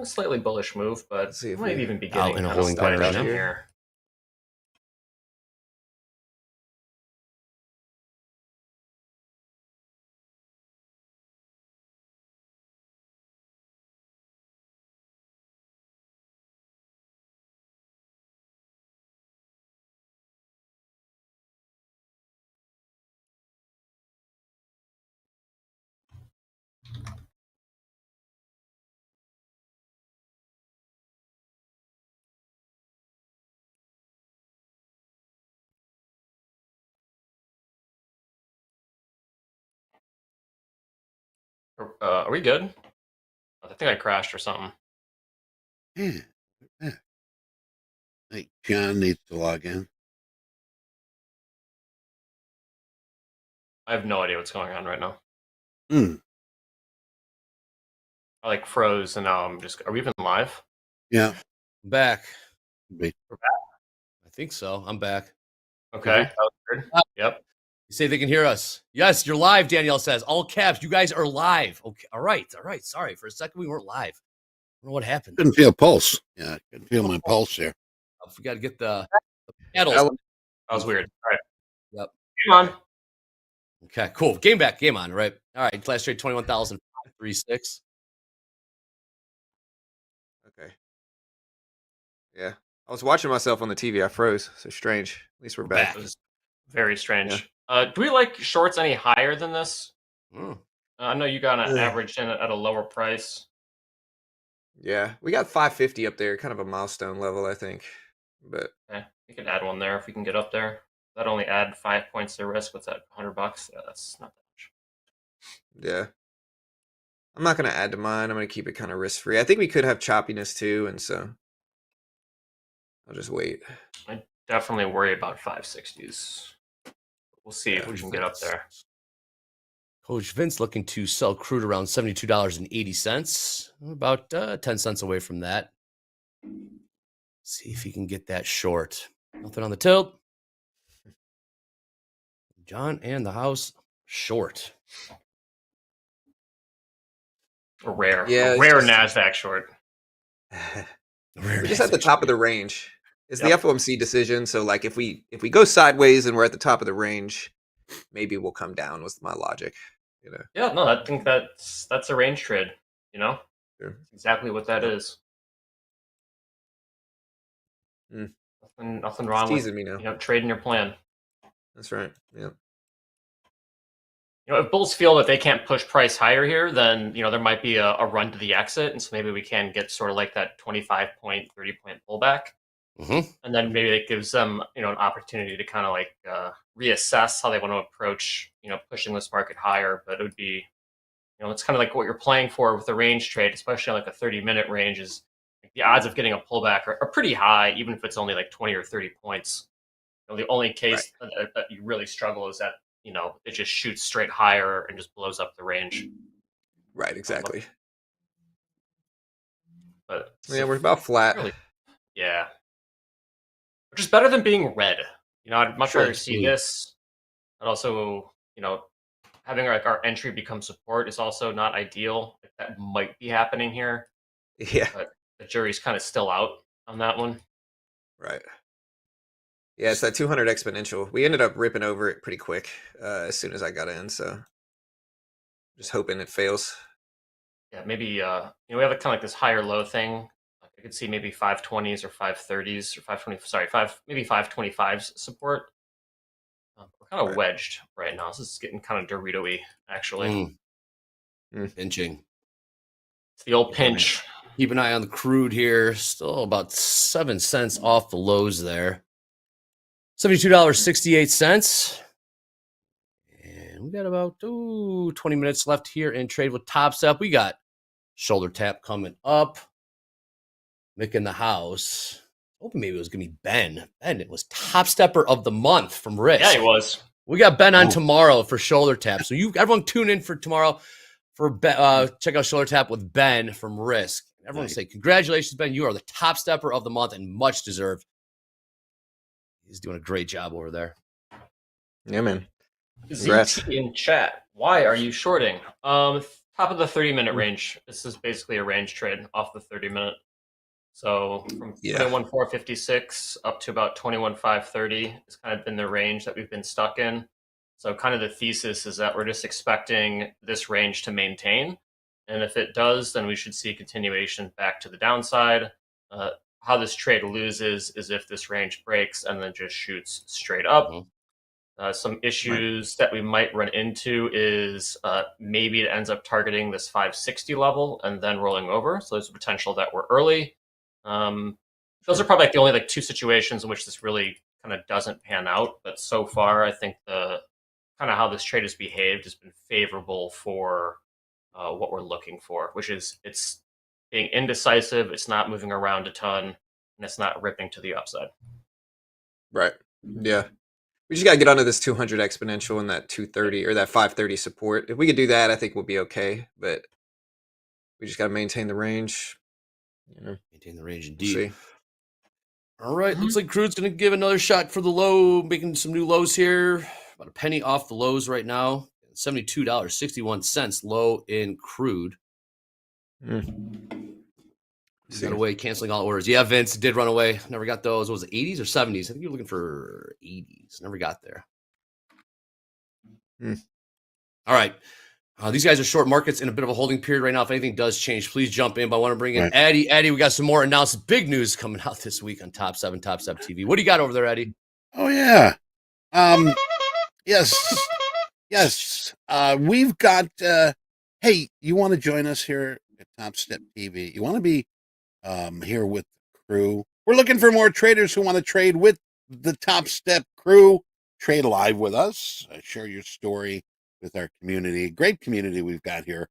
slightly bullish move, but see if might we even be out getting in a kind of holding pattern started right now. here. Are we good? I think I crashed or something. Yeah. I think John needs to log in. I have no idea what's going on right now. Hmm. I like froze, and now I'm just. Are we even live? Yeah. I'm back. We're back. I think so. I'm back. Okay. That was weird. Yep. You say they can hear us. Yes, you're live, Danielle says. All caps. You guys are live. Okay. All right. Sorry. For a second, we weren't live. I don't know what happened. Couldn't feel pulse. Yeah, I couldn't feel my pulse there. We got to get the pedals. That was weird. All right. Yep. Come on. Okay, cool. Game back. Game on, right? All right. Last trade 21,536. Okay. Yeah. I was watching myself on the TV. I froze. So strange. At least we're back. It was very strange. Do we like shorts any higher than this? I know you got an average in at a lower price. Yeah. We got 550 up there, kind of a milestone level, I think. But we can add one there if we can get up there. That only add 5 points to risk. What's that? $100? Yeah, that's not that much. yeah. I'm not going to add to mine. I'm going to keep it kind of risk free. I think we could have choppiness too, and so I'll just wait. I definitely worry about 560s. We'll see if we can get up there. Coach Vince looking to sell crude around $72.80. About 10 cents away from that. See if he can get that short. Nothing on the tilt. John and the house short. A rare just- NASDAQ short. We're just at the top of the range. It's the FOMC decision, so like if we go sideways and we're at the top of the range, maybe we'll come down. Was my logic, you know? Yeah, no, I think that's a range trade. You know, Sure. That's exactly what that is. Mm. Nothing wrong with teasing me now. Trading your plan. That's right. Yeah. If bulls feel that they can't push price higher here, then there might be a run to the exit, and so maybe we can get sort of like that 25-point, 30-point pullback, and then maybe it gives them an opportunity to kind of like reassess how they want to approach pushing this market higher. But it would be it's kind of like what you're playing for with a range trade, especially on like a 30-minute range, is like the odds of getting a pullback are pretty high, even if it's only like 20 or 30 points. The only case that you really struggle is that, it just shoots straight higher and just blows up the range. Right, exactly. But yeah, we're about flat. Really, yeah. Which is better than being red. I'd much rather see this. And also, having our entry become support is also not ideal. That might be happening here. Yeah. But the jury's kind of still out on that one. Right. Yeah, it's that 200 exponential. We ended up ripping over it pretty quick as soon as I got in, so just hoping it fails. Yeah, maybe we have kind of like this higher low thing. I could see maybe 520s or 530s or 520. Maybe 525s support. We're kind of wedged right now. This is getting kind of Dorito-y, actually. Pinching. It's the old pinch. Keep an eye on the crude here. Still about 7 cents off the lows there. $72.68. And we got about 20 minutes left here in trade with Topstep. We got shoulder tap coming up. Mick in the house. Hoping maybe it was going to be Ben. Ben, it was Top Stepper of the Month from Risk. Yeah, he was. We got Ben on tomorrow for shoulder tap. So everyone tune in for tomorrow for check out shoulder tap with Ben from Risk. Everyone say congratulations, Ben. You are the Top Stepper of the Month and much deserved. He's doing a great job over there. Yeah, man. Congrats. ZT in chat. Why are you shorting? Top of the 30-minute range. This is basically a range trade off the 30-minute. So from 21,456 up to about 21,530 has kind of been the range that we've been stuck in. So kind of the thesis is that we're just expecting this range to maintain. And if it does, then we should see a continuation back to the downside. How this trade loses is if this range breaks and then just shoots straight up. Some issues that we might run into is maybe it ends up targeting this 560 level and then rolling over. So there's a potential that we're early. Those are probably like the only two situations in which this really kind of doesn't pan out. But so far, I think the kind of how this trade has behaved has been favorable for what we're looking for, which is it's being indecisive, it's not moving around a ton, and it's not ripping to the upside. Right. Yeah. We just got to get onto this 200 exponential and that 230 or that 530 support. If we could do that, I think we'll be okay. But we just got to maintain the range. Maintain the range indeed. All right. Looks like crude's going to give another shot for the low, making some new lows here. About a penny off the lows right now. $72.61 low in crude. Got away, canceling all orders. Yeah, Vince did run away. Never got those. What was it, 80s or 70s? I think you were looking for 80s. Never got there. All right. These guys are short markets in a bit of a holding period right now. If anything does change, please jump in. But I want to bring in Eddie. Eddie, we got some more announced big news coming out this week on Top 7, TopstepTV. What do you got over there, Eddie? Oh, yeah. Yes. We've got, hey, you want to join us here at Topstep TV? You want to be here with the crew? We're looking for more traders who want to trade with the Topstep crew. Trade live with us. Share your story with our community. Great community we've got here.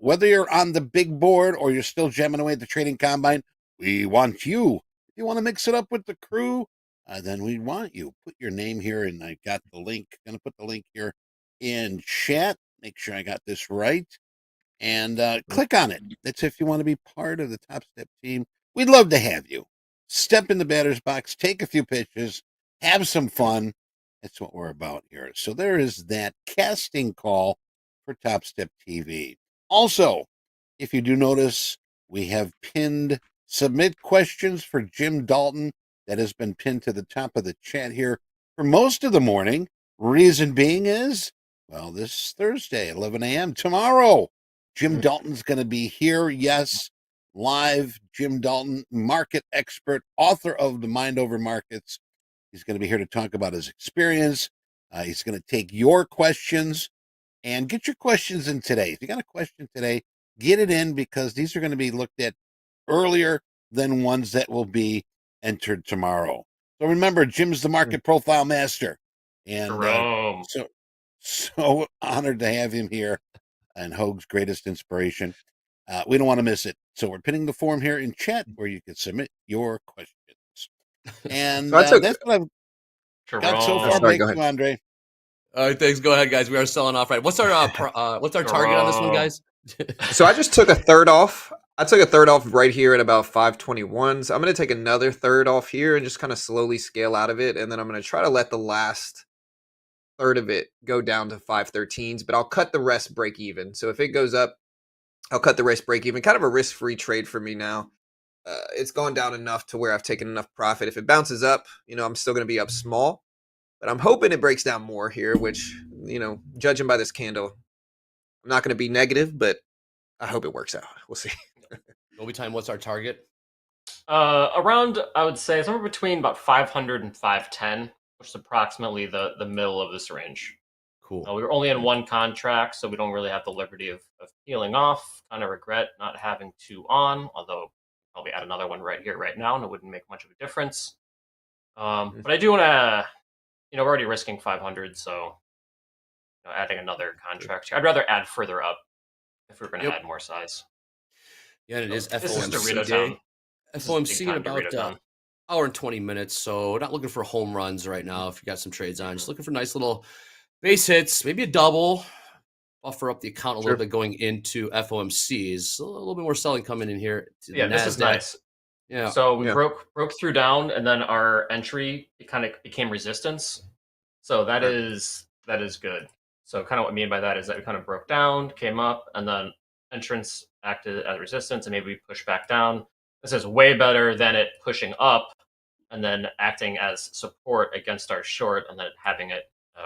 Whether you're on the big board or you're still jamming away at the trading combine, we want you. If you want to mix it up with the crew, then we want you. Put your name here, and I got the link. Going to put the link here in chat. Make sure I got this right. And click on it. That's if you want to be part of the Topstep team. We'd love to have you. Step in the batter's box, take a few pitches, have some fun. That's what we're about here. So there is that casting call for Topstep TV. Also, if you do notice, we have pinned submit questions for Jim Dalton. That has been pinned to the top of the chat here for most of the morning. Reason being is, well, this Thursday, 11 a.m. tomorrow, Jim Dalton's going to be here. Yes, live. Jim Dalton, market expert, author of The Mind Over Markets. He's going to be here to talk about his experience. He's going to take your questions and get your questions in today. If you got a question today, get it in because these are going to be looked at earlier than ones that will be entered tomorrow. So remember, Jim's the market profile master. And so honored to have him here. and Hoag's greatest inspiration. We don't want to miss it. So we're pinning the form here in chat where you can submit your questions. And that's what I've got so far. Back to Andre. All right, thanks. Go ahead, guys. We are selling off. Right. What's our target on this one, guys? So I just took a third off. I took a third off right here at about 521. So I'm going to take another third off here and just kind of slowly scale out of it. And then I'm going to try to let the last third of it go down to 513s, but I'll cut the rest break even. So if it goes up, I'll cut the rest break even. Kind of a risk-free trade for me now. It's gone down enough to where I've taken enough profit. If it bounces up, I'm still going to be up small, but I'm hoping it breaks down more here, which, judging by this candle, I'm not going to be negative, but I hope it works out. We'll see. Gobi time, what's our target? Around, I would say, somewhere between about 500 and 510, which is approximately the middle of this range. Cool. We were only in one contract, so we don't really have the liberty of peeling off. Kind of regret not having two on, although probably add another one right here, right now, and it wouldn't make much of a difference. But I do want to, we're already risking 500, so adding another contract. I'd rather add further up if we're going to add more size. Yeah, and it so is this is FOMC Dorito day. Town. FOMC in about hour and 20 minutes, so not looking for home runs right now. If you got some trades on, just looking for nice little base hits, maybe a double, buffer up the account a little bit going into FOMCs. A little bit more selling coming in here. Yeah, this is nice. Yeah. So we broke through down, and then our entry kind of became resistance. So that is good. So kind of what I mean by that is that we kind of broke down, came up, and then entrance acted as resistance, and maybe we pushed back down. This is way better than it pushing up and then acting as support against our short, and then having it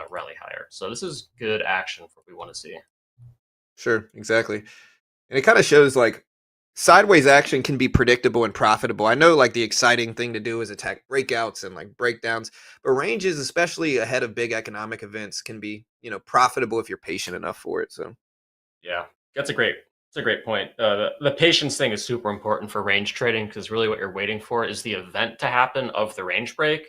rally higher. So this is good action for what we want to see. Sure, exactly. And it kind of shows like sideways action can be predictable and profitable. I know like the exciting thing to do is attack breakouts and like breakdowns, but ranges, especially ahead of big economic events, can be, profitable if you're patient enough for it. So yeah, that's a great point. The patience thing is super important for range trading, because really what you're waiting for is the event to happen of the range break,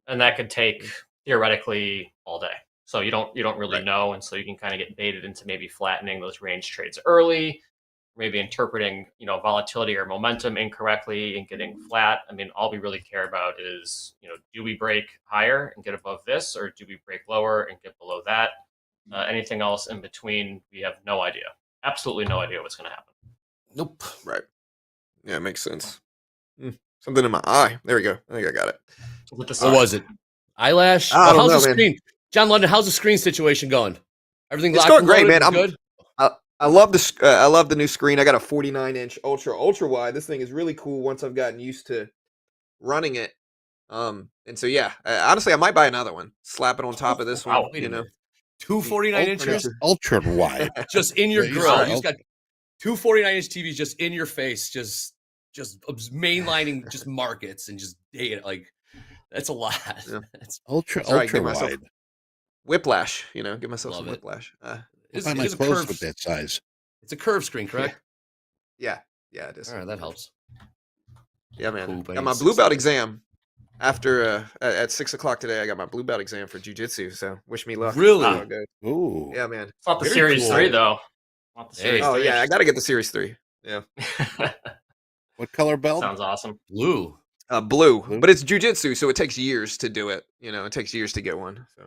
and that could take theoretically all day. So you don't really know, and so you can kind of get baited into maybe flattening those range trades early, maybe interpreting volatility or momentum incorrectly and getting flat. I mean, all we really care about is do we break higher and get above this, or do we break lower and get below that? Anything else in between, we have no idea. Absolutely no idea what's going to happen. Nope. Right. Yeah, it makes sense. Something in my eye. There we go. I think I got it. What was it? Eyelash? I don't know, how's the man. screen? John London, how's the screen situation going? Everything It's locked going and great, loaded? man. Good? I love the new screen. I got a 49-inch ultra wide. This thing is really cool once I've gotten used to running it. And so yeah, honestly, I might buy another one. Slap it on top of this one. Wait a minute. Two 49 inches? Ultra wide. Just in your Yeah, grill. right. You just got two 49-inch TVs just in your face, just mainlining just markets and just like that's a lot. Yeah. Ultra Right, give myself wide. whiplash. Give myself some Love it. whiplash. I'll find my clothes with that size. It's a curved screen, correct? Yeah, it is. All right, that helps. Yeah, man. Cool, Got my blue belt exam after at 6 o'clock today. I got my blue belt exam for jiu-jitsu. So wish me luck. Really? Oh, good. Ooh. Yeah, man. It's not the Very Series cool. 3, though. Not the Series 3. Yeah, I got to get the Series 3. Yeah. What color belt? Sounds awesome. Blue. Blue, but it's jiu-jitsu, so it takes years to do it. It takes years to get one. So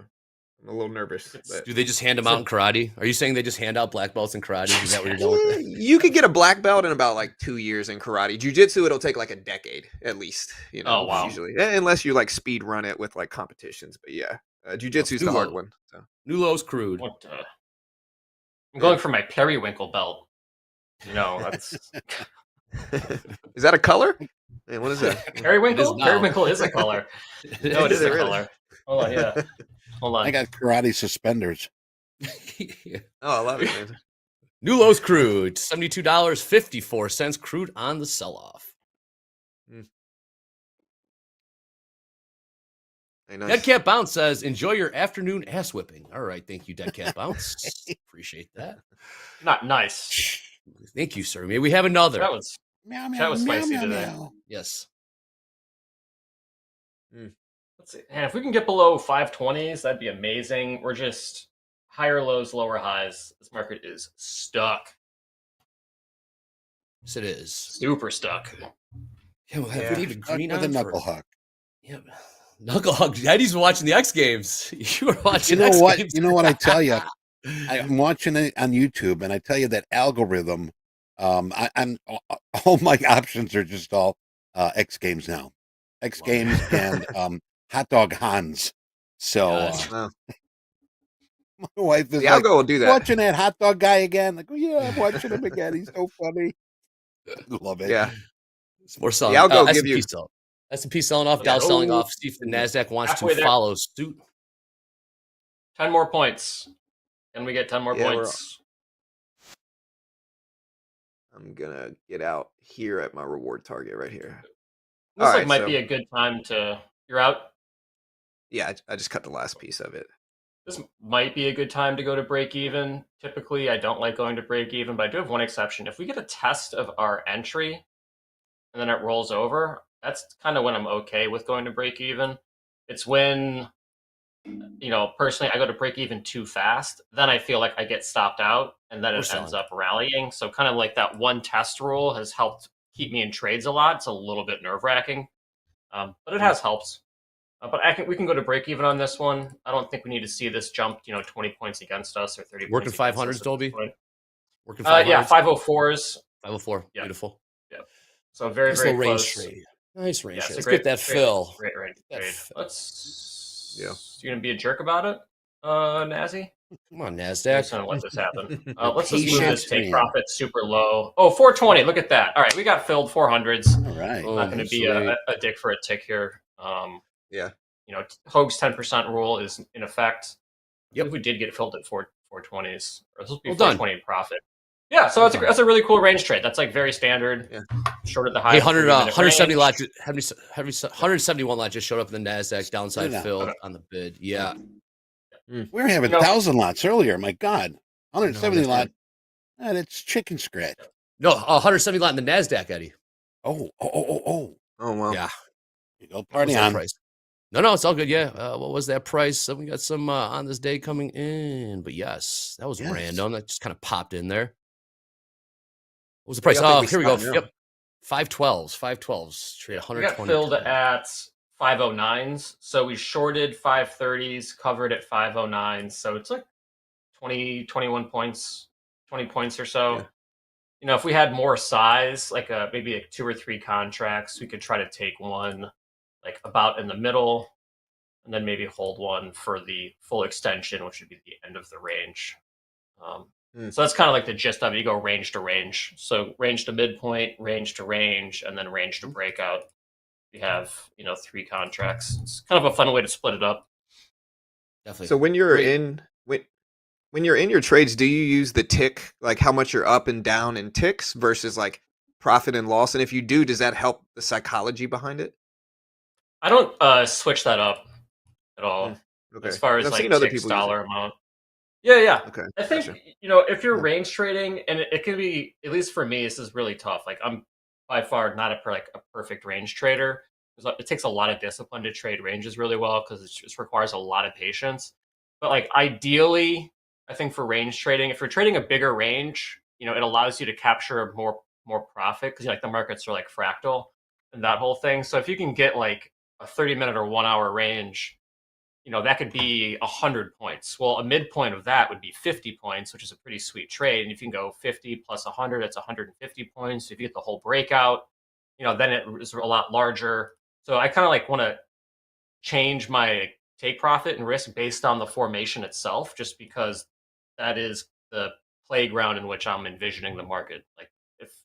I'm a little nervous. But Do they just hand them out in karate? Are you saying they just hand out black belts in karate? Is that what you're going with? you could get a black belt in about like 2 years in karate. Jiu-jitsu, it'll take like a decade at least. Oh, wow. Usually, unless you like speed run it with like competitions. But yeah, jiu-jitsu is the hard one. So. Nulo's crude. I'm going for my periwinkle belt. That's Is that a color? Man, what is that? periwinkle. now. Periwinkle is a color. No, it is a color. Hold on, yeah. Hold on. I got karate suspenders. Oh, I love it, man. Nulo's crude, $72.54 crude on the sell-off. Hey, nice. Dead Cat Bounce says, enjoy your afternoon ass whipping. All right, thank you, Dead Cat Bounce. Appreciate that. Not nice. Thank you, sir. May we have another? That was spicy today. Yes. Let's see. And if we can get below 520s, that'd be amazing. We're just higher lows, lower highs. This market is stuck. Yes, it is. Super stuck. Yeah, we'll have David Green with a on knuckle for... hug. Yeah, knuckle hug. Eddie's watching the X Games. You were watching. You know X what? Games. You know what I tell you. I'm watching it on YouTube, and I tell you that algorithm. I'm all my options are just all X Games now. X Games and Hot Dog Hans. So my wife is The like, algo will do that. watching that hot dog guy again. Like, oh, yeah, I'm watching him again. He's so funny. Love it. Yeah. It's more selling. The algo will give S&P you selling. S&P selling off, Yeah. Dow selling off. See if the NASDAQ wants Halfway to there. follow suit. 10 more points. Can we get 10 more points? I'm gonna get out here at my reward target right here. This might be a good time to. You're out. Yeah, I just cut the last piece of it. This might be a good time to go to break even. Typically, I don't like going to break even, but I do have one exception. If we get a test of our entry and then it rolls over, that's kind of when I'm okay with going to break even. It's when, personally, I go to break even too fast. Then I feel like I get stopped out and then it ends up rallying. So kind of like that one test rule has helped keep me in trades a lot. It's a little bit nerve wracking, but it has helped. But we can go to break even on this one. I don't think we need to see this jump, 20 points against us or 30 Working points against 500s, us at Dolby? this point. Working 500s? Yeah, 504s. 504. Yeah. Beautiful. Yeah. So very, Nice very little range close. trade. Nice range Yeah, trade. it's Let's a great, get that great, fill. Great range That trade. fill. Let's. Yeah. You gonna be a jerk about it, Nazi? Come on, I'm NASDAQ. just gonna let this happen. Let's just move Patient this take man. profit super low. Oh, 420. Look at that. All right, we got filled 400s. All right. I'm not going to be a dick for a tick here. Yeah. Hoag's 10% rule is in effect. Yep. If we did get filled at 420s, or this will be Well done. 420 in profit. Yeah, so that's a really cool range trade. That's like very standard. Yeah. Short of the high. Hey, 170 lot, range. 171 lot just showed up in the NASDAQ downside Yeah. filled on the bid. Yeah. We were having 1,000 lots earlier. My God. 170 No, lot. It's chicken scratch. No, 170 lot in the NASDAQ, Eddie. Oh. Oh, wow. Yeah. You go What was party that on. price? No, it's all good. Yeah. What was that price? We got some on this day coming in, but yes, that was Yes. random. That just kind of popped in there. What was the price? I think Oh, we here we go. stopped now. Yep. 512s. Trade We 120. got filled at 509s, so we shorted 530s, covered at 509s. So it's like 20, 21 points, 20 points or so. Yeah. If we had more size, like maybe like 2 or 3 contracts, we could try to take one like about in the middle, and then maybe hold one for the full extension, which would be the end of the range. So that's kind of like the gist of it. You go range to range. So range to midpoint, range to range, and then range to breakout. We have 3 contracts. It's kind of a fun way to split it up. Definitely. So when you're when you're in your trades, do you use the tick, like how much you're up and down in ticks versus like profit and loss? And if you do, does that help the psychology behind it? I don't switch that up at all. Okay. As far as I've like seen other ticks people use dollar amount. Yeah. Okay. I think Gotcha. if you're range trading, and it can be, at least for me, this is really tough. Like I'm by far not a perfect range trader. It takes a lot of discipline to trade ranges really well because it just requires a lot of patience. But like ideally, I think for range trading, if you're trading a bigger range, it allows you to capture more profit because like the markets are like fractal and that whole thing. So if you can get like a 30-minute or 1 hour range, that could be 100 points. Well, a midpoint of that would be 50 points, which is a pretty sweet trade. And if you can go 50 plus 100, that's 150 points. If you get the whole breakout, then it is a lot larger. So I kind of like want to change my take profit and risk based on the formation itself, just because that is the playground in which I'm envisioning the market. Like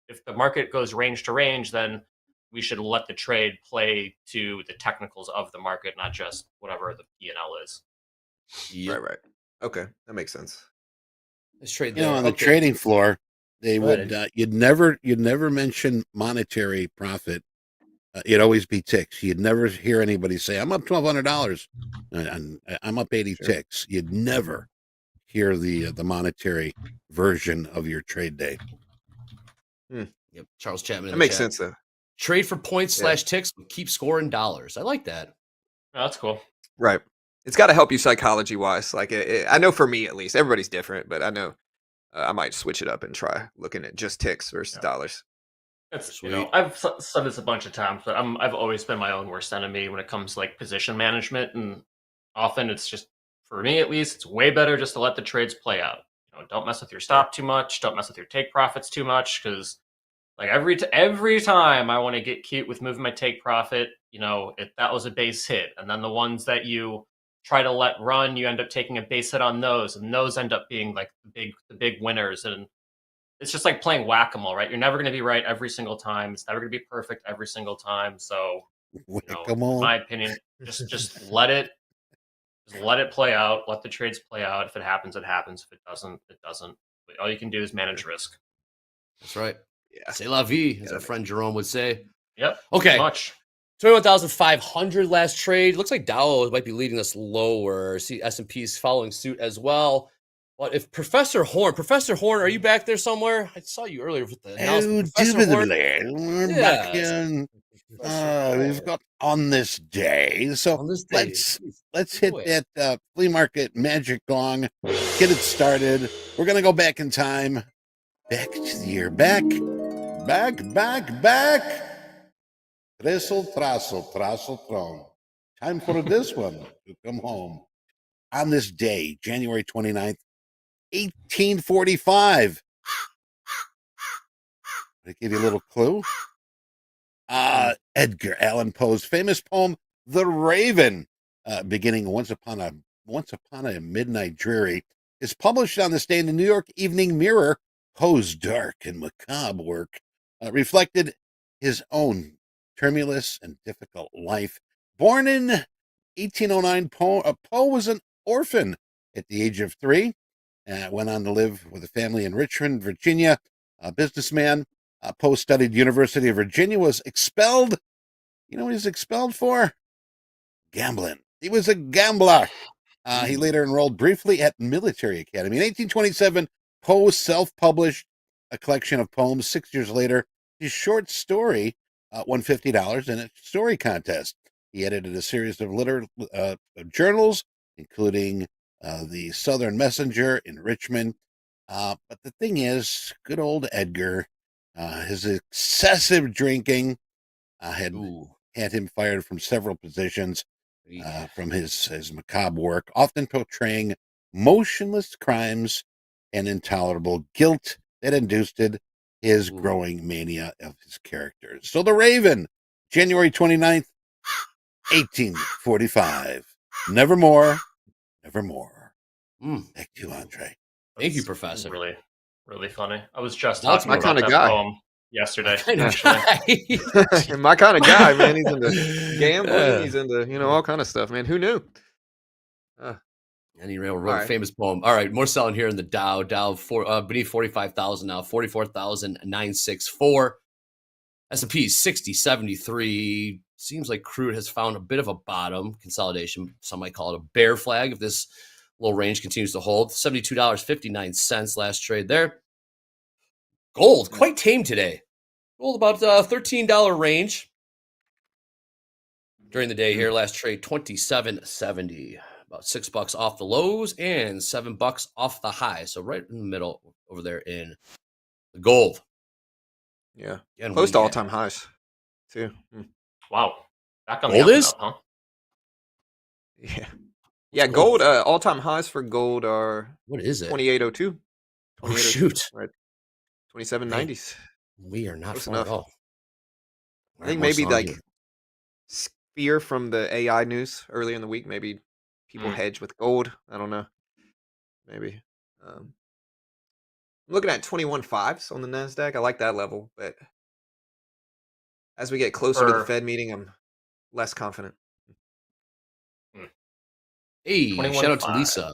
if the market goes range to range, then we should let the trade play to the technicals of the market, not just whatever the P&L is. Yep. Right. Okay, that makes sense. Let's trade On the trading floor, they would you'd never mention monetary profit. It'd always be ticks. You'd never hear anybody say, "I'm up $1,200 and I'm up 80 ticks." You'd never hear the monetary version of your trade day. Yep. Charles Chapman. That makes sense though. Trade for points /ticks, but keep scoring dollars. I like that. Oh, that's cool. Right. it's got to help you psychology wise. Like I know for me at least, everybody's different, but I know I might switch it up and try looking at just ticks versus dollars. It's, I've said this a bunch of times, but I've always been my own worst enemy when it comes to like position management, and often it's just, for me at least, it's way better just to let the trades play out. Don't mess with your stop too much. Don't mess with your take profits too much, because like every time I want to get cute with moving my take profit, if that was a base hit, and then the ones that you try to let run, you end up taking a base hit on those, and those end up being like the big winners. And it's just like playing whack-a-mole, right? You're never going to be right every single time. It's never going to be perfect every single time. So, in my opinion, just let it play out. Let the trades play out. If it happens, it happens. If it doesn't, it doesn't. But all you can do is manage risk. That's right. Yeah. C'est la vie, as our friend Jerome would say. Yep. Okay. Much. 21,500 last trade. Looks like Dow might be leading us lower. See, S&P's following suit as well. But if Professor Horn, are you back there somewhere? I saw you earlier with the announcement. We're back in. We've got on this day. So let's hit that flea market magic gong. Get it started. We're gonna go back in time. Back to the year. Back. Trestle, tron. Time for this one to come home. On this day, January 29th, 1845. Did I give you a little clue? Edgar Allan Poe's famous poem, The Raven, beginning once upon a midnight dreary, is published on this day in the New York Evening Mirror. Poe's dark and macabre work reflected his own tumultuous and difficult life. Born in 1809, Poe was an orphan at the age of 3. Went on to live with a family in Richmond, Virginia. A businessman. Poe studied University of Virginia, was expelled. You know what he was expelled for? Gambling. He was a gambler. He later enrolled briefly at Military Academy. In 1827, Poe self-published a collection of poems. 6 years later, his short story won $50 in a story contest. He edited a series of journals, including the Southern Messenger in Richmond. But the thing is, good old Edgar, his excessive drinking had him fired from several positions from his macabre work, often portraying motionless crimes and intolerable guilt that induced his growing mania of his characters. So The Raven, January 29th, 1845. Nevermore. Back to you, Andre. Thank you, Professor. Really, really funny. I was just That's talking about that poem yesterday. My kind of guy, man. He's into gambling. He's into all kind of stuff, man. Who knew? And he wrote a famous poem. All right, more selling here in the Dow. Beneath 45,000 now, 44,964. S&P 6073. Seems like crude has found a bit of a bottom consolidation. Some might call it a bear flag if this little range continues to hold. $72.59 last trade there. Gold, quite tame today. Gold about $13 range. During the day here, last trade $27.70. About $6 off the lows and $7 off the high. So right in the middle over there in the gold. Yeah. Close to all-time highs, too. Wow. Back on gold the is? up, huh? Yeah. Yeah, gold, all-time highs for gold are... What is it? 2802. Oh, shoot. Right. 2790s. We are not Close far enough. at all. I think maybe like fear from the AI news earlier in the week. Maybe people hedge with gold. I don't know. Maybe. I'm looking at 21.5s on the NASDAQ. I like that level, but as we get closer to the Fed meeting, I'm less confident. Hey, shout out to Lisa.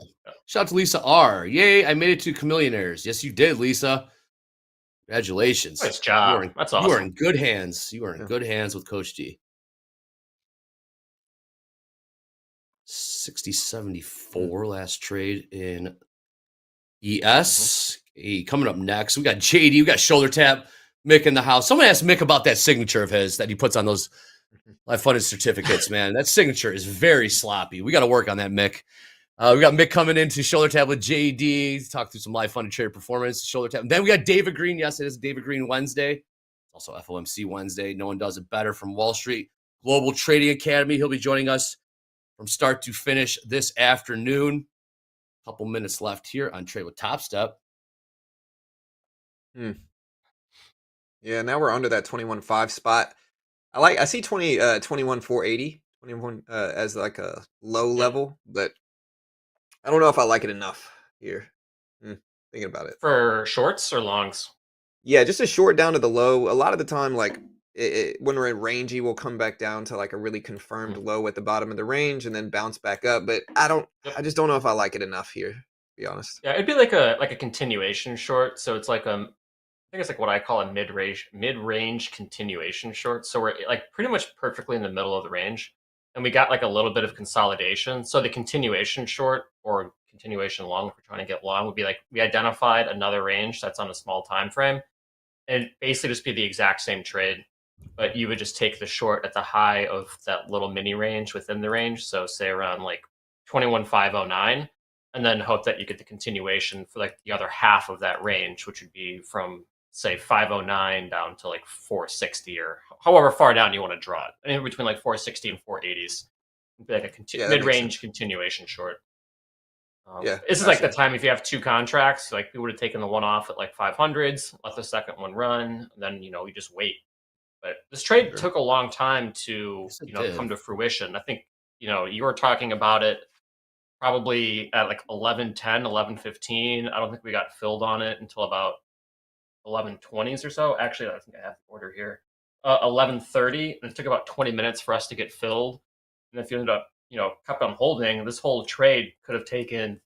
Shout out to Lisa R. Yay, I made it to Chameleonaires. Yes, you did, Lisa. Congratulations. Nice job. That's awesome. You are in good hands. You are in good hands with Coach D. 60.74 last trade in ES. Hey, coming up next, we got JD. We got shoulder tap. Mick in the house. Someone asked Mick about that signature of his that he puts on those Live funded certificates, man. That signature is very sloppy. We got to work on that, Mick. We got Mick coming in to shoulder tab with JD, talk through some live funded trader performance, shoulder tab. Then we got David Green. Yes, it is David Green Wednesday. It's also FOMC Wednesday. No one does it better from Wall Street Global Trading Academy. He'll be joining us from start to finish this afternoon. A couple minutes left here on Trade with Topstep. Yeah, now we're under that 21.5 spot. I see 21.480, 21 as like a low level, but I don't know if I like it enough here. Thinking about it. For shorts or longs? Yeah, just a short down to the low. A lot of the time, like when we're in rangey, we'll come back down to like a really confirmed low at the bottom of the range and then bounce back up. But I just don't know if I like it enough here, to be honest. Yeah, it'd be like a continuation short. So it's like I think it's like what I call a mid-range continuation short. So we're like pretty much perfectly in the middle of the range, and we got like a little bit of consolidation. So the continuation short or continuation long, if we're trying to get long, would be like we identified another range that's on a small time frame, and basically just be the exact same trade, but you would just take the short at the high of that little mini range within the range. So say around like 21.509, and then hope that you get the continuation for like the other half of that range, which would be from say 509 down to like 460 or however far down you want to draw it. Anywhere between like 460 and 480s. It'd be like a mid-range continuation short. This is like the time if you have two contracts, like we would have taken the one off at like 500s, let the second one run, and then you just wait. But this trade took a long time to come to fruition. I think you were talking about it probably at like 11:10, 11:15. I don't think we got filled on it until about 11:20s or so. Actually, I think I have the order here. 11:30, and it took about 20 minutes for us to get filled. And if you ended up kept on holding, this whole trade could have taken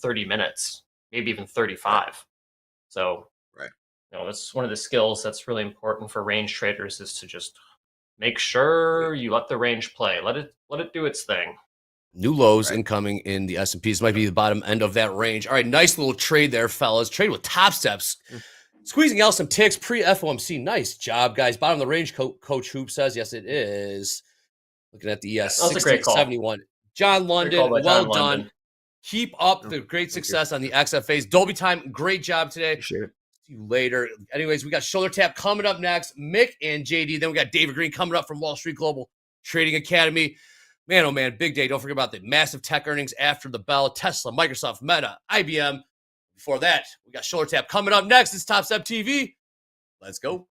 30 minutes, maybe even 35. So that's one of the skills that's really important for range traders, is to just make sure you let the range play, let it do its thing. New lows incoming in the S&Ps. Might be the bottom end of that range. All right, nice little trade there, fellas. Trade with Topsteps. Squeezing out some ticks pre-FOMC. Nice job, guys. Bottom of the range, Coach Hoop says. Yes, it is. Looking at the 6071. John London, well done. Keep up the great success on the XFAs. Dolby time, great job today. See you later. Anyways, we got shoulder tap coming up next. Mick and JD. Then we got David Green coming up from Wall Street Global Trading Academy. Man, oh man, big day. Don't forget about the massive tech earnings after the bell. Tesla, Microsoft, Meta, IBM. Before that, we got shoulder tap coming up next. It's TopstepTV. Let's go.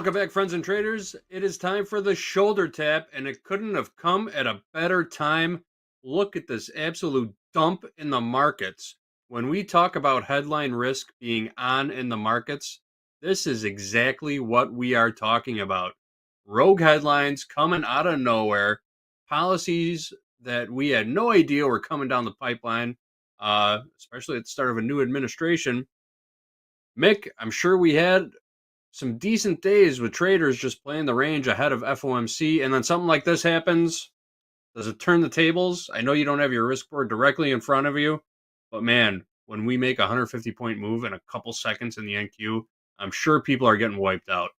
Welcome back, friends and traders. It is time for the shoulder tap, and it couldn't have come at a better time. Look at this absolute dump in the markets. When we talk about headline risk being on in the markets, this is exactly what we are talking about. Rogue headlines coming out of nowhere, policies that we had no idea were coming down the pipeline, especially at the start of a new administration. Mick, I'm sure we had some decent days with traders just playing the range ahead of FOMC, and then something like this happens. Does it turn the tables? I know you don't have your risk board directly in front of you, but man, when we make a 150-point move in a couple seconds in the NQ, I'm sure people are getting wiped out.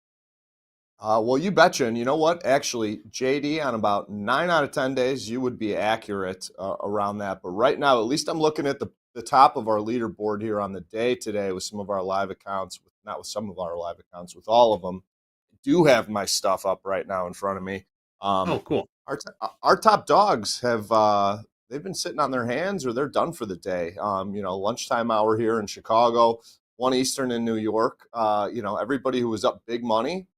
Well, you betcha. And you know what? Actually, JD, on about 9 out of 10 days, you would be accurate around that. But right now, at least I'm looking at the top of our leaderboard here on the day today with some of our live accounts, not with some of our live accounts, with all of them. I do have my stuff up right now in front of me. Oh, cool. Our top dogs have they've been sitting on their hands, or they're done for the day. Lunchtime hour here in Chicago, 1 Eastern in New York. Everybody who was up big money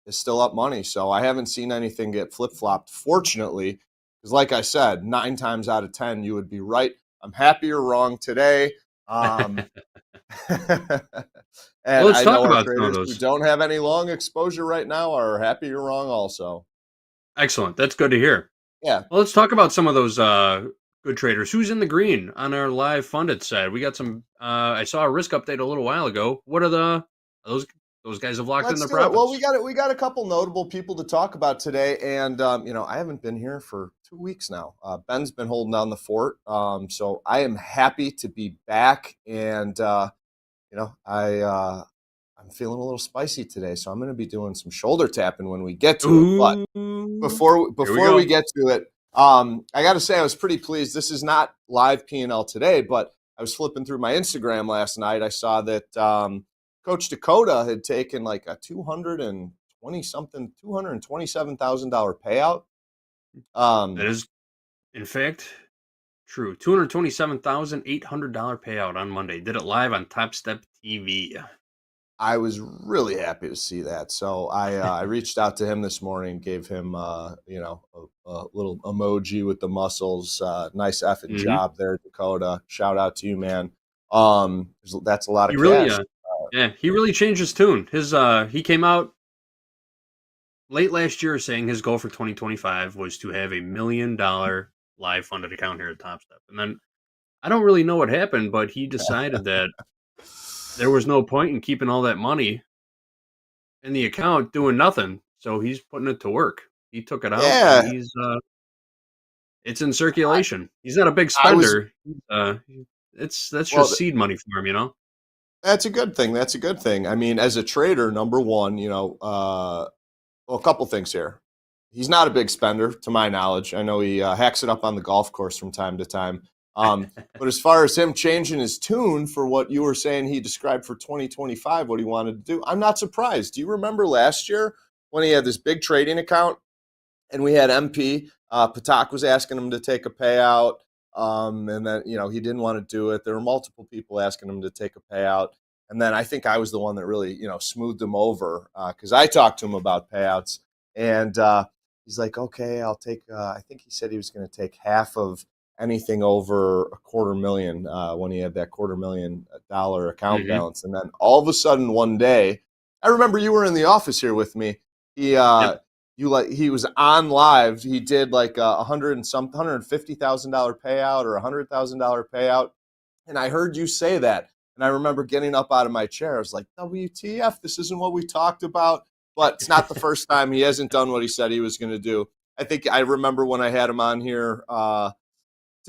is still up money. So I haven't seen anything get flip-flopped, fortunately, because like I said, 9 times out of 10, you would be right. I'm happy you're wrong today. And well, let's I talk know our about some of traders those. who don't have any long exposure right now are happy you're wrong also. Excellent. That's good to hear. Yeah. Well, let's talk about some of those good traders. Who's in the green on our live funded side? We got some. I saw a risk update a little while ago. What are those guys have locked in their profits? Well, we got a couple notable people to talk about today, and I haven't been here for 2 weeks now. Ben's been holding down the fort, so I am happy to be back, and I'm feeling a little spicy today, so I'm going to be doing some shoulder tapping when we get to it. But before we get to it, I got to say I was pretty pleased. This is not live P&L today, but I was flipping through my Instagram last night. I saw that Coach Dakota had taken like a $227,000 payout. That is, in fact, true. $227,800 payout on Monday. Did it live on TopstepTV. I was really happy to see that. So I reached out to him this morning, gave him a little emoji with the muscles. Nice effing job there, Dakota. Shout out to you, man. That's a lot of cash. He really changed his tune. He came out late last year saying his goal for 2025 was to have $1 million live funded account here at Topstep. And then I don't really know what happened, but he decided that there was no point in keeping all that money in the account doing nothing. So he's putting it to work. He took it out. Yeah. And it's in circulation. He's not a big spender. That's just seed money for him, you know? That's a good thing. I mean, as a trader, number one, a couple things here. He's not a big spender, to my knowledge. I know he hacks it up on the golf course from time to time. But as far as him changing his tune for what you were saying he described for 2025, what he wanted to do, I'm not surprised. Do you remember last year when he had this big trading account and we had MP? Patak was asking him to take a payout. And then, he didn't want to do it. There were multiple people asking him to take a payout. And then I think I was the one that really, smoothed him over because I talked to him about payouts. And he's like, okay, I'll take, I think he said he was going to take half of anything over $250,000 when he had that $250,000 account balance. And then all of a sudden one day, I remember you were in the office here with me. He was on live. He did like $150,000 payout or $100,000 payout. And I heard you say that. And I remember getting up out of my chair. I was like, WTF, this isn't what we talked about. But it's not the first time he hasn't done what he said he was going to do. I think I remember when I had him on here to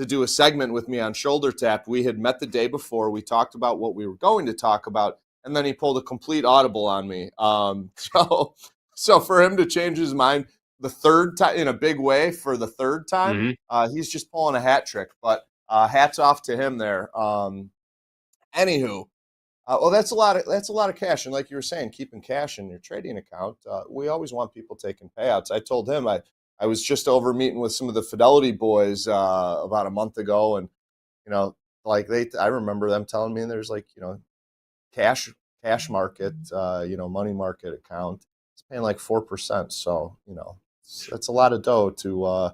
do a segment with me on Shoulder Tap. We had met the day before. We talked about what we were going to talk about. And then he pulled a complete audible on me. So for him to change his mind the third time in a big way for the third time, he's just pulling a hat trick. But hats off to him there. Anywho, that's a lot of cash, and like you were saying, keeping cash in your trading account. We always want people taking payouts. I told him I was just over meeting with some of the Fidelity boys about a month ago, and I remember them telling me there's cash cash market, money market account, it's paying like 4%. So, that's a lot of dough to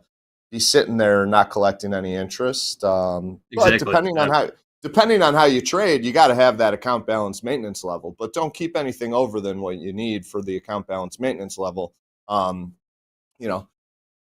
be sitting there not collecting any interest. But depending on how you trade, you got to have that account balance maintenance level. But don't keep anything over than what you need for the account balance maintenance level.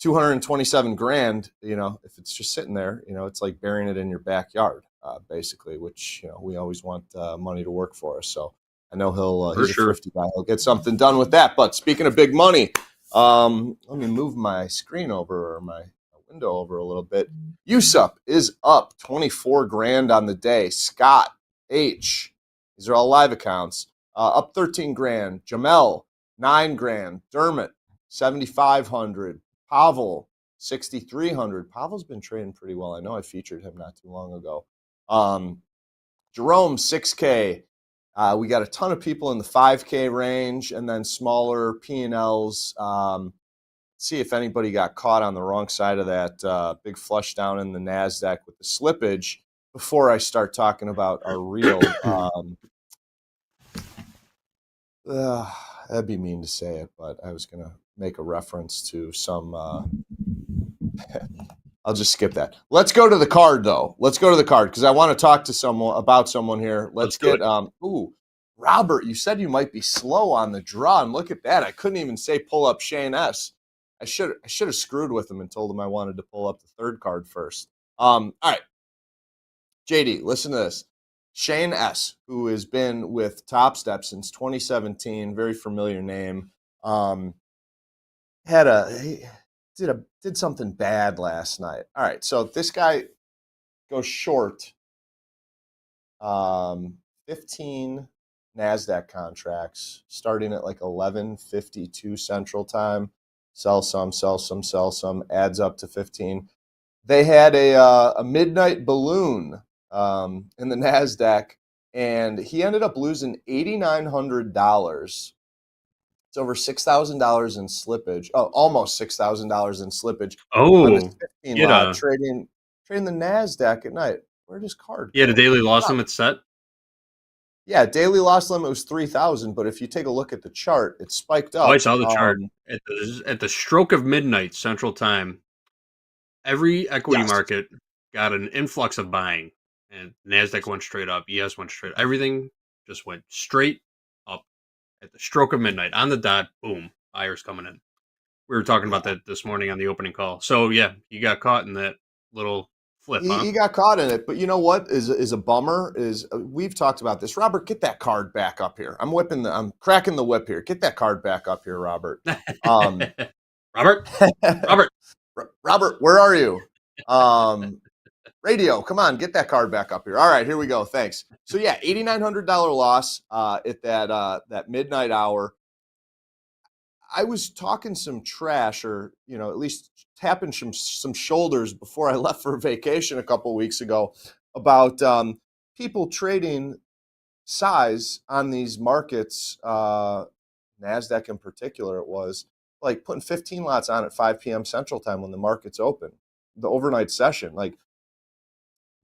227 grand, if it's just sitting there, it's like burying it in your backyard, basically, which, we always want money to work for us. So I know he's a thrifty guy. He'll get something done with that. But speaking of big money, let me move my screen over, or my window over a little bit. USUP is up 24 grand on the day. Scott H, these are all live accounts, up 13 grand. Jamel, 9 grand. Dermot, 7,500. Pavel, 6,300. Pavel's been trading pretty well. I know I featured him not too long ago. Jerome, 6K. We got a ton of people in the 5K range, and then smaller P&Ls. See if anybody got caught on the wrong side of that big flush down in the NASDAQ with the slippage before I start talking about our real that'd be mean to say it, but I was going to make a reference to some I'll just skip that. Let's go to the card, though. Let's go to the card because I want to talk to someone here. Let's get Robert, you said you might be slow on the draw, and look at that. I couldn't even say pull up Shane S. I should have screwed with him and told him I wanted to pull up the third card first. All right. JD, listen to this. Shane S., who has been with Topstep since 2017, very familiar name, did something bad last night. All right, so this guy goes short 15 NASDAQ contracts starting at like 11:52 Central Time. Sell some, adds up to 15. They had a midnight balloon in the NASDAQ, and he ended up losing $8,900. It's over $6,000 in slippage. Oh, almost $6,000 in slippage. On this 15 lot, trading the NASDAQ at night. Where'd his card go? Yeah, the daily loss limit set. Yeah, daily loss limit was 3,000, but if you take a look at the chart, it spiked up. Oh, I saw the chart. At the stroke of midnight Central Time, every equity market got an influx of buying, and NASDAQ went straight up, ES went straight up. Everything just went straight up at the stroke of midnight. On the dot, boom, buyers coming in. We were talking about that this morning on the opening call. So, yeah, you got caught in that little flip, He got caught in it, but you know what is a bummer is we've talked about this. Robert, get that card back up here. I'm cracking the whip here. Get that card back up here, Robert. Robert, where are you? Radio, come on, get that card back up here. All right, here we go. Thanks. So yeah, $8,900 loss at that midnight hour. I was talking some trash, or at least tapping some shoulders before I left for vacation a couple of weeks ago about people trading size on these markets, NASDAQ in particular. It was like putting 15 lots on at 5 p.m. Central Time when the market's open, the overnight session. Like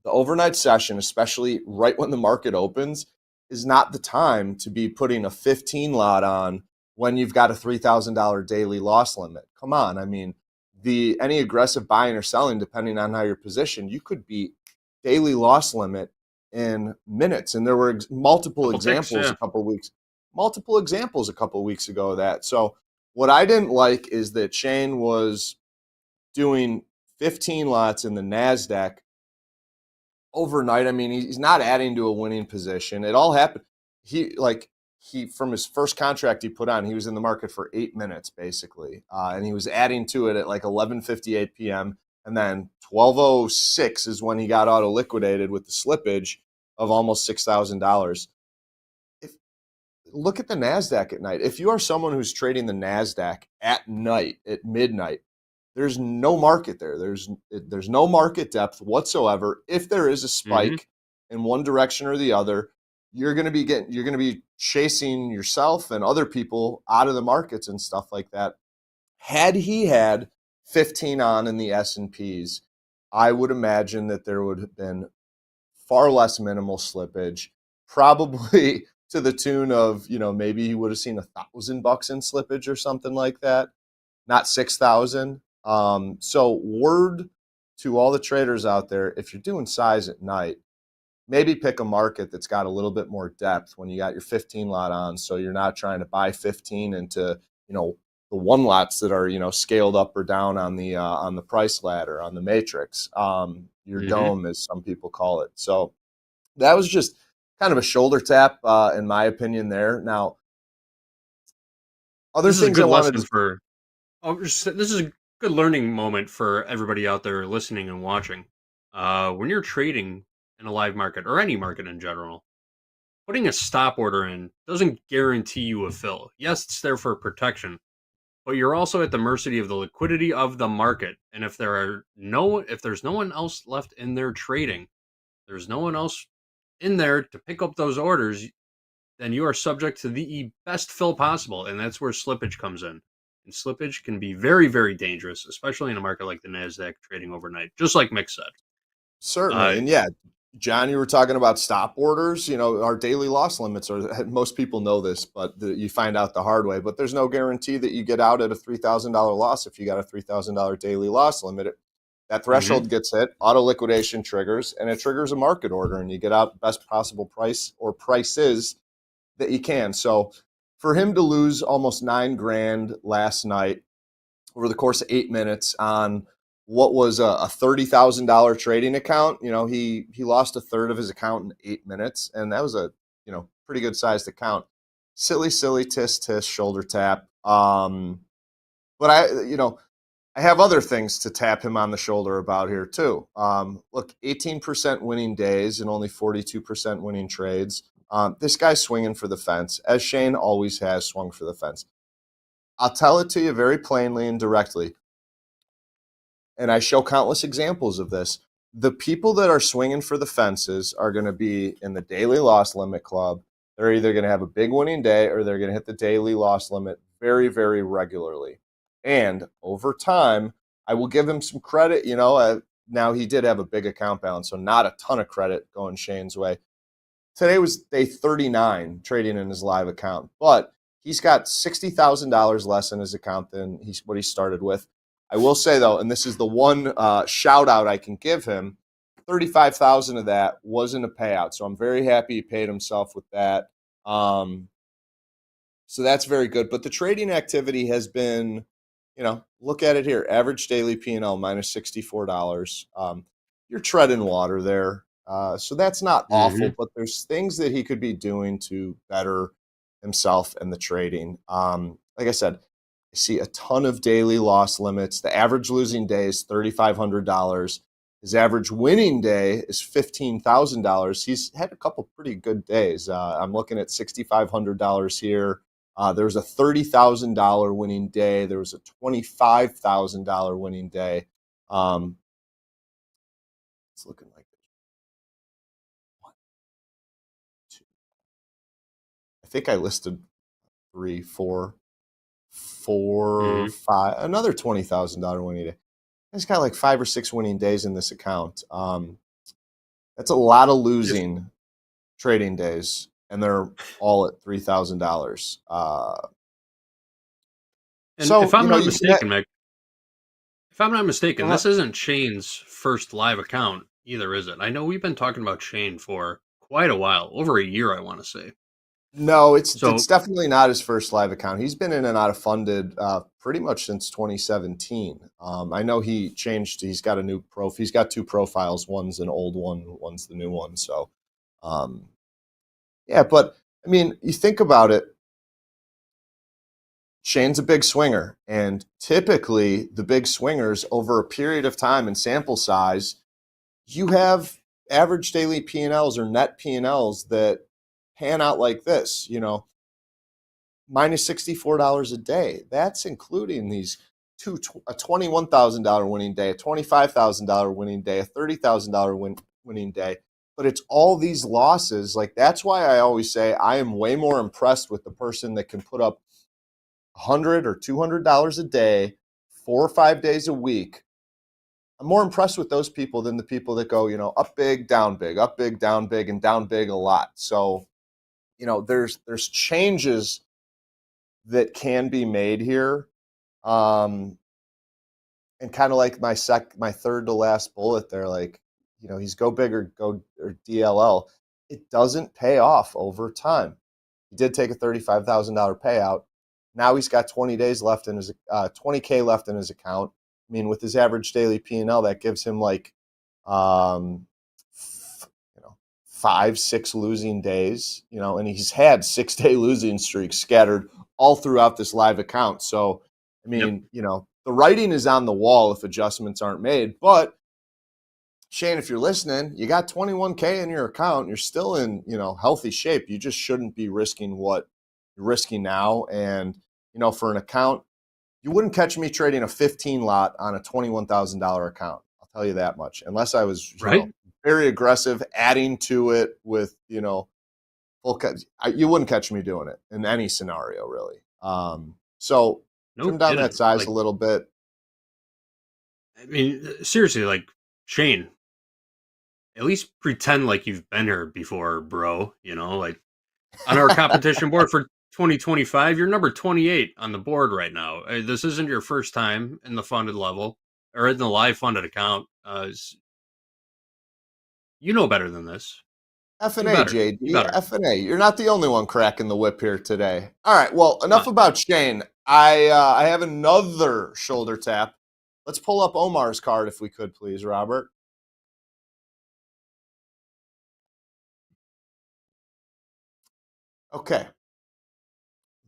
the overnight session, especially right when the market opens, is not the time to be putting a 15 lot on when you've got a $3,000 daily loss limit. Come on. I mean, any aggressive buying or selling, depending on how you're positioned, you could beat daily loss limit in minutes. And there were multiple examples a couple of weeks ago of that. So what I didn't like is that Shane was doing 15 lots in the NASDAQ overnight. I mean, he's not adding to a winning position. It all happened. He from his first contract he put on, he was in the market for 8 minutes basically, and he was adding to it at like 11:58 p.m. and then 12:06 is when he got auto liquidated with the slippage of almost $6,000. Look at the NASDAQ at night. If you are someone who's trading the NASDAQ at night, at midnight, there's no market there. There's no market depth whatsoever. If there is a spike in one direction or the other, you're going to be chasing yourself and other people out of the markets and stuff like that. Had he had 15 on in the S&Ps, I would imagine that there would have been far less minimal slippage, probably to the tune of, maybe he would have seen $1,000 in slippage or something like that, not 6,000. So word to all the traders out there, if you're doing size at night, maybe pick a market that's got a little bit more depth when you got your 15 lot on. So you're not trying to buy 15 into, the one lots that are, scaled up or down on the price ladder, on the matrix, your dome, as some people call it. So that was just kind of a shoulder tap, in my opinion there. Now, other This is a things good I wanted lesson to for. This is a good learning moment for everybody out there listening and watching. When you're trading in a live market or any market in general, putting a stop order in doesn't guarantee you a fill. Yes, it's there for protection, but you're also at the mercy of the liquidity of the market. And if there's no one else left in there trading, there's no one else in there to pick up those orders, then you are subject to the best fill possible, and that's where slippage comes in. And slippage can be very, very dangerous, especially in a market like the NASDAQ trading overnight, just like Mick said. Certainly. And yeah, John, you were talking about stop orders. Our daily loss limits are, most people know this, but you find out the hard way. But there's no guarantee that you get out at a $3,000 loss if you got a $3,000 daily loss limit. That threshold gets hit, auto liquidation triggers, and it triggers a market order, and you get out the best possible price or prices that you can. So for him to lose almost $9,000 last night over the course of 8 minutes on what was a $30,000 trading account, he lost a third of his account in 8 minutes, and that was a pretty good sized account. Silly tisk shoulder tap. But I have other things to tap him on the shoulder about here too. Look, 18% winning days and only 42% winning trades. This guy's swinging for the fence, as Shane always has swung for the fence. I'll tell it to you very plainly and directly, and I show countless examples of this. The people that are swinging for the fences are going to be in the daily loss limit club. They're either going to have a big winning day or they're going to hit the daily loss limit very, very regularly. And over time, I will give him some credit. Now he did have a big account balance, so not a ton of credit going Shane's way. Today was day 39 trading in his live account, but he's got $60,000 less in his account than what he started with. I will say, though, and this is the one shout out I can give him, 35,000 of that wasn't a payout. So I'm very happy he paid himself with that. So that's very good. But the trading activity has been, look at it here. Average daily P&L minus $64. You're treading water there. So that's not awful, but there's things that he could be doing to better himself and the trading. Like I said, I see a ton of daily loss limits. The average losing day is $3,500. His average winning day is $15,000. He's had a couple pretty good days. I'm looking at $6,500 here. There was a $30,000 winning day. There was a $25,000 winning day. It's looking like this. 1, 2. I think I listed 3, 4, 5. Another $20,000 winning day. He's got like 5 or 6 winning days in this account. That's a lot of losing trading days, and they're all at $3,000. And so if I'm not mistaken, Mick, this isn't Shane's first live account either, is it? I know we've been talking about Shane for quite a while, over a year, I want to say. No, it's definitely not his first live account. He's been in and out of funded pretty much since 2017. I know he changed. He's got a new profile. He's got 2 profiles. One's an old one. One's the new one. So, yeah. But I mean, you think about it. Shane's a big swinger, and typically the big swingers over a period of time and sample size, you have average daily P&Ls or net P&Ls that pan out like this, minus $64 a day. That's including these a $21,000 winning day, a $25,000 winning day, a $30,000 winning day. But it's all these losses. Like, that's why I always say I am way more impressed with the person that can put up $100 or $200 a day, 4 or 5 days a week. I'm more impressed with those people than the people that go, up big, down big, up big, down big, and down big a lot. So, there's changes that can be made here. And kind of like my third to last bullet there, like, he's go big or DLL. It doesn't pay off over time. He did take a $35,000 payout. Now he's got 20 days left in his 20K left in his account. I mean, with his average daily P&L, that gives him like 5-6 losing days, and he's had 6-day losing streaks scattered all throughout this live account. So, I mean, the writing is on the wall if adjustments aren't made. But Shane, if you're listening, you got 21K in your account. You're still in, healthy shape. You just shouldn't be risking what you're risking now. And, for an account, you wouldn't catch me trading a 15 lot on a $21,000 account. I'll tell you that much, unless I was very aggressive, adding to it with, full you wouldn't catch me doing it in any scenario, really. So trim down that size a little bit. I mean, seriously, like, Shane, at least pretend like you've been here before, bro. Like, on our competition board for 2025, you're number 28 on the board right now. This isn't your first time in the funded level or in the live funded account. You know better than this. F&A, JD. F&A. You're not the only one cracking the whip here today. All right, well, enough about Shane. I have another shoulder tap. Let's pull up Omar's card if we could, please, Robert. Okay.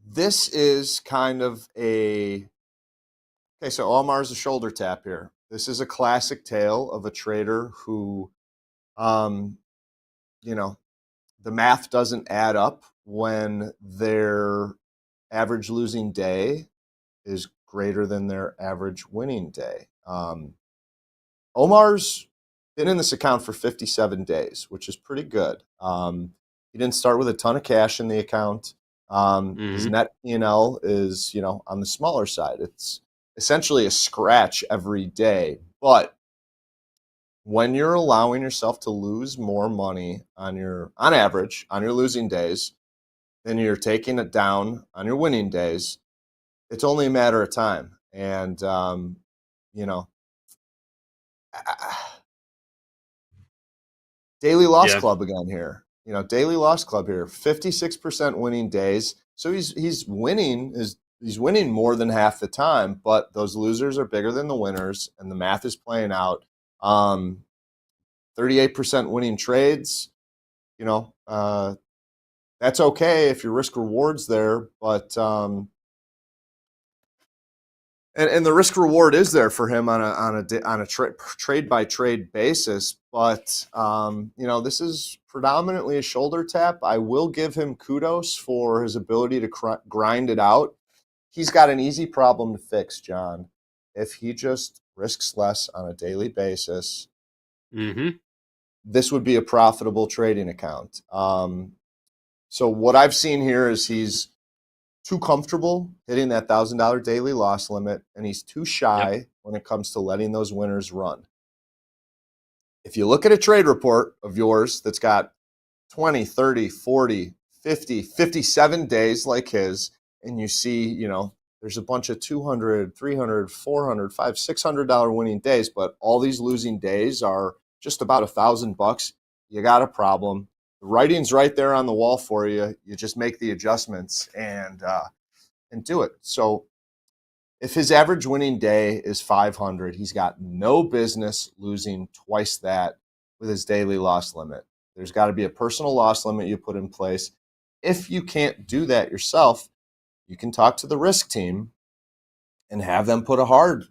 This is kind of okay, so Omar's a shoulder tap here. This is a classic tale of a trader who, the math doesn't add up when their average losing day is greater than their average winning day. Omar's been in this account for 57 days, which is pretty good. He didn't start with a ton of cash in the account. His net P&L is, on the smaller side. It's essentially a scratch every day. But when you're allowing yourself to lose more money on average, on your losing days, then you're taking it down on your winning days, it's only a matter of time. And, daily loss club again here. Daily loss club here, 56% winning days. So he's winning more than half the time, but those losers are bigger than the winners, and the math is playing out. 38% winning trades. That's okay if your risk reward's there, but and the risk reward is there for him on a trade by trade basis. But this is predominantly a shoulder tap. I will give him kudos for his ability to grind it out. He's got an easy problem to fix, John. If he just risks less on a daily basis, this would be a profitable trading account. So what I've seen here is he's too comfortable hitting that $1,000 daily loss limit, and he's too shy when it comes to letting those winners run. If you look at a trade report of yours that's got 20, 30, 40, 50, 57 days like his, and you see, there's a bunch of $200, $300, $400, $500, $600 winning days, but all these losing days are just about $1,000, you got a problem. The writing's right there on the wall for you. You just make the adjustments and do it. So if his average winning day is 500, he's got no business losing twice that with his daily loss limit. There's got to be a personal loss limit you put in place. If you can't do that yourself, you can talk to the risk team and have them put a hard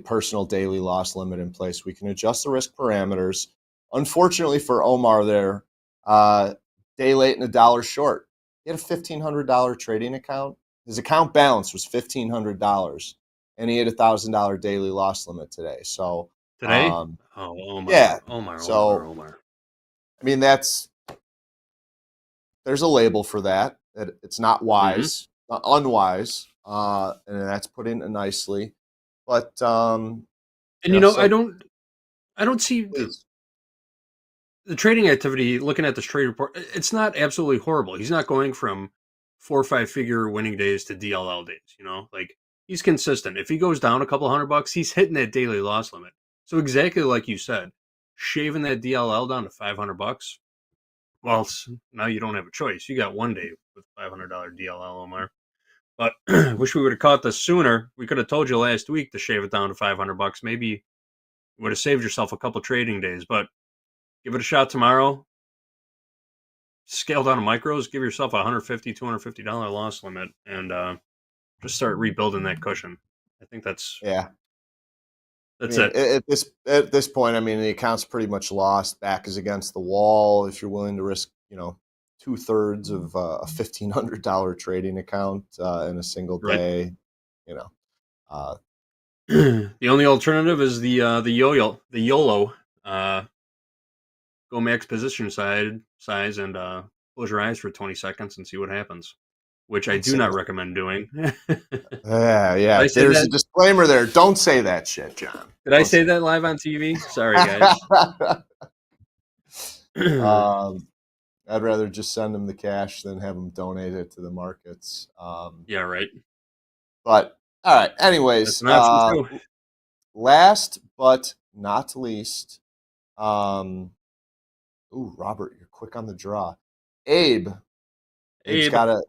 personal daily loss limit in place. We can adjust the risk parameters. Unfortunately for Omar there, day late and $1 short. He had a $1,500 trading account. His account balance was $1,500, and he had a $1,000 daily loss limit today. So Omar. Yeah. Omar. I mean, there's a label for that. It's not wise, not unwise, and that's put in nicely. But I don't see. the trading activity, looking at this trade report, it's not absolutely horrible. He's not going from 4 or 5 figure winning days to DLL days, like he's consistent. If he goes down a couple $100, he's hitting that daily loss limit. So exactly like you said, shaving that DLL down to $500, well, now you don't have a choice. You got one day with $500 DLL, Omar. But wish we would have caught this sooner. We could have told you last week to shave it down to $500. Maybe you would have saved yourself a couple trading days, but give it a shot tomorrow. Scale down to micros, give yourself a $150, $250 loss limit, and just start rebuilding that cushion. I think that's it. It. At this point, I mean, the account's pretty much lost. Back is against the wall. If you're willing to risk, 2/3 of a $1,500 trading account in a single day, the only alternative is the YOLO. Go max position size and close your eyes for 20 seconds and see what happens, which I do not recommend doing. Yeah. There's a disclaimer there. Don't say that shit, John. Did I say that live on TV? Sorry, guys. I'd rather just send them the cash than have them donate it to the markets. Yeah, right. But all right. Anyways, last but not least, Robert, you're quick on the draw. Abe's got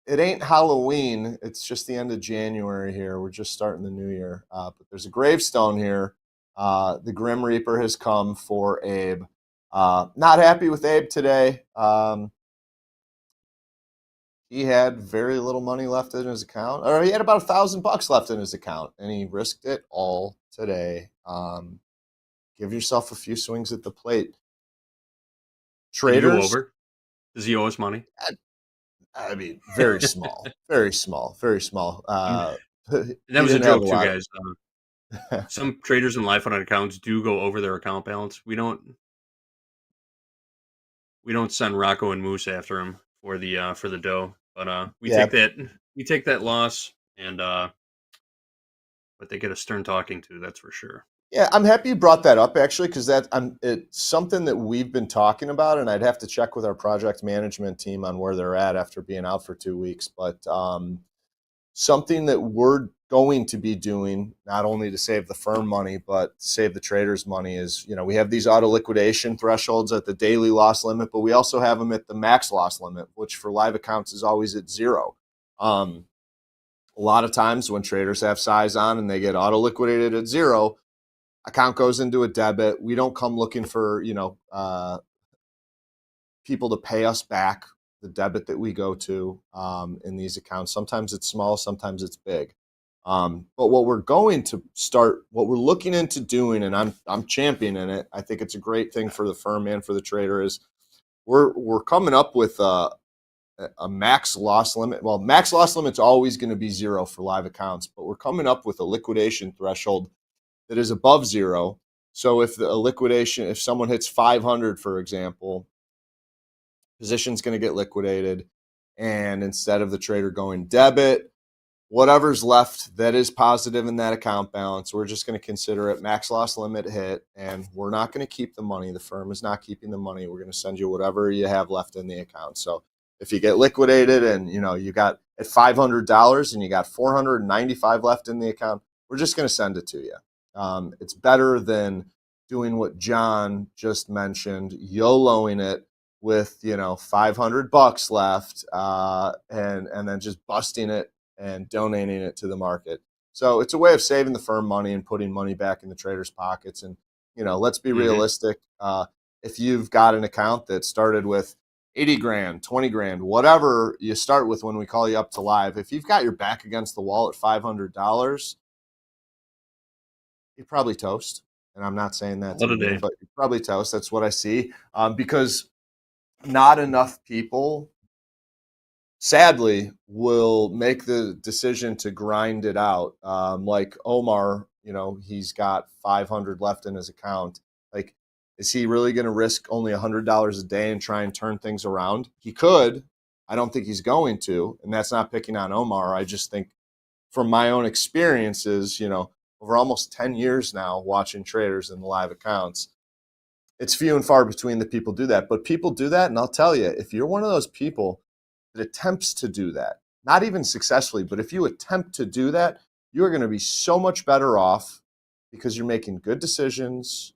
it ain't Halloween. It's just the end of January here. We're just starting the new year. But there's a gravestone here. The Grim Reaper has come for Abe. Not happy with Abe today. He had very little money left in his account, or he had about $1,000 left in his account, and he risked it all today. Give yourself a few swings at the plate. Traders, does he owe us money? I mean, very small, very small, very small. That was a joke, too, guys. Some traders in life on accounts do go over their account balance. We don't send Rocco and Moose after him for the dough, but we take that loss, and but they get a stern talking to, that's for sure. Yeah, I'm happy you brought that up, actually, because it's something that we've been talking about, and I'd have to check with our project management team on where they're at after being out for 2 weeks. But something that we're going to be doing, not only to save the firm money, but to save the traders money, is, we have these auto liquidation thresholds at the daily loss limit, but we also have them at the max loss limit, which for live accounts is always at 0. A lot of times when traders have size on and they get auto liquidated at 0, account goes into a debit. We don't come looking for, people to pay us back the debit that we go to in these accounts. Sometimes it's small, sometimes it's big. But what we're looking into doing, and I'm championing it, I think it's a great thing for the firm and for the trader, is we're coming up with a max loss limit. Well, max loss limit's always going to be 0 for live accounts, but we're coming up with a liquidation threshold that is above 0. So if if someone hits 500, for example, position's going to get liquidated, and instead of the trader going debit, whatever's left that is positive in that account balance, we're just going to consider it max loss limit hit, and we're not going to keep the money. The firm is not keeping the money. We're going to send you whatever you have left in the account. So if you get liquidated and you got at $500 and you got $495 left in the account, we're just going to send it to you. It's better than doing what John just mentioned, YOLOing it with $500 left, and then just busting it and donating it to the market. So it's a way of saving the firm money and putting money back in the traders' pockets. And let's be realistic. If you've got an account that started with 80 grand, 20 grand, whatever you start with when we call you up to live, if you've got your back against the wall at $500, you're probably toast. And I'm not saying that to you, but you're probably toast. That's what I see. Because not enough people, sadly, will make the decision to grind it out. Like Omar, he's got 500 left in his account. Like, is he really going to risk only $100 a day and try and turn things around? He could. I don't think he's going to. And that's not picking on Omar. I just think from my own experiences, over almost 10 years now watching traders in the live accounts, it's few and far between the people do that. But people do that, and I'll tell you, if you're one of those people that attempts to do that, not even successfully, but if you attempt to do that, you're going to be so much better off because you're making good decisions,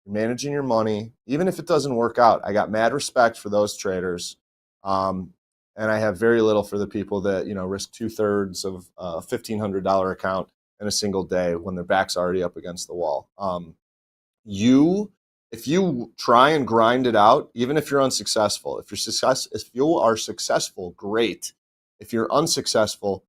you're managing your money, even if it doesn't work out. I got mad respect for those traders. And I have very little for the people that, risk 2/3 of a $1,500 account in a single day when their back's already up against the wall. If you try and grind it out, even if you're unsuccessful, if you are successful, great. If you're unsuccessful,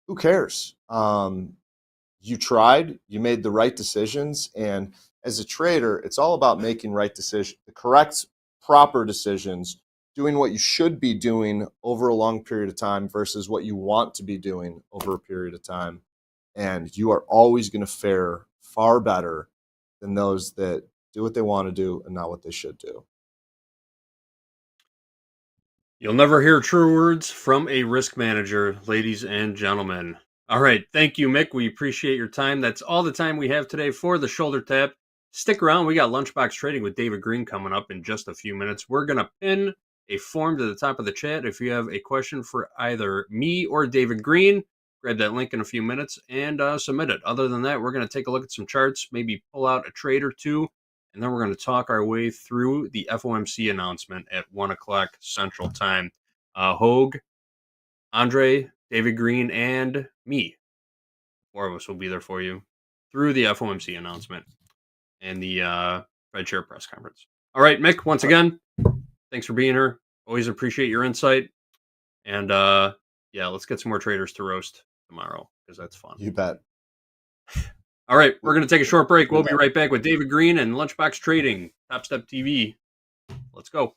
who cares? You tried, you made the right decisions, and as a trader, it's all about making right decisions, the correct, proper decisions, doing what you should be doing over a long period of time versus what you want to be doing over a period of time. And you are always going to fare far better than those that do what they want to do and not what they should do. You'll never hear true words from a risk manager, ladies and gentlemen. All right. Thank you, Mick. We appreciate your time. That's all the time we have today for the Shoulder Tap. Stick around. We got Lunchbox Trading with David Green coming up in just a few minutes. We're going to pin a form to the top of the chat. If you have a question for either me or David Green, grab that link in a few minutes and submit it. Other than that, we're going to take a look at some charts, maybe pull out a trade or two, and then we're going to talk our way through the FOMC announcement at 1 o'clock Central Time. Hoag, Andre, David Green, and me. 4 of us will be there for you through the FOMC announcement and the Fed Chair press conference. All right, Mick, once again, thanks for being here. Always appreciate your insight. And let's get some more traders to roast tomorrow because that's fun. You bet. All right, we're going to take a short break. We'll be right back with David Green and Lunchbox Trading, TopstepTV. Let's go.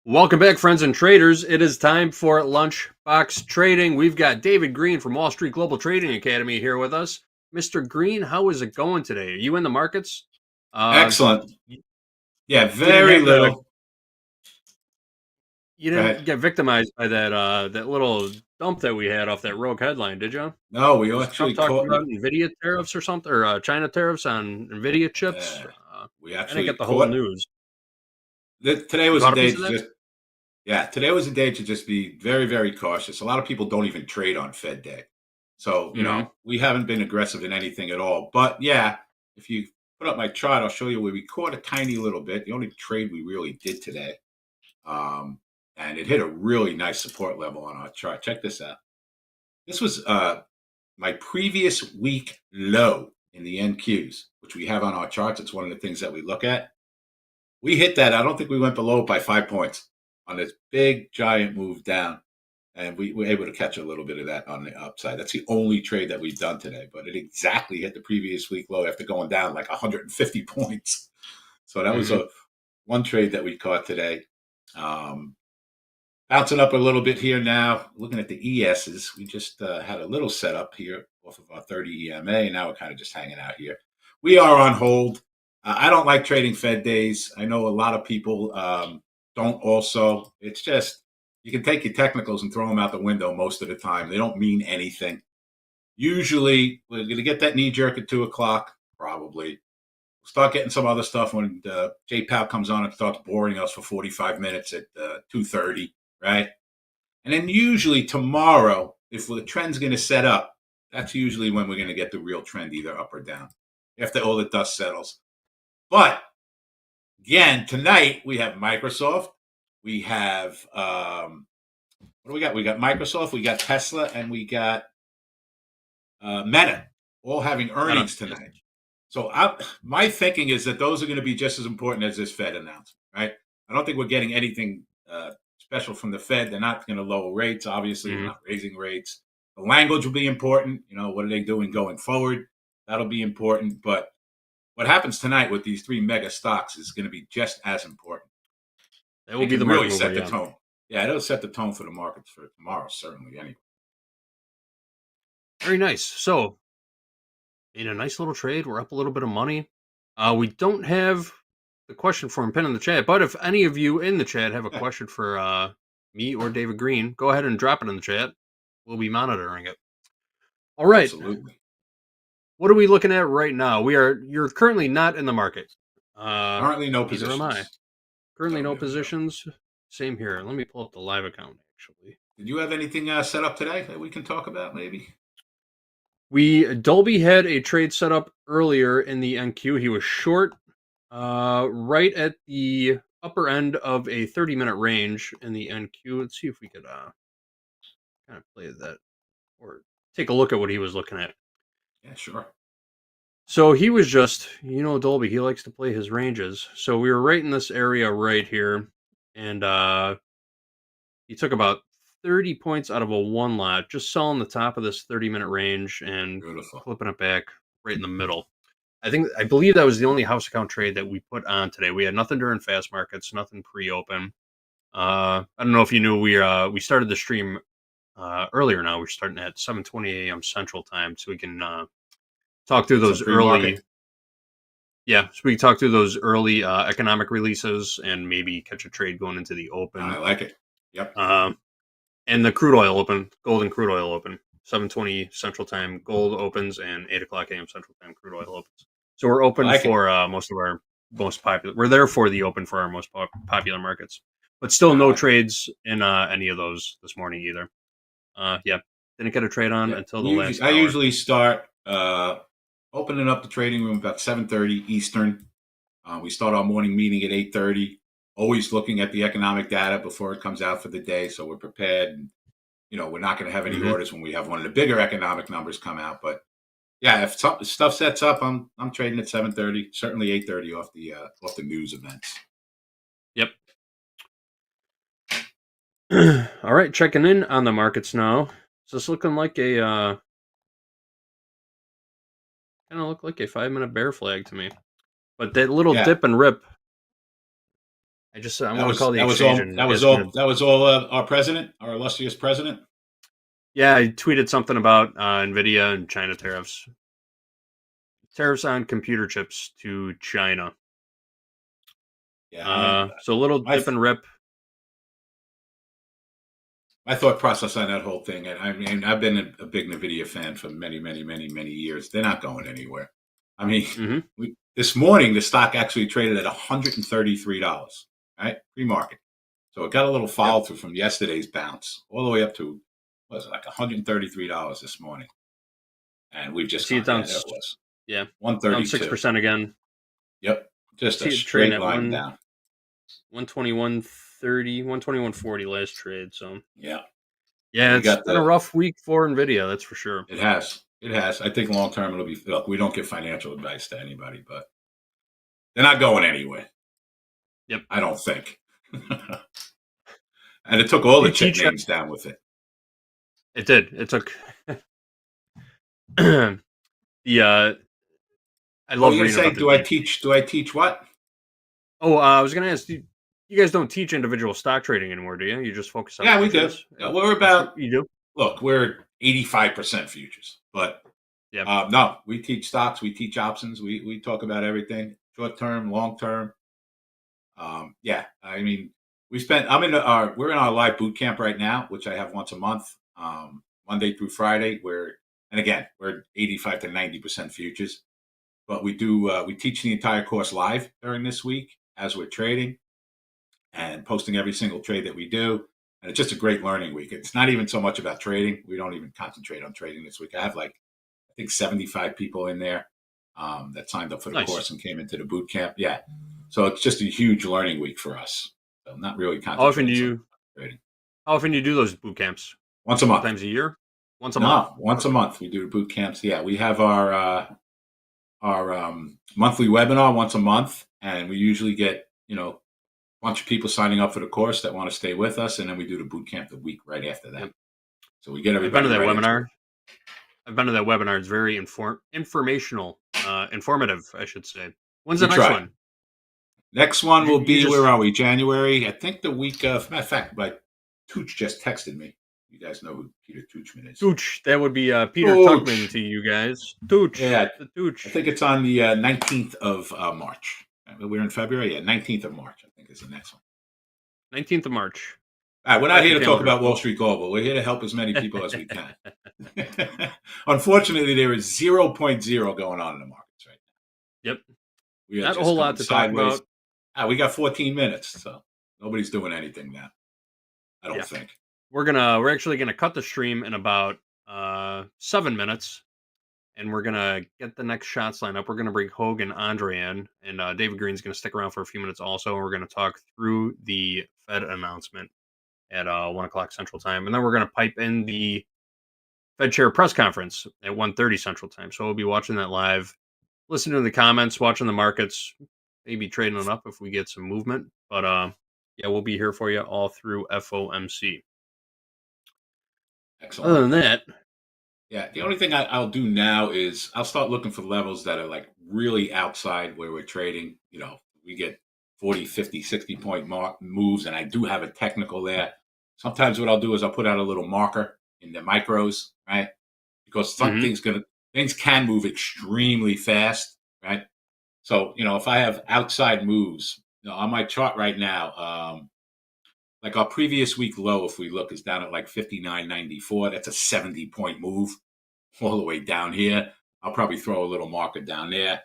Welcome back, friends and traders. It is time for Lunchbox Trading. We've got David Green from Wall Street Global Trading Academy here with us. Mr. Green, how is it going today? Are you in the markets? Excellent. Yeah, didn't very have little. you Go didn't ahead. get victimized by that little dump that we had off that Rogue headline, did you? No, we Was actually Trump talking caught. about NVIDIA tariffs or something, or China tariffs on NVIDIA chips? We I didn't actually get the whole caught. news. Today You was a caught a day piece to of that? just. Yeah, today was a day to just be very, very cautious. A lot of people don't even trade on Fed Day, so we haven't been aggressive in anything at all. But yeah, if you put up my chart, I'll show you where we caught a tiny little bit. The only trade we really did today, and it hit a really nice support level on our chart. Check this out. This was my previous week low in the NQs, which we have on our charts. It's one of the things that we look at. We hit that. I don't think we went below it by 5 points on this big, giant move down. And we were able to catch a little bit of that on the upside. That's the only trade that we've done today, but it exactly hit the previous week low after going down like 150 points. So that was one trade that we caught today. Bouncing up a little bit here now. Looking at the ESs, we just had a little setup here off of our 30 EMA, and now we're kind of just hanging out here. We are on hold. I don't like trading Fed days. I know a lot of people don't also. It's just, you can take your technicals and throw them out the window most of the time. They don't mean anything. Usually, we're going to get that knee jerk at 2 o'clock, probably. Start getting some other stuff when J Powell comes on and starts boring us for 45 minutes at 2:30, right? And then usually tomorrow, if the trend's going to set up, that's usually when we're going to get the real trend, either up or down, after all the dust settles. But again, tonight we have Microsoft. We have what do we got? We got Microsoft, we got Tesla, and we got Meta, all having earnings tonight. So my thinking is that those are going to be just as important as this Fed announcement, right? I don't think we're getting anything special from the Fed. They're not going to lower rates. Obviously, they're not raising rates. The language will be important. What are they doing going forward? That'll be important. But what happens tonight with these three mega stocks is going to be just as important. That will be the really market set mover, the tone. Yeah, it'll set the tone for the markets for tomorrow, certainly. Anyway. Very nice. So, in a nice little trade, we're up a little bit of money. We don't have the question form pinned in the chat, but if any of you in the chat have a question for me or David Green, go ahead and drop it in the chat. We'll be monitoring it. All right. Absolutely. What are we looking at right now? You're currently not in the market. Currently no neither positions. am I. Currently no positions. Same here. Let me pull up the live account, actually. Did you have anything set up today that we can talk about, maybe? Dolby had a trade set up earlier in the NQ. He was short, right at the upper end of a 30-minute range in the NQ. Let's see if we could kind of play that or take a look at what he was looking at. Yeah, sure. So he was just, Dolby, he likes to play his ranges. So we were right in this area right here, and he took about 30 points out of a one lot, just selling the top of this 30-minute range and flipping it back right in the middle. I believe that was the only house account trade that we put on today. We had nothing during fast markets, nothing pre-open. I don't know if you knew we started the stream earlier now. We're starting at 7:20 a.m. Central Time, so we can talk through those early. Yeah, so we can talk through those early economic releases and maybe catch a trade going into the open. I like it. Yep. And the crude oil open, gold and crude oil open, 7:20 Central Time, gold opens, and 8 o'clock a.m. Central Time, crude oil opens. So we're open for most of our most popular. We're there for the open for our most popular markets, but still no trades in any of those this morning either. Yeah, didn't get a trade on until the last hour. I usually start opening up the trading room about 7:30 Eastern. We start our morning meeting at 8:30. Always looking at the economic data before it comes out for the day, so we're prepared. And, we're not going to have any orders when we have one of the bigger economic numbers come out. But yeah, if stuff sets up, I'm trading at 7:30, certainly 8:30 off the news events. Yep. All right, checking in on the markets now. Is this looking like a kind of look like a 5-minute bear flag to me? But that little dip and rip I want to call the exchange. That was all our president, our illustrious president. Yeah, I tweeted something about Nvidia and China tariffs. Tariffs on computer chips to China. Yeah, so a little dip and rip. My thought process on that whole thing, and I mean, I've been a big Nvidia fan for many years. They're not going anywhere. I mean, this morning the stock actually traded at $133, right, pre-market. So it got a little follow through from yesterday's bounce, all the way up to what was it, like $133 this morning, and we've just see it down. Yeah, 132, 6% again. Yep, just a straight line down. 121.30, 121.40 last trade. So yeah, it's been a rough week for Nvidia, that's for sure. It has. I think long term it'll be. Look, we don't give financial advice to anybody, but they're not going anywhere. Yep, I don't think. And it took all the chip names down with it. It did. It took the. I love reading about do I teach what? Oh, I was going to ask you. You guys don't teach individual stock trading anymore, do you? You just focus on futures? We do. We're about. You do. Look, we're 85% futures, but no, we teach stocks, we teach options, we talk about everything, short term, long term. I mean, we're in our live boot camp right now, which I have once a month, Monday through Friday. We're 85 to 90% futures, but we teach the entire course live during this week as we're trading and posting every single trade that we do. And it's just a great learning week. It's not even so much about trading. We don't even concentrate on trading this week. I have I think 75 people in there that signed up for the course and came into the boot camp. Yeah. So it's just a huge learning week for us. So not really concentrating on trading. How often do you do those boot camps? Once a month. Times a year? Once a month? Once a month we do the boot camps. Yeah. We have our monthly webinar once a month, and we usually get, bunch of people signing up for the course that want to stay with us, and then we do the boot camp the week right after that. So we get everybody. I've been to that webinar. I've been to that webinar. It's very informational, informative, I should say. When's the next one? Next one will be, where are we? January. I think the week of, matter of fact, Tooch just texted me. You guys know who Peter Toochman is. Tooch. That would be Peter Tuchman to you guys. Tooch. Yeah. The Tooch. I think it's on the 19th of March. We're in February. Yeah, 19th of March, I think is the next one. 19th of March. All right, we're not here to talk about Wall Street Global. We're here to help as many people as we can. Unfortunately, there is 0.0 going on in the markets right now. Yep. We not a whole lot to talk about. We got 14 minutes, so nobody's doing anything now. I don't think. We're actually gonna cut the stream in about 7 minutes, and we're gonna get the next shots lined up. We're gonna bring Hoag and Andre in, and David Green's gonna stick around for a few minutes also. And we're gonna talk through the Fed announcement at 1 o'clock Central Time, and then we're gonna pipe in the Fed Chair press conference at 1:30 Central Time. So we'll be watching that live, listening to the comments, watching the markets, maybe trading it up if we get some movement. But we'll be here for you all through FOMC. Excellent. Other than that, the only thing I'll do now is I'll start looking for levels that are really outside where we're trading. We get 40, 50, 60 point moves, and I do have a technical there. Sometimes what I'll do is I'll put out a little marker in the micros, right? Because things can move extremely fast, right? So, if I have outside moves, on my chart right now, our previous week low, if we look, is down at 59.94. That's a 70-point move all the way down here. I'll probably throw a little marker down there.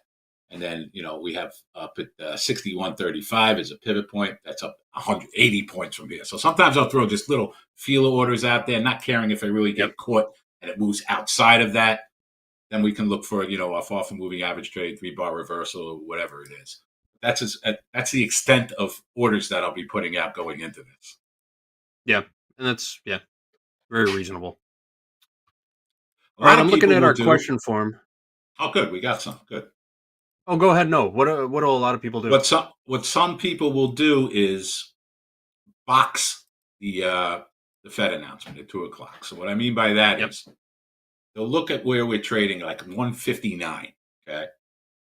And then, we have up at 61.35 as a pivot point. That's up 180 points from here. So sometimes I'll throw just little feeler orders out there, not caring if I really get caught and it moves outside of that. Then we can look for, a far from moving average trade, 3-bar reversal, or whatever it is. That's the extent of orders that I'll be putting out going into this. Yeah, and that's very reasonable. All right, I'm looking at our question form. Oh, good, we got some. Good. Oh, go ahead. No, what do a lot of people do? What some people will do is box the Fed announcement at 2 o'clock. So what I mean by that is they'll look at where we're trading 159, okay,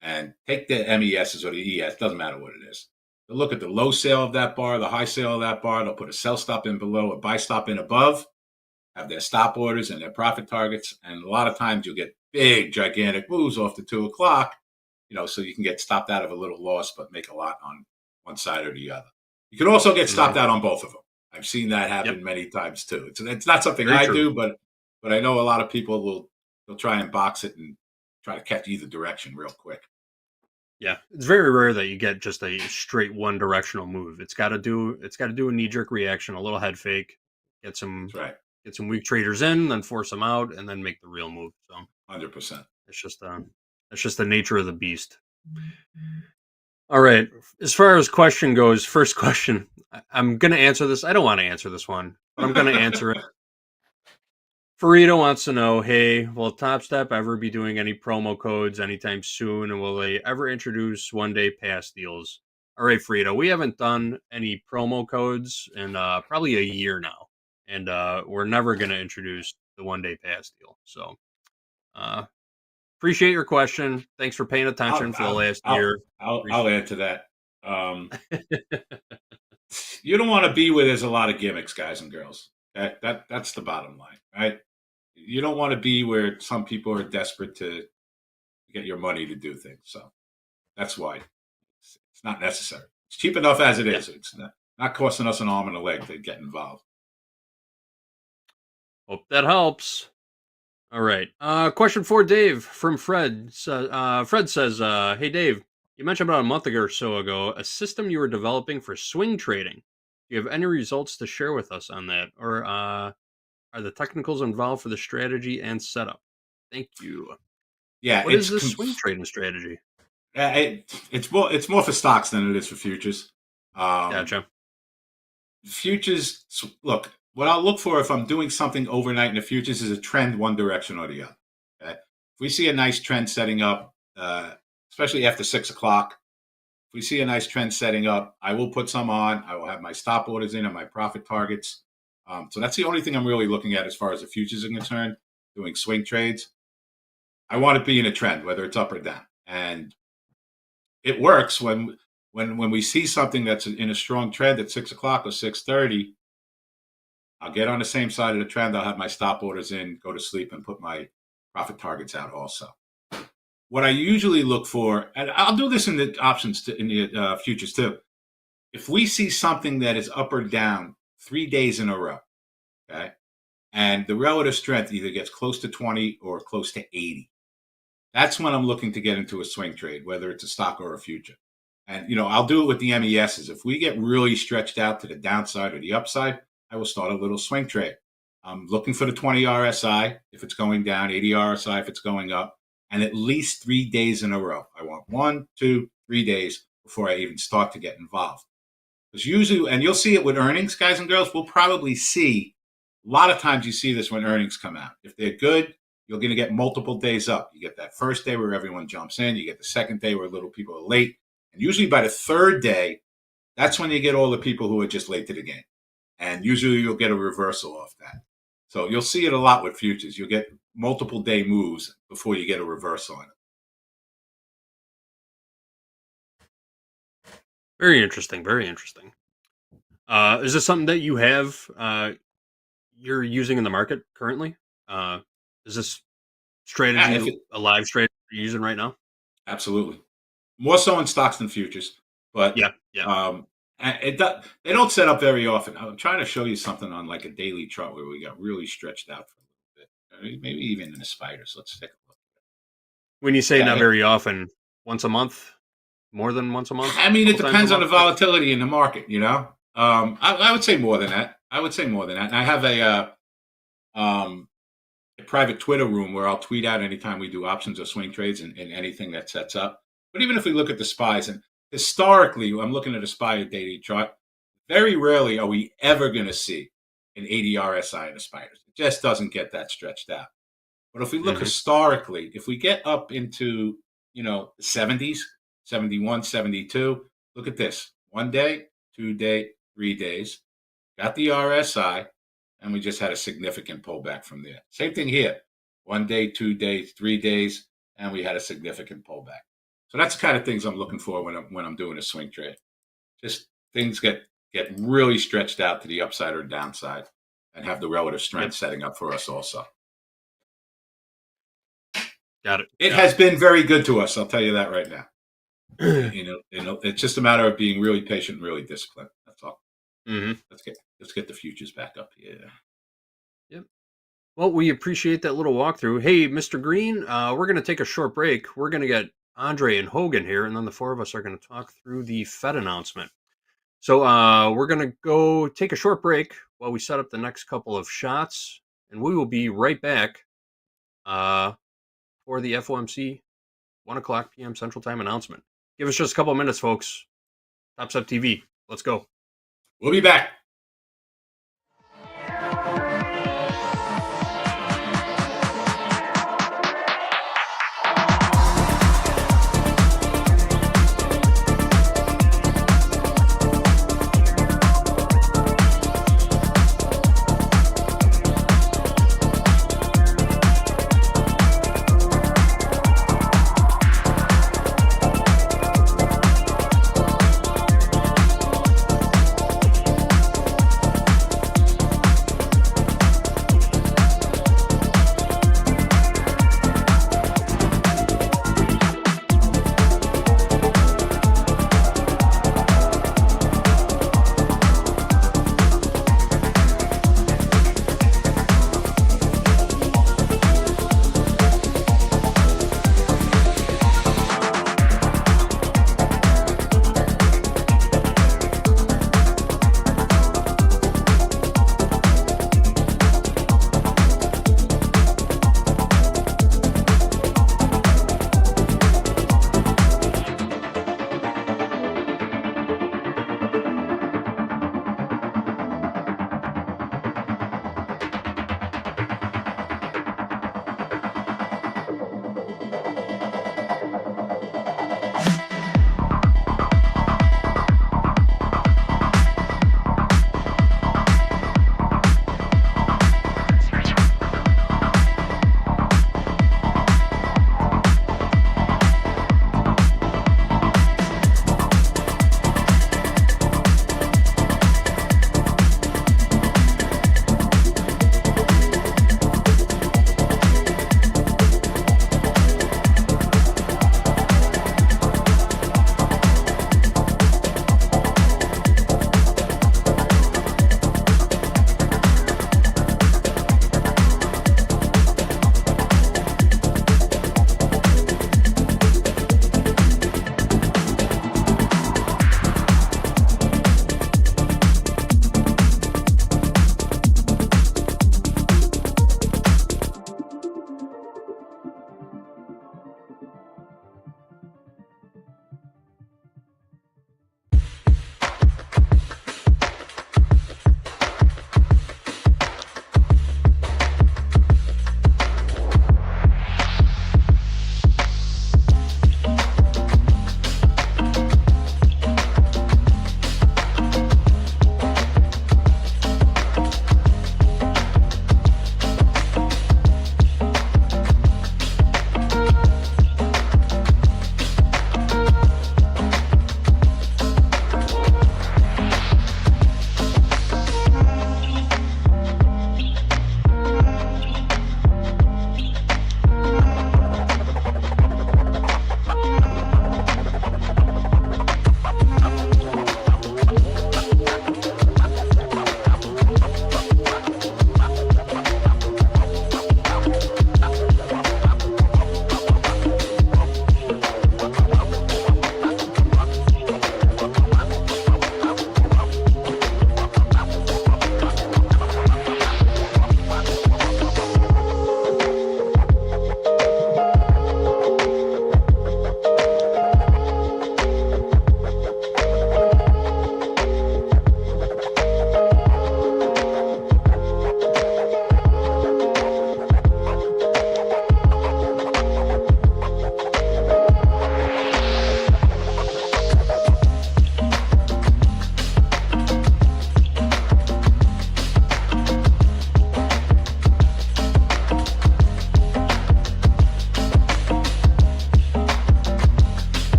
and take the MESs or the ES, doesn't matter what it is, They'll look at the low sale of that bar, the high sale of that bar. They'll put a sell stop in below, a buy stop in above, have their stop orders and their profit targets. And a lot of times you'll get big, gigantic moves off the 2 o'clock, so you can get stopped out of a little loss, but make a lot on one side or the other. You can also get stopped out on both of them. I've seen that happen many times too. It's not something I do, but I know a lot of people they'll try and box it and try to catch either direction real quick. Yeah, it's very rare that you get just a straight one directional move. It's got to do a knee jerk reaction, a little head fake, get some weak traders in, then force them out, and then make the real move. So 100%. It's just the nature of the beast. All right. As far as question goes, first question. I'm going to answer this. I don't want to answer this one, but I'm going to answer it. Farida wants to know, hey, will Topstep ever be doing any promo codes anytime soon? And will they ever introduce one-day pass deals? All right, Farida, we haven't done any promo codes in probably a year now. And we're never going to introduce the one-day pass deal. So appreciate your question. Thanks for paying attention for the last year. I'll add to that. You don't want to be where there's a lot of gimmicks, guys and girls. That's the bottom line, right? You don't want to be where some people are desperate to get your money to do things. So that's why it's not necessary. It's cheap enough as it is. It's not costing us an arm and a leg to get involved. Hope that helps. All right. Question for Dave from Fred. Fred says, hey, Dave, you mentioned about a month or so ago a system you were developing for swing trading. Do you have any results to share with us on that? Or are the technicals involved for the strategy and setup? Thank you. Yeah. What is this swing trading strategy? It's more for stocks than it is for futures. Gotcha. Futures, look, what I'll look for if I'm doing something overnight in the futures is a trend one direction or the other. Okay? If we see a nice trend setting up, especially after 6 o'clock, if we see a nice trend setting up, I will put some on. I will have my stop orders in and my profit targets. So that's the only thing I'm really looking at as far as the futures are concerned, doing swing trades. I want to be in a trend, whether it's up or down. And it works when we see something that's in a strong trend at 6 o'clock or 6:30. I'll get on the same side of the trend. I'll have my stop orders in, go to sleep, and put my profit targets out also. What I usually look for, and I'll do this in the options, in the futures too. If we see something that is up or down 3 days in a row, okay, and the relative strength either gets close to 20 or close to 80, that's when I'm looking to get into a swing trade, whether it's a stock or a future. And, I'll do it with the MESs. If we get really stretched out to the downside or the upside, I will start a little swing trade. I'm looking for the 20 RSI if it's going down, 80 RSI if it's going up, and at least 3 days in a row. I want 1, 2, 3 days before I even start to get involved. Because usually, and you'll see it with earnings, guys and girls, we'll probably see, a lot of times you see this when earnings come out. If they're good, you're going to get multiple days up. You get that first day where everyone jumps in. You get the second day where little people are late. And usually by the third day, that's when you get all the people who are just late to the game. And usually you'll get a reversal off that. So you'll see it a lot with futures. You'll get multiple day moves before you get a reversal on it. Very interesting. Very interesting. Is this something that you have, you're using in the market currently? Is this strategy a live strategy you're using right now? Absolutely. More so in stocks than futures. But yeah. They don't set up very often. I'm trying to show you something on like a daily chart where we got really stretched out for a little bit. Maybe even in the spiders. Let's take a look. When you say not very often, once a month? More than once a month? I mean, it depends on the volatility in the market, I would say more than that. And I have a private Twitter room where I'll tweet out anytime we do options or swing trades and anything that sets up. But even if we look at the SPYs, and historically, I'm looking at a SPY daily chart, very rarely are we ever going to see an 80 RSI in the spiders. It just doesn't get that stretched out. But if we look historically, if we get up into, the 70s, 71, 72, look at this. 1 day, 2 day, 3 days. Got the RSI, and we just had a significant pullback from there. Same thing here. 1 day, 2 days, 3 days, and we had a significant pullback. So that's the kind of things I'm looking for when I'm doing a swing trade. just things get really stretched out to the upside or downside, and have the relative strength setting up for us also. Got it. It has been very good to us. I'll tell you that right now. You know, it's just a matter of being really patient, and really disciplined. That's all. Mm-hmm. Let's get the futures back up here. Yep. Well, we appreciate that little walkthrough. Hey, Mr. Green, we're going to take a short break. We're going to get Andre and Hogan here, and then the four of us are going to talk through the Fed announcement. So we're going to go take a short break while we set up the next couple of shots, and we will be right back for the FOMC 1 o'clock p.m. Central Time announcement. Give us just a couple of minutes, folks. TopstepTV. Let's go. We'll be back.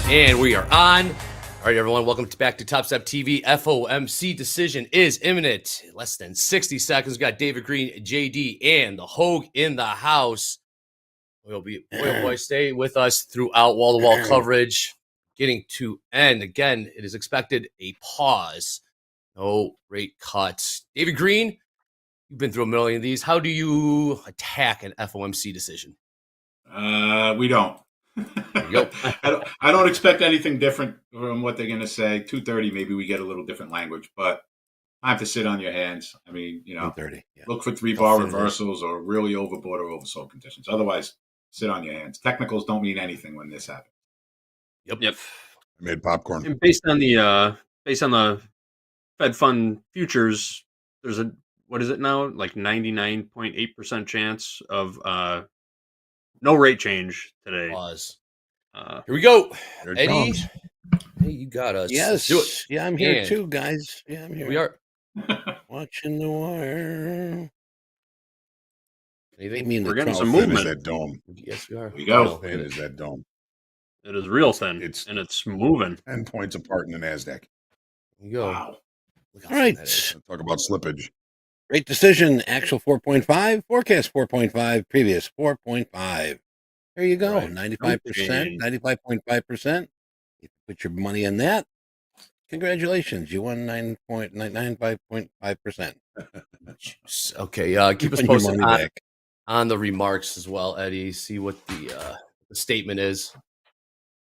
And we are on. All right, everyone, welcome back to Topstep TV. FOMC decision is imminent. Less than 60 seconds. We got David Green, JD, and the Hoag in the house. We'll be, boy, stay with us throughout wall-to-wall coverage. Getting to end. Again, it is expected a pause. No rate cuts. David Green, you've been through a million of these. How do you attack an FOMC decision? We don't. I don't expect anything different from what they're going to say. 2:30, maybe we get a little different language, but I have to sit on your hands. I mean, look for 3-bar reversals or really overbought or oversold conditions. Otherwise, sit on your hands. Technicals don't mean anything when this happens. Yep. I made popcorn. And based on the Fed Fund futures, there's a, what is it now? Like 99.8% chance of no rate change today. Pause. Here we go. Eddie. Comes. Hey, you got us. Yes. Let's do it. Yeah, I'm here And too, guys. Yeah, I'm here. we are. Watching the wire. Anything? We're getting some How thin movement. is that dome? Yes, we are. Here we go. How thin is that dome? It is real thin, It's- and it's moving. 10 points apart in the NASDAQ. Here we go. Wow. Look how All thin right. that is. Talk about slippage. Rate decision, actual 4.5, forecast 4.5, previous 4.5. There you go. Right. 95%, 95.5%. If you put your money in that, congratulations. You won 95.5%. Okay, keep us Put your posted money back. on the remarks as well, Eddie. See what the statement is.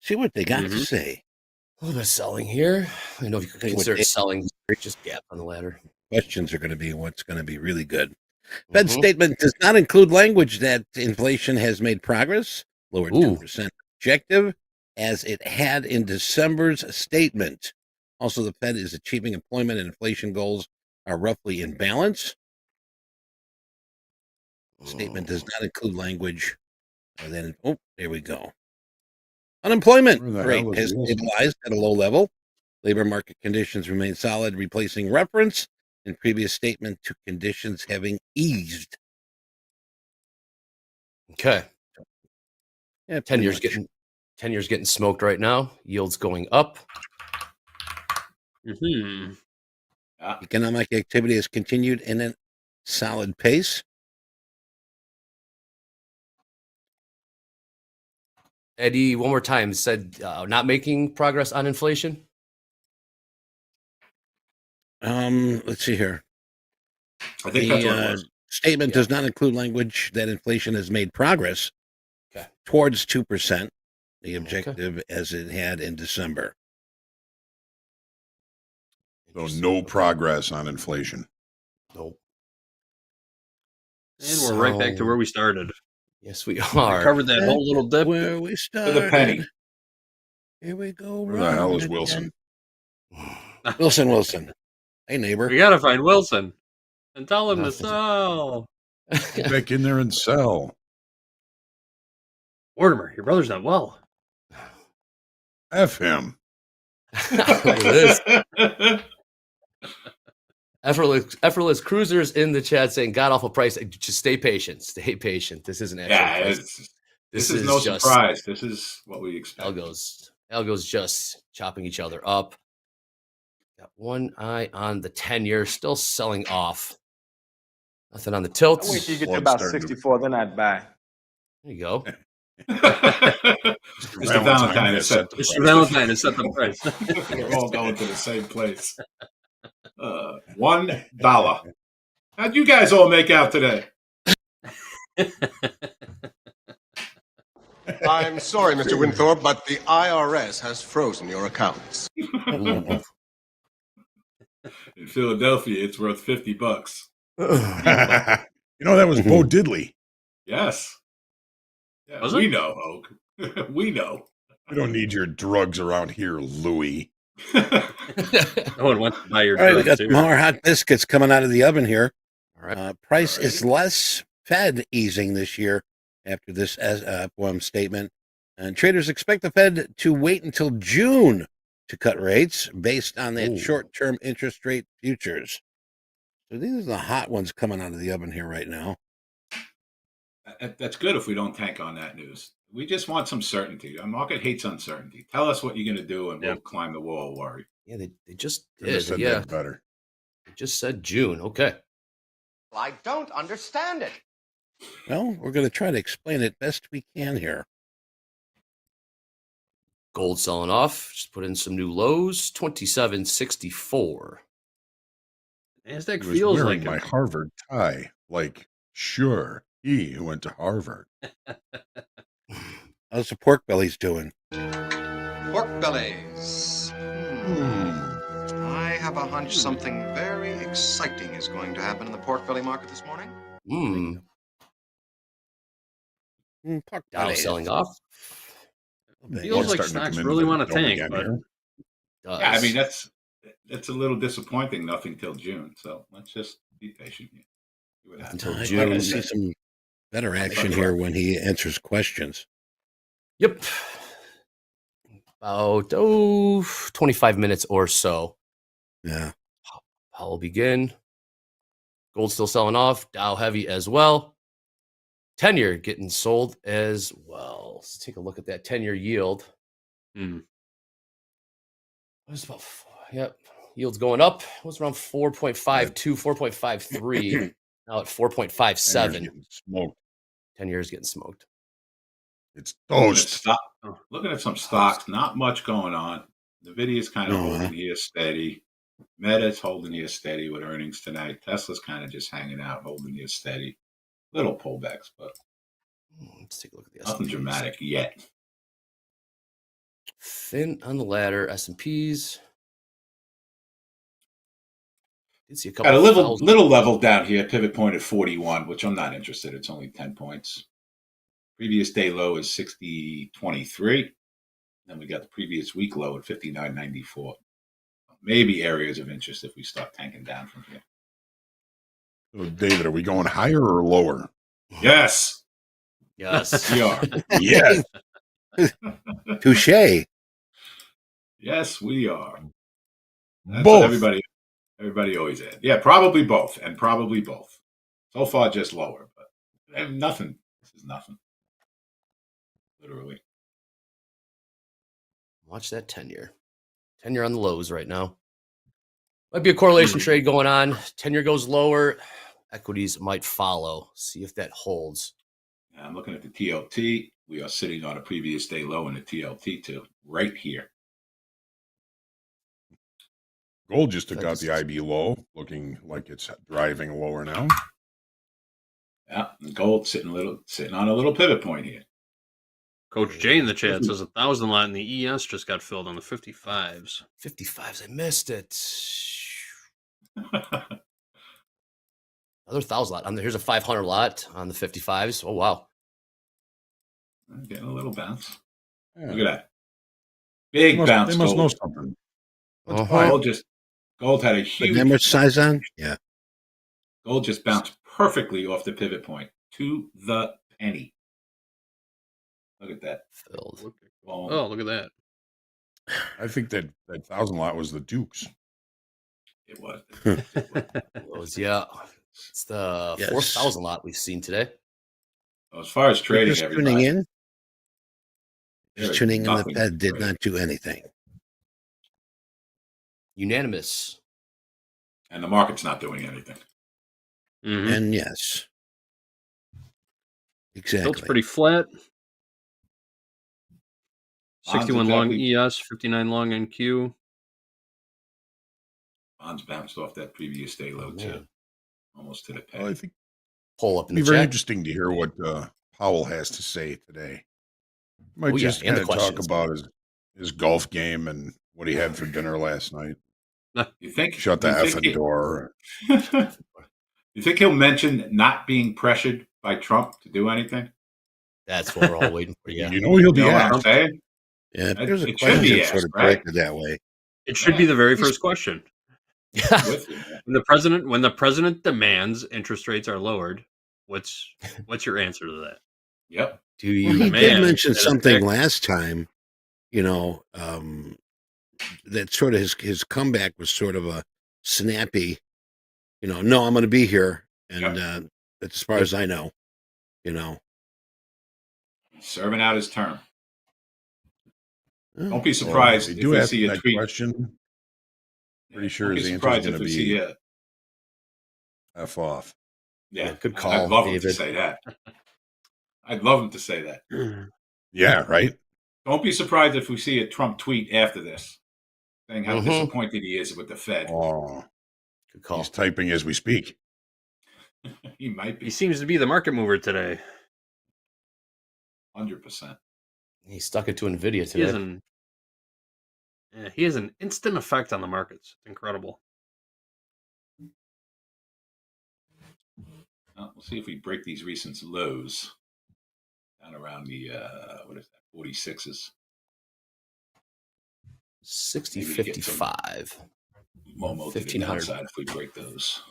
See what they got to say. A little bit of selling here. I don't know if you could See what consider they- selling just gap on the ladder. Questions are going to be what's going to be really good. Fed statement does not include language that inflation has made progress, lowered 2% objective, as it had in December's statement. Also, the Fed is achieving employment and inflation goals are roughly in balance. The statement does not include language. And then, there we go. Unemployment Where the rate hell is has Wilson? stabilized at a low level. Labor market conditions remain solid, replacing reference in previous statement to conditions having eased. Okay. Yeah, 10 years getting smoked right now. Yields going up. Economic activity has continued in a solid pace. Eddie, one more time, said not making progress on inflation. Let's see here. I think that's what it The was. statement does not include language that inflation has made progress towards 2%, the objective as it had in December. So no progress on inflation. Nope. And we're right back to where we started. Yes, we are. We covered that whole little dip. Where we started. For the penny. Here we go. Where the hell is round Wilson? again. Wilson. Hey, neighbor. We gotta find Wilson and tell him to sell. Get back in there and sell. Mortimer, your brother's not well. F him. Look at this. Effortless cruisers in the chat saying god awful price. Just stay patient. Stay patient. This isn't actually this is no surprise. This is what we expect. Algo's just chopping each other up. Got one eye on the 10-year, still selling off. Nothing on the tilts. Wait till you get to about 64, then I'd buy. There you go. Mr. Valentine has set the price. Mr. Valentine has set the price. We're all going to the same place. $1. How'd you guys all make out today? I'm sorry, Mr. Winthorpe, but the IRS has frozen your accounts. In Philadelphia, it's worth $50. That was Bo Diddley. Yes. Yeah, Was we it? know, Hoag. We know. We don't need your drugs around here, Louis. No one wants to buy your All right, we drugs, got too. some more hot biscuits coming out of the oven here. All right. Price is less Fed easing this year after this FOMC statement. And traders expect the Fed to wait until June to cut rates based on that short-term interest rate futures. So these are the hot ones coming out of the oven here right now. That's good if we don't tank on that news. We just want some certainty. Our market hates uncertainty. Tell us what you're going to do, and we'll climb the wall. Worry. Yeah, they just Couldn't have did. said Yeah, that better. they just said June. Okay. I don't understand it. Well, we're going to try to explain it best we can here. Gold selling off. Just put in some new lows. 27.64. NASDAQ He was feels wearing like my Harvard tie. Like, sure, he who went to Harvard. How's the pork bellies doing? Pork bellies. I have a hunch something very exciting is going to happen in the pork belly market this morning. Pork Dow bellies. selling off. feels like stocks really want to tank, but yeah, I mean that's a little disappointing. Nothing till June, so let's just be patient here. See what happens. I'd like to see some better action here when he answers questions. Yep. About 25 minutes or so. Yeah. I'll begin. Gold still selling off. Dow heavy as well. 10-year getting sold as well. Let's take a look at that 10-year yield. What's about? Yep. Yield's going up. It was around 4.52, 4.53. Now at 4.57. Smoked. 10 years getting smoked. It's toast. Looking at some stocks, not much going on. Nvidia's kind of holding here steady. Meta's holding here steady with earnings tonight. Tesla's kind of just hanging out, holding here steady. Little pullbacks, but let's take a look at the nothing S&Ps. dramatic yet. Thin on the ladder. S&Ps. Did see a couple. Got a little level down here. Pivot point at 41, which I'm not interested. It's only 10 points. Previous day low is 60.23. Then we got the previous week low at 59.94. Maybe areas of interest if we start tanking down from here. So David, are we going higher or lower? Yes. Yes. We are. Yes. Touche. Yes, we are. That's Both. what everybody always adds. Yeah, probably both. And probably both. So far, just lower. But nothing. This is nothing. Literally. Watch that 10-year. 10-year on the lows right now. Might be a correlation trade going on. 10-year goes lower. Equities might follow. See if that holds. Now I'm looking at the TLT. We are sitting on a previous day low in the TLT too, right here. Gold just took out the IB low, looking like it's driving lower now. Yeah, and gold sitting on a little pivot point here. Coach Jay in the chat says 1,000 lot in the ES just got filled on the 55s. 55s, I missed it. Another 1,000 lot. Here's a 500 lot on the 55s. Oh, wow. I'm getting a little bounce. Yeah. Look at that. Big bounce. They must know something. Gold had a huge. How much size on? Yeah. Gold just bounced perfectly off the pivot point to the penny. Look at that. Filled. Oh, look at that. I think that 1,000 lot was the Dukes. It was. It was, yeah. It's the 4,000 lot we've seen today. Well, as far as trading, just everybody. Tuning in. Just tuning in. The Fed did not do anything. Unanimous. And the market's not doing anything. Mm-hmm. And yes. Exactly. It's pretty flat. Bonds 61 long exactly. ES, 59 long NQ. Bonds bounced off that previous day low too. Almost to the penny. Well, I think pull up in it'll the be very chat. interesting to hear what Powell has to say today. Might just kind of talk about his golf game and what he had for dinner last night. You think? Shut the effing door. You think he'll mention not being pressured by Trump to do anything? That's what we're all waiting for. Yeah. You know he'll be what asked. I'm saying? Yeah, there's a It should question be that asked, sort of right? directed that way. It should be the very first question. With you, man. When the president demands interest rates are lowered, what's your answer to that? Yep. Well, he did mention something last time, that sort of his comeback was sort of a snappy, no, I'm going to be here. And that's as far as I know, Serving out his term. Don't be surprised They if do we ask see a that tweet. question. Pretty sure Don't be his answer is surprised going if to we see be a F off. yeah. Good I'd call, love him to David. say that. I'd love him to say that. Yeah, right. Don't be surprised if we see a Trump tweet after this, saying how Mhm. disappointed he is with the Fed. Oh, Good call. he's typing as we speak. He might be. He seems to be the market mover today. 100%. He stuck it to NVIDIA He has today. he has an instant effect on the markets. It's incredible. Well, we'll see if we break these recent lows down around the what is that, 46s. 60.55. More to the 1500. downside if we break those.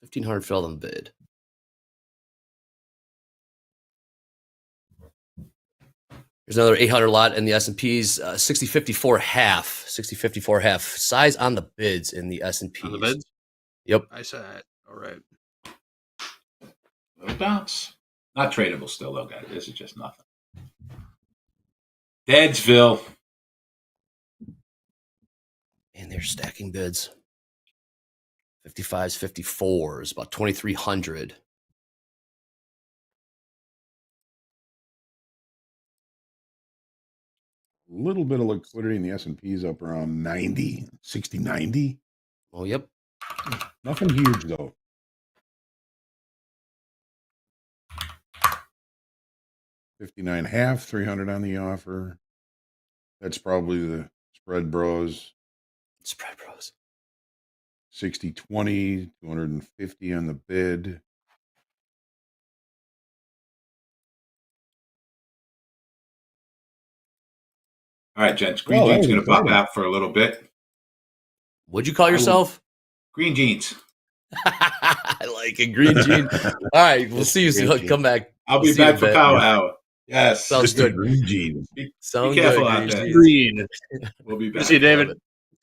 1500 fell on bid. There's another 800 lot in the S&Ps. 60.54 half. 60.54 half. Size on the bids in the S&Ps. On the bids? Yep. I said, all right. Little bounce. Not tradable still, though, guys. This is just nothing. Deadsville. And they're stacking bids. 55s, 54s, about 2,300. A little bit of liquidity in the S&Ps up around 90, 60, 90. Oh, yep. Nothing huge, though. $59.5, 300 on the offer. That's probably the spread bros. Spread bros. 60-20, 250 on the bid. All right, gents. Green Jeans going to pop out for a little bit. What'd you call yourself? Green Jeans. I like it. Green Jean. All right. We'll see you. Come back. I'll be back for Power Hour. Yes. Sounds good. Green Jeans. Be Sounds careful good, out there. Green. We'll be back. Good to see you, David.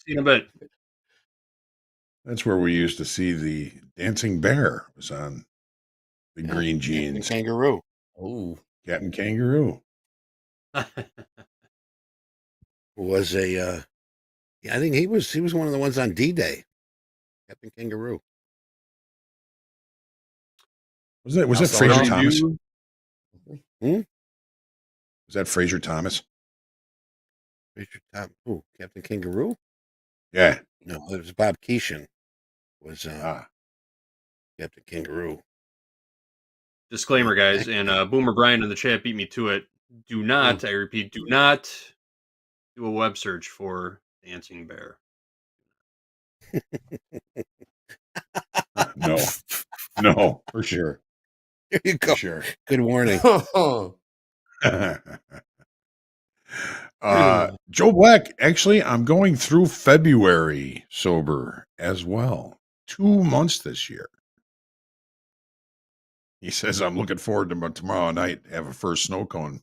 See you in a bit. That's where we used to see the dancing bear was on the Green Jeans. Kangaroo. Oh, Captain Kangaroo. Was a yeah, I think he was one of the ones on D-Day. Captain Kangaroo. Was that Fraser Thomas? Was that Fraser Thomas? Fraser Thomas. Who? Captain Kangaroo? Yeah. No, it was Bob Keeshan. Was Captain Kangaroo. Disclaimer, guys, and Boomer Brian in the chat beat me to it. Do not, I repeat, do not do a web search for dancing bear. No, for sure. There you go. For sure. Good warning. Joe Black, actually, I'm going through February sober as well. 2 months this year. He says, I'm looking forward to tomorrow night have a first snow cone.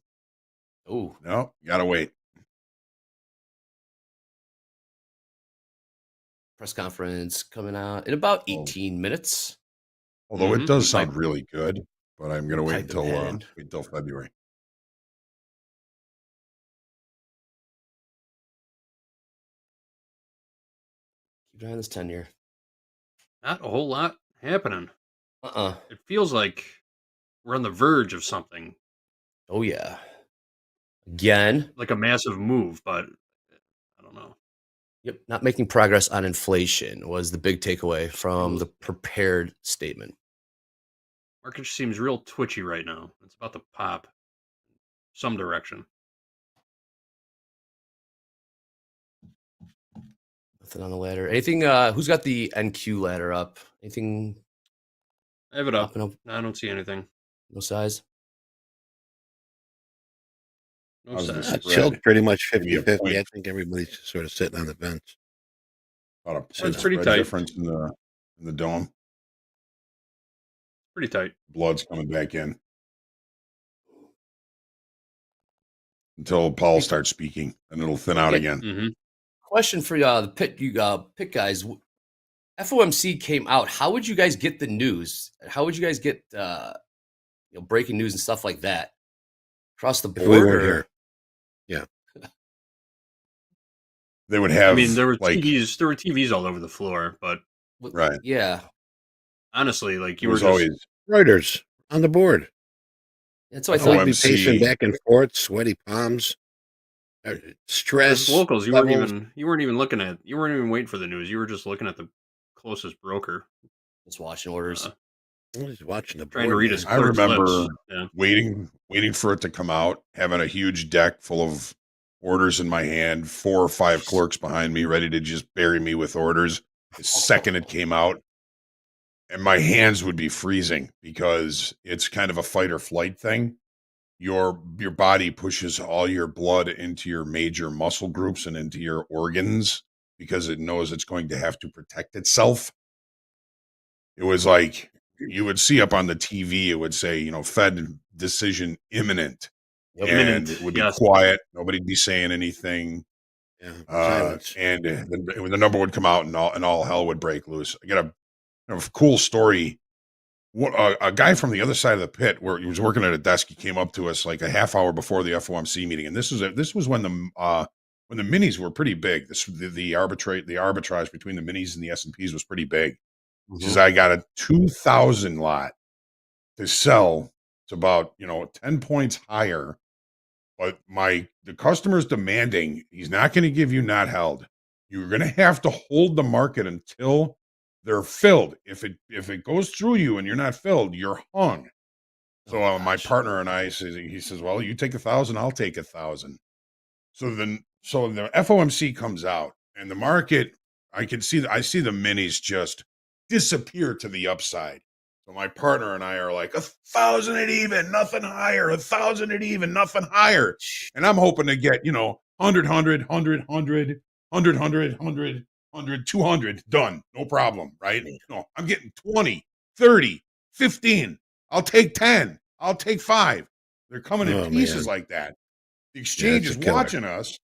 Oh. No, gotta wait. Press conference coming out in about 18 minutes. Although it does sound really good, but I'm going to wait Type until February. Keep an eye on this 10-year. Not a whole lot happening. It feels like we're on the verge of something. Oh, yeah. Again. Like a massive move, but I don't know. Yep. Not making progress on inflation was the big takeaway from the prepared statement. Market just seems real twitchy right now. It's about to pop some direction. Nothing on the ladder. Anything? Who's got the NQ ladder up? Anything? I have it up. No, I don't see anything. No size? No size. Chilled pretty much 50-50. I think everybody's just sort of sitting on the bench. About a So it's pretty tight. difference in the dome. Pretty tight. Blood's coming back in. Until Paul starts speaking, and it'll thin out again. Mm-hmm. Question for the pit guys. FOMC came out. How would you guys get the news? How would you guys get breaking news and stuff like that? Across the if board, we weren't or here. Yeah. They would have. I mean, there were like TVs. There were TVs all over the floor, but right. Yeah. honestly, like you It were was just always Reuters on the board. That's what I I would thought. be pacing FOMC. back and forth, sweaty palms, as stress locals. levels. You weren't even waiting for the news. You were just looking at the closest broker, Just watching orders. I'm just watching the trying to board, read man. his I clerk's remember lips. Yeah. waiting for it to come out, having a huge deck full of orders in my hand, 4 or 5 clerks behind me, ready to just bury me with orders the second it came out. And my hands would be freezing because it's kind of a fight or flight thing. Your body pushes all your blood into your major muscle groups and into your organs because it knows it's going to have to protect itself. It was like you would see up on the TV, it would say, Fed decision imminent. And Imminent, it would be yes. quiet. Nobody'd be saying anything. Yeah, silence. And the number would come out and all hell would break loose. I got a cool story. A guy from the other side of the pit, where he was working at a desk, he came up to us like a half hour before the FOMC meeting, and this was when the minis were pretty big. The arbitrage between the minis and the S&Ps was pretty big. He says, I got a 2,000 lot to sell. It's about 10 points higher, but the customer's demanding he's not going to give you not held. You're going to have to hold the market until they're filled. If it goes through you and you're not filled, you're hung. So my partner and I he says, well, you take 1,000, I'll take 1,000. So the FOMC comes out and the market, I see the minis just disappear to the upside. So my partner and I are like 1,000 at even, nothing higher. 1,000 at even, nothing higher. And I'm hoping to get 100, 100, 200, done. No problem, right? No, I'm getting 20, 30, 15. I'll take 10. I'll take 5. They're coming in pieces like that. The exchange is watching us.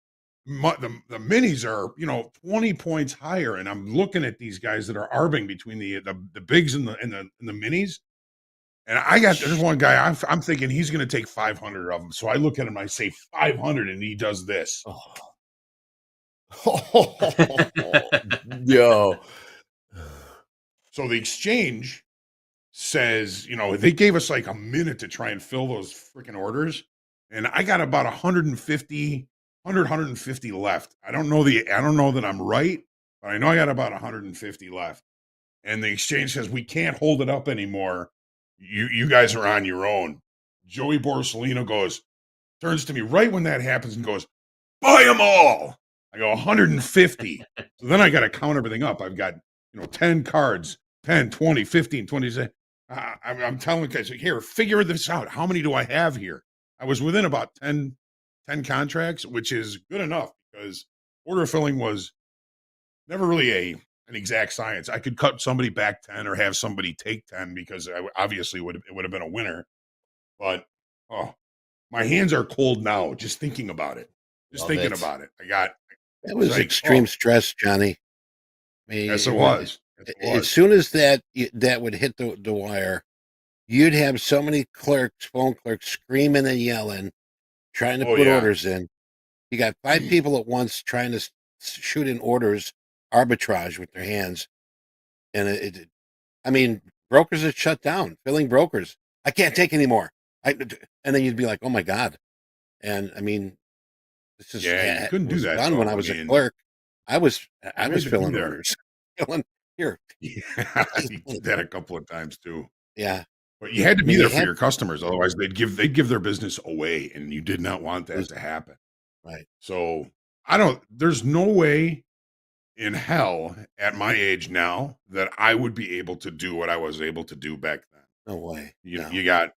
The minis are, 20 points higher. And I'm looking at these guys that are arbing between the bigs and the minis. And there's one guy, I'm thinking he's going to take 500 of them. So I look at him, I say 500, and he does this. Yo. So the exchange says, they gave us like a minute to try and fill those freaking orders. And I got about 150 left. I don't know that I'm right, but I know I got about 150 left. And the exchange says, we can't hold it up anymore. You guys are on your own. Joey Borsellino turns to me right when that happens and goes, buy them all. I go 150. So then I got to count everything up. I've got, 10 cards, 10, 20, 15, 20. I'm telling guys, here, figure this out. How many do I have here? I was within about 10 contracts, which is good enough because order filling was never really an exact science. I could cut somebody back 10 or have somebody take 10 because obviously it would have been a winner. But my hands are cold now just thinking about it. About it. That was extreme stress, Johnny. I mean, yes, it was. As soon as that would hit the wire, you'd have so many phone clerks screaming and yelling, trying to put orders in. You got 5 people at once trying to shoot in orders, arbitrage with their hands. And brokers had shut down, filling brokers. I can't take anymore. And then you'd be like, oh my God. And this is, you couldn't do that done when I was a clerk. I was filling orders. Here. Yeah, I did that a couple of times too. Yeah. But you had to be there for your customers. Otherwise they'd give their business away, and you did not want that to happen. Right. So there's no way in hell at my age now that I would be able to do what I was able to do back then. No way. You got,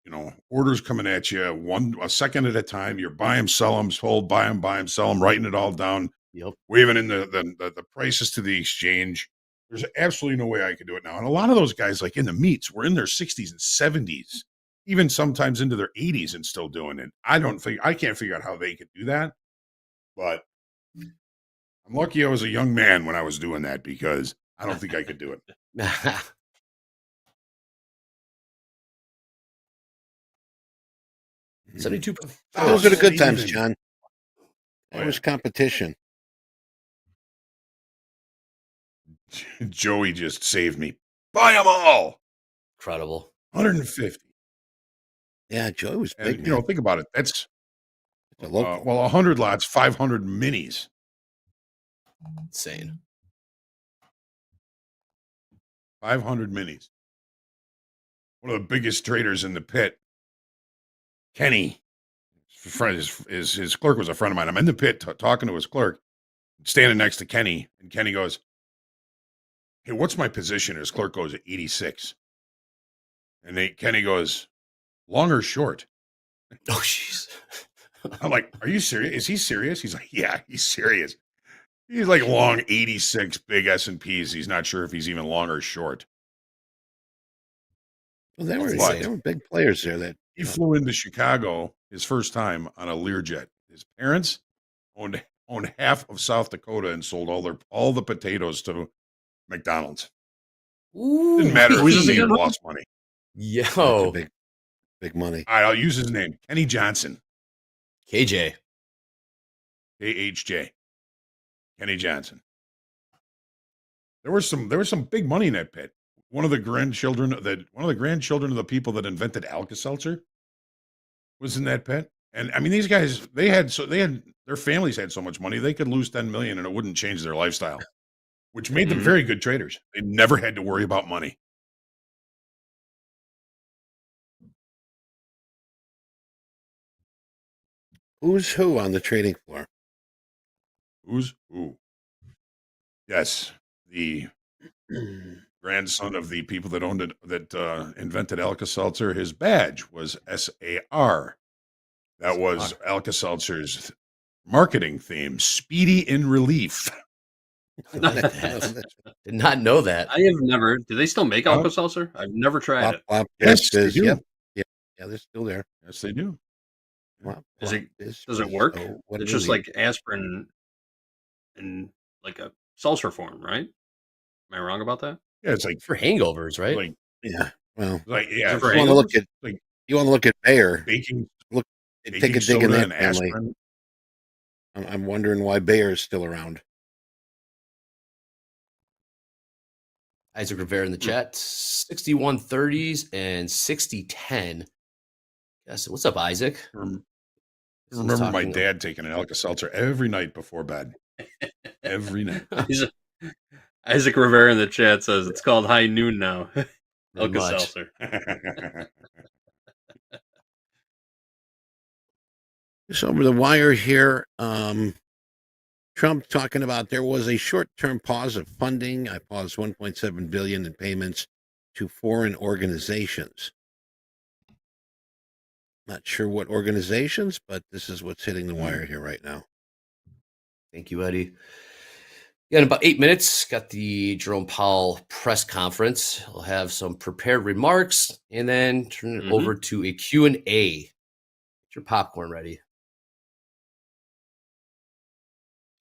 orders coming at you a second at a time. You're buy them, sell them, hold, buy them, sell them, writing it all down. Yep. Waving in the prices to the exchange. There's absolutely no way I could do it now. And a lot of those guys, like in the meets, were in their 60s and 70s, even sometimes into their 80s and still doing it. I can't figure out how they could do that. But I'm lucky I was a young man when I was doing that because I don't think I could do it. 72. Those are the good times, even. John. That was competition. Joey just saved me. Buy them all. Incredible. 150. Yeah, Joey was big. And, you know, think about it. That's a local. well, 100 lots, 500 minis. Insane. 500 minis. One of the biggest traders in the pit, Kenny. His clerk was a friend of mine. I'm in the pit talking to his clerk, standing next to Kenny, and Kenny goes, "Hey, what's my position?" His clerk goes, 86. And Kenny goes, "Long or short?" Oh, jeez. I'm like, "Are you serious? Is he serious?" He's like, "Yeah, he's serious. He's like long 86 big S&Ps. He's not sure if he's even long or short." Well, there were big players there. That he flew into Chicago his first time on a Learjet. His parents owned half of South Dakota and sold all the potatoes to McDonald's. Ooh, Didn't matter if he lost money. Yo, big money. All right, I'll use his name, Kenny Johnson. KJ. KHJ. Kenny Johnson. There was some big money in that pit. One of the grandchildren of the people that invented Alka-Seltzer was in that pit. And I mean, these guys, their families had so much money they could lose 10 million and it wouldn't change their lifestyle, which made them very good traders. They never had to worry about money. Who's who on the trading floor? Who's who? Yes, the grandson of the people that owned it, that invented Alka-Seltzer. His badge was SAR. That was Alka-Seltzer's marketing theme, speedy in relief. Did not know that. I have never. Do they still make Alka-Seltzer? I've never tried it. Yes, they do. Yep. Yeah, they're still there. Yes, they do. Does it work? It's just like aspirin in like a seltzer form, right? Am I wrong about that? Yeah, it's like for hangovers, right? Like, yeah. Well, like yeah. you want to look at you want to look at Bayer. Baking. Look, take a dig in that family. I'm wondering why Bayer is still around. Isaac Rivera in the chat, 6130s and 6010. Yes, what's up, Isaac? I remember my dad taking an Alka-Seltzer every night before bed. Every night. Isaac Rivera in the chat says it's called High Noon now. Alka-Seltzer. Just over the wire here. Trump talking about there was a short-term pause of funding. I paused 1.7 billion in payments to foreign organizations. Not sure what organizations, but this is what's hitting the wire here right now. Thank you, Eddie. Yeah, in about 8 minutes, got the Jerome Powell press conference. We'll have some prepared remarks and then turn it over to a Q&A. Get your popcorn ready.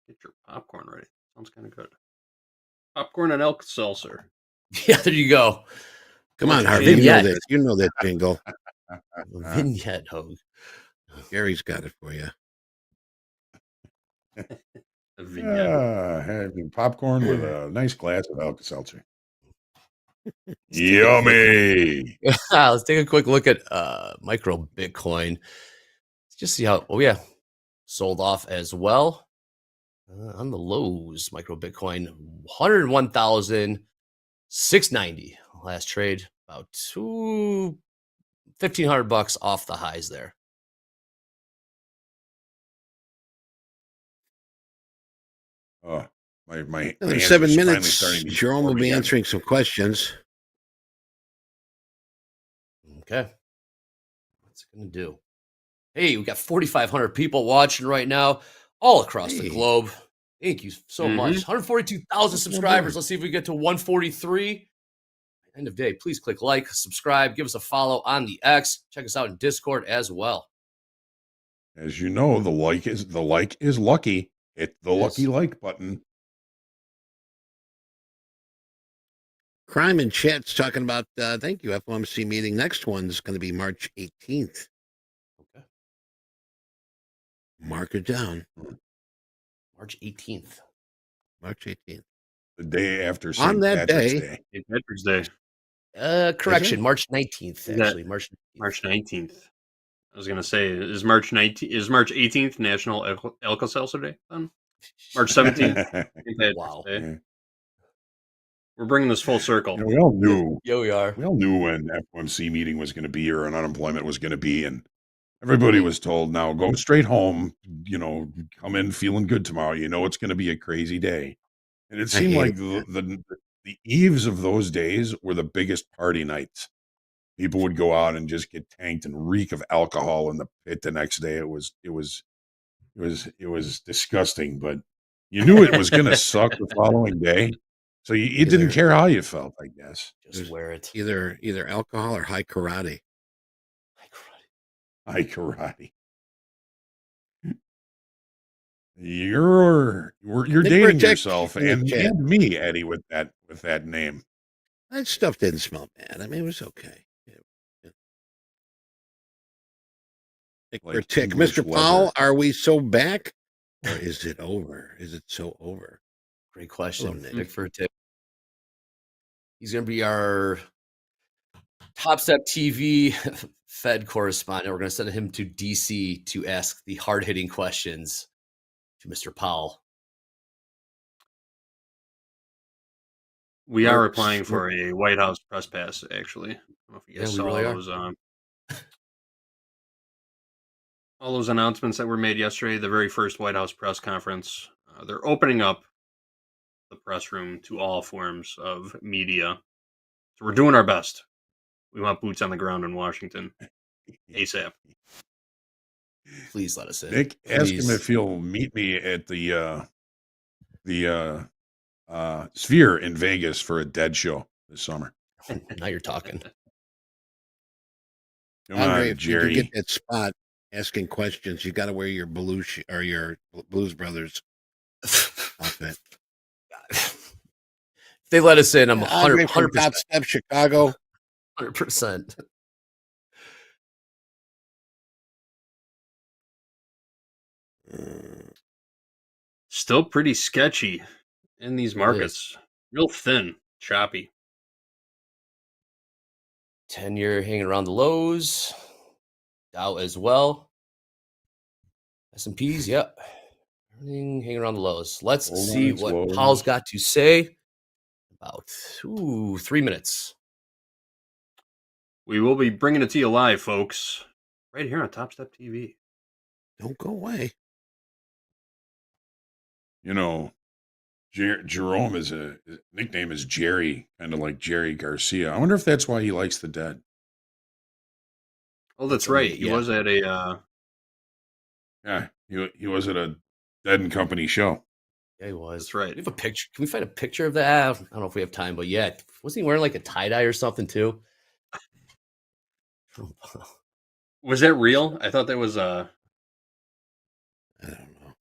Get your popcorn ready. Sounds kind of good. Popcorn and Alka-Seltzer. Yeah, there you go. Come on, Harvey. You know that jingle. Vignette, Hoag. Gary's got it for you. Having popcorn with a nice glass of Alka-Seltzer. Yummy. Let's take a quick look at micro Bitcoin. Let's just see how. Oh yeah, sold off as well on the lows. Micro Bitcoin 101,690 last trade. About $1,500 off the highs there. My in 7 minutes, Jerome will be answering some questions. Okay. What's it going to do? Hey, we got 4,500 people watching right now all across the globe. Thank you so much. 142,000 subscribers. Let's see if we get to 143. End of day. Please click like, subscribe, give us a follow on the X. Check us out in Discord as well. As you know, the like is lucky. Hit the lucky like button. Crime in chat's talking about, thank you, FOMC meeting. Next one's going to be March 18th. Okay. Mark it down. March 18th. March 18th. The day after On St. that Patrick's day. Day. St. Patrick's Day. Correction, March 19th, actually. March 19th. March 19th. I was gonna say, is March 18th National Alka-Seltzer Day then? March 17th. Wow. Day. We're bringing this full circle. You know, we all knew. Yeah, we are. We all knew when FOMC meeting was going to be or an unemployment was going to be, and everybody was told, "Now go straight home. You know, come in feeling good tomorrow. You know it's going to be a crazy day." And it seemed like the eves of those days were the biggest party nights. People would go out and just get tanked and reek of alcohol in the pit the next day. It was disgusting, but you knew it was going to suck the following day. So you didn't care how you felt, I guess. Just wear it. Either alcohol or high karate. High karate. You're dating yourself and me, Eddie, with that name. That stuff didn't smell bad. I mean, it was okay. Like tick, Mr. Powell, are we so back, or is it over? Is it so over? Great question. Nick for a tip. He's going to be our TopstepTV Fed correspondent. We're going to send him to DC to ask the hard-hitting questions to Mr. Powell. We are applying for a White House press pass, actually. I don't know if you guys saw really those. All those announcements that were made yesterday, the very first White House press conference. They're opening up the press room to all forms of media. So we're doing our best. We want boots on the ground in Washington ASAP. Please let us in. Nick, ask him if he'll meet me at the Sphere in Vegas for a Dead show this summer. Now you're talking. Come Andre, on, if Jerry. you get that spot asking questions, you got to wear your or your Blues Brothers outfit. If they let us in, I'm 100%. Topstep Chicago. 100%. Still pretty sketchy in these markets. Real thin, choppy. 10-year hanging around the lows. Dow as well. S&Ps, yep. Everything hanging around the lows. Let's see what Powell's got to say. About 3 minutes. We will be bringing it to you live, folks, right here on Topstep TV. Don't go away. You know, Jerome his nickname is Jerry, kind of like Jerry Garcia. I wonder if that's why he likes the dead. Oh, that's right. He was at a he was at a Dead and Company show. Yeah, he was. That's right. We have a picture. Can we find a picture of that? I don't know if we have time, but yeah, wasn't he wearing like a tie-dye or something too? Was that real? I thought that was I don't know.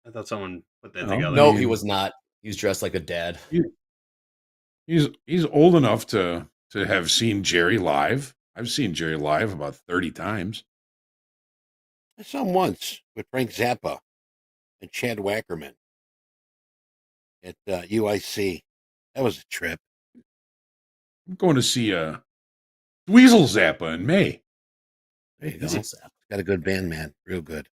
I thought someone put that together. No, he was not. He was dressed like a dad. He's old enough to have seen Jerry live. I've seen Jerry live about 30 times. I saw him once with Frank Zappa and Chad Wackerman at UIC. That was a trip. I'm going to see Weasel Zappa in May. There you go. Got a good band, man. Real good.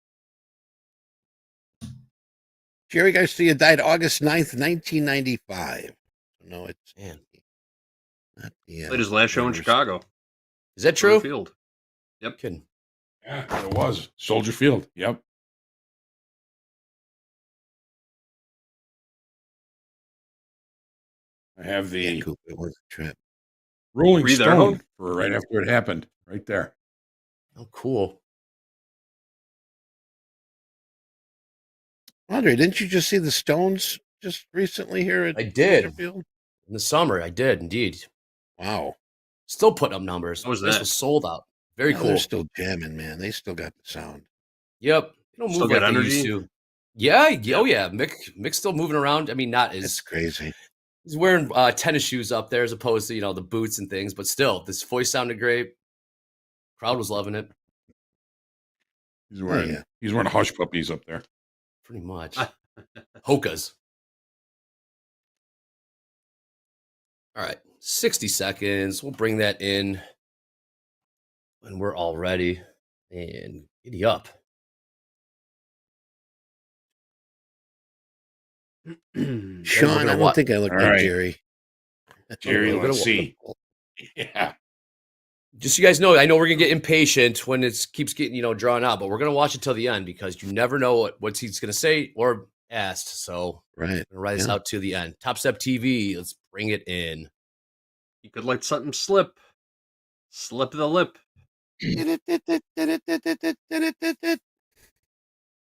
Jerry Garcia died August 9th, 1995. No, it's not the, played his last show in Chicago. Is that true? Field. Yep. Kidding. Yeah, it was Soldier Field. Yep. I have the it was a trip. Rolling Were you there, Stone Hoag? for right after it happened. Right there. Oh, cool. Andre, didn't you just see the Stones just recently here at I did. Soldier Field? In the summer, I did indeed. Wow. Still putting up numbers. What was This that? was sold out. Very Yeah, cool. They're still jamming, man. They still got the sound. Yep. They don't Still move like got they used energy? to. Yeah. Oh, yeah. Mick's still moving around. I mean, not as It's crazy. he's wearing tennis shoes up there as opposed to, the boots and things, but still, this voice sounded great. Crowd was loving it. He's wearing hush puppies up there. Pretty much. Hokas. All right, 60 seconds. We'll bring that in when we're all ready. And giddy up. Sean, I don't think I look like Jerry. Jerry, let's see. Yeah. Just so you guys know, I know we're going to get impatient when it keeps getting, drawn out, but we're going to watch it till the end because you never know what he's going to say or asked. So right. I'm going to write this out to the end. TopstepTV, let's bring it in. You could let something slip. Slip the lip.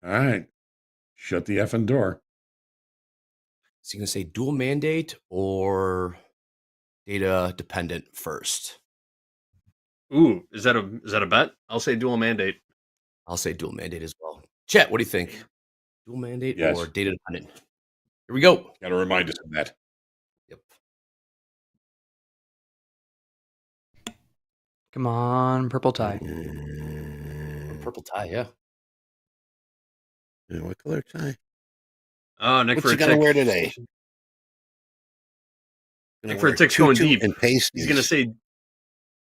All right. Shut the effing door. Is he going to say dual mandate or data dependent first? Ooh, is that a bet? I'll say dual mandate. I'll say dual mandate as well. Chat, what do you think? Dual mandate or data dependent? Here we go. Got to remind us of that. Yep. Come on, purple tie. Purple tie, yeah. What color tie? Oh, Nick, what's he gonna wear today? Nick for a tick's going deep. And pasties. He's gonna say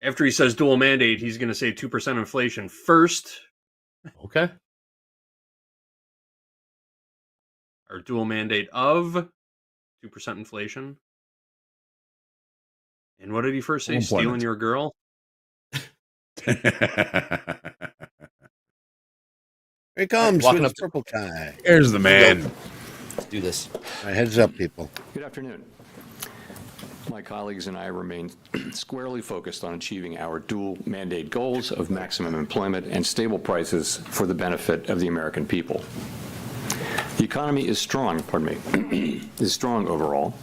after he says dual mandate, he's gonna say 2% inflation first. Okay. Or dual mandate of 2% inflation. And what did he first say? Stealing your girl? Here he comes with his purple tie. Here's the man. Let's do this. All right, heads up, people. Good afternoon. My colleagues and I remain squarely focused on achieving our dual mandate goals of maximum employment and stable prices for the benefit of the American people. The economy is strong, is strong overall,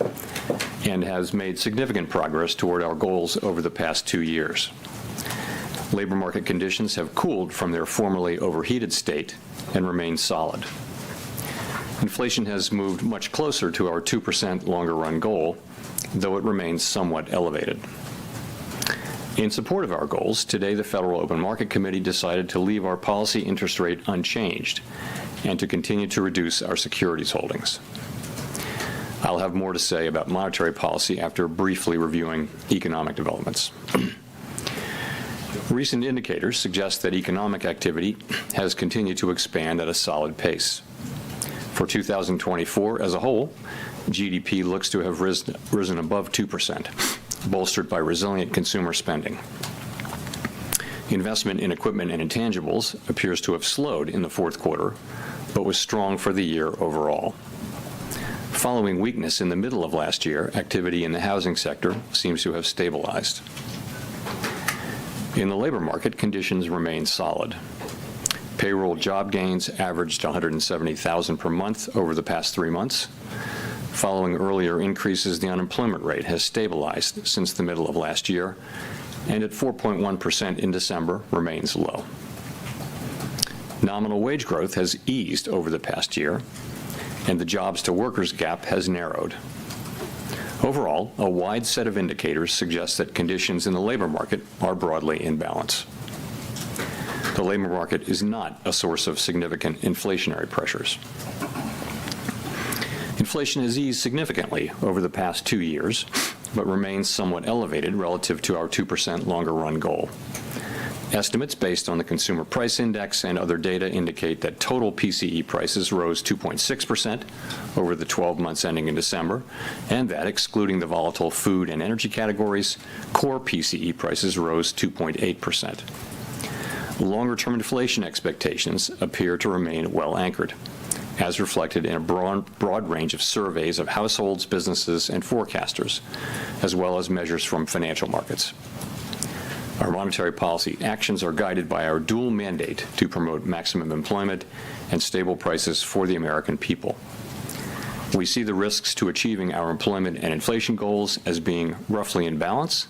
and has made significant progress toward our goals over the past 2 years. Labor market conditions have cooled from their formerly overheated state and remain solid. Inflation has moved much closer to our 2% longer-run goal, though it remains somewhat elevated. In support of our goals, today the Federal Open Market Committee decided to leave our policy interest rate unchanged and to continue to reduce our securities holdings. I'll have more to say about monetary policy after briefly reviewing economic developments. Recent indicators suggest that economic activity has continued to expand at a solid pace. For 2024 as a whole, GDP looks to have risen above 2%, bolstered by resilient consumer spending. Investment in equipment and intangibles appears to have slowed in the fourth quarter, but was strong for the year overall. Following weakness in the middle of last year, activity in the housing sector seems to have stabilized. In the labor market, conditions remain solid. Payroll job gains averaged 170,000 per month over the past 3 months. Following earlier increases, the unemployment rate has stabilized since the middle of last year, and at 4.1% in December remains low. Nominal wage growth has eased over the past year, and the jobs to workers gap has narrowed. Overall, a wide set of indicators suggests that conditions in the labor market are broadly in balance. The labor market is not a source of significant inflationary pressures. Inflation has eased significantly over the past 2 years, but remains somewhat elevated relative to our 2% longer-run goal. Estimates based on the Consumer Price Index and other data indicate that total PCE prices rose 2.6% over the 12 months ending in December, and that, excluding the volatile food and energy categories, core PCE prices rose 2.8%. Longer-term inflation expectations appear to remain well anchored, as reflected in a broad range of surveys of households, businesses, and forecasters, as well as measures from financial markets. Our monetary policy actions are guided by our dual mandate to promote maximum employment and stable prices for the American people. We see the risks to achieving our employment and inflation goals as being roughly in balance,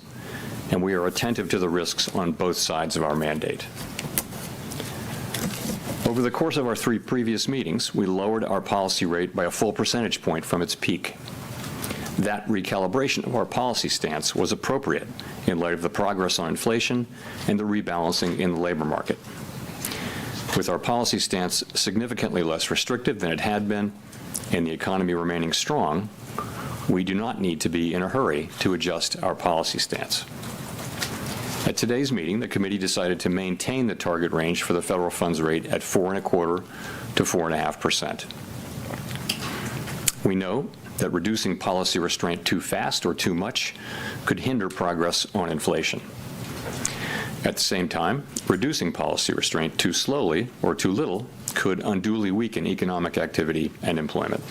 and we are attentive to the risks on both sides of our mandate. Over the course of our 3 previous meetings, we lowered our policy rate by a full percentage point from its peak. That recalibration of our policy stance was appropriate in light of the progress on inflation and the rebalancing in the labor market. With our policy stance significantly less restrictive than it had been, and the economy remaining strong, we do not need to be in a hurry to adjust our policy stance. At today's meeting, the committee decided to maintain the target range for the federal funds rate at 4.25% to 4.5%. We know that reducing policy restraint too fast or too much could hinder progress on inflation. At the same time, reducing policy restraint too slowly or too little could unduly weaken economic activity and employment.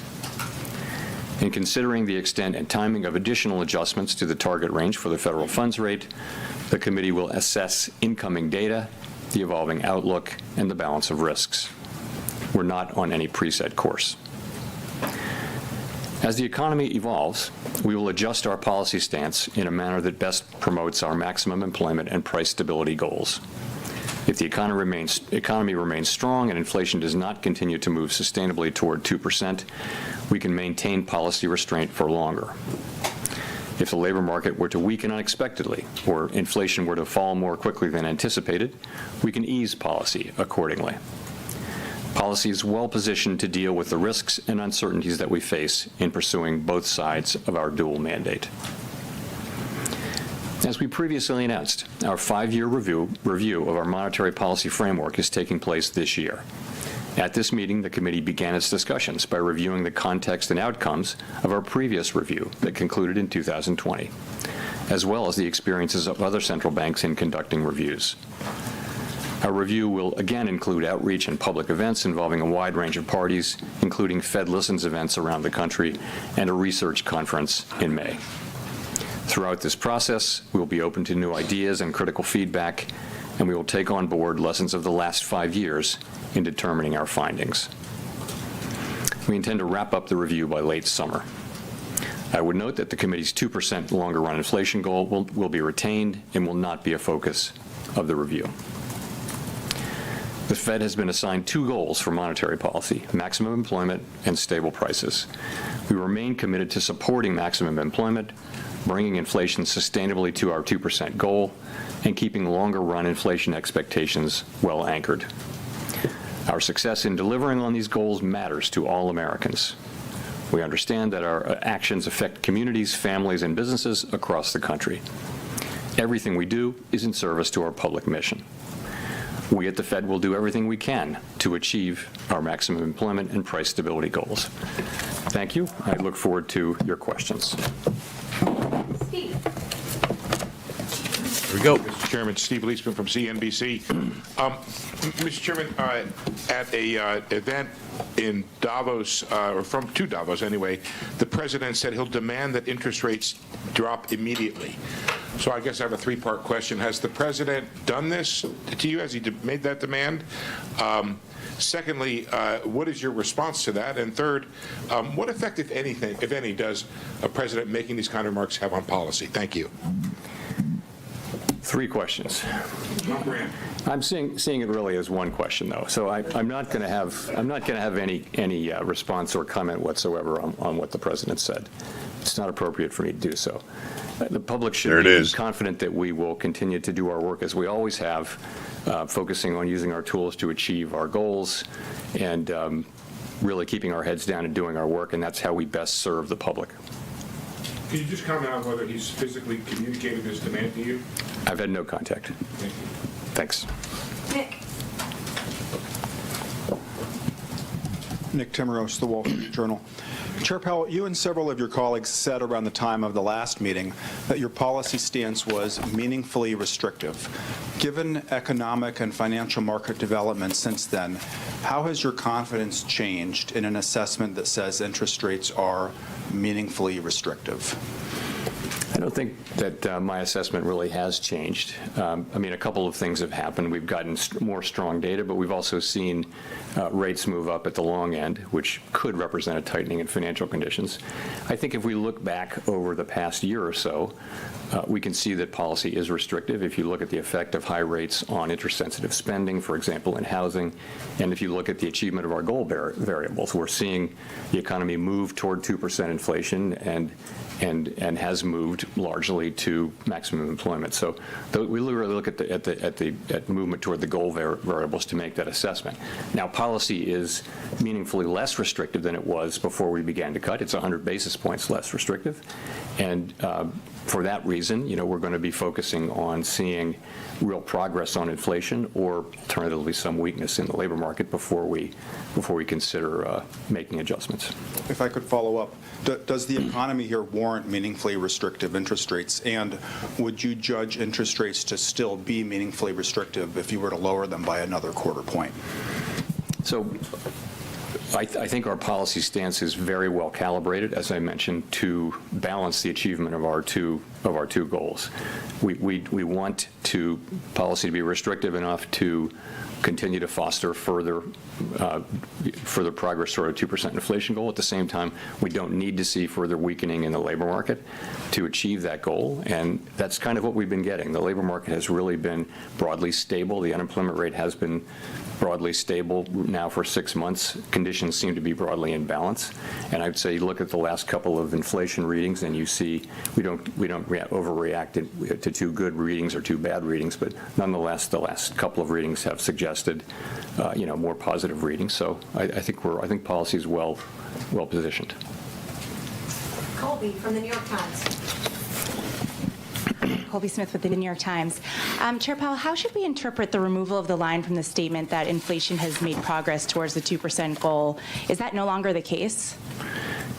In considering the extent and timing of additional adjustments to the target range for the federal funds rate, the committee will assess incoming data, the evolving outlook, and the balance of risks. We're not on any preset course. As the economy evolves, we will adjust our policy stance in a manner that best promotes our maximum employment and price stability goals. If the economy remains strong and inflation does not continue to move sustainably toward 2%, we can maintain policy restraint for longer. If the labor market were to weaken unexpectedly or inflation were to fall more quickly than anticipated, we can ease policy accordingly. Policy is well positioned to deal with the risks and uncertainties that we face in pursuing both sides of our dual mandate. As we previously announced, our 5-year review of our monetary policy framework is taking place this year. At this meeting, the committee began its discussions by reviewing the context and outcomes of our previous review that concluded in 2020, as well as the experiences of other central banks in conducting reviews. Our review will again include outreach and public events involving a wide range of parties, including Fed Listens events around the country and a research conference in May. Throughout this process, we will be open to new ideas and critical feedback, and we will take on board lessons of the last 5 years in determining our findings. We intend to wrap up the review by late summer. I would note that the committee's 2% longer run inflation goal will be retained and will not be a focus of the review. The Fed has been assigned 2 goals for monetary policy: maximum employment and stable prices. We remain committed to supporting maximum employment, bringing inflation sustainably to our 2% goal, and keeping longer-run inflation expectations well anchored. Our success in delivering on these goals matters to all Americans. We understand that our actions affect communities, families, and businesses across the country. Everything we do is in service to our public mission. We at the Fed will do everything we can to achieve our maximum employment and price stability goals. Thank you. I look forward to your questions. Steve. Here we go. Mr. Chairman, Steve Leisman from CNBC. Mr. Chairman, at a event in Davos, or to Davos anyway, the president said he'll demand that interest rates drop immediately. So I guess I have a 3-part question. Has the president done this to you? Has he made that demand? Secondly, what is your response to that? And third, what effect, if anything, if any, does a president making these kind of remarks have on policy? Thank you. 3 questions. I'm seeing it really as one question, though. So I'm not going to have any response or comment whatsoever on what the president said. It's not appropriate for me to do so. The public should be confident that we will continue to do our work as we always have, focusing on using our tools to achieve our goals and really keeping our heads down and doing our work, and that's how we best serve the public. Can you just comment on whether he's physically communicated this demand to you? I've had no contact. Thank you. Thanks. Nick Timmeros, The Wall Street Journal. Chair Powell, you and several of your colleagues said around the time of the last meeting that your policy stance was meaningfully restrictive. Given economic and financial market developments since then, how has your confidence changed in an assessment that says interest rates are meaningfully restrictive? I don't think that my assessment really has changed. I mean, a couple of things have happened. We've gotten more strong data, but we've also seen rates move up at the long end, which could represent a tightening in financial conditions. I think if we look back over the past year or so, we can see that policy is restrictive. If you look at the effect of high rates on interest-sensitive spending, for example, in housing, and if you look at the achievement of our goal variables, we're seeing the economy move toward 2% inflation, and and has moved largely to maximum employment. So we literally look at movement toward the goal variables to make that assessment. Now, policy is meaningfully less restrictive than it was before we began to cut. It's 100 basis points less restrictive, and for that reason, we're going to be focusing on seeing real progress on inflation, or alternatively some weakness in the labor market before we consider making adjustments. If I could follow up, does the economy here warrant meaningfully restrictive interest rates? And would you judge interest rates to still be meaningfully restrictive if you were to lower them by another quarter point? So I think our policy stance is very well calibrated, as I mentioned, to balance the achievement of our two goals. We want policy to be restrictive enough to continue to foster further progress toward a 2% inflation goal. At the same time, we don't need to see further weakening in the labor market to achieve that goal, and that's kind of what we've been getting. The labor market has really been broadly stable. The unemployment rate has been broadly stable now for 6 months. Conditions seem to be broadly in balance, and I'd say you look at the last couple of inflation readings and you see we don't overreact to two good readings or two bad readings, but nonetheless the last couple of readings have suggested more positive readings. So I think policy is well positioned. Colby from the New York Times. Colby Smith with the New York Times. Chair Powell, how should we interpret the removal of the line from the statement that inflation has made progress towards the 2% goal? Is that no longer the case?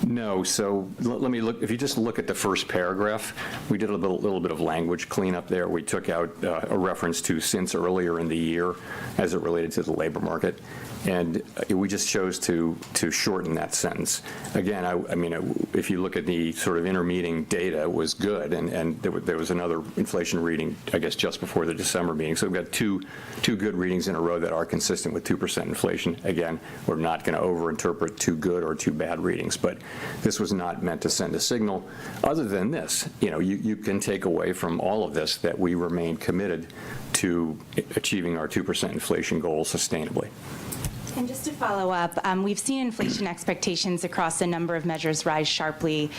No. So let me look. If you just look at the first paragraph, we did a little bit of language cleanup there. We took out a reference to since earlier in the year as it related to the labor market, and we just chose to shorten that sentence. Again, I mean, if you look at the sort of intermeeting data, it was good, and there was another inflation reading, I guess, just before the December meeting. So we've got two good readings in a row that are consistent with 2% inflation. Again, we're not going to overinterpret two good or two bad readings, but this was not meant to send a signal. Other than this, you can take away from all of this that we remain committed to achieving our 2% inflation goal sustainably. And just to follow up, we've seen inflation expectations across a number of measures rise sharply,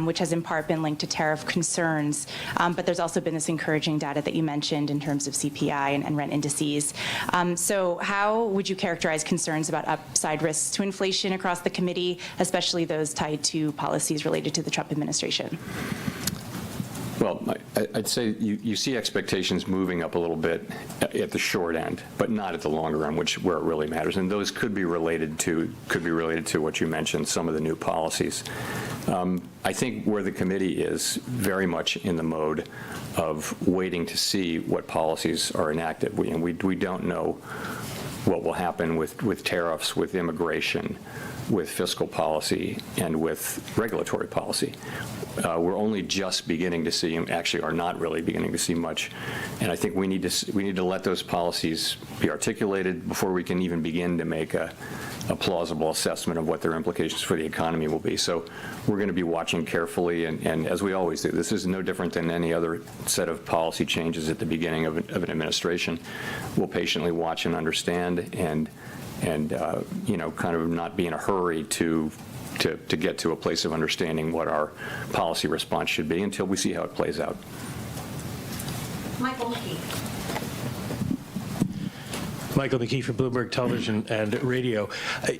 which has in part been linked to tariff concerns. But there's also been this encouraging data that you mentioned in terms of CPI and rent indices. So how would you characterize concerns about upside risks to inflation across the committee, especially those tied to policies related to the Trump administration? Well, I'd say you see expectations moving up a little bit at the short end, but not at the longer run, where it really matters. And those could be related to what you mentioned, some of the new policies. I think where the committee is very much in the mode of waiting to see what policies are enacted. We don't know what will happen with tariffs, with immigration, with fiscal policy, and with regulatory policy. We're only just beginning to see, actually are not really beginning to see much, and I think we need to let those policies be articulated before we can even begin to make a plausible assessment of what their implications for the economy will be. So we're going to be watching carefully, and as we always do, this is no different than any other set of policy changes at the beginning of an administration. We'll patiently watch and understand, and kind of not be in a hurry to get to a place of understanding what our policy response should be until we see how it plays out. Michael McKee. Michael McKee from Bloomberg Television and Radio.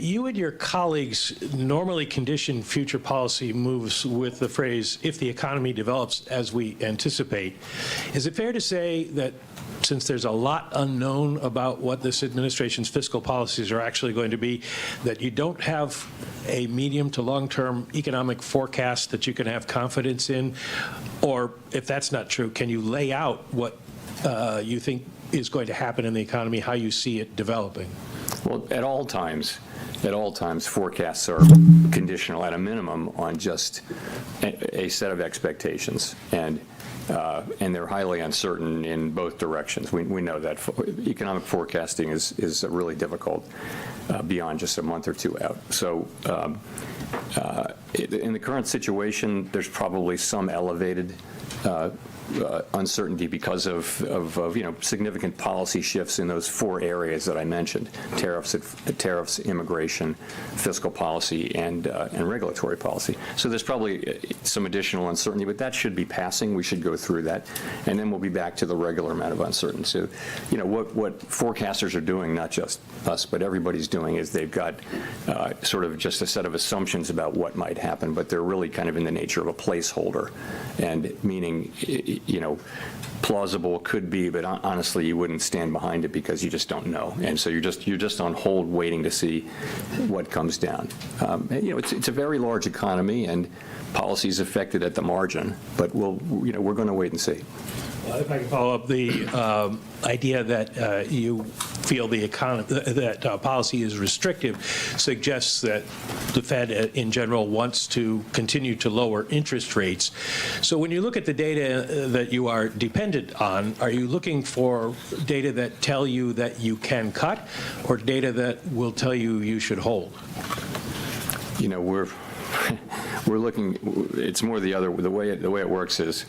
You and your colleagues normally condition future policy moves with the phrase, if the economy develops as we anticipate. Is it fair to say that since there's a lot unknown about what this administration's fiscal policies are actually going to be, that you don't have a medium to long-term economic forecast that you can have confidence in? Or if that's not true, can you lay out what you think is going to happen in the economy, how you see it developing? Well, at all times, forecasts are conditional at a minimum on just a set of expectations, and they're highly uncertain in both directions. We know that economic forecasting is really difficult beyond just a month or two out. So in the current situation, there's probably some elevated uncertainty because of significant policy shifts in those 4 areas that I mentioned: tariffs, immigration, fiscal policy, and regulatory policy. So there's probably some additional uncertainty, but that should be passing. We should go through that, and then we'll be back to the regular amount of uncertainty. So, what forecasters are doing, not just us, but everybody's doing, is they've got sort of just a set of assumptions about what might happen, but they're really kind of in the nature of a placeholder, and meaning, plausible could be, but honestly, you wouldn't stand behind it because you just don't know, and so you're just on hold, waiting to see what comes down. It's a very large economy, and policy is affected at the margin, but we're going to wait and see. If I can follow up, the idea that you feel that policy is restrictive suggests that the Fed in general wants to continue to lower interest rates. So when you look at the data that you are dependent on, are you looking for data that tell you that you can cut, or data that will tell you you should hold? We're looking. It's more the other. The way it works is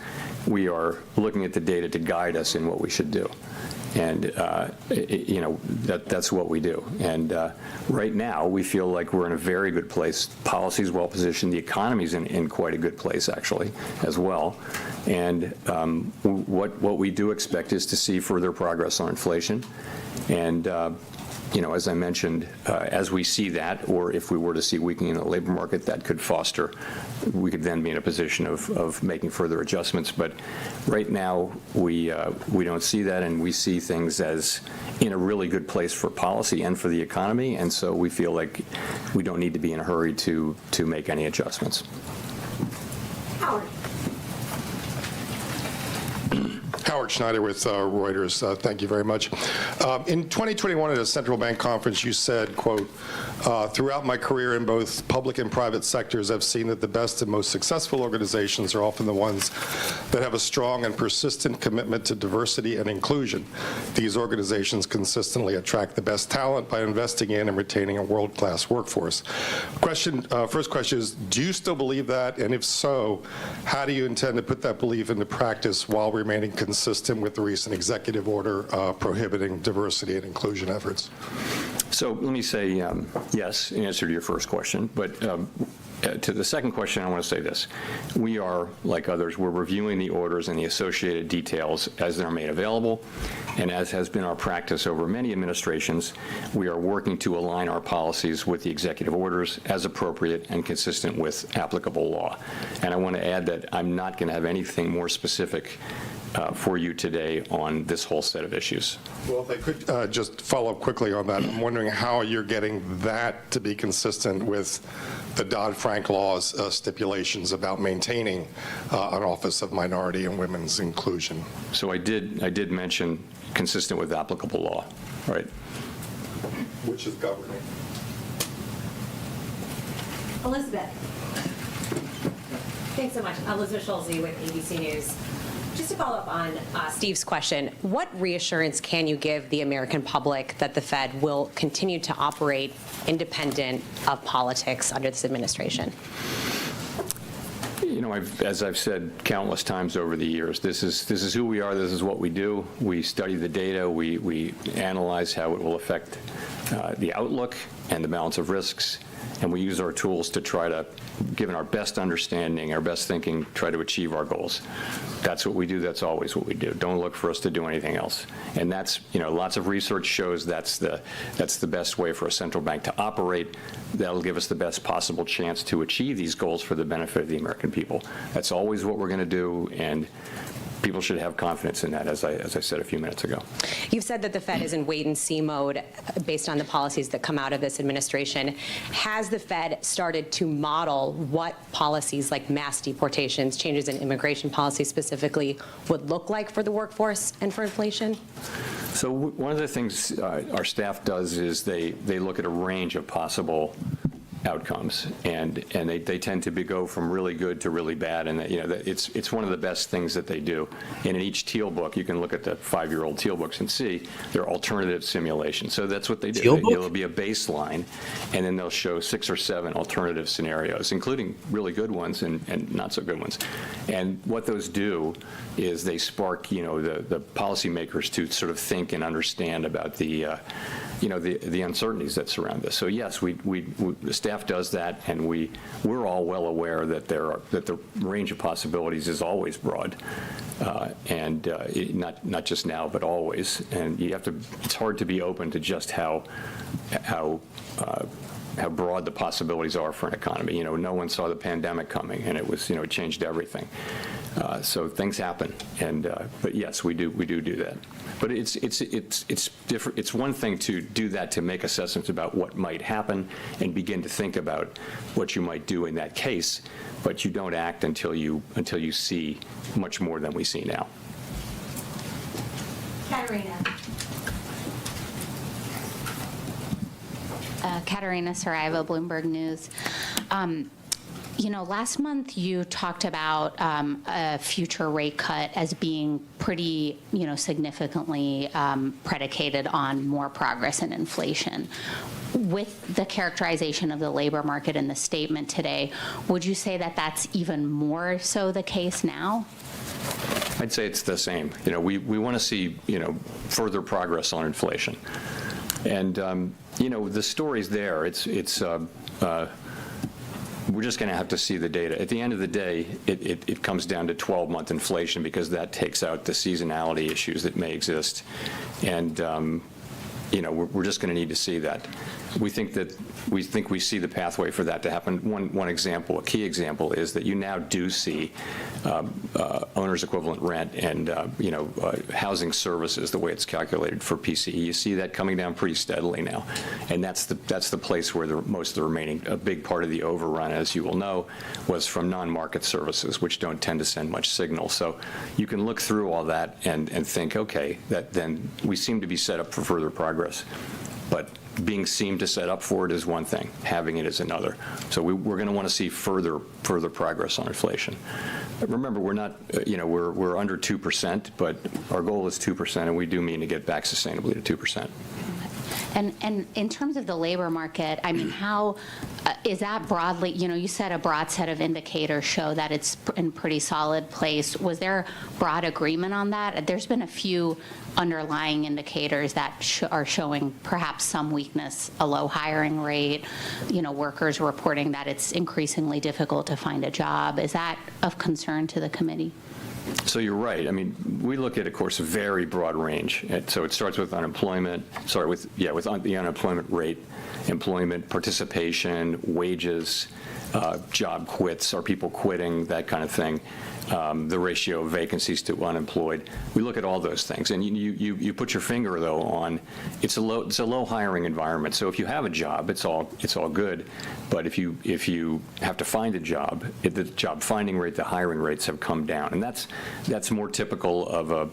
we are looking at the data to guide us in what we should do, and that's what we do. And right now, we feel like we're in a very good place. Policy's well positioned. The economy's in quite a good place, actually, as well. And what we do expect is to see further progress on inflation, and as I mentioned, as we see that, or if we were to see weakening in the labor market, that could foster, we could then be in a position of making further adjustments. But right now, we don't see that, and we see things as in a really good place for policy and for the economy, and so we feel like we don't need to be in a hurry to make any adjustments. Howard. Howard Schneider with Reuters. Thank you very much. In 2021 at a central bank conference, you said, quote, throughout my career in both public and private sectors, I've seen that the best and most successful organizations are often the ones that have a strong and persistent commitment to diversity and inclusion. These organizations consistently attract the best talent by investing in and retaining a world-class workforce. First question is, do you still believe that? And if so, how do you intend to put that belief into practice while remaining consistent with the recent executive order prohibiting diversity and inclusion efforts? So let me say yes in answer to your first question, but to the second question, I want to say this. We are, like others, we're reviewing the orders and the associated details as they're made available, and as has been our practice over many administrations, we are working to align our policies with the executive orders as appropriate and consistent with applicable law. And I want to add that I'm not going to have anything more specific for you today on this whole set of issues. Well, if I could just follow up quickly on that, I'm wondering how you're getting that to be consistent with the Dodd-Frank law's stipulations about maintaining an Office of Minority and Women's Inclusion. So I did mention consistent with applicable law, right? Which is governing. Elizabeth. Thanks so much. Elizabeth Schulze with ABC News. Just to follow up on Steve's question, what reassurance can you give the American public that the Fed will continue to operate independent of politics under this administration? As I've said countless times over the years, this is who we are. This is what we do. We study the data. We analyze how it will affect the outlook and the balance of risks, and we use our tools to try to, given our best understanding, our best thinking, try to achieve our goals. That's what we do. That's always what we do. Don't look for us to do anything else. And that's, lots of research shows that's the best way for a central bank to operate. That'll give us the best possible chance to achieve these goals for the benefit of the American people. That's always what we're going to do, and people should have confidence in that, as I said a few minutes ago. You've said that the Fed is in wait-and-see mode based on the policies that come out of this administration. Has the Fed started to model what policies like mass deportations, changes in immigration policy specifically, would look like for the workforce and for inflation? So one of the things our staff does is they look at a range of possible outcomes, and they tend to go from really good to really bad, and it's one of the best things that they do. And in each teal book, you can look at the 5-year-old teal books and see they're alternative simulations. So that's what they do. It'll be a baseline, and then they'll show 6 or 7 alternative scenarios, including really good ones and not so good ones. And what those do is they spark the policymakers to sort of think and understand about the uncertainties that surround this. So yes, the staff does that, and we're all well aware that the range of possibilities is always broad, and not just now, but always. And it's hard to be open to just how broad the possibilities are for an economy. No one saw the pandemic coming, and it changed everything. So things happen, but yes, we do that. But it's different. It's one thing to do that, to make assessments about what might happen and begin to think about what you might do in that case, but you don't act until you see much more than we see now. Katerina. Katerina Saraiva, Bloomberg News. Last month you talked about a future rate cut as being pretty, significantly predicated on more progress in inflation. With the characterization of the labor market in the statement today, would you say that that's even more so the case now? I'd say it's the same. We want to see, further progress on inflation. And, the story's there. We're just going to have to see the data. At the end of the day, it comes down to 12-month inflation, because that takes out the seasonality issues that may exist. And, we're just going to need to see that. We think we see the pathway for that to happen. One example, a key example, is that you now do see owner's equivalent rent and housing services, the way it's calculated for PCE. You see that coming down pretty steadily now, and that's the place where most of the remaining, a big part of the overrun, as you will know, was from non-market services, which don't tend to send much signal. So you can look through all that and think, okay, that then we seem to be set up for further progress, but being seemed to set up for it is one thing, having it is another. So we're going to want to see further progress on inflation. But remember, we're not, we're under 2%, but our goal is 2%, and we do mean to get back sustainably to 2%. And in terms of the labor market, I mean, how is that broadly, you said a broad set of indicators show that it's in pretty solid place. Was there broad agreement on that? There's been a few underlying indicators that are showing perhaps some weakness, a low hiring rate, workers reporting that it's increasingly difficult to find a job. Is that of concern to the committee? So you're right. I mean, we look at, of course, a very broad range. So it starts with unemployment, with the unemployment rate, employment participation, wages, job quits, are people quitting, that kind of thing, the ratio of vacancies to unemployed. We look at all those things, and you put your finger, though, on it's a low hiring environment. So if you have a job, it's all good, but if you have to find a job, the job finding rate, the hiring rates have come down, and that's more typical of a.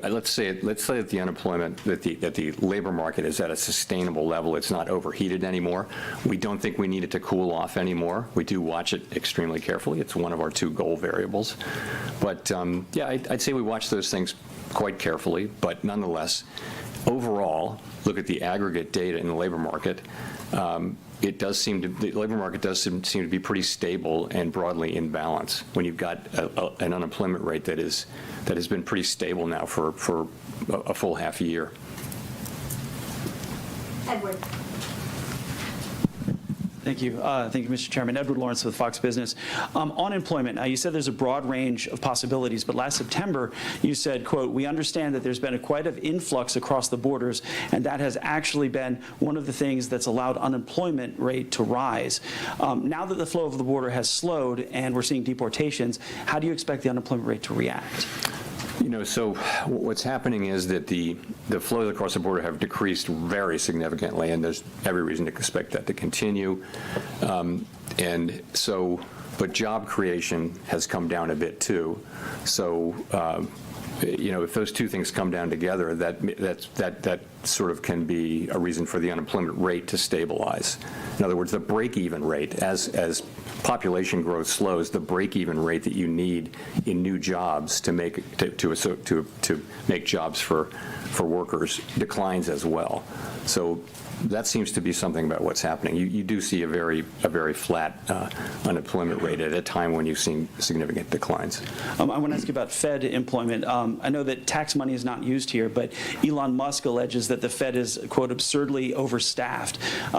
Let's say that the unemployment, that the labor market is at a sustainable level. It's not overheated anymore. We don't think we need it to cool off anymore. We do watch it extremely carefully. It's one of our 2 goal variables. But I'd say we watch those things quite carefully. But nonetheless, overall, look at the aggregate data in the labor market. The labor market does seem to be pretty stable and broadly in balance when you've got an unemployment rate that has been pretty stable now for a full half a year. Edward. Thank you. Thank you, Mr. Chairman. Edward Lawrence with Fox Business. On employment, you said there's a broad range of possibilities, but last September you said, quote, "We understand that there's been quite an influx across the borders, and that has actually been one of the things that's allowed unemployment rate to rise." Now that the flow of the border has slowed and we're seeing deportations, how do you expect the unemployment rate to react? So what's happening is that the flows across the border have decreased very significantly, and there's every reason to expect that to continue. But job creation has come down a bit too. So if those two things come down together, that sort of can be a reason for the unemployment rate to stabilize. In other words, the break-even rate, as population growth slows, the break-even rate that you need in new jobs to make make jobs for workers declines as well. So that seems to be something about what's happening. You do see a very flat unemployment rate at a time when you've seen significant declines. I want to ask you about Fed employment. I know that tax money is not used here, but Elon Musk alleges that the Fed is, quote, absurdly overstaffed.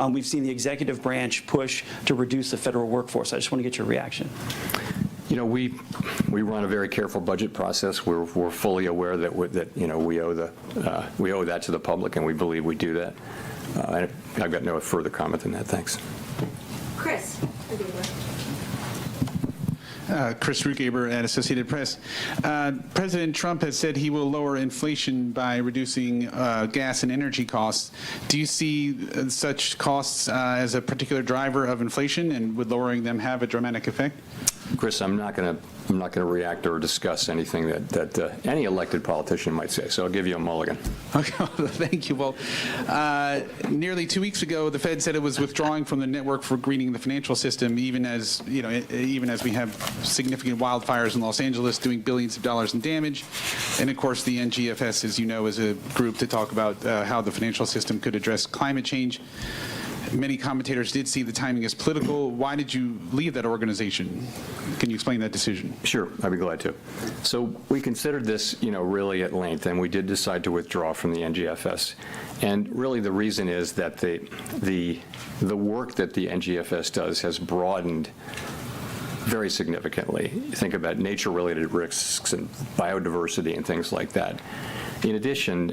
We've seen the executive branch push to reduce the federal workforce. I just want to get your reaction. We run a very careful budget process. We're fully aware that we owe that to the public, and we believe we do that. I've got no further comment than that. Thanks. Chris. Chris Rugaber at Associated Press. President Trump has said he will lower inflation by reducing gas and energy costs. Do you see such costs as a particular driver of inflation, and would lowering them have a dramatic effect? Chris, I'm not going to react or discuss anything that any elected politician might say. So I'll give you a mulligan. Okay, thank you. Well, nearly 2 weeks ago, the Fed said it was withdrawing from the network for greening the financial system, even as we have significant wildfires in Los Angeles doing billions of dollars in damage. And of course, the NGFS, as you know, is a group to talk about how the financial system could address climate change. Many commentators did see the timing as political. Why did you leave that organization? Can you explain that decision? Sure, I'd be glad to. So we considered this, really at length, and we did decide to withdraw from the NGFS. And really the reason is that the work that the NGFS does has broadened very significantly. Think about nature-related risks and biodiversity and things like that. In addition,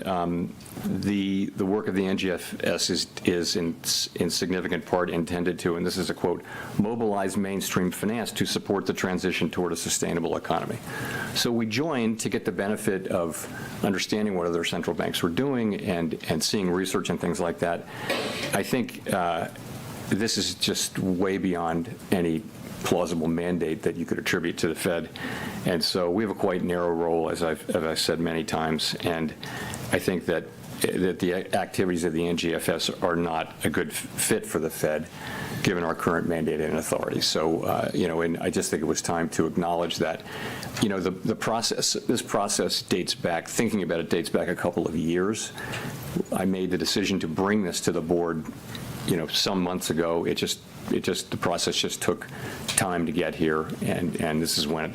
the work of the NGFS is in significant part intended to, and this is a quote, mobilize mainstream finance to support the transition toward a sustainable economy. So we joined to get the benefit of understanding what other central banks were doing and seeing research and things like that. I think this is just way beyond any plausible mandate that you could attribute to the Fed. And so we have a quite narrow role, as I've said many times, and I think that the activities of the NGFS are not a good fit for the Fed, given our current mandate and authority. So, and I just think it was time to acknowledge that, this process dates back, thinking about it dates back a couple of years. I made the decision to bring this to the board, some months ago. The process just took time to get here, and this is when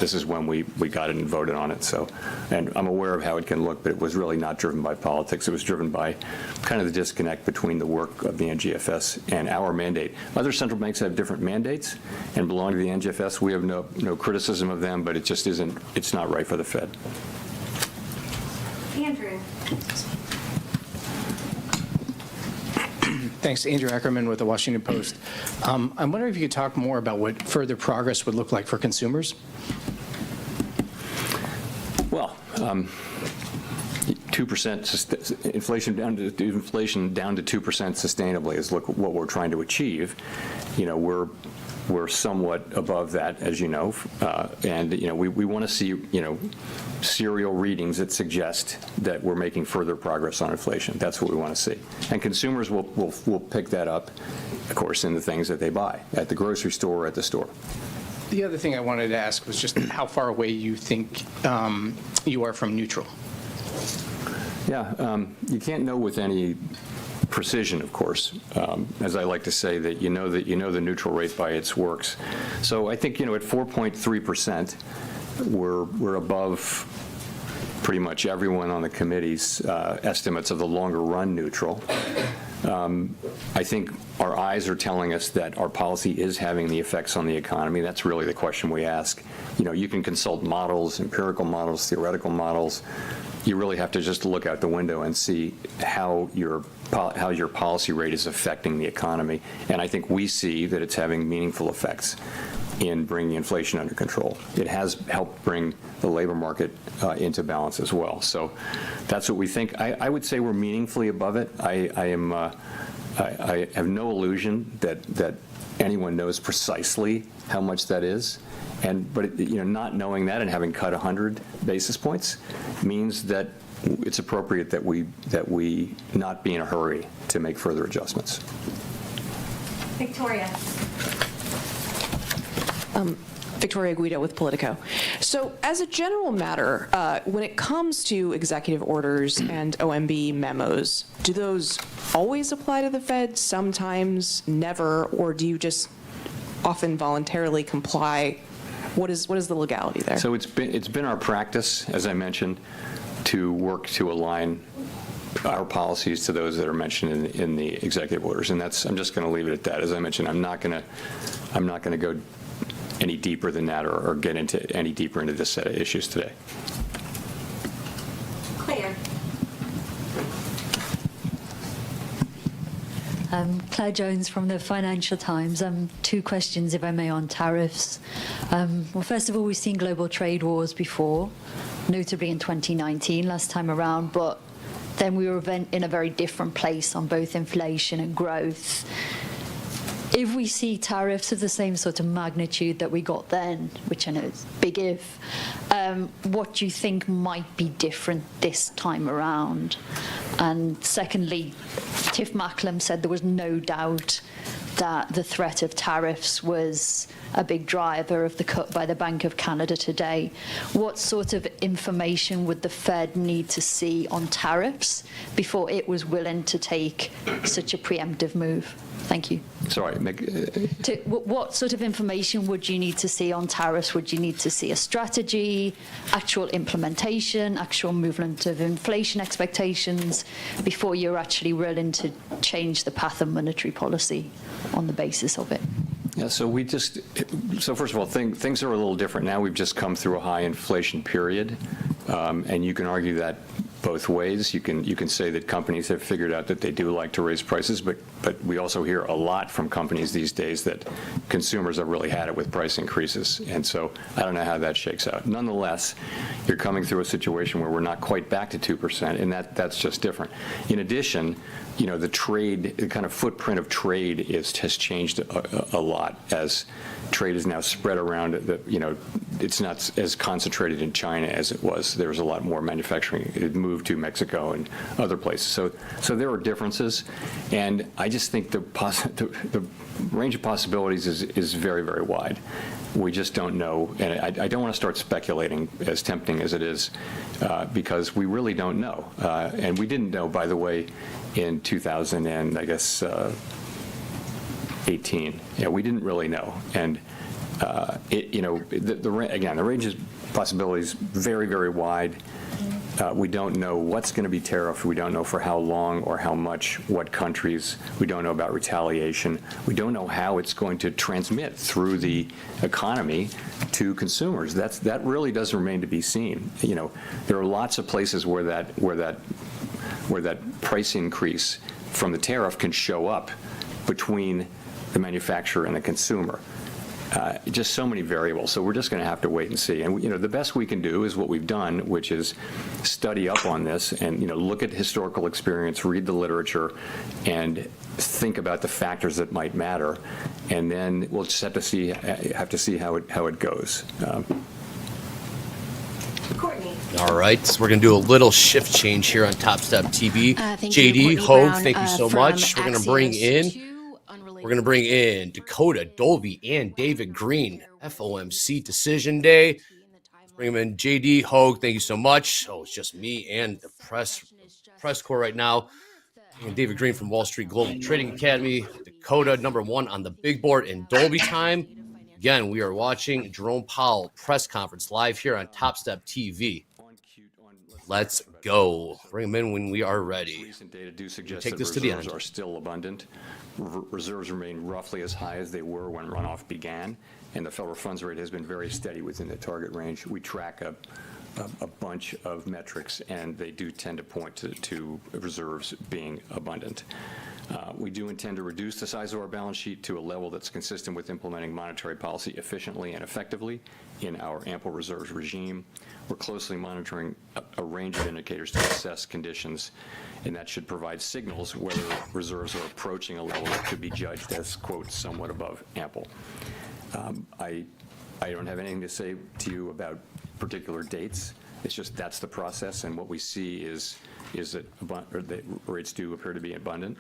we got it and voted on it. So, and I'm aware of how it can look, but it was really not driven by politics. It was driven by kind of the disconnect between the work of the NGFS and our mandate. Other central banks have different mandates and belong to the NGFS. We have no criticism of them, but it just isn't. It's not right for the Fed. Andrew. Thanks. Andrew Ackerman with the Washington Post. I'm wondering if you could talk more about what further progress would look like for consumers. Well, 2% inflation down to 2% sustainably is what we're trying to achieve. We're somewhat above that, as you know, and we want to see serial readings that suggest that we're making further progress on inflation. That's what we want to see, and consumers will pick that up, of course, in the things that they buy at the grocery store or at the store. The other thing I wanted to ask was just how far away you think you are from neutral. Yeah, you can't know with any precision, of course, as I like to say, that you know the neutral rate by its works. So I think at 4.3%, we're above pretty much everyone on the committee's estimates of the longer run neutral. I think our eyes are telling us that our policy is having the effects on the economy. That's really the question we ask. You can consult models, empirical models, theoretical models. You really have to just look out the window and see how your policy rate is affecting the economy. And I think we see that it's having meaningful effects in bringing inflation under control. It has helped bring the labor market into balance as well. So that's what we think. I would say we're meaningfully above it. I have no illusion that anyone knows precisely how much that is. But not knowing that and having cut 100 basis points means that it's appropriate that we not be in a hurry to make further adjustments. Victoria. Victoria Guido with Politico. So as a general matter, when it comes to executive orders and OMB memos, do those always apply to the Fed, sometimes never, or do you just often voluntarily comply? What is the legality there? So it's been our practice, as I mentioned, to work to align our policies to those that are mentioned in the executive orders, and I'm just going to leave it at that. As I mentioned, I'm not going to go any deeper than that or get into any deeper into this set of issues today. Claire. Claire Jones from the Financial Times. Two questions, if I may, on tariffs. Well, first of all, we've seen global trade wars before, notably in 2019, last time around, but then we were in a very different place on both inflation and growth. If we see tariffs of the same sort of magnitude that we got then, which I know is big if, what do you think might be different this time around? And secondly, Tiff Macklem said there was no doubt that the threat of tariffs was a big driver of the cut by the Bank of Canada today. What sort of information would the Fed need to see on tariffs before it was willing to take such a preemptive move? Thank you. Sorry. What sort of information would you need to see on tariffs? Would you need to see a strategy, actual implementation, actual movement of inflation expectations before you're actually willing to change the path of monetary policy on the basis of it? Yeah, so first of all, things are a little different now. We've just come through a high inflation period, and you can argue that both ways. You can say that companies have figured out that they do like to raise prices, but we also hear a lot from companies these days that consumers have really had it with price increases, and so I don't know how that shakes out. Nonetheless, you're coming through a situation where we're not quite back to 2%, and that's just different. In addition, the kind of footprint of trade has changed a lot as trade is now spread around. It's not as concentrated in China as it was. There's a lot more manufacturing. It moved to Mexico and other places. So there are differences, and I just think the range of possibilities is very, very wide. We just don't know, and I don't want to start speculating, as tempting as it is, because we really don't know. And we didn't know, by the way, in 2000 and I guess 18. We didn't really know, and the range of possibilities very, very wide. We don't know what's going to be tariffed. We don't know for how long or how much, what countries. We don't know about retaliation. We don't know how it's going to transmit through the economy to consumers. That really does remain to be seen. There are lots of places where that price increase from the tariff can show up between the manufacturer and the consumer. Just so many variables. So we're just going to have to wait and see. And the best we can do is what we've done, which is study up on this and look at historical experience, read the literature, and think about the factors that might matter. And then we'll just have to see how it goes. Courtney. All right, so we're going to do a little shift change here on Topstep TV. JD, Hoag, thank you so much. We're going to bring in Dakota, Dolby, and David Green. FOMC decision day. Let's bring him in. JD, Hoag, thank you so much. Oh, it's just me and the press corps right now. And David Green from Wall Street Global Trading Academy. Dakota, #1 on the big board in Dolby time. Again, we are watching Jerome Powell press conference live here on Topstep TV. Let's go. Bring them in when we are ready. Recent data do suggest take that this to the reserves end. are still abundant. Reserves remain roughly as high as they were when runoff began, and the federal funds rate has been very steady within the target range. We track a bunch of metrics, and they do tend to point to reserves being abundant. We do intend to reduce the size of our balance sheet to a level that's consistent with implementing monetary policy efficiently and effectively in our ample reserves regime. We're closely monitoring a range of indicators to assess conditions, and that should provide signals whether reserves are approaching a level that could be judged as, quote, somewhat above ample. I I don't have anything to say to you about particular dates. It's just that's the process, and what we see is that rates do appear to be abundant.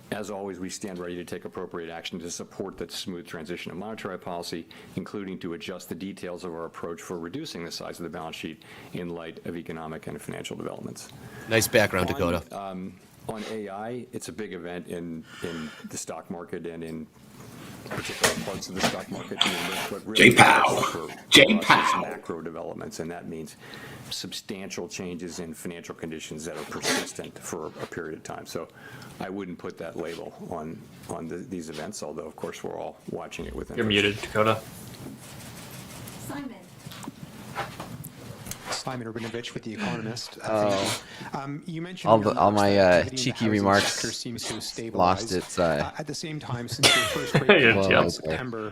As always, we stand ready to take appropriate action to support that smooth transition of monetary policy, including to adjust the details of our approach for reducing the size of the balance sheet in light of economic and financial developments. Nice background, Dakota. On AI, it's a big event in the stock market and in particular parts of the stock market. J-Pow. Macro developments, and that means substantial changes in financial conditions that are persistent for a period of time. So I wouldn't put that label on these events, although, of course, we're all watching it with interest. You're muted, Dakota. Simon. Simon Urbanovich with The Economist. You mentioned all my cheeky remarks seems to have lost its. At the same time, since your first rate in September,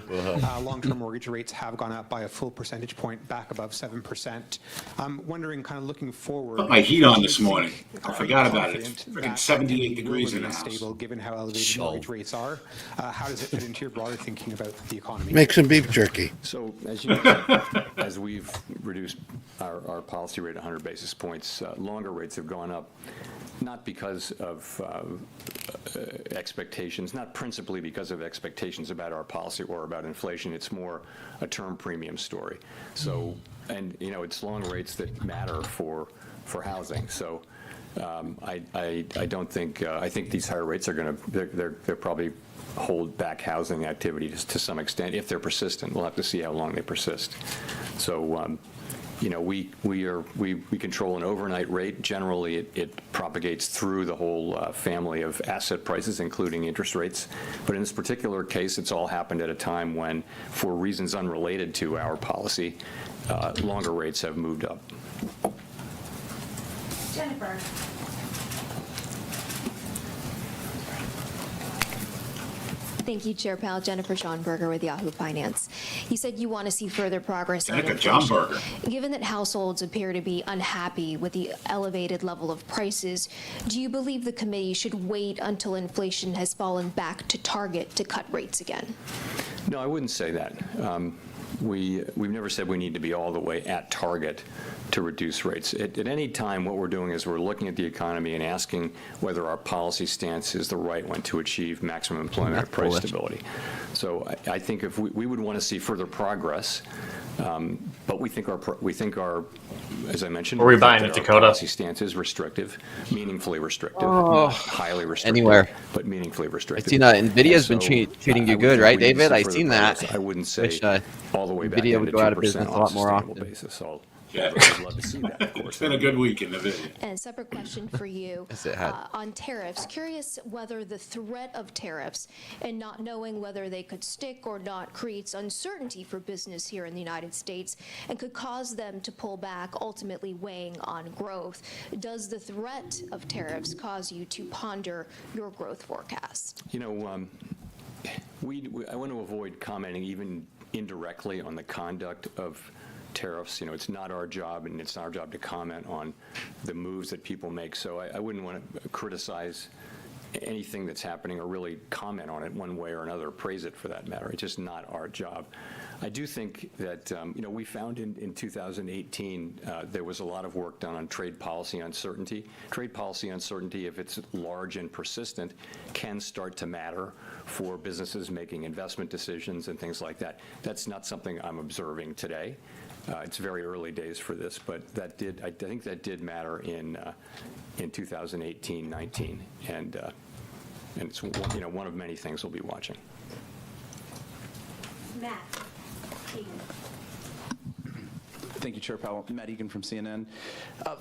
long-term mortgage rates have gone up by a full percentage point, back above 7%. I'm wondering, kind of looking forward. Put my heat on this morning. I forgot about it. It's freaking 78 degrees in the house. Stable, given how elevated mortgage rates are. How does it fit into your broader thinking about the economy? Make some beef jerky. So, as you know, as we've reduced our policy rate 100 basis points, longer rates have gone up, not because of expectations, not principally because of expectations about our policy or about inflation. It's more a term premium story. So, and you know, it's long rates that matter for housing. So, I don't think I think these higher rates are going to they're probably hold back housing activity to some extent if they're persistent. We'll have to see how long they persist. So. You know, we control an overnight rate. Generally, it propagates through the whole family of asset prices, including interest rates. But in this particular case, it's all happened at a time when, for reasons unrelated to our policy, longer rates have moved up. Jennifer. Thank you, Chair Powell. Jennifer Schonberger with Yahoo Finance. You said you want to see further progress in inflation. Given that households appear to be unhappy with the elevated level of prices, do you believe the committee should wait until inflation has fallen back to target to cut rates again? No, I wouldn't say that. We've never said we need to be all the way at target to reduce rates. At any time, what we're doing is we're looking at the economy and asking whether our policy stance is the right one to achieve maximum employment and price stability. So I think if we would want to see further progress, but we think our, as I mentioned, are we buying it, Dakota? Policy stance is restrictive, meaningfully restrictive, not highly restrictive, anywhere, but meaningfully restrictive. I've seen Nvidia's been treating you good, right, David? I've seen that. I wouldn't say all the way back Nvidia would go out of business a lot more often. Basis. Yeah. I'd love to see that, of course. It's been a good week in Nvidia. And a separate question for you on tariffs. Curious whether the threat of tariffs and not knowing whether they could stick or not creates uncertainty for business here in the United States and could cause them to pull back, ultimately weighing on growth. Does the threat of tariffs cause you to ponder your growth forecast? You know, I want to avoid commenting even indirectly on the conduct of tariffs. You know, it's not our job, and it's not our job to comment on the moves that people make. So I wouldn't want to criticize anything that's happening or really comment on it one way or another, praise it for that matter. It's just not our job. I do think that, you know, we found in 2018 there was a lot of work done on trade policy uncertainty. Trade policy uncertainty, if it's large and persistent, can start to matter for businesses making investment decisions and things like that. That's not something I'm observing today. It's very early days for this, but I think that did matter in 2018-19, and it's one of many things we'll be watching. Matt. Thank you, Chair Powell. Matt Egan from CNN.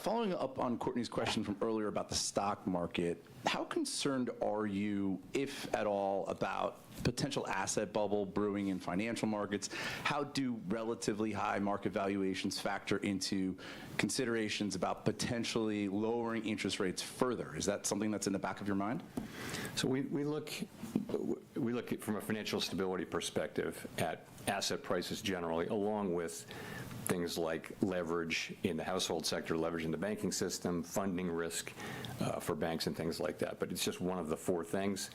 Following up on Courtney's question from earlier about the stock market, how concerned are you, if at all, about potential asset bubble brewing in financial markets? How do relatively high market valuations factor into considerations about potentially lowering interest rates further? Is that something that's in the back of your mind? So we look from a financial stability perspective at asset prices generally, along with things like leverage in the household sector, leverage in the banking system, funding risk for banks and things like that. But it's just one of the four things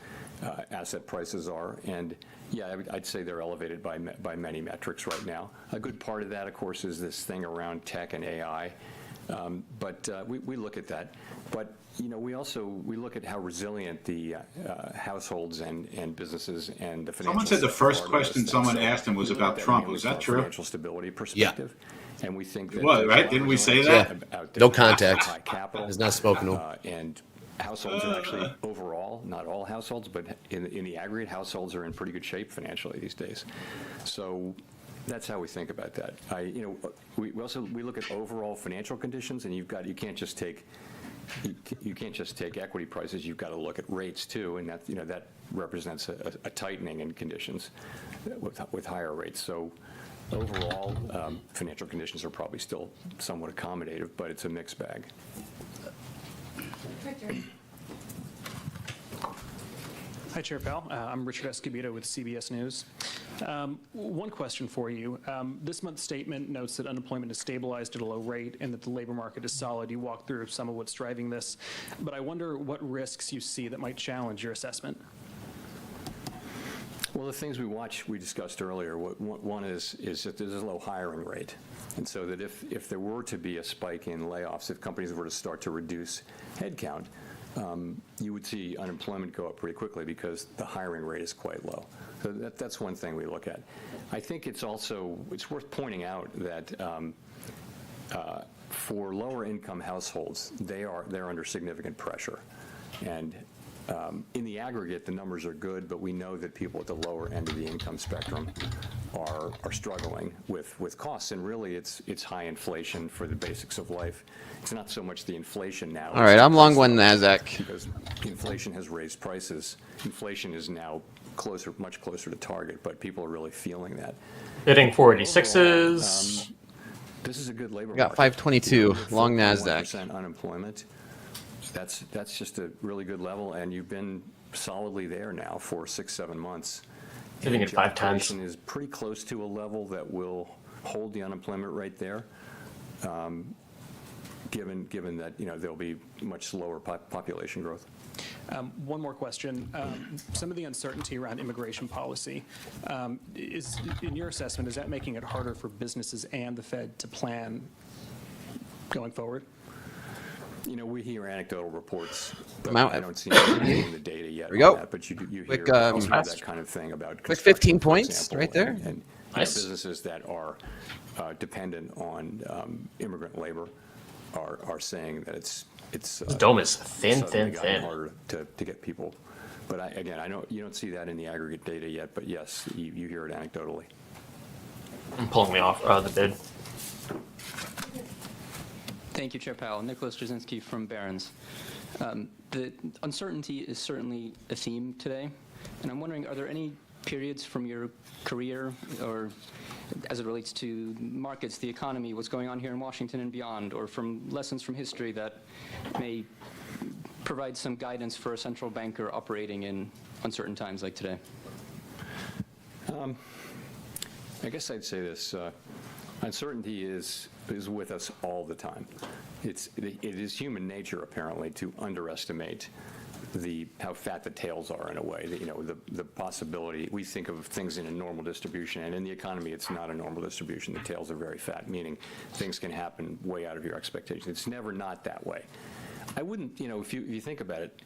asset prices are. And yeah, I'd say they're elevated by many metrics right now. A good part of that, of course, is this thing around tech and AI. But we look at that. But we look at how resilient the households and businesses and the financial. Someone said the first question someone asked him was about Trump. Was that true? Financial stability perspective. Yeah. And we think that. Well, right? Didn't we say that? Yeah. No contact. Has not spoken to him. And households are actually overall, not all households, but in the aggregate, households are in pretty good shape financially these days. So that's how we think about that. We look at overall financial conditions, and you can't just take equity prices. You've got to look at rates too, and that represents a tightening in conditions with higher rates. So overall, financial conditions are probably still somewhat accommodative, but it's a mixed bag. Hi, Chair Powell. I'm Richard Escobedo with CBS News. One question for you. This month's statement notes that unemployment has stabilized at a low rate and that the labor market is solid. You walked through some of what's driving this, but I wonder what risks you see that might challenge your assessment. Well, the things we discussed earlier, one is that there's a low hiring rate. And so that if there were to be a spike in layoffs, if companies were to start to reduce headcount, you would see unemployment go up pretty quickly because the hiring rate is quite low. So that's one thing we look at. I think it's worth pointing out that for lower income households, they're under significant pressure. And in the aggregate, the numbers are good, but we know that people at the lower end of the income spectrum are struggling with costs. And really, it's high inflation for the basics of life. It's not so much the inflation now. All right, I'm long one NASDAQ. Because inflation has raised prices. Inflation is now much closer to target, but people are really feeling that. Bidding 486s. This is a good labor got market. 522, long NASDAQ. 1% unemployment. That's just a really good level, and you've been solidly there now for 6-7 months. Sitting at 5 times. Is pretty close to a level that will hold the unemployment rate there. Given that there'll be much slower population growth. One more question. Some of the uncertainty around immigration policy is, in your assessment, is that making it harder for businesses and the Fed to plan going forward? We hear anecdotal reports, but out. I don't see anything in the data yet. Here we go. That, but you Quick, hear that kind of thing about quick 15 for points example, right there. And Nice. Businesses that are dependent on immigrant labor are saying that it's The dome is thin, suddenly thin, gotten thin. harder to get people. But I know you don't see that in the aggregate data yet. But yes, you hear it anecdotally. I'm pulling me off the bid. Thank you, Chair Powell. Nicholas Jasinski from Barron's. The uncertainty is certainly a theme today, and I'm wondering, are there any periods from your career or as it relates to markets, the economy, what's going on here in Washington and beyond, or from lessons from history that may provide some guidance for a central banker operating in uncertain times like today? I guess I'd say this. Uncertainty is with us all the time. It is human nature, apparently, to underestimate how fat the tails are in a way. The possibility, we think of things in a normal distribution, and in the economy, it's not a normal distribution. The tails are very fat, meaning things can happen way out of your expectations. It's never not that way. I wouldn't, if you think about it,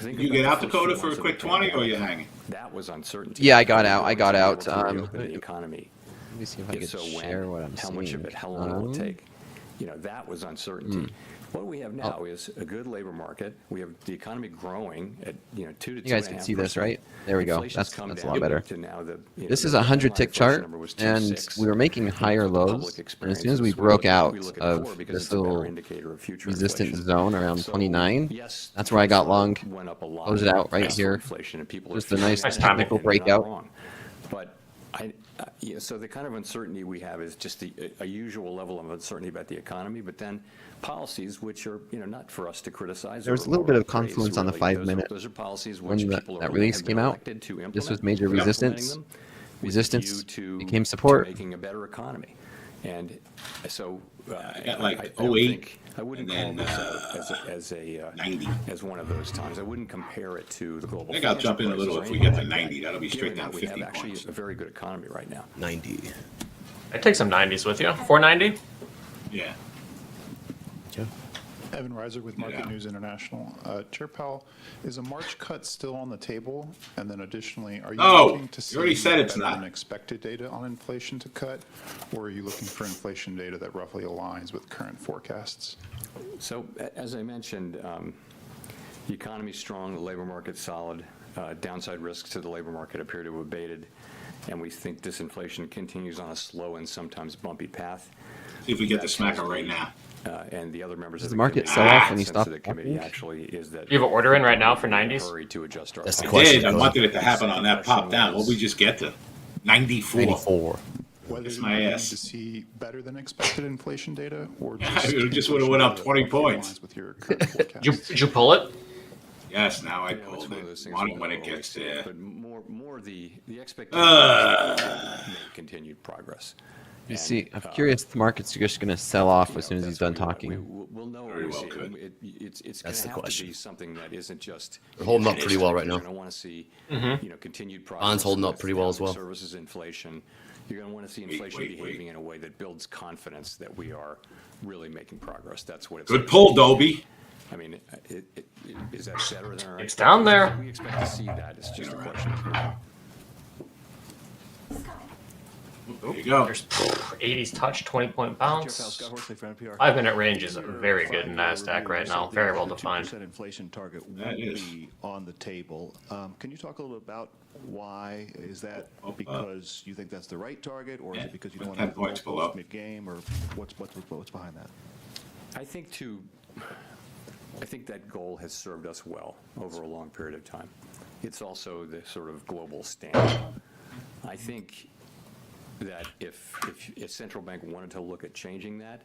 You get out, Dakota, for a quick 20, or are you hanging? That was uncertainty. Yeah, I got out. The economy. Let me see if I can So share what I'm how seeing. much of it, how long will it take? That was uncertainty. What we have now Oh. is a good labor market. We have the economy growing at 2 to 2.5%. You guys can see this, right? There we go. Inflation's That's come a down lot better. to now This is a 100-tick chart, and we were making higher lows. And as soon as we broke out of this little resistant zone around 29, that's where I got long. Closed it out right here. Just a nice technical breakout. But so the kind of uncertainty we have is just a usual level of uncertainty about the economy, but then policies which are not for us to criticize. There was a little bit of confluence on the 5-minute Those are policies when which people that release came out. This was major resistance. resistance to became support. making a better economy. And so I got like I don't 08, think, I wouldn't call and then, this as 90. as one of those times. I wouldn't compare it to the global. I think I'll jump in a little if we get to 90. That'll be straight down 50 We have actually points. a very good economy right now. 90. I'd take some 90s with you. 490? Yeah. Evan Reiser with Market News International. Chair Powell, is a March cut still on the table? And then additionally, are you looking to see you already said it's better not. than expected data on inflation to cut? Or are you looking for inflation data that roughly aligns with current forecasts? So as I mentioned, the economy's strong, the labor market's solid. Downside risks to the labor market appear to have abated, and we think disinflation continues on a slow and sometimes bumpy path. See if we get the smacker right now. And the other members Does of the the market committee, sell off when you sense stop of the committee talking? actually is that You have an order in right now for 90s? hurry to adjust our That's the I question. did. I wanted it to happen on that pop down. What we just get to? 94. 94. Whether Kiss you're my looking ass. to see better than expected inflation data or It just would've went up 20 points. With your current forecast? Did you pull it? Yes, now I it's pulled one of those it. things Want we'll it when never it gets always see, there. But more the expectation of continued progress. You And, see, I'm curious if the market's just going to sell off as soon as he's done talking. We'll know Very what we well see. could. It's That's going the to have to question. be something that isn't just. They're holding up pretty well right now. You're going to want to see, continued progress. Bonds holding up with pretty well as well. Services inflation. You're going to want to see inflation behaving in a way that builds confidence that we are really making progress. That's what it's. Good pull, Dobie. I mean, is that better than our? It's down there. We expect to see that. It's just a question of. There you go. There's 80s touch, 20-point bounce. 5-minute range is very good in NASDAQ right now. Very well defined. Inflation target That will is. be on the table. Can you talk a little bit about why? Is that because you think that's the right target, or is it because you don't want to 10 points below. mid-game, or what's behind that? I think that goal has served us well over a long period of time. It's also the sort of global standard. I think that if a central bank wanted to look at changing that,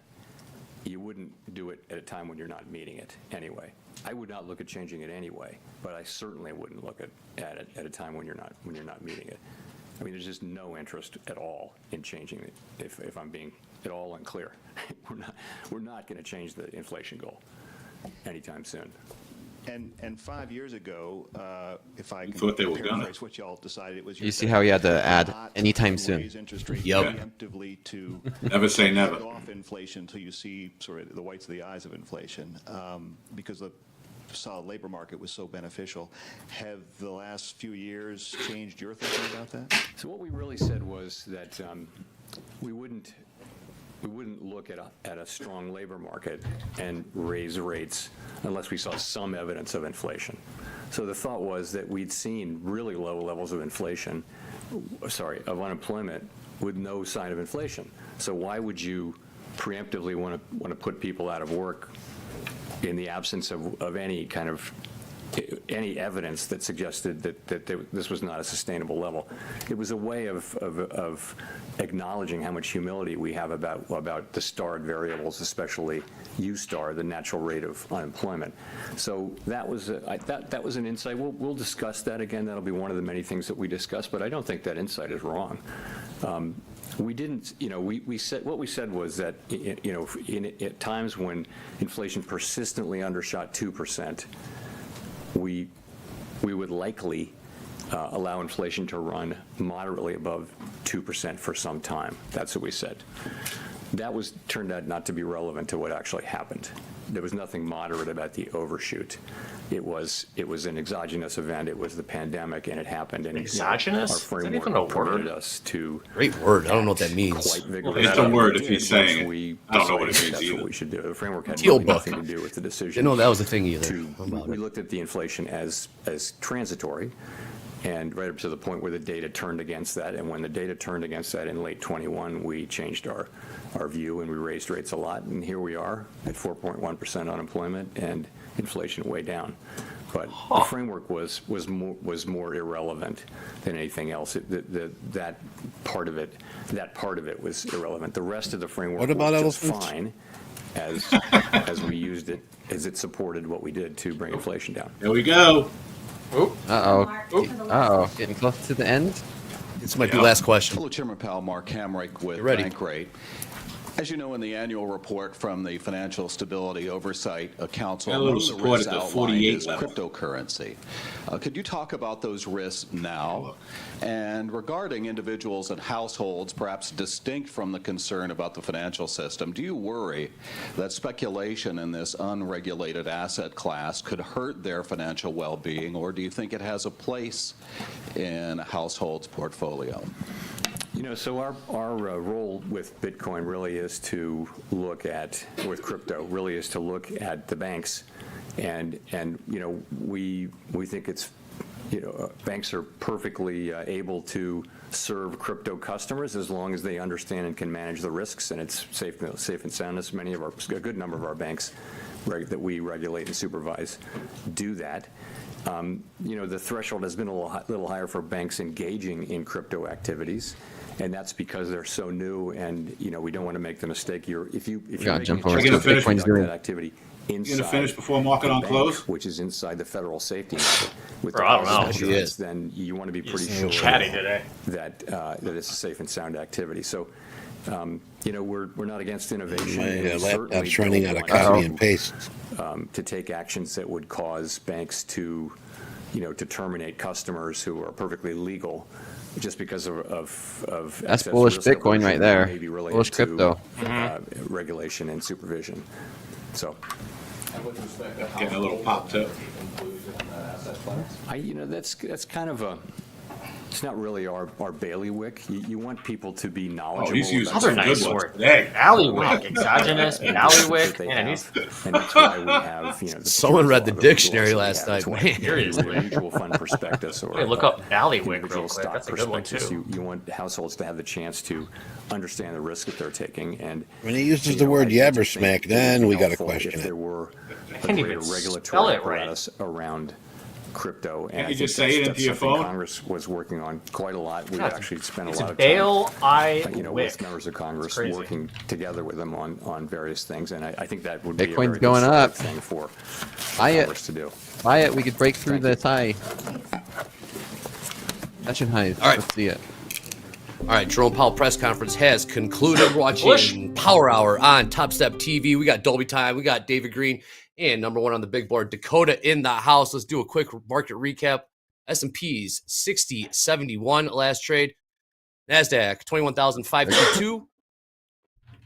you wouldn't do it at a time when you're not meeting it anyway. I would not look at changing it anyway, but I certainly wouldn't look at it at a time when you're not meeting it. I mean, there's just no interest at all in changing it. If I'm being at all unclear, we're not going to change the inflation goal anytime soon. And 5 years ago, if I can thought they were gonna. paraphrase what y'all decided, it was You see how he had to add anytime soon. Yep. Preemptively to Never say never. cut off inflation until you see sort of the whites of the eyes of inflation, because the solid labor market was so beneficial. Have the last few years changed your thinking about that? So what we really said was that we wouldn't look at a strong labor market and raise rates unless we saw some evidence of inflation. So the thought was that we'd seen really low levels of of unemployment with no sign of inflation. So why would you preemptively want to put people out of work in the absence of any kind of any evidence that suggested that this was not a sustainable level? It was a way of acknowledging how much humility we have about the starred variables, especially U-star, the natural rate of unemployment. So that was an insight. We'll discuss that again. That'll be one of the many things that we discuss. But I don't think that insight is wrong. We didn't, we said, what we said was that, at times when inflation persistently undershot 2%, we would likely allow inflation to run moderately above 2% for some time. That's what we said. That turned out not to be relevant to what actually happened. There was nothing moderate about the overshoot. It was an exogenous event. It was the pandemic, and it happened. And Exogenous? Our Is that framework even a word? permitted us to Great word. I don't know what that means. quite vigorously. It's a word if he's saying it. We I don't know what it decided means that's either. what we should do. The framework had Teal really book. nothing to do with the decision. Didn't know that was a thing either. How about We it? looked at the inflation as transitory, and right up to the point where the data turned against that. And when the data turned against that in late 21, we changed our view and we raised rates a lot. And here we are at 4.1% unemployment and inflation way down. But the framework was more irrelevant than anything else. That part of it was irrelevant. The rest of the framework What about was just elephants? fine as we used it, as it supported what we did to bring inflation down. There we go. Uh-oh. Uh-oh. Getting close to the end. This might be last question. Hello, Chairman Powell. Mark Hamrick with Bankrate. As you know, in the annual report from the Financial Stability Oversight Council, Got a little among the support risks at the outlined 48 is level. cryptocurrency. Could you talk about those risks now? And regarding individuals and households, perhaps distinct from the concern about the financial system, do you worry that speculation in this unregulated asset class could hurt their financial well-being, or do you think it has a place in a household's portfolio? You know, so our role with Bitcoin really is to look at, with crypto, really is to look at the banks, and you know, we think it's, you know, banks are perfectly able to serve crypto customers as long as they understand and can manage the risks, and it's safe and sound. As many of a good number of our banks that we regulate and supervise do that. You know, the threshold has been a little higher for banks engaging in crypto activities, and that's because they're so new, and you know, we don't want to make the mistake. If you're jump over to that activity inside, you gonna finish before market on close, which is inside the federal safety net, with Bro, I don't know. then you want to be pretty sure that it's a safe and sound activity. So. You know, we're not against innovation. My laptop's running out of copy and paste. To take actions that would cause banks to, you know, to terminate customers who are perfectly legal just because of that's bullish Bitcoin right there. Bullish crypto. Regulation and supervision. So. Getting a little pop too. You know, that's kind of a. It's not really our bailiwick. You want people to be knowledgeable. Oh, he's using Other nice good word. Hey, Alleyway, exogenous, bailiwick. Man, And that's why we have, you know. Someone read the dictionary last night. Seriously. Mutual fund prospectus or. Hey, look up Alleyway real quick. Stock That's a good one prospectus. too. You want households to have the chance to understand the risk that they're taking, and when he uses the word yabbersmack, then we got to question if there it. were a Can't greater even spell regulatory it right. apparatus around crypto, and Can't I you think just say it that's into your something phone? Congress was working on quite a lot. We actually spent a It's lot of Bail I time, you know, Wick. with members of Congress crazy. working together with them on various things, and I think that would be a Bitcoin's very going up. thing for Buy it. Congress to do. Buy it. We could break through the tie. Session highs. All right. Let's see it. All right, Jerome Powell press conference has concluded. We're watching Power Hour on TopstepTV. We got Dolby Time. We got David Green. And number one on the big board, Dakota in the house. Let's do a quick market recap. S&P's 60.71 last trade. NASDAQ 21,552.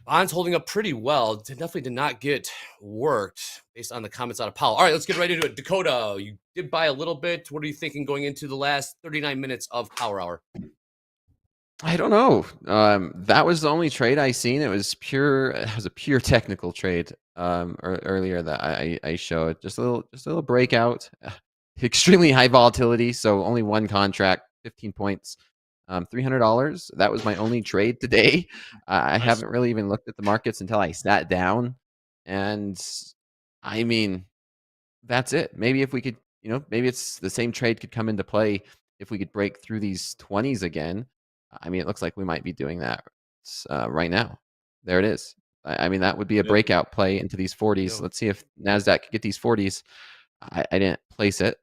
Bonds holding up pretty well. Definitely did not get worked based on the comments out of Powell. All right, let's get right into it. Dakota, you did buy a little bit. What are you thinking going into the last 39 minutes of Power Hour? I don't know. That was the only trade I seen. It was a pure technical trade. Earlier that I showed just a little breakout, extremely high volatility. So only one contract, 15 points, $300. That was my only trade today. I haven't really even looked at the markets until I sat down, and I mean, that's it. Maybe if we could, you know, maybe it's the same trade could come into play if we could break through these 20s again. I mean, it looks like we might be doing that right now. There it is. I mean, that would be a breakout play into these 40s. Let's see if NASDAQ could get these 40s. I didn't place it.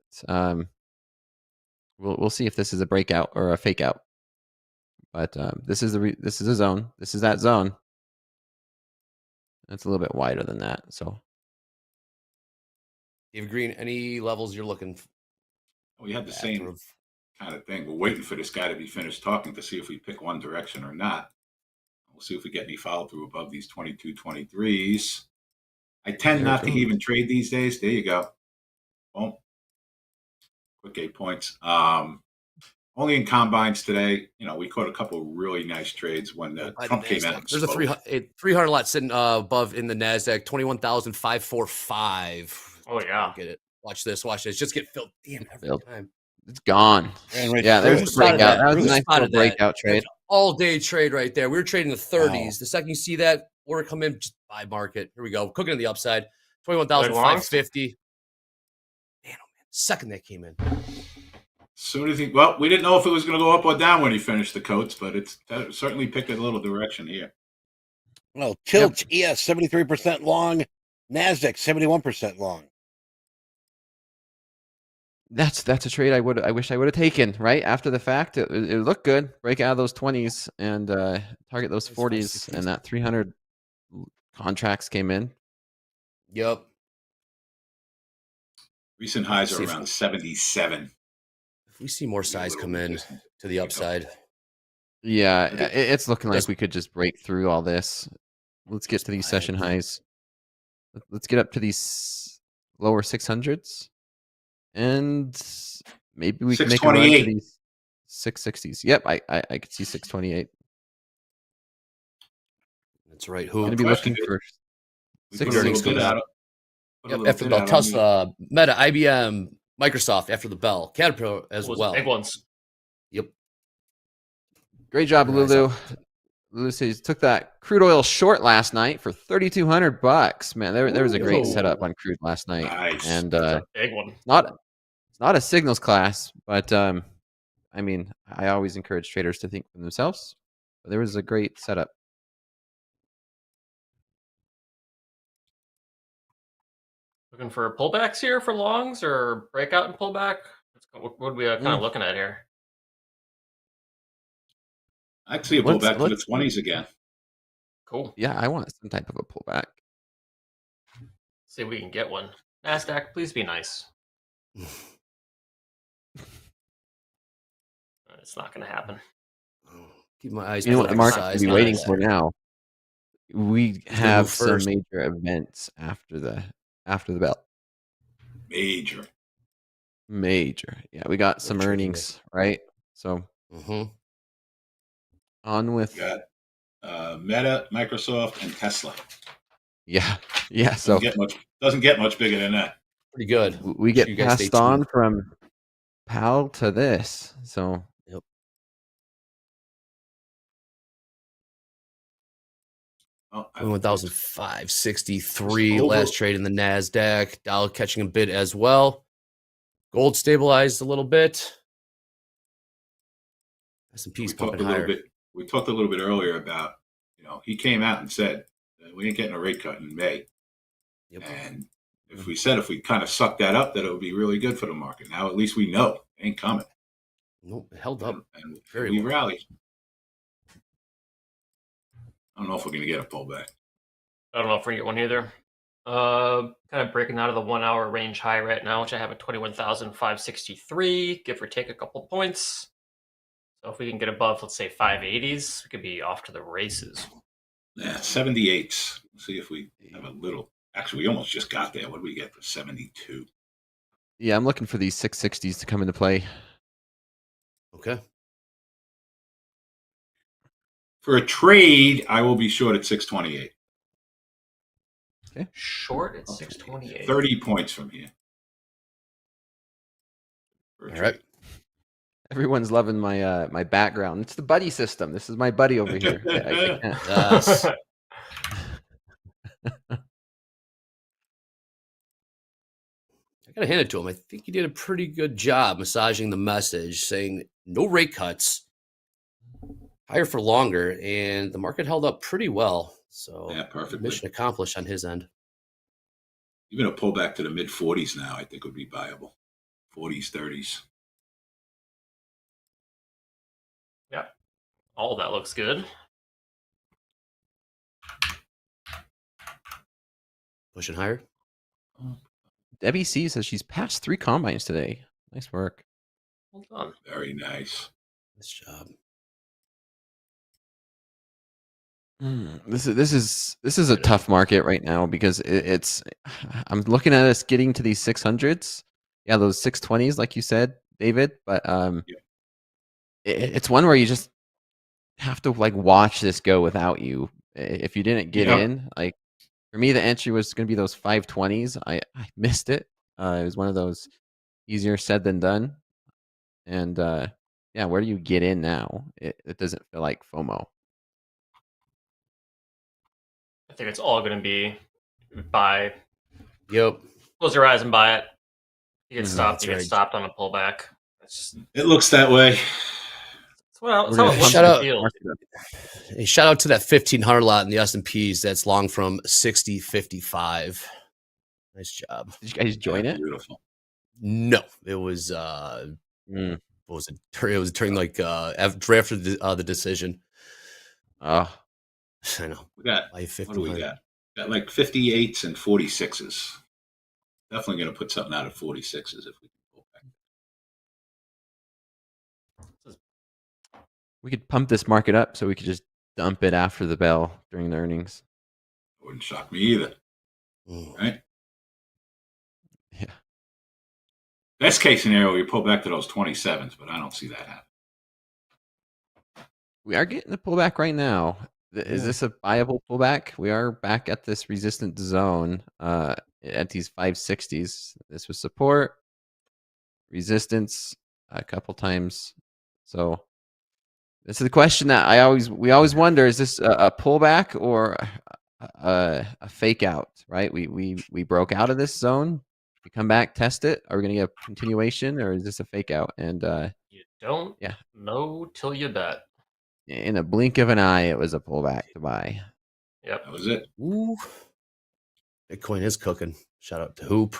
We'll see if this is a breakout or a fake out. But this is a zone. This is that zone. It's a little bit wider than that. So, David Green, any levels you're looking for? We had the same kind of thing. We're waiting for this guy to be finished talking to see if we pick one direction or not. We'll see if we get any follow through above these 22, 23s. I tend not to even trade these days. There you go. Boom. Quick 8 points. Only in combines today. You know, we caught a couple of really nice trades when Trump came out. There's a 300 lot sitting above in the NASDAQ, 21,545. Oh, yeah. Get it. Watch this. Just get filled. Damn, every time. It's gone. Yeah, there's a breakout. That was a nice little breakout trade. All day trade right there. We were trading the 30s. Wow. The second you see that order come in, just buy market. Here we go. Cooking on the upside. 21,550. Man, oh man. Second that came in. Soon as well, we didn't know if it was going to go up or down when he finished the coats, but it's certainly picked a little direction here. Well, Tilt ES 73% long, NASDAQ 71% long. That's a trade I wish I would have taken right after the fact. It looked good. Break out of those 20s and target those 40s, and that 300 contracts came in. Yep. Recent highs are around 77. If we see more size come in to the upside. Yeah, it's looking like we could just break through all this. Let's get to these session highs. Let's get up to these lower 600s. And maybe we can make a run to these 660s. Yep, I could see 628. That's right. Who's going to be looking for 660s? Yep, after the bell, Tesla, Meta, IBM, Microsoft after the bell, Caterpillar as well. Big ones. Yep. Great job, Lulu. Lulu says took that crude oil short last night for $3,200. Man, there was a great setup on crude last night. Nice. And big one. It's not a signals class, but I mean, I always encourage traders to think for themselves. But there was a great setup. Looking for pullbacks here for longs or breakout and pullback? What are we kind of looking at here? I'd see a pullback to the 20s again. Cool. Yeah, I want some type of a pullback. See if we can get one. NASDAQ, please be nice. It's not going to happen. Keep my eyes. You know what the market be waiting for now? We have some major events after the bell. Major. Yeah, we got some earnings, right? So on with Meta, Microsoft, and Tesla. Yeah. So doesn't get much bigger than that. Pretty good. We get passed on from PAL to this. So yep. 1,563 last trade in the NASDAQ. Dow catching a bid as well. Gold stabilized a little bit. S&P's pumping higher. We talked a little bit earlier about, he came out and said we ain't getting a rate cut in May. Yep. And if we kind of sucked that up, that it would be really good for the market. Now at least we know it ain't coming. Nope, it held up. And very we well. rallied. I don't know if we're going to get a pullback. I don't know if we're going to get one either. Kind of breaking out of the 1 hour range high right now, which I have at 21,563, give or take a couple points. So if we can get above, let's say 580s, we could be off to the races. Yeah, 78s. Let's see if we have a little. Actually, we almost just got there. What did we get for 72? Yeah, I'm looking for these 660s to come into play. Okay. For a trade, I will be short at 628. Okay. Short at 628. 30 points from here. All right. Everyone's loving my my background. It's the buddy system. This is my buddy over here. I can't. Yes. I gotta hand it to him. I think he did a pretty good job massaging the message, saying no rate cuts, higher for longer, and the market held up pretty well. So yeah, perfectly. Mission accomplished on his end. Even a pullback to the mid 40s now, I think would be viable. 40s, 30s. Yeah, all of that looks good. Pushing higher. Debbie C says she's passed 3 combines today. Nice work. Hold on. Very nice. Nice job. This is a tough market right now because it's. I'm looking at us getting to these 600s. Yeah, those 620s, like you said, David. But it's one where you just have to watch this go without you. If you didn't get in, for me, the entry was going to be those 520s. I missed it. It was one of those easier said than done. And yeah, where do you get in now? It doesn't feel like FOMO. I think it's all going to be buy. Yep. Close your eyes and buy it. You get stopped. You get stopped on a pullback. It looks that way. Shout out to that 1,500 lot in the S&Ps. That's long from 60.55. Nice job. Did you guys join it? Beautiful. No, it was what was it? It was during like after the decision. I know. We got what do we got? Got like 58s and 46s. Definitely going to put something out of 46s if we can pull back. We could pump this market up so we could just dump it after the bell during the earnings. Wouldn't shock me either. Right? Yeah. Best case scenario, we pull back to those 27s, but I don't see that happen. We are getting a pullback right now. Is this a viable pullback? We are back at this resistance zone at these 560s. This was support, resistance a couple times. So this is the question that we always wonder: is this a pullback or a fake out? Right? We broke out of this zone. We come back, test it. Are we going to get a continuation, or is this a fake out? And you don't know till you bet. In a blink of an eye, it was a pullback to buy. Yep, that was it. Ooh, Bitcoin is cooking. Shout out to Hoop.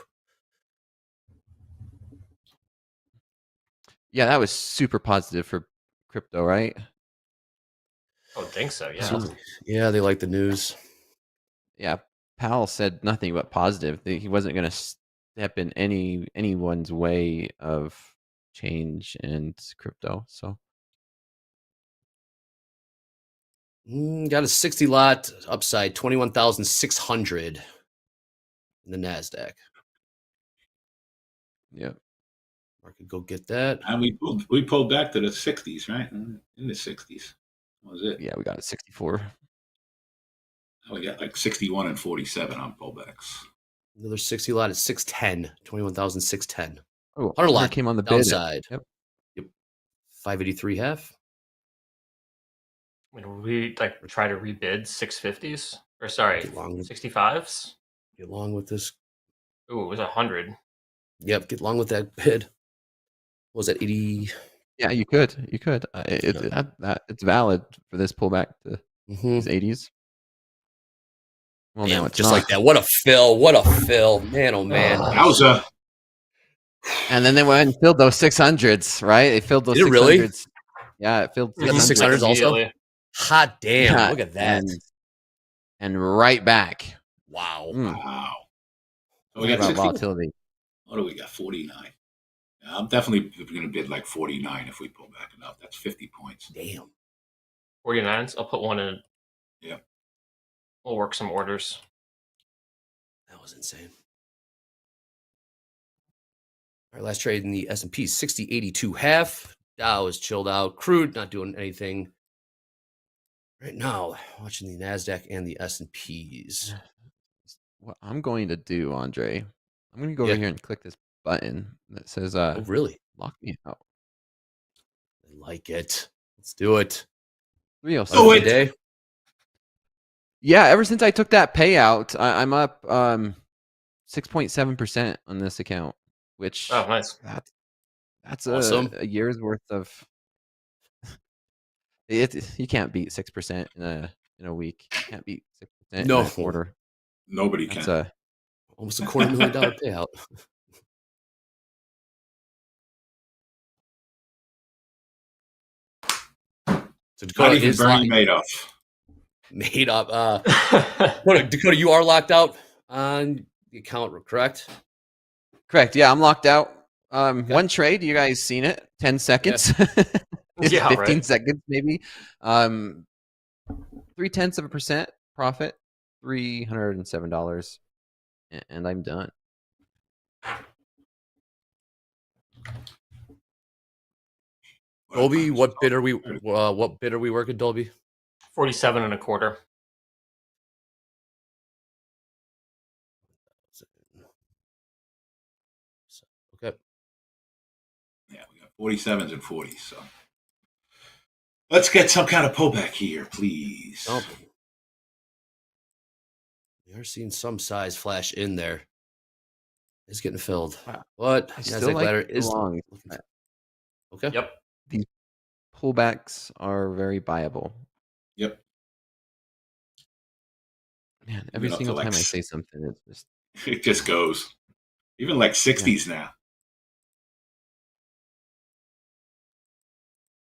Yeah, that was super positive for crypto, right? I would think so. Yeah. Yeah, they like the news. Yeah, Powell said nothing but positive. He wasn't going to step in anyone's way of change and crypto. So got a 60 lot upside, 21,600 in the NASDAQ. Yep. Market go get that. And we pulled back to the 60s, right? In the 60s. What was it? Yeah, we got a 64. We got like 61 and 47 on pullbacks. Another 60 lot at 610, 21,610. Oh, 100 lot came on the downside. Bid. Yep. 583 half. I mean, we like try to rebid 650s or sorry, 65s. Get along with this. Ooh, it was 100. Yep, get along with that bid. What was that 80? Yeah, you could. It's valid for this pullback to these 80s. Well, Damn, now it's just not. like that. What a fill! What a fill! Man, oh man. Wowza. And then they went and filled those 600s, right? They filled those 600s. Really? Yeah, it filled You got the 600s also? Hot damn! Yeah, Look at that. And right back. Wow. Wow. So we got about volatility. What do we got? 49. Yeah, I'm definitely going to bid like 49 if we pull back enough. That's 50 points. Damn. 49s. I'll put one in. Yeah. We'll work some orders. That was insane. Our last trade in the S&P 60.82 half. Dow is chilled out. Crude not doing anything. Right now, watching the NASDAQ and the S&Ps. What I'm going to do, Andre, I'm going to go over here and click this button that says, oh, really? Lock me out. I like it. Let's do it. 307 day. Yeah, ever since I took that payout, I'm up 6.7% on this account, which nice. That's awesome. a year's worth of. You can't beat 6% in a week. You can't beat 6% in a quarter. Nobody can. Almost a $250,000 payout. So Dakota Not even is Bernie Madoff. Dakota, you are locked out on the account, correct? Correct. Yeah, I'm locked out. One trade, you guys seen it? 10 seconds. Yeah, 15 right. seconds maybe. 0.3% profit, $307, and I'm done. Dolby, what bid are we working, Dolby? 47 and a quarter. Okay. Yeah, we got 47s and 40s. So let's get some kind of pullback here, please. We are seeing some size flash in there. It's getting filled. But I still like long. Okay. Yep. These pullbacks are very viable. Yep. Man, every single time I say something, it's just it just goes. Even like 60s now.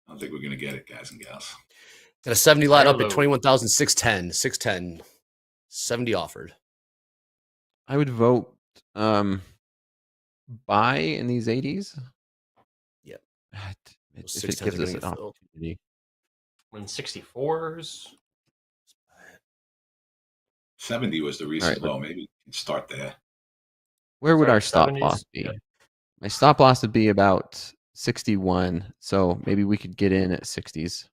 I don't think we're going to get it, guys and gals. Got a 70 lot up Hello. at 21,610. 610. 70 offered. I would vote buy in these 80s. Yep. If it gives us an opportunity. When 64s. 70 was the recent All right, low. Maybe we can start there. Where would Sorry, our stop 70s? loss be? Yeah. My stop loss would be about 61, so maybe we could get in at 60s.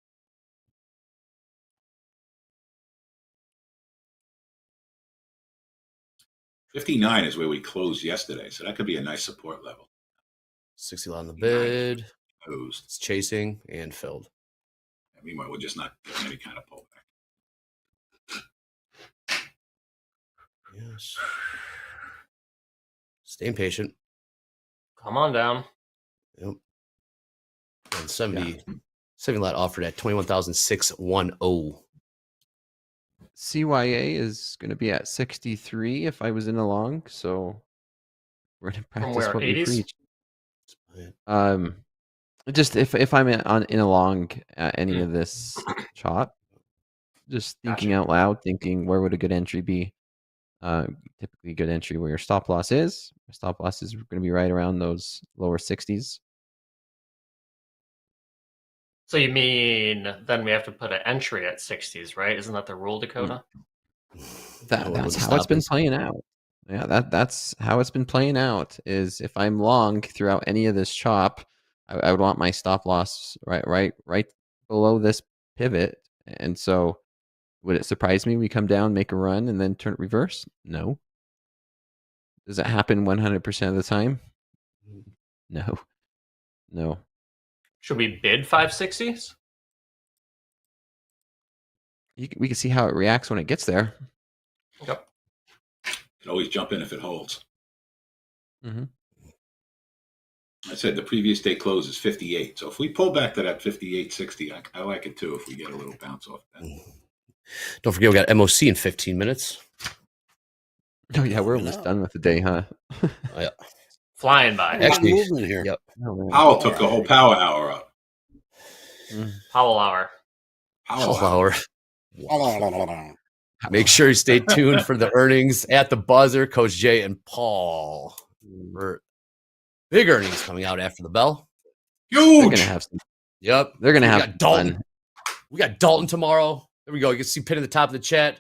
$59 is where we closed yesterday, so that could be a nice support level. 60 lot on the bid. Closed. It's chasing and filled. And meanwhile, we're just not getting any kind of pullback. Yes. Staying patient. Come on down. Yep. And 70 lot offered at 21,610. CYA is going to be at 63 if I was in a long, so we're going to practice where, what 80s? we preach. Just if I'm in a long at any of this chop, just thinking out loud, thinking where would a good entry be? Typically, good entry where your stop loss is. Your stop loss is going to be right around those lower 60s. So you mean then we have to put an entry at 60s, right? Isn't that the rule, Dakota? That's how it's been playing out. Yeah, that's how it's been playing out. Is if I'm long throughout any of this chop, I would want my stop loss right below this pivot. And so, would it surprise me we come down, make a run, and then turn it reverse? No. Does it happen 100% of the time? No. No. Should we bid 560s? We can see how it reacts when it gets there. Okay. Can always jump in if it holds. Mm-hmm. I said the previous day close is 58. So if we pull back to that 58.60, I like it too if we get a little bounce off that. Don't forget we got MOC in 15 minutes. Oh yeah, we're almost done with the day, huh? Oh, yeah. Flying by. Actually, movement here. Yep. Powell took the whole power hour up. Powell hour. Powell hour. Make sure you stay tuned for the earnings at the buzzer. Coach Jay and Paul. Big earnings coming out after the bell. Huge. They're gonna have some. Yep. They're gonna We have got Dalton. fun. We got Dalton tomorrow. There we go. You can see pin at the top of the chat.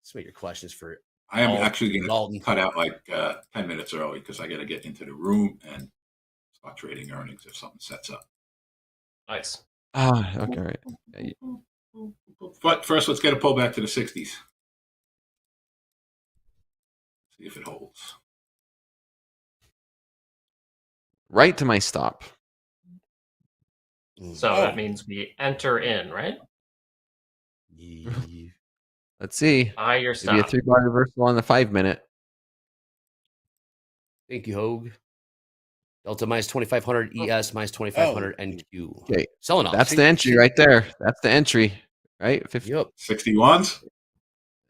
Let's make your questions for I am actually going Dalton. to cut out like 10 minutes early because I got to get into the room and start trading earnings if something sets up. Nice. Okay, right. Yeah, But first, let's get a pullback to the 60s. See if it holds. right to my stop. So that means we enter in, right? Let's see. Buy your Maybe a stop. 3-bar reversal on the 5-minute. Thank you, Hoag. Delta minus 2,500, ES minus 2,500, NQ. Okay, Selling off. that's the entry right there. That's the entry, right? 50, Yep. 61s.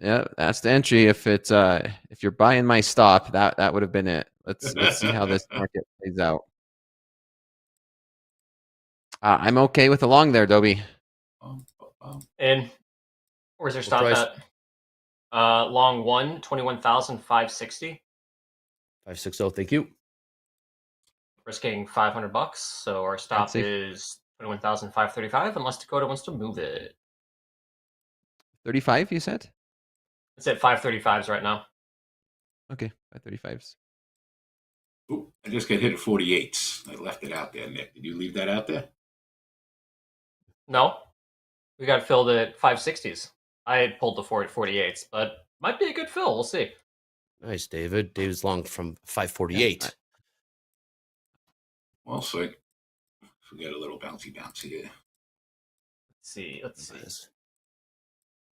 Yeah, that's the entry. If it's if you're buying my stop, that would have been it. Let's see how this market plays out. I'm okay with the long there, Dobie. In. Where's your stop price? at? Long one, 21,560. 560, thank you. Risking $500, so our stop see. is 21,535 unless Dakota wants to move it. 35, you said? It's at 535s right now. Okay, 535s. Ooh, I just got hit at 48s. I left it out there, Nick. Did you leave that out there? No, we got filled at 560s. I had pulled the 48s, but might be a good fill. We'll see. Nice, David. David's long from 548. We'll see. If we get a little bouncy here. Let's see.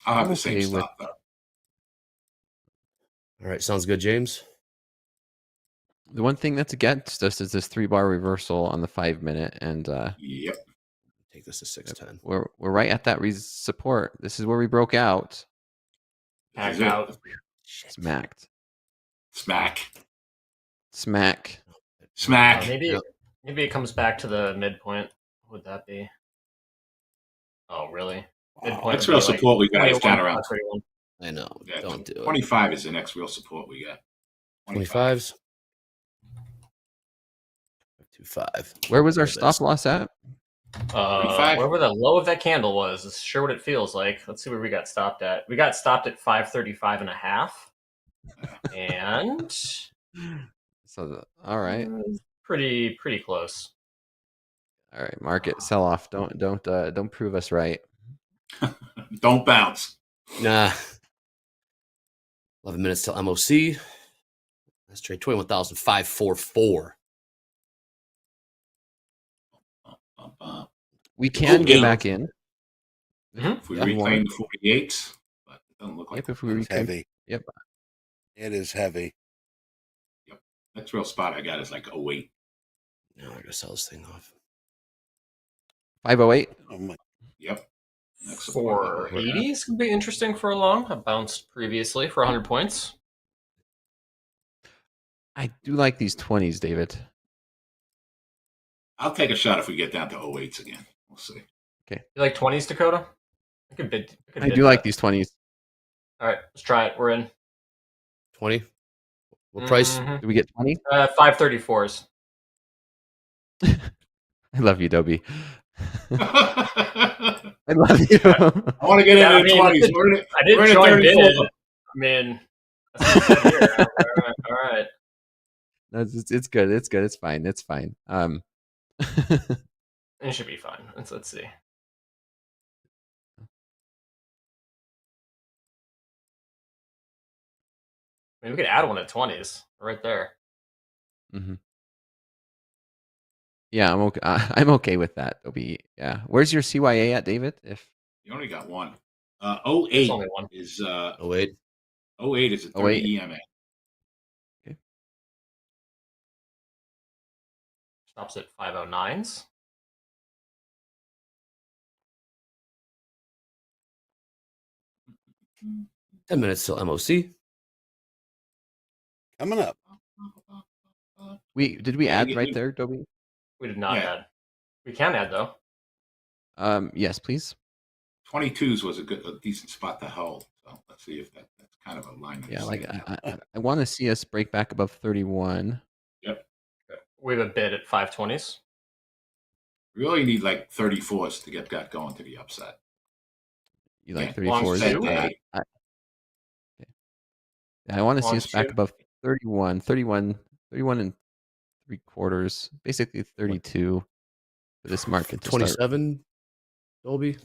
I'll have I'm the same okay with- stop, though. All right, sounds good, James. The one thing that's against us is this 3-bar reversal on the 5-minute, and Yep. Take this to 610. we're right at that support. This is where we broke out. This is Back it. out. Smacked. Smack. Smack. Smack. Maybe it comes back to the midpoint. What would that be? Oh, really? Wow. Next real support we got is down around. I know. Yeah, don't do it. 25 is the next real support we got. 25s. 25. Where was our stop loss at? Wherever the low of that candle was, is sure what it feels like. Let's see where we got stopped at. We got stopped at 535.5. And So, all right. Pretty close. All right, market sell off. Don't prove us right. Don't bounce. Nah. 11 minutes till MOC. Let's trade 21,544. We can get back in. If we reclaim the 48, but it doesn't look like if we reclaim. Heavy. Yep. It is heavy. Yep. Next real spot I got is like 08. No, I gotta sell this thing off. 508. Oh my. Yep. 480s could be interesting for a long. I bounced previously for 100 points. I do like these 20s, David. I'll take a shot if we get down to 08s again. We'll see. Okay. You like 20s, Dakota? I do like these 20s. All right, let's try it. We're in. 20? What price? Do we get 20? 534s. I love you, Dobie. I love you. I want to get into the 20s. I didn't join bid. I mean, that's what I said here. All right. No, it's good. It's good. It's fine. It's fine. It should be fine. Let's see. I mean, we could add one at 20s right there. Mm-hmm. Yeah, I'm okay. I'm okay with that. Dobie. Yeah. Where's your CYA at, David? If you only got one. 08 only one. Is 08. 08 is a 30 EMA. Okay. Stops at 509s. $10 minutes till MOC. Coming up. did we add right there, Dobie? We did not add. We can add though. Yes, please. 22s was a decent spot to hold. So let's see if that's kind of a line. Yeah, like I want to see us break back above 31. Yep. We have a bid at 520s. We really need like 34s to get that going to the upside. You like 34s? I want to see us back above 31 and 3/4, basically 32 for this market to 27, Dolby.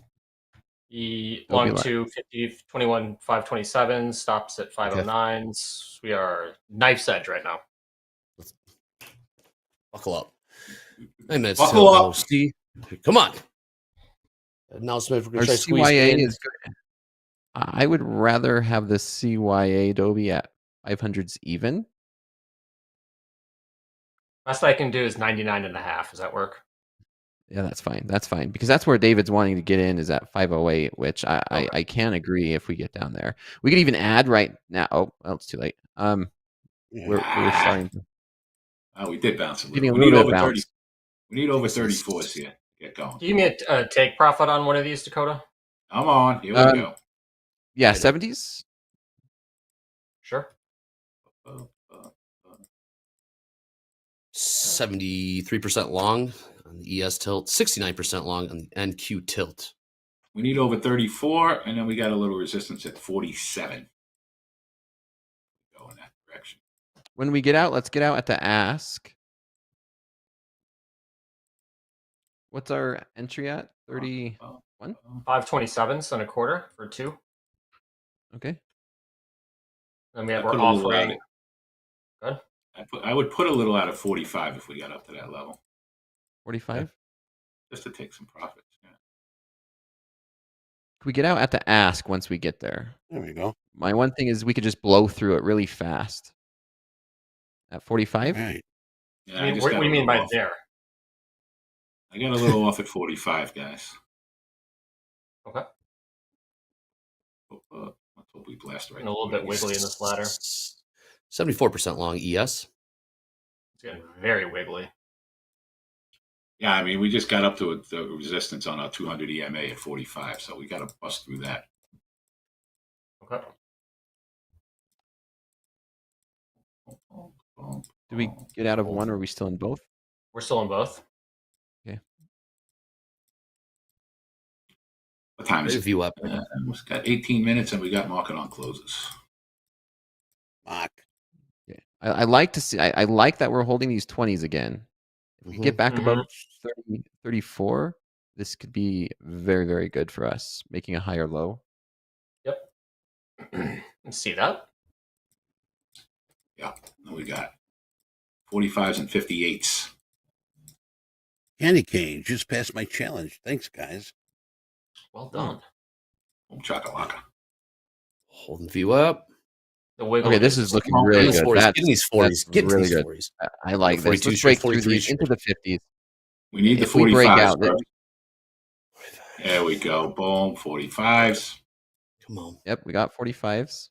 Long 2, 50, 21, 527, stops at 509s. We are knife's edge right now. Buckle up. 9 minutes Buckle till up. MOC. Come on. Announcement for Our CYA is good. I would rather have the CYA Dobie at 500s even. Best I can do is 99.5. Does that work? Yeah, that's fine. That's fine because that's where David's wanting to get in is at 508, which I can agree if we get down there. We could even add right now. Oh, well, it's too late. We're starting. We did bounce a little. Getting a We little need bit over of 30. bounce. We need over 34s here. Get going. Do you mean a take profit on one of these, Dakota? Come on, here we go. Yeah, 70s. Sure. 73% long on the ES tilt, 69% long on the NQ tilt. We need over 34, and then we got a little resistance at 47. Go in that direction. When we get out, let's get out at the ask. What's our entry at? 31? 527s and a quarter for 2. Okay. Then we're offering. Good. I would put a little out of 45 if we got up to that level. 45? Just to take some profits. Yeah. Can we get out at the ask once we get there? There we go. My one thing is we could just blow through it really fast. At 45? Right. Yeah, What do you mean by there? I got a little off at 45, guys. Okay. Let's hope we blast right. And a little bit wiggly in this ladder. 74% long ES. It's getting very wiggly. Yeah, I mean, we just got up to the resistance on our 200 EMA at 45, so we got to bust through that. Okay. Do we get out of one, or are we still in both? We're still in both. Okay. What time is it? View up. We've got 18 minutes, and we got market on closes. Mark. Okay. I like to see. I like that we're holding these 20s again. If we get back above 30, 34, this could be very, very good for us, making a higher low. Yep. See that? Yeah. And we got 45s and 58s. Candy cane just passed my challenge. Thanks, guys. Well done. Chakalaka. Holding view up. The wiggle. Okay, this is looking really good. Getting these 40s. Getting really these good. 40s. I like this. Let's break through these into the 50s. We need the 45s. We break out, there we go. Boom. 45s. Come on. Yep, we got 45s.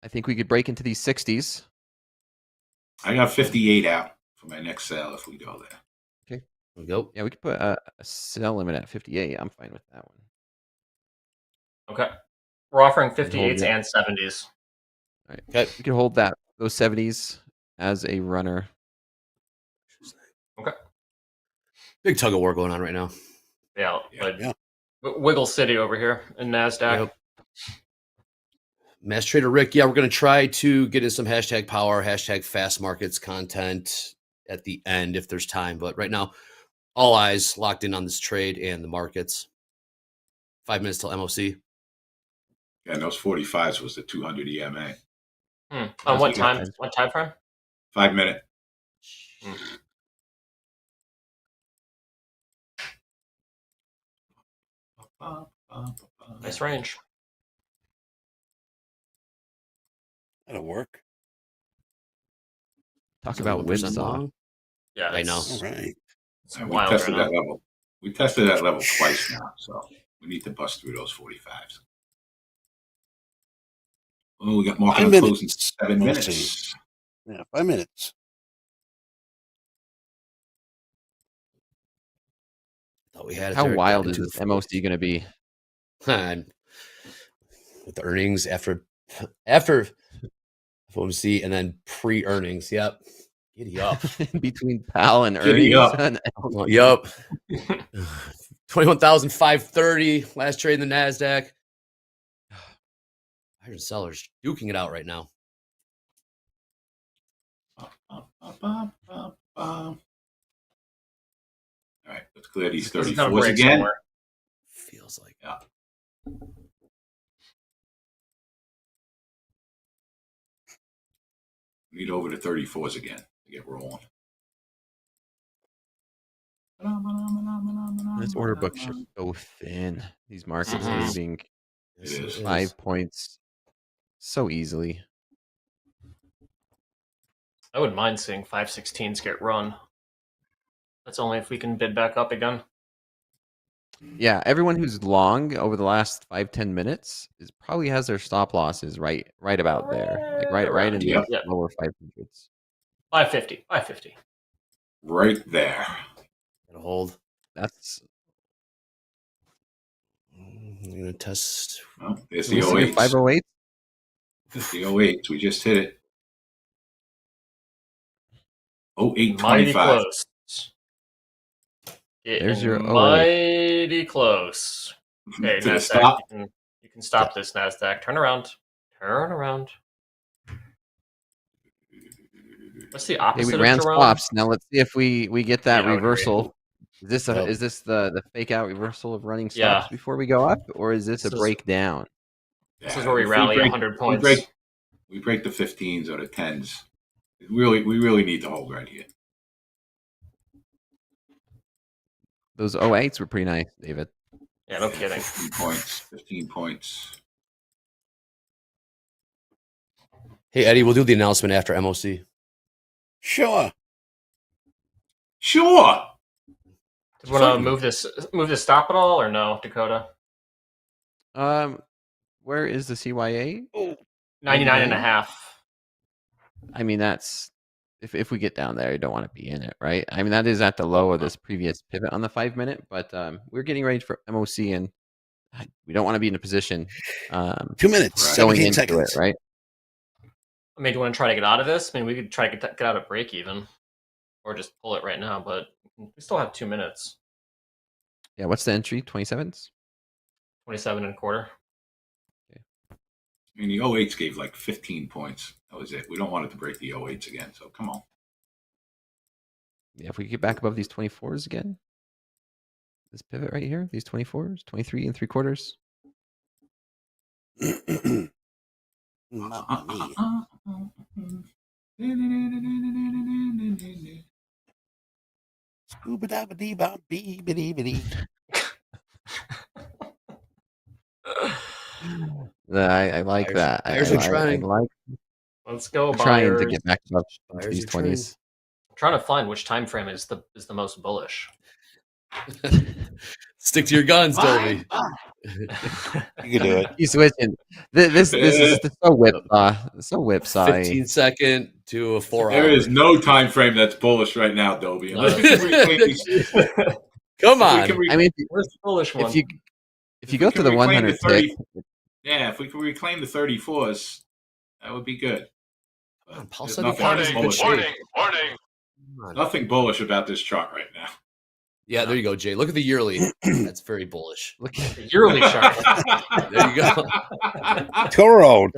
I think we could break into these 60s. I got 58 out for my next sale if we go there. Okay. There we go. Yeah, we could put a sell limit at 58. I'm fine with that one. Okay. We're offering 58s and 70s. All right. Okay. We can hold those 70s as a runner. Okay. Big tug of war going on right now. Yeah. Wiggle City over here in NASDAQ. Yep. Mass Trader Rick, yeah, we're going to try to get in some hashtag power, hashtag fast markets content at the end if there's time. But right now, all eyes locked in on this trade and the markets. 5 minutes till MOC. Yeah, and those 45s was the 200 EMA. On what time? What time frame? 5 minute. Nice range. That'll work. Talk about whipsaw. Yeah, I know. All right. We tested that level. We tested that level twice now, so we need to bust through those 45s. Oh, we got market on closing 7 minutes. Yeah, 5 minutes. Thought we had it. How wild is this MOC going to be? With the earnings after FOMC and then pre-earnings. Yep. Giddy up. Between PAL and Giddy earnings. Up. Yup. 21,530 last trade in the NASDAQ. Iron sellers duking it out right now. All right, let's clear these 34s again. Somewhere. Feels like. Yeah. Need over the 34s again to get rolling. This order book should go thin. These markets are moving 5 points so easily. I wouldn't mind seeing 516s get run. That's only if we can bid back up again. Yeah, everyone who's long over the last 5-10 minutes probably has their stop losses right about there, like right in the lower 500s. 550. Right there. Gotta hold. That's. I'm gonna test. Oh, there's the 08s. 508. There's the 08s. We just hit it. 0825. Mighty close. There's your 08. Mighty close. Okay, Did it NASDAQ, stop? you can stop this, NASDAQ. Turn around. What's the opposite we ran of Jerome? swaps. Now let's see if we get that Yeah, reversal. Is this the fake out reversal of running swaps before we go up, or is this a breakdown? This is where we rally 100 points. We break the 15s or the 10s. We really need to hold right here. Those 08s were pretty nice, David. Yeah, no kidding. 15 points. Hey, Eddie, we'll do the announcement after MOC. Sure. Do you want to move this stop at all or no, Dakota? Where is the CYA? 99.5. I mean, it's if we get down there, you don't want to be in it, right? I mean, that is at the low of this previous pivot on the 5-minute, but we're getting ready for MOC, and we don't want to be in a position 2 minutes, going 17 into seconds. it, right? I mean, do you want to try to get out of this? I mean, we could try to get out of break even, or just pull it right now, but we still have 2 minutes. Yeah, what's the entry? 27s? 27 and a quarter. I mean, the 08s gave like 15 points. That was it. We don't want it to break the 08s again, so come on. Yeah, if we get back above these 24s again, this pivot right here, these 24s, 23 and 3/4. I like that. Buyers are trying. I like Let's go, trying buyers. to get back up to Buyers these are trying. 20s. I'm trying to find which time frame is the most bullish. Stick to your guns, Dolby. You can do it. You switching. This is so whipsaw. 15-second to a 4 hour. There is no time frame that's bullish right now, Dolby. Unless we can reclaim these. Come on. I mean, where's the bullish one? If you go to the 100 tick, yeah, if we can reclaim the 34s, that would be good. Paul There's said nothing nothing bullish about this chart right now. Yeah, there you go, Jay. Look at the yearly. That's very bullish. Look at the yearly chart. There you go. Toro.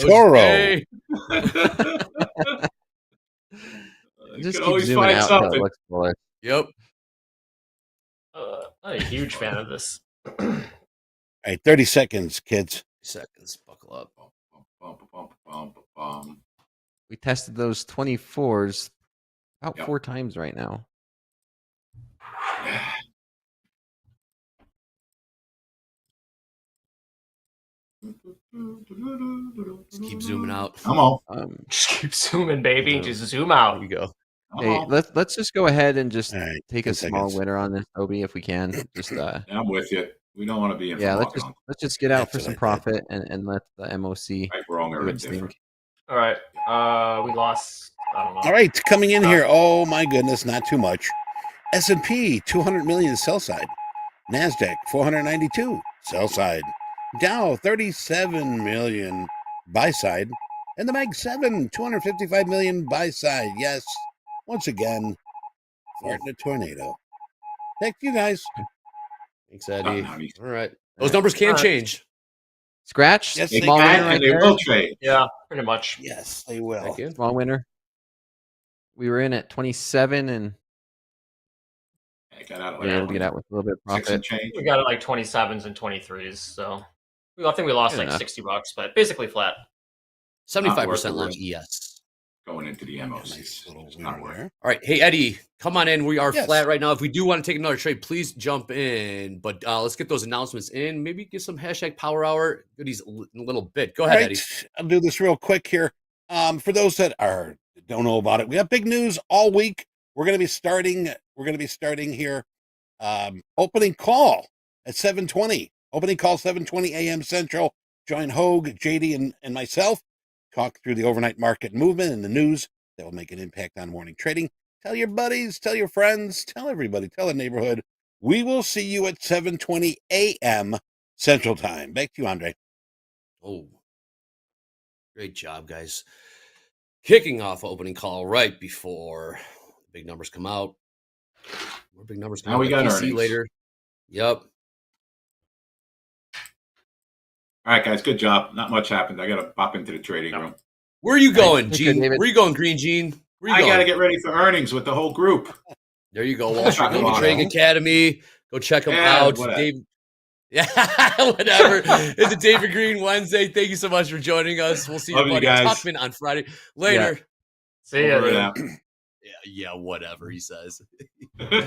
just can keep always zooming find out until something. it looks bullish. Yep. I'm a huge fan of this. All right, 30 seconds, kids. Seconds. Buckle up. We tested those 24s about 4 times right now. Just keep zooming out. Come on. Just keep zooming, baby. Just zoom out. There you go. Hey, let's just go ahead and just right, take a 10 small seconds. winner on this, Obi, if we can. Just I'm with you. We don't want to be in yeah, for let's just get out That's for what some I did. profit and let the MOC right, wrong, do or its thing. indifferent. All right. We lost. I don't know. All right, coming in here. Oh my goodness, not too much. S&P 200 million sell side. NASDAQ 492 sell side. Dow 37 million buy side. And the Mag 7 255 million buy side. Yes, once again, farting a tornado. Back to you guys. Thanks, Eddie. Honey. All right. Those numbers can change. Scratch? Yes, They Small can, winner right and they there. will trade. Yeah, pretty much. Yes, they will. Thank you. Small winner. We were in at 27 and I got out of we were able to get out with a little bit of 6 and profit. change. We got it like 27s and 23s, so I think we lost Good like enough. $60, but basically flat. 75% long ES. Going into the MOC. Nice little It's not winner working. there. All right. Hey, Eddie, come on in. We are Yes. flat right now. If we do want to take another trade, please jump in. But let's get those announcements in. Maybe give some hashtag power hour goodies in a little bit. Go ahead, Right, Eddie. I'll do this real quick here. For those that don't know about it, we have big news all week. We're going to be starting here. Opening call at 7:20. Opening call 7:20 a.m. Central. Join Hoag, JD, and myself. Talk through the overnight market movement and the news that will make an impact on morning trading. Tell your buddies, tell your friends, tell everybody, tell the neighborhood. We will see you at 7:20 a.m. Central Time. Back to you, Andre. Oh, great job, guys. Kicking off opening call right before the big numbers come out. More big numbers come Now out. we got PC earnings. later. Yep. All right, guys, good job. Not much happened. I got to pop into the trading room. Where are you going, Take care, Gene? David. Where are you going, Green Gene? Where are you I got to going? get ready for earnings with the whole group. There you go. Wall Street Come Global on. Trading Academy. Go check them Yeah, out. whatever. Dave. Yeah, whatever. It's a David Green Wednesday. Thank you so much for joining us. We'll see Love your you buddy guys. Tuckman on Friday. Later. See ya. Over and dude. out. Yeah, whatever he says.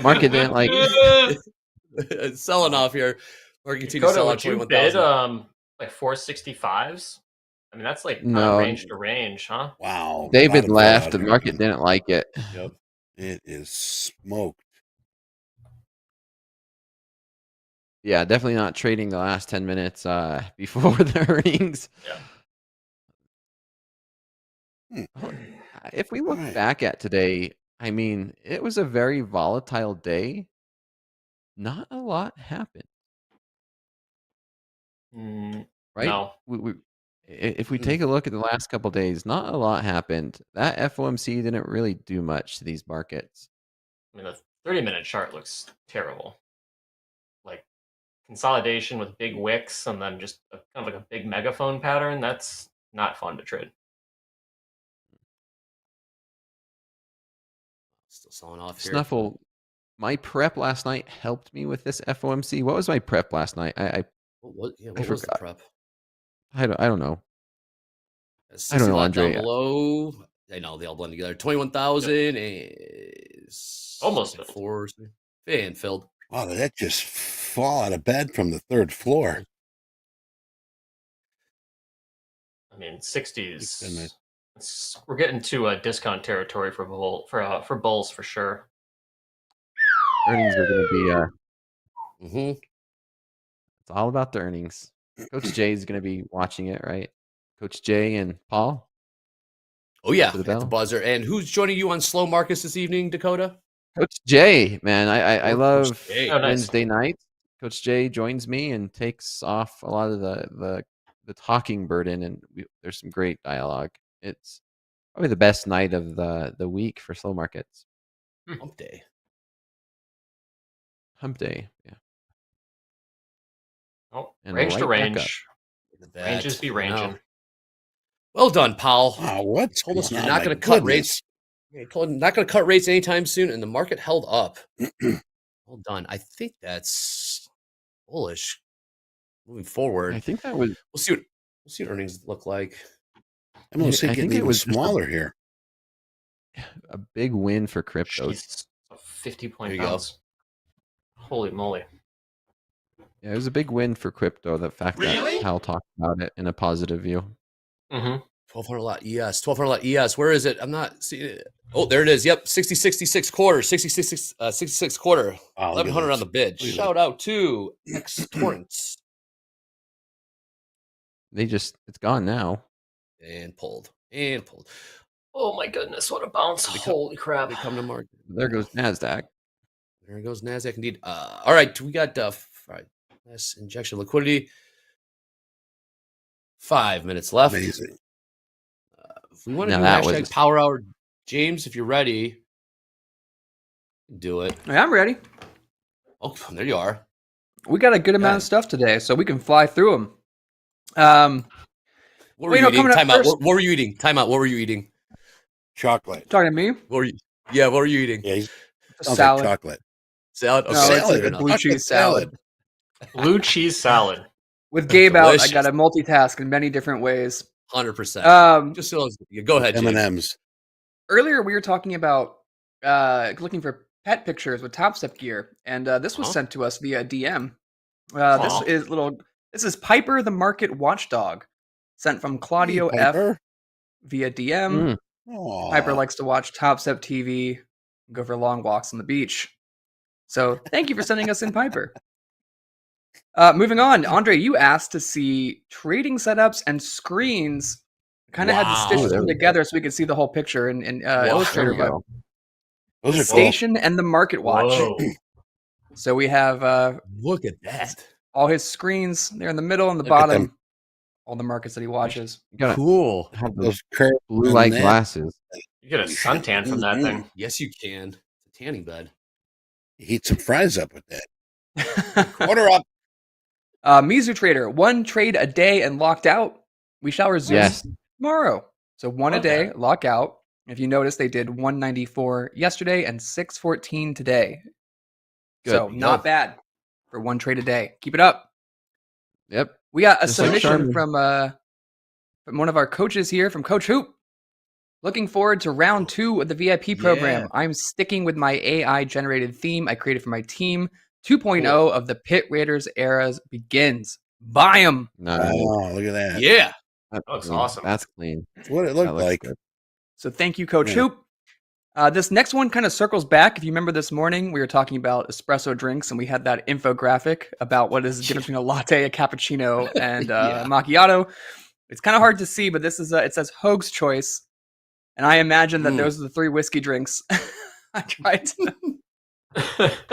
Market didn't like Selling off here. Market continue to Dakota, sell would out you bid 21,000. like 465s? I mean, that's like kind No. of range to range, huh? Wow. David Bottom left. out The here. market didn't like it. Yep. It is smoked. Yeah, definitely not trading the last 10 minutes before the earnings. Yeah. if we look back at today, I mean, it was a very volatile day. Not a lot happened. Right? No. If we take a look at the last couple days, not a lot happened. That FOMC didn't really do much to these markets. I mean, the 30-minute chart looks terrible. Like consolidation with big wicks and then just kind of like a big megaphone pattern. That's not fun to trade. Still selling off here. Snuffle, my prep last night helped me with this FOMC. What was my prep last night? What was the prep? I don't know. I don't know, Andre. Down below. I know they all blend together. 21,000 is almost four and filled. Wow, did that just fall out of bed from the third floor? I mean, 60s. We're getting to discount territory for bulls for sure. Earnings are going to be. It's all about the earnings. Coach Jay is going to be watching it, right? Coach Jay and Paul. Oh yeah, at the buzzer. And who's joining you on Slow Markets this evening, Dakota? Coach Jay, man, I love nice. Wednesday nights. Coach Jay joins me and takes off a lot of the talking burden, and there's some great dialogue. It's probably the best night of the week for slow markets. Hump day. Hump day, yeah. Oh, and range to right range. Ranges be ranging. Well done, Powell. Wow, what's told us going you're on? not going to My cut rates. You're not going to cut rates anytime soon, and the market held up. Well done. I think that's bullish moving forward. I think that was. We'll see what earnings look like. I'm going to see I getting think it even was smaller here. A big win for crypto. Jeez, 50-point bounce. Holy moly. Yeah, it was a big win for crypto. The fact that Hal talked about it in a positive view. 1200 lot ES. 1200 lot ES. Where is it? I'm not seeing it. Oh, there it is. Yep, 66 quarter. 66 quarter. 1100 on the bid. Shout out to X Torrents. It's gone now. And pulled. Oh my goodness, what a bounce. Holy crap. They come to market. There goes NASDAQ. There goes NASDAQ indeed. All right, we got less injection liquidity. 5 minutes left. Amazing. If we want to do hashtag Power Hour, James, if you're ready, do it. Yeah, I'm ready. Oh, there you are. We got a good amount of stuff today, so we can fly through them. What were you eating? Time out. What were you eating? Time out. What were you eating? Chocolate. Talking to me? What were you eating? Yeah, salad. Like chocolate. Salad? Okay. No, it's like a blue cheese salad. Blue cheese salad. With Gabe out, I got to multitask in many different ways. 100%. Just so go ahead, James. M&Ms. Earlier, we were talking about looking for pet pictures with Topstep gear, and this was sent to us via DM. This is Piper the Market Watchdog, sent from Claudio F via DM. Piper likes to watch Topstep TV, and go for long walks on the beach. So thank you for sending us in, Piper. Moving on, Andre, you asked to see trading setups and screens. Kind of had to stitch them together so we could see the whole picture in Illustrator. Those are Station and the Market Watch. So we have look at that. All his screens there in the middle and the bottom. All the markets that he watches. Cool. Have those blue light glasses. You get a suntan from that thing. Yes, you can. It's a tanning bed. You heat some fries up with that. Quarter up. Mizu Trader, 1 trade a day and locked out. We shall resume tomorrow. So 1 a day, lock out. If you notice, they did 194 yesterday and 614 today. Good. So not bad for 1 trade a day. Keep it up. Yep. We got a submission from one of our coaches here, from Coach Hoop. Looking forward to round 2 of the VIP program. I'm sticking with my AI-generated theme I created for my team. 2.0 of the Pit Raiders eras begins. Buy them. Nice. Oh, look at that. Yeah. That looks awesome. That's clean. That's what it looked like. Good. So thank you, Coach Hoop. This next one kind of circles back. If you remember this morning, we were talking about espresso drinks, and we had that infographic about what is the difference between a latte, a cappuccino, and macchiato. It's kind of hard to see, but this is it says Hoag's Choice, And I imagine that those are the 3 whiskey drinks I tried to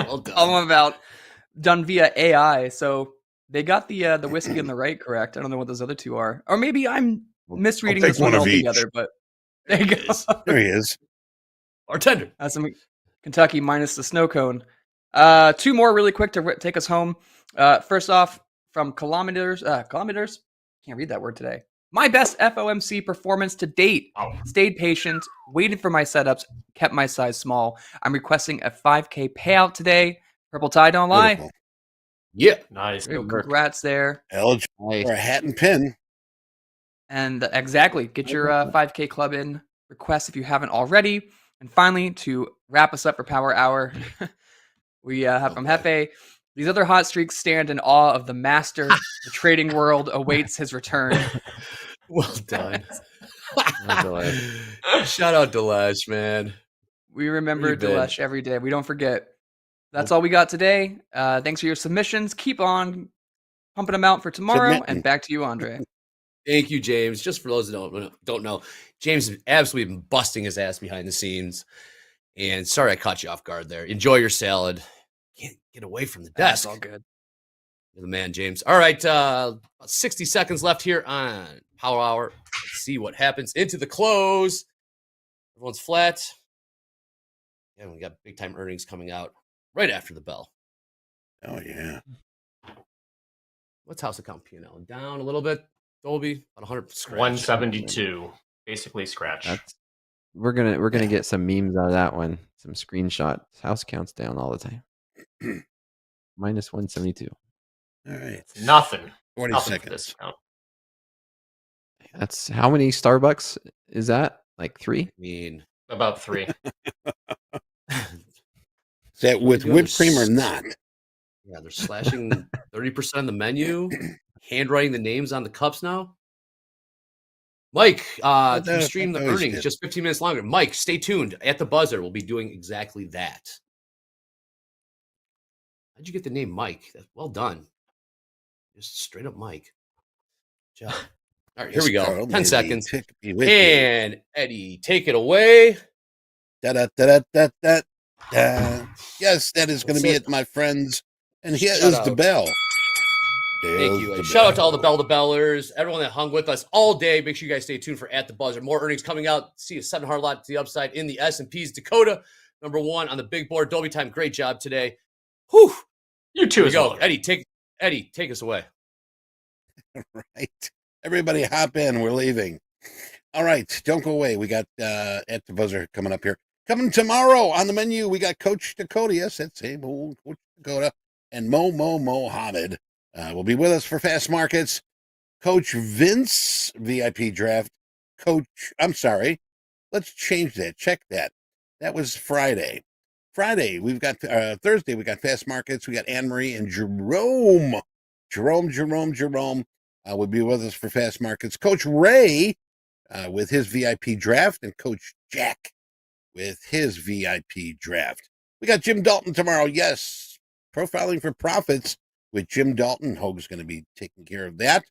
tell them about, done via AI. So they got the whiskey and the right correct. I don't know what those other 2 are. Or maybe I'm misreading take this one one of each. altogether, but there you go. There he is. Bartender. That's some Kentucky minus the snow cone. 2 more really quick to take us home. First off, from kilometers, can't read that word today. My best FOMC performance to date. Stayed patient, waited for my setups, kept my size small. I'm requesting a 5K payout today. Purple tie, don't lie. Beautiful. Yeah. Nice. Congrats there. Eligible for a hat and pin. And exactly, get your 5K club in request if you haven't already. And finally, to wrap us up for Power Hour, we have from Hefe. These other hot streaks stand in awe of the master. The trading world awaits his return. Well done. Shout out Delesh, man. We remember Delesh every day. We don't forget. That's all we got today. Thanks for your submissions. Keep on pumping them out for tomorrow. And back to you, Andre. Thank you, James. Just for those that don't know, James has absolutely been busting his ass behind the scenes. And sorry I caught you off guard there. Enjoy your salad. Can't get away from the desk. That's all good. You're the man, James. All right, about 60 seconds left here on Power Hour. Let's see what happens into the close. Everyone's flat. Yeah, we got big time earnings coming out right after the bell. Oh yeah. What's house account P&L? Down a little bit. Dolby about 100. Scratch. 172, basically scratch. We're gonna get some memes out of that one. Some screenshots. House counts down all the time. Minus 172. All right. Nothing. 40 Nothing seconds. for this account. That's how many Starbucks is that? Like 3? I mean, about 3. Is that with whipped cream or not? Yeah, they're slashing 30% on the menu, handwriting the names on the cups now. Mike, to stream the earnings just 15 minutes longer. Mike, stay tuned. At the buzzer, we'll be doing exactly that. How'd you get the name Mike? Well done. Just straight up Mike. Job. All right, here we go. 10 seconds. And Eddie, take it away. Da-da-da-da-da-da. Yes, that is going to be it, my friends. And here is the bell. Thank you. Shout out to all the bell-to-bellers, everyone that hung with us all day. Make sure you guys stay tuned for At the Buzzer. More earnings coming out. See a 700 lot to the upside in the S&Ps. Dakota, #1 on the big board. Dolby time, great job today. Whew. You too as go. well. Eddie, take us away. Right. Everybody hop in. We're leaving. All right. Don't go away. We got At the Buzzer coming up here. Coming tomorrow on the menu, we got Coach Dakota. Yes, that's same old Coach Dakota. And Mohammed will be with us for Fast Markets. Coach Vince, VIP draft. Let's change that. Check that. That was Friday. We've got Thursday, we got Fast Markets. We got Anne-Marie and Jerome. Jerome will be with us for Fast Markets. Coach Ray with his VIP draft, and Coach Jack with his VIP draft. We got Jim Dalton tomorrow. Yes, profiling for profits with Jim Dalton. Hoag's going to be taking care of that.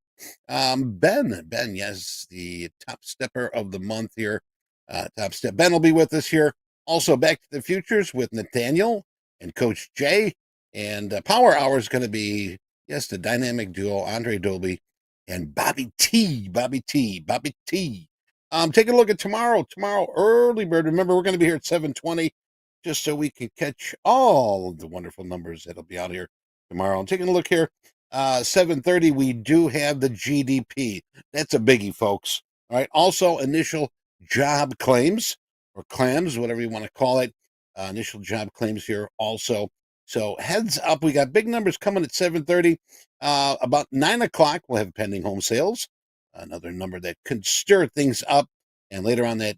Ben, yes, the top stepper of the month here. Top Step Ben will be with us here. Also, Back to the Futures with Nathaniel and Coach Jay. And Power Hour is going to be, yes, the dynamic duo, Andre Dolby and Bobby T. Take a look at tomorrow. Tomorrow, early bird. Remember, we're going to be here at 7:20 just so we can catch all of the wonderful numbers that'll be out here tomorrow. I'm taking a look here. 7:30, we do have the GDP. That's a biggie, folks. All right. Also, initial job claims or clams, whatever you want to call it. Initial job claims here also. So heads up, we got big numbers coming at 7:30. About 9 o'clock, we'll have pending home sales. Another number that could stir things up. And later on in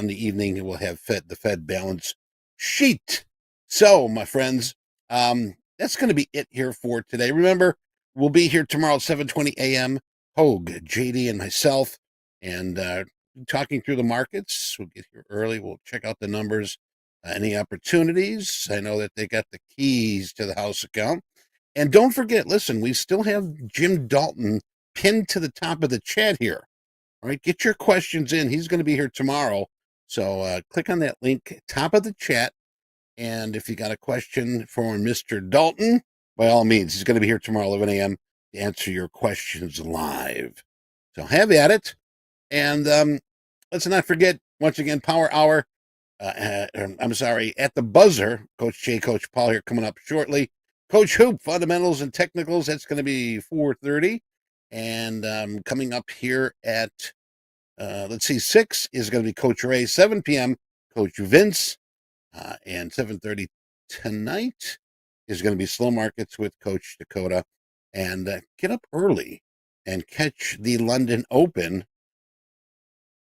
the evening, we'll have the Fed balance sheet. So, my friends, that's going to be it here for today. Remember, we'll be here tomorrow at 7:20 a.m. Hoag, JD, and myself, and talking through the markets. We'll get here early. We'll check out the numbers, any opportunities. I know that they got the keys to the house account. And don't forget, listen, we still have Jim Dalton pinned to the top of the chat here. All right, get your questions in. He's going to be here tomorrow So click on that link, top of the chat. And if you got a question for Mr. Dalton, by all means, he's going to be here tomorrow, 11 a.m. to answer your questions live. So have at it. And let's not forget, once again, Power Hour. I'm sorry, at the buzzer, Coach Jay, Coach Paul here coming up shortly. Coach Hoop, Fundamentals and Technicals, that's going to be 4:30. And coming up here at, 6 is going to be Coach Ray. 7 p.m., Coach Vince. And 7:30 tonight is going to be Slow Markets with Coach Dakota. And get up early and catch the London Open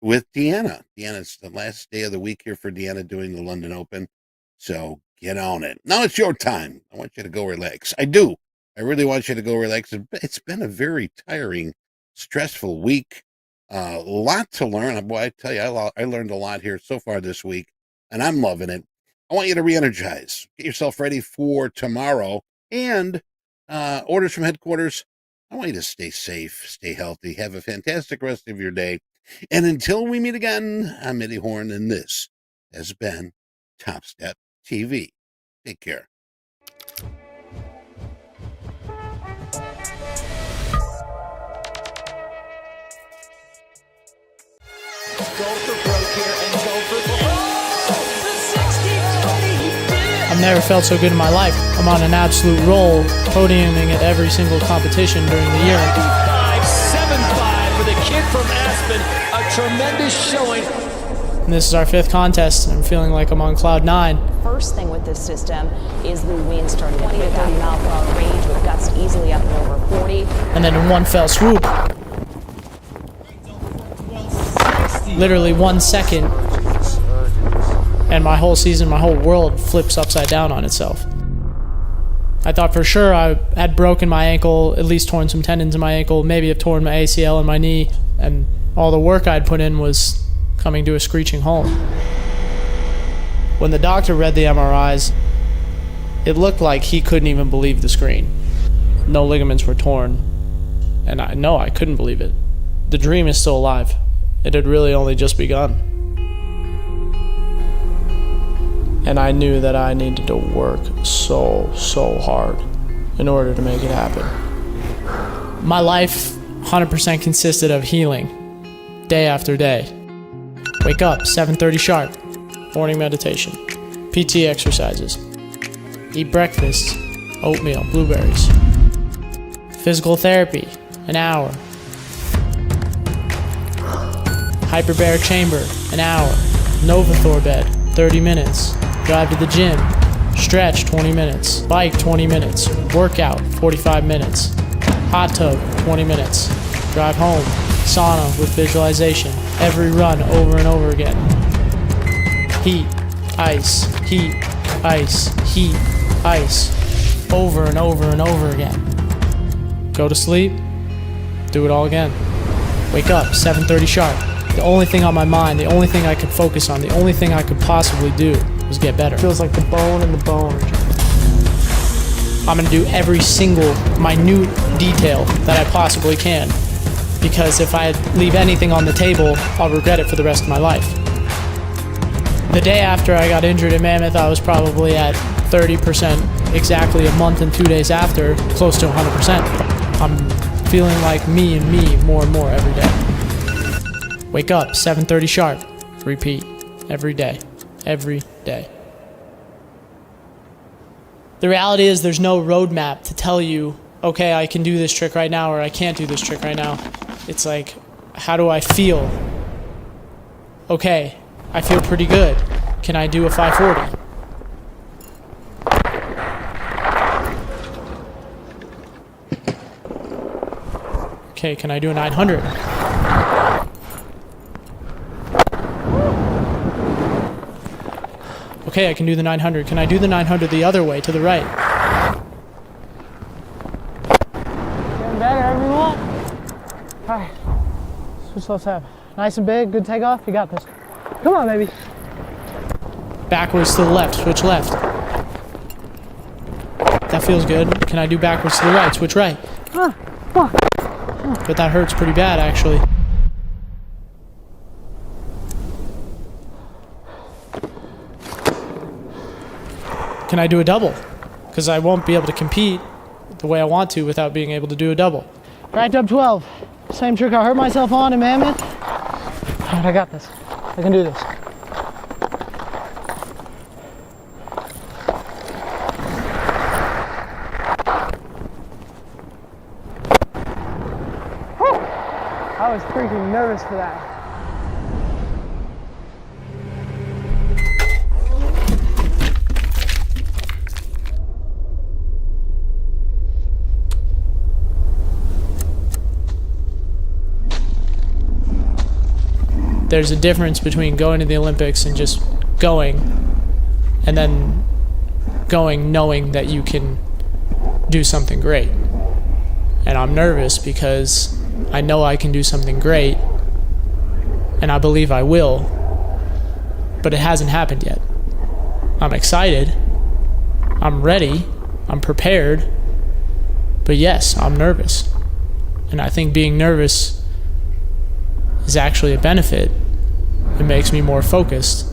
with Deanna. Deanna's the last day of the week here for Deanna doing the London Open. So get on it. Now it's your time. I want you to go relax. I do. I really want you to go relax. It's been a very tiring, stressful week. A lot to learn. Boy, I tell you, I learned a lot here so far this week, and I'm loving it. I want you to re-energize. Get yourself ready for tomorrow. And orders from headquarters, I want you to stay safe, stay healthy, have a fantastic rest of your day. And until we meet again, I'm Eddie Horn, and this has been Topstep TV. Take care. I've never felt so good in my life. I'm on an absolute roll, podiuming at every single competition during the year. 75-75 for the kid from Aspen, a tremendous showing. And this is our 5th contest, and I'm feeling like I'm on cloud 9. First thing with this system is the wind starting at 20 to 30 mile per hour range with gusts easily up and over 40. And then in one fell swoop, literally 1 second, and my whole season, my whole world flips upside down on itself. I thought for sure I had broken my ankle, at least torn some tendons in my ankle, maybe have torn my ACL in my knee, and all the work I'd put in was coming to a screeching halt. When the doctor read the MRIs, it looked like he couldn't even believe the screen. No ligaments were torn, and I couldn't believe it. The dream is still alive. It had really only just begun. And I knew that I needed to work so hard in order to make it happen. My life 100% consisted of healing, day after day. Wake up, 7:30 sharp, morning meditation, PT exercises, eat breakfast, oatmeal, blueberries, physical therapy, an hour, hyperbaric chamber, an hour, Novathor bed, 30 minutes, drive to the gym, stretch 20 minutes, bike 20 minutes, workout 45 minutes, hot tub 20 minutes, drive home, sauna with visualization, every run over and over again. Heat, ice, heat, ice, heat, ice, over and over and over again. Go to sleep, do it all again. Wake up, 7:30 sharp. The only thing on my mind, the only thing I could focus on, the only thing I could possibly do was get better. Feels like the bone and the bone. I'm gonna do every single minute detail that I possibly can, because if I leave anything on the table, I'll regret it for the rest of my life. The day after I got injured at Mammoth, I was probably at 30%, exactly a month and 2 days after, close to 100%. I'm feeling like me and me more and more every day. Wake up, 7:30 sharp, repeat, every day, every day. The reality is there's no roadmap to tell you, okay, I can do this trick right now, or I can't do this trick right now. It's like, how do I feel? Okay, I feel pretty good. Can I do a 540? Okay, can I do a 900? Okay, I can do the 900. Can I do the 900 the other way, to the right? Getting better every one. All right, switch left tab. Nice and big, good takeoff. You got this. Come on, baby. Backwards to the left, switch left. That feels good. Can I do backwards to the right, switch right? Come on. But that hurts pretty bad, actually. can I do a double? Because I won't be able to compete the way I want to without being able to do a double. Racked up 12. Same trick I hurt myself on in Mammoth. All right, I got this. I can do this. I was freaking nervous for that. There's a difference between going to the Olympics and just going, and then going knowing that you can do something great. And I'm nervous because I know I can do something great, and I believe I will, but it hasn't happened yet. I'm excited, I'm ready, I'm prepared, but yes, I'm nervous. And I think being nervous is actually a benefit. It makes me more focused.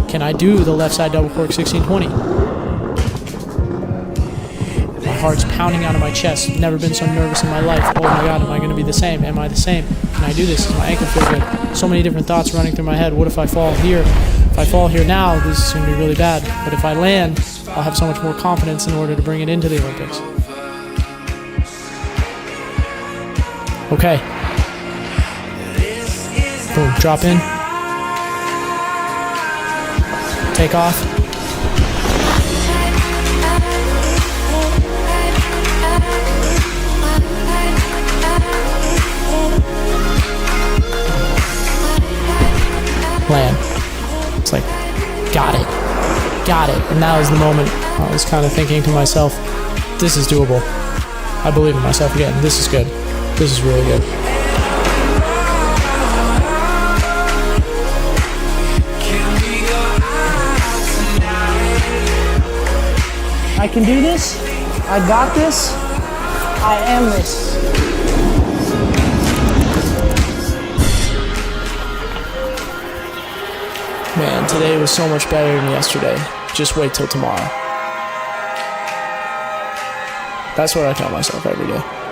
Can I do the left side double cork 1620? My heart's pounding out of my chest. I've never been so nervous in my life. Oh my God, am I going to be the same? Am I the same? Can I do this? Does my ankle feel good? So many different thoughts running through my head. What if I fall here? If I fall here now, this is going to be really bad. But if I land, I'll have so much more confidence in order to bring it into the Olympics. Okay. Boom, drop in. Take off. Land. It's like, got it. Got it. And that was the moment I was kind of thinking to myself, this is doable. I believe in myself again. This is good. This is really good. I can do this. I got this. I am this. Man, today was so much better than yesterday. Just wait till tomorrow. That's what I tell myself every day.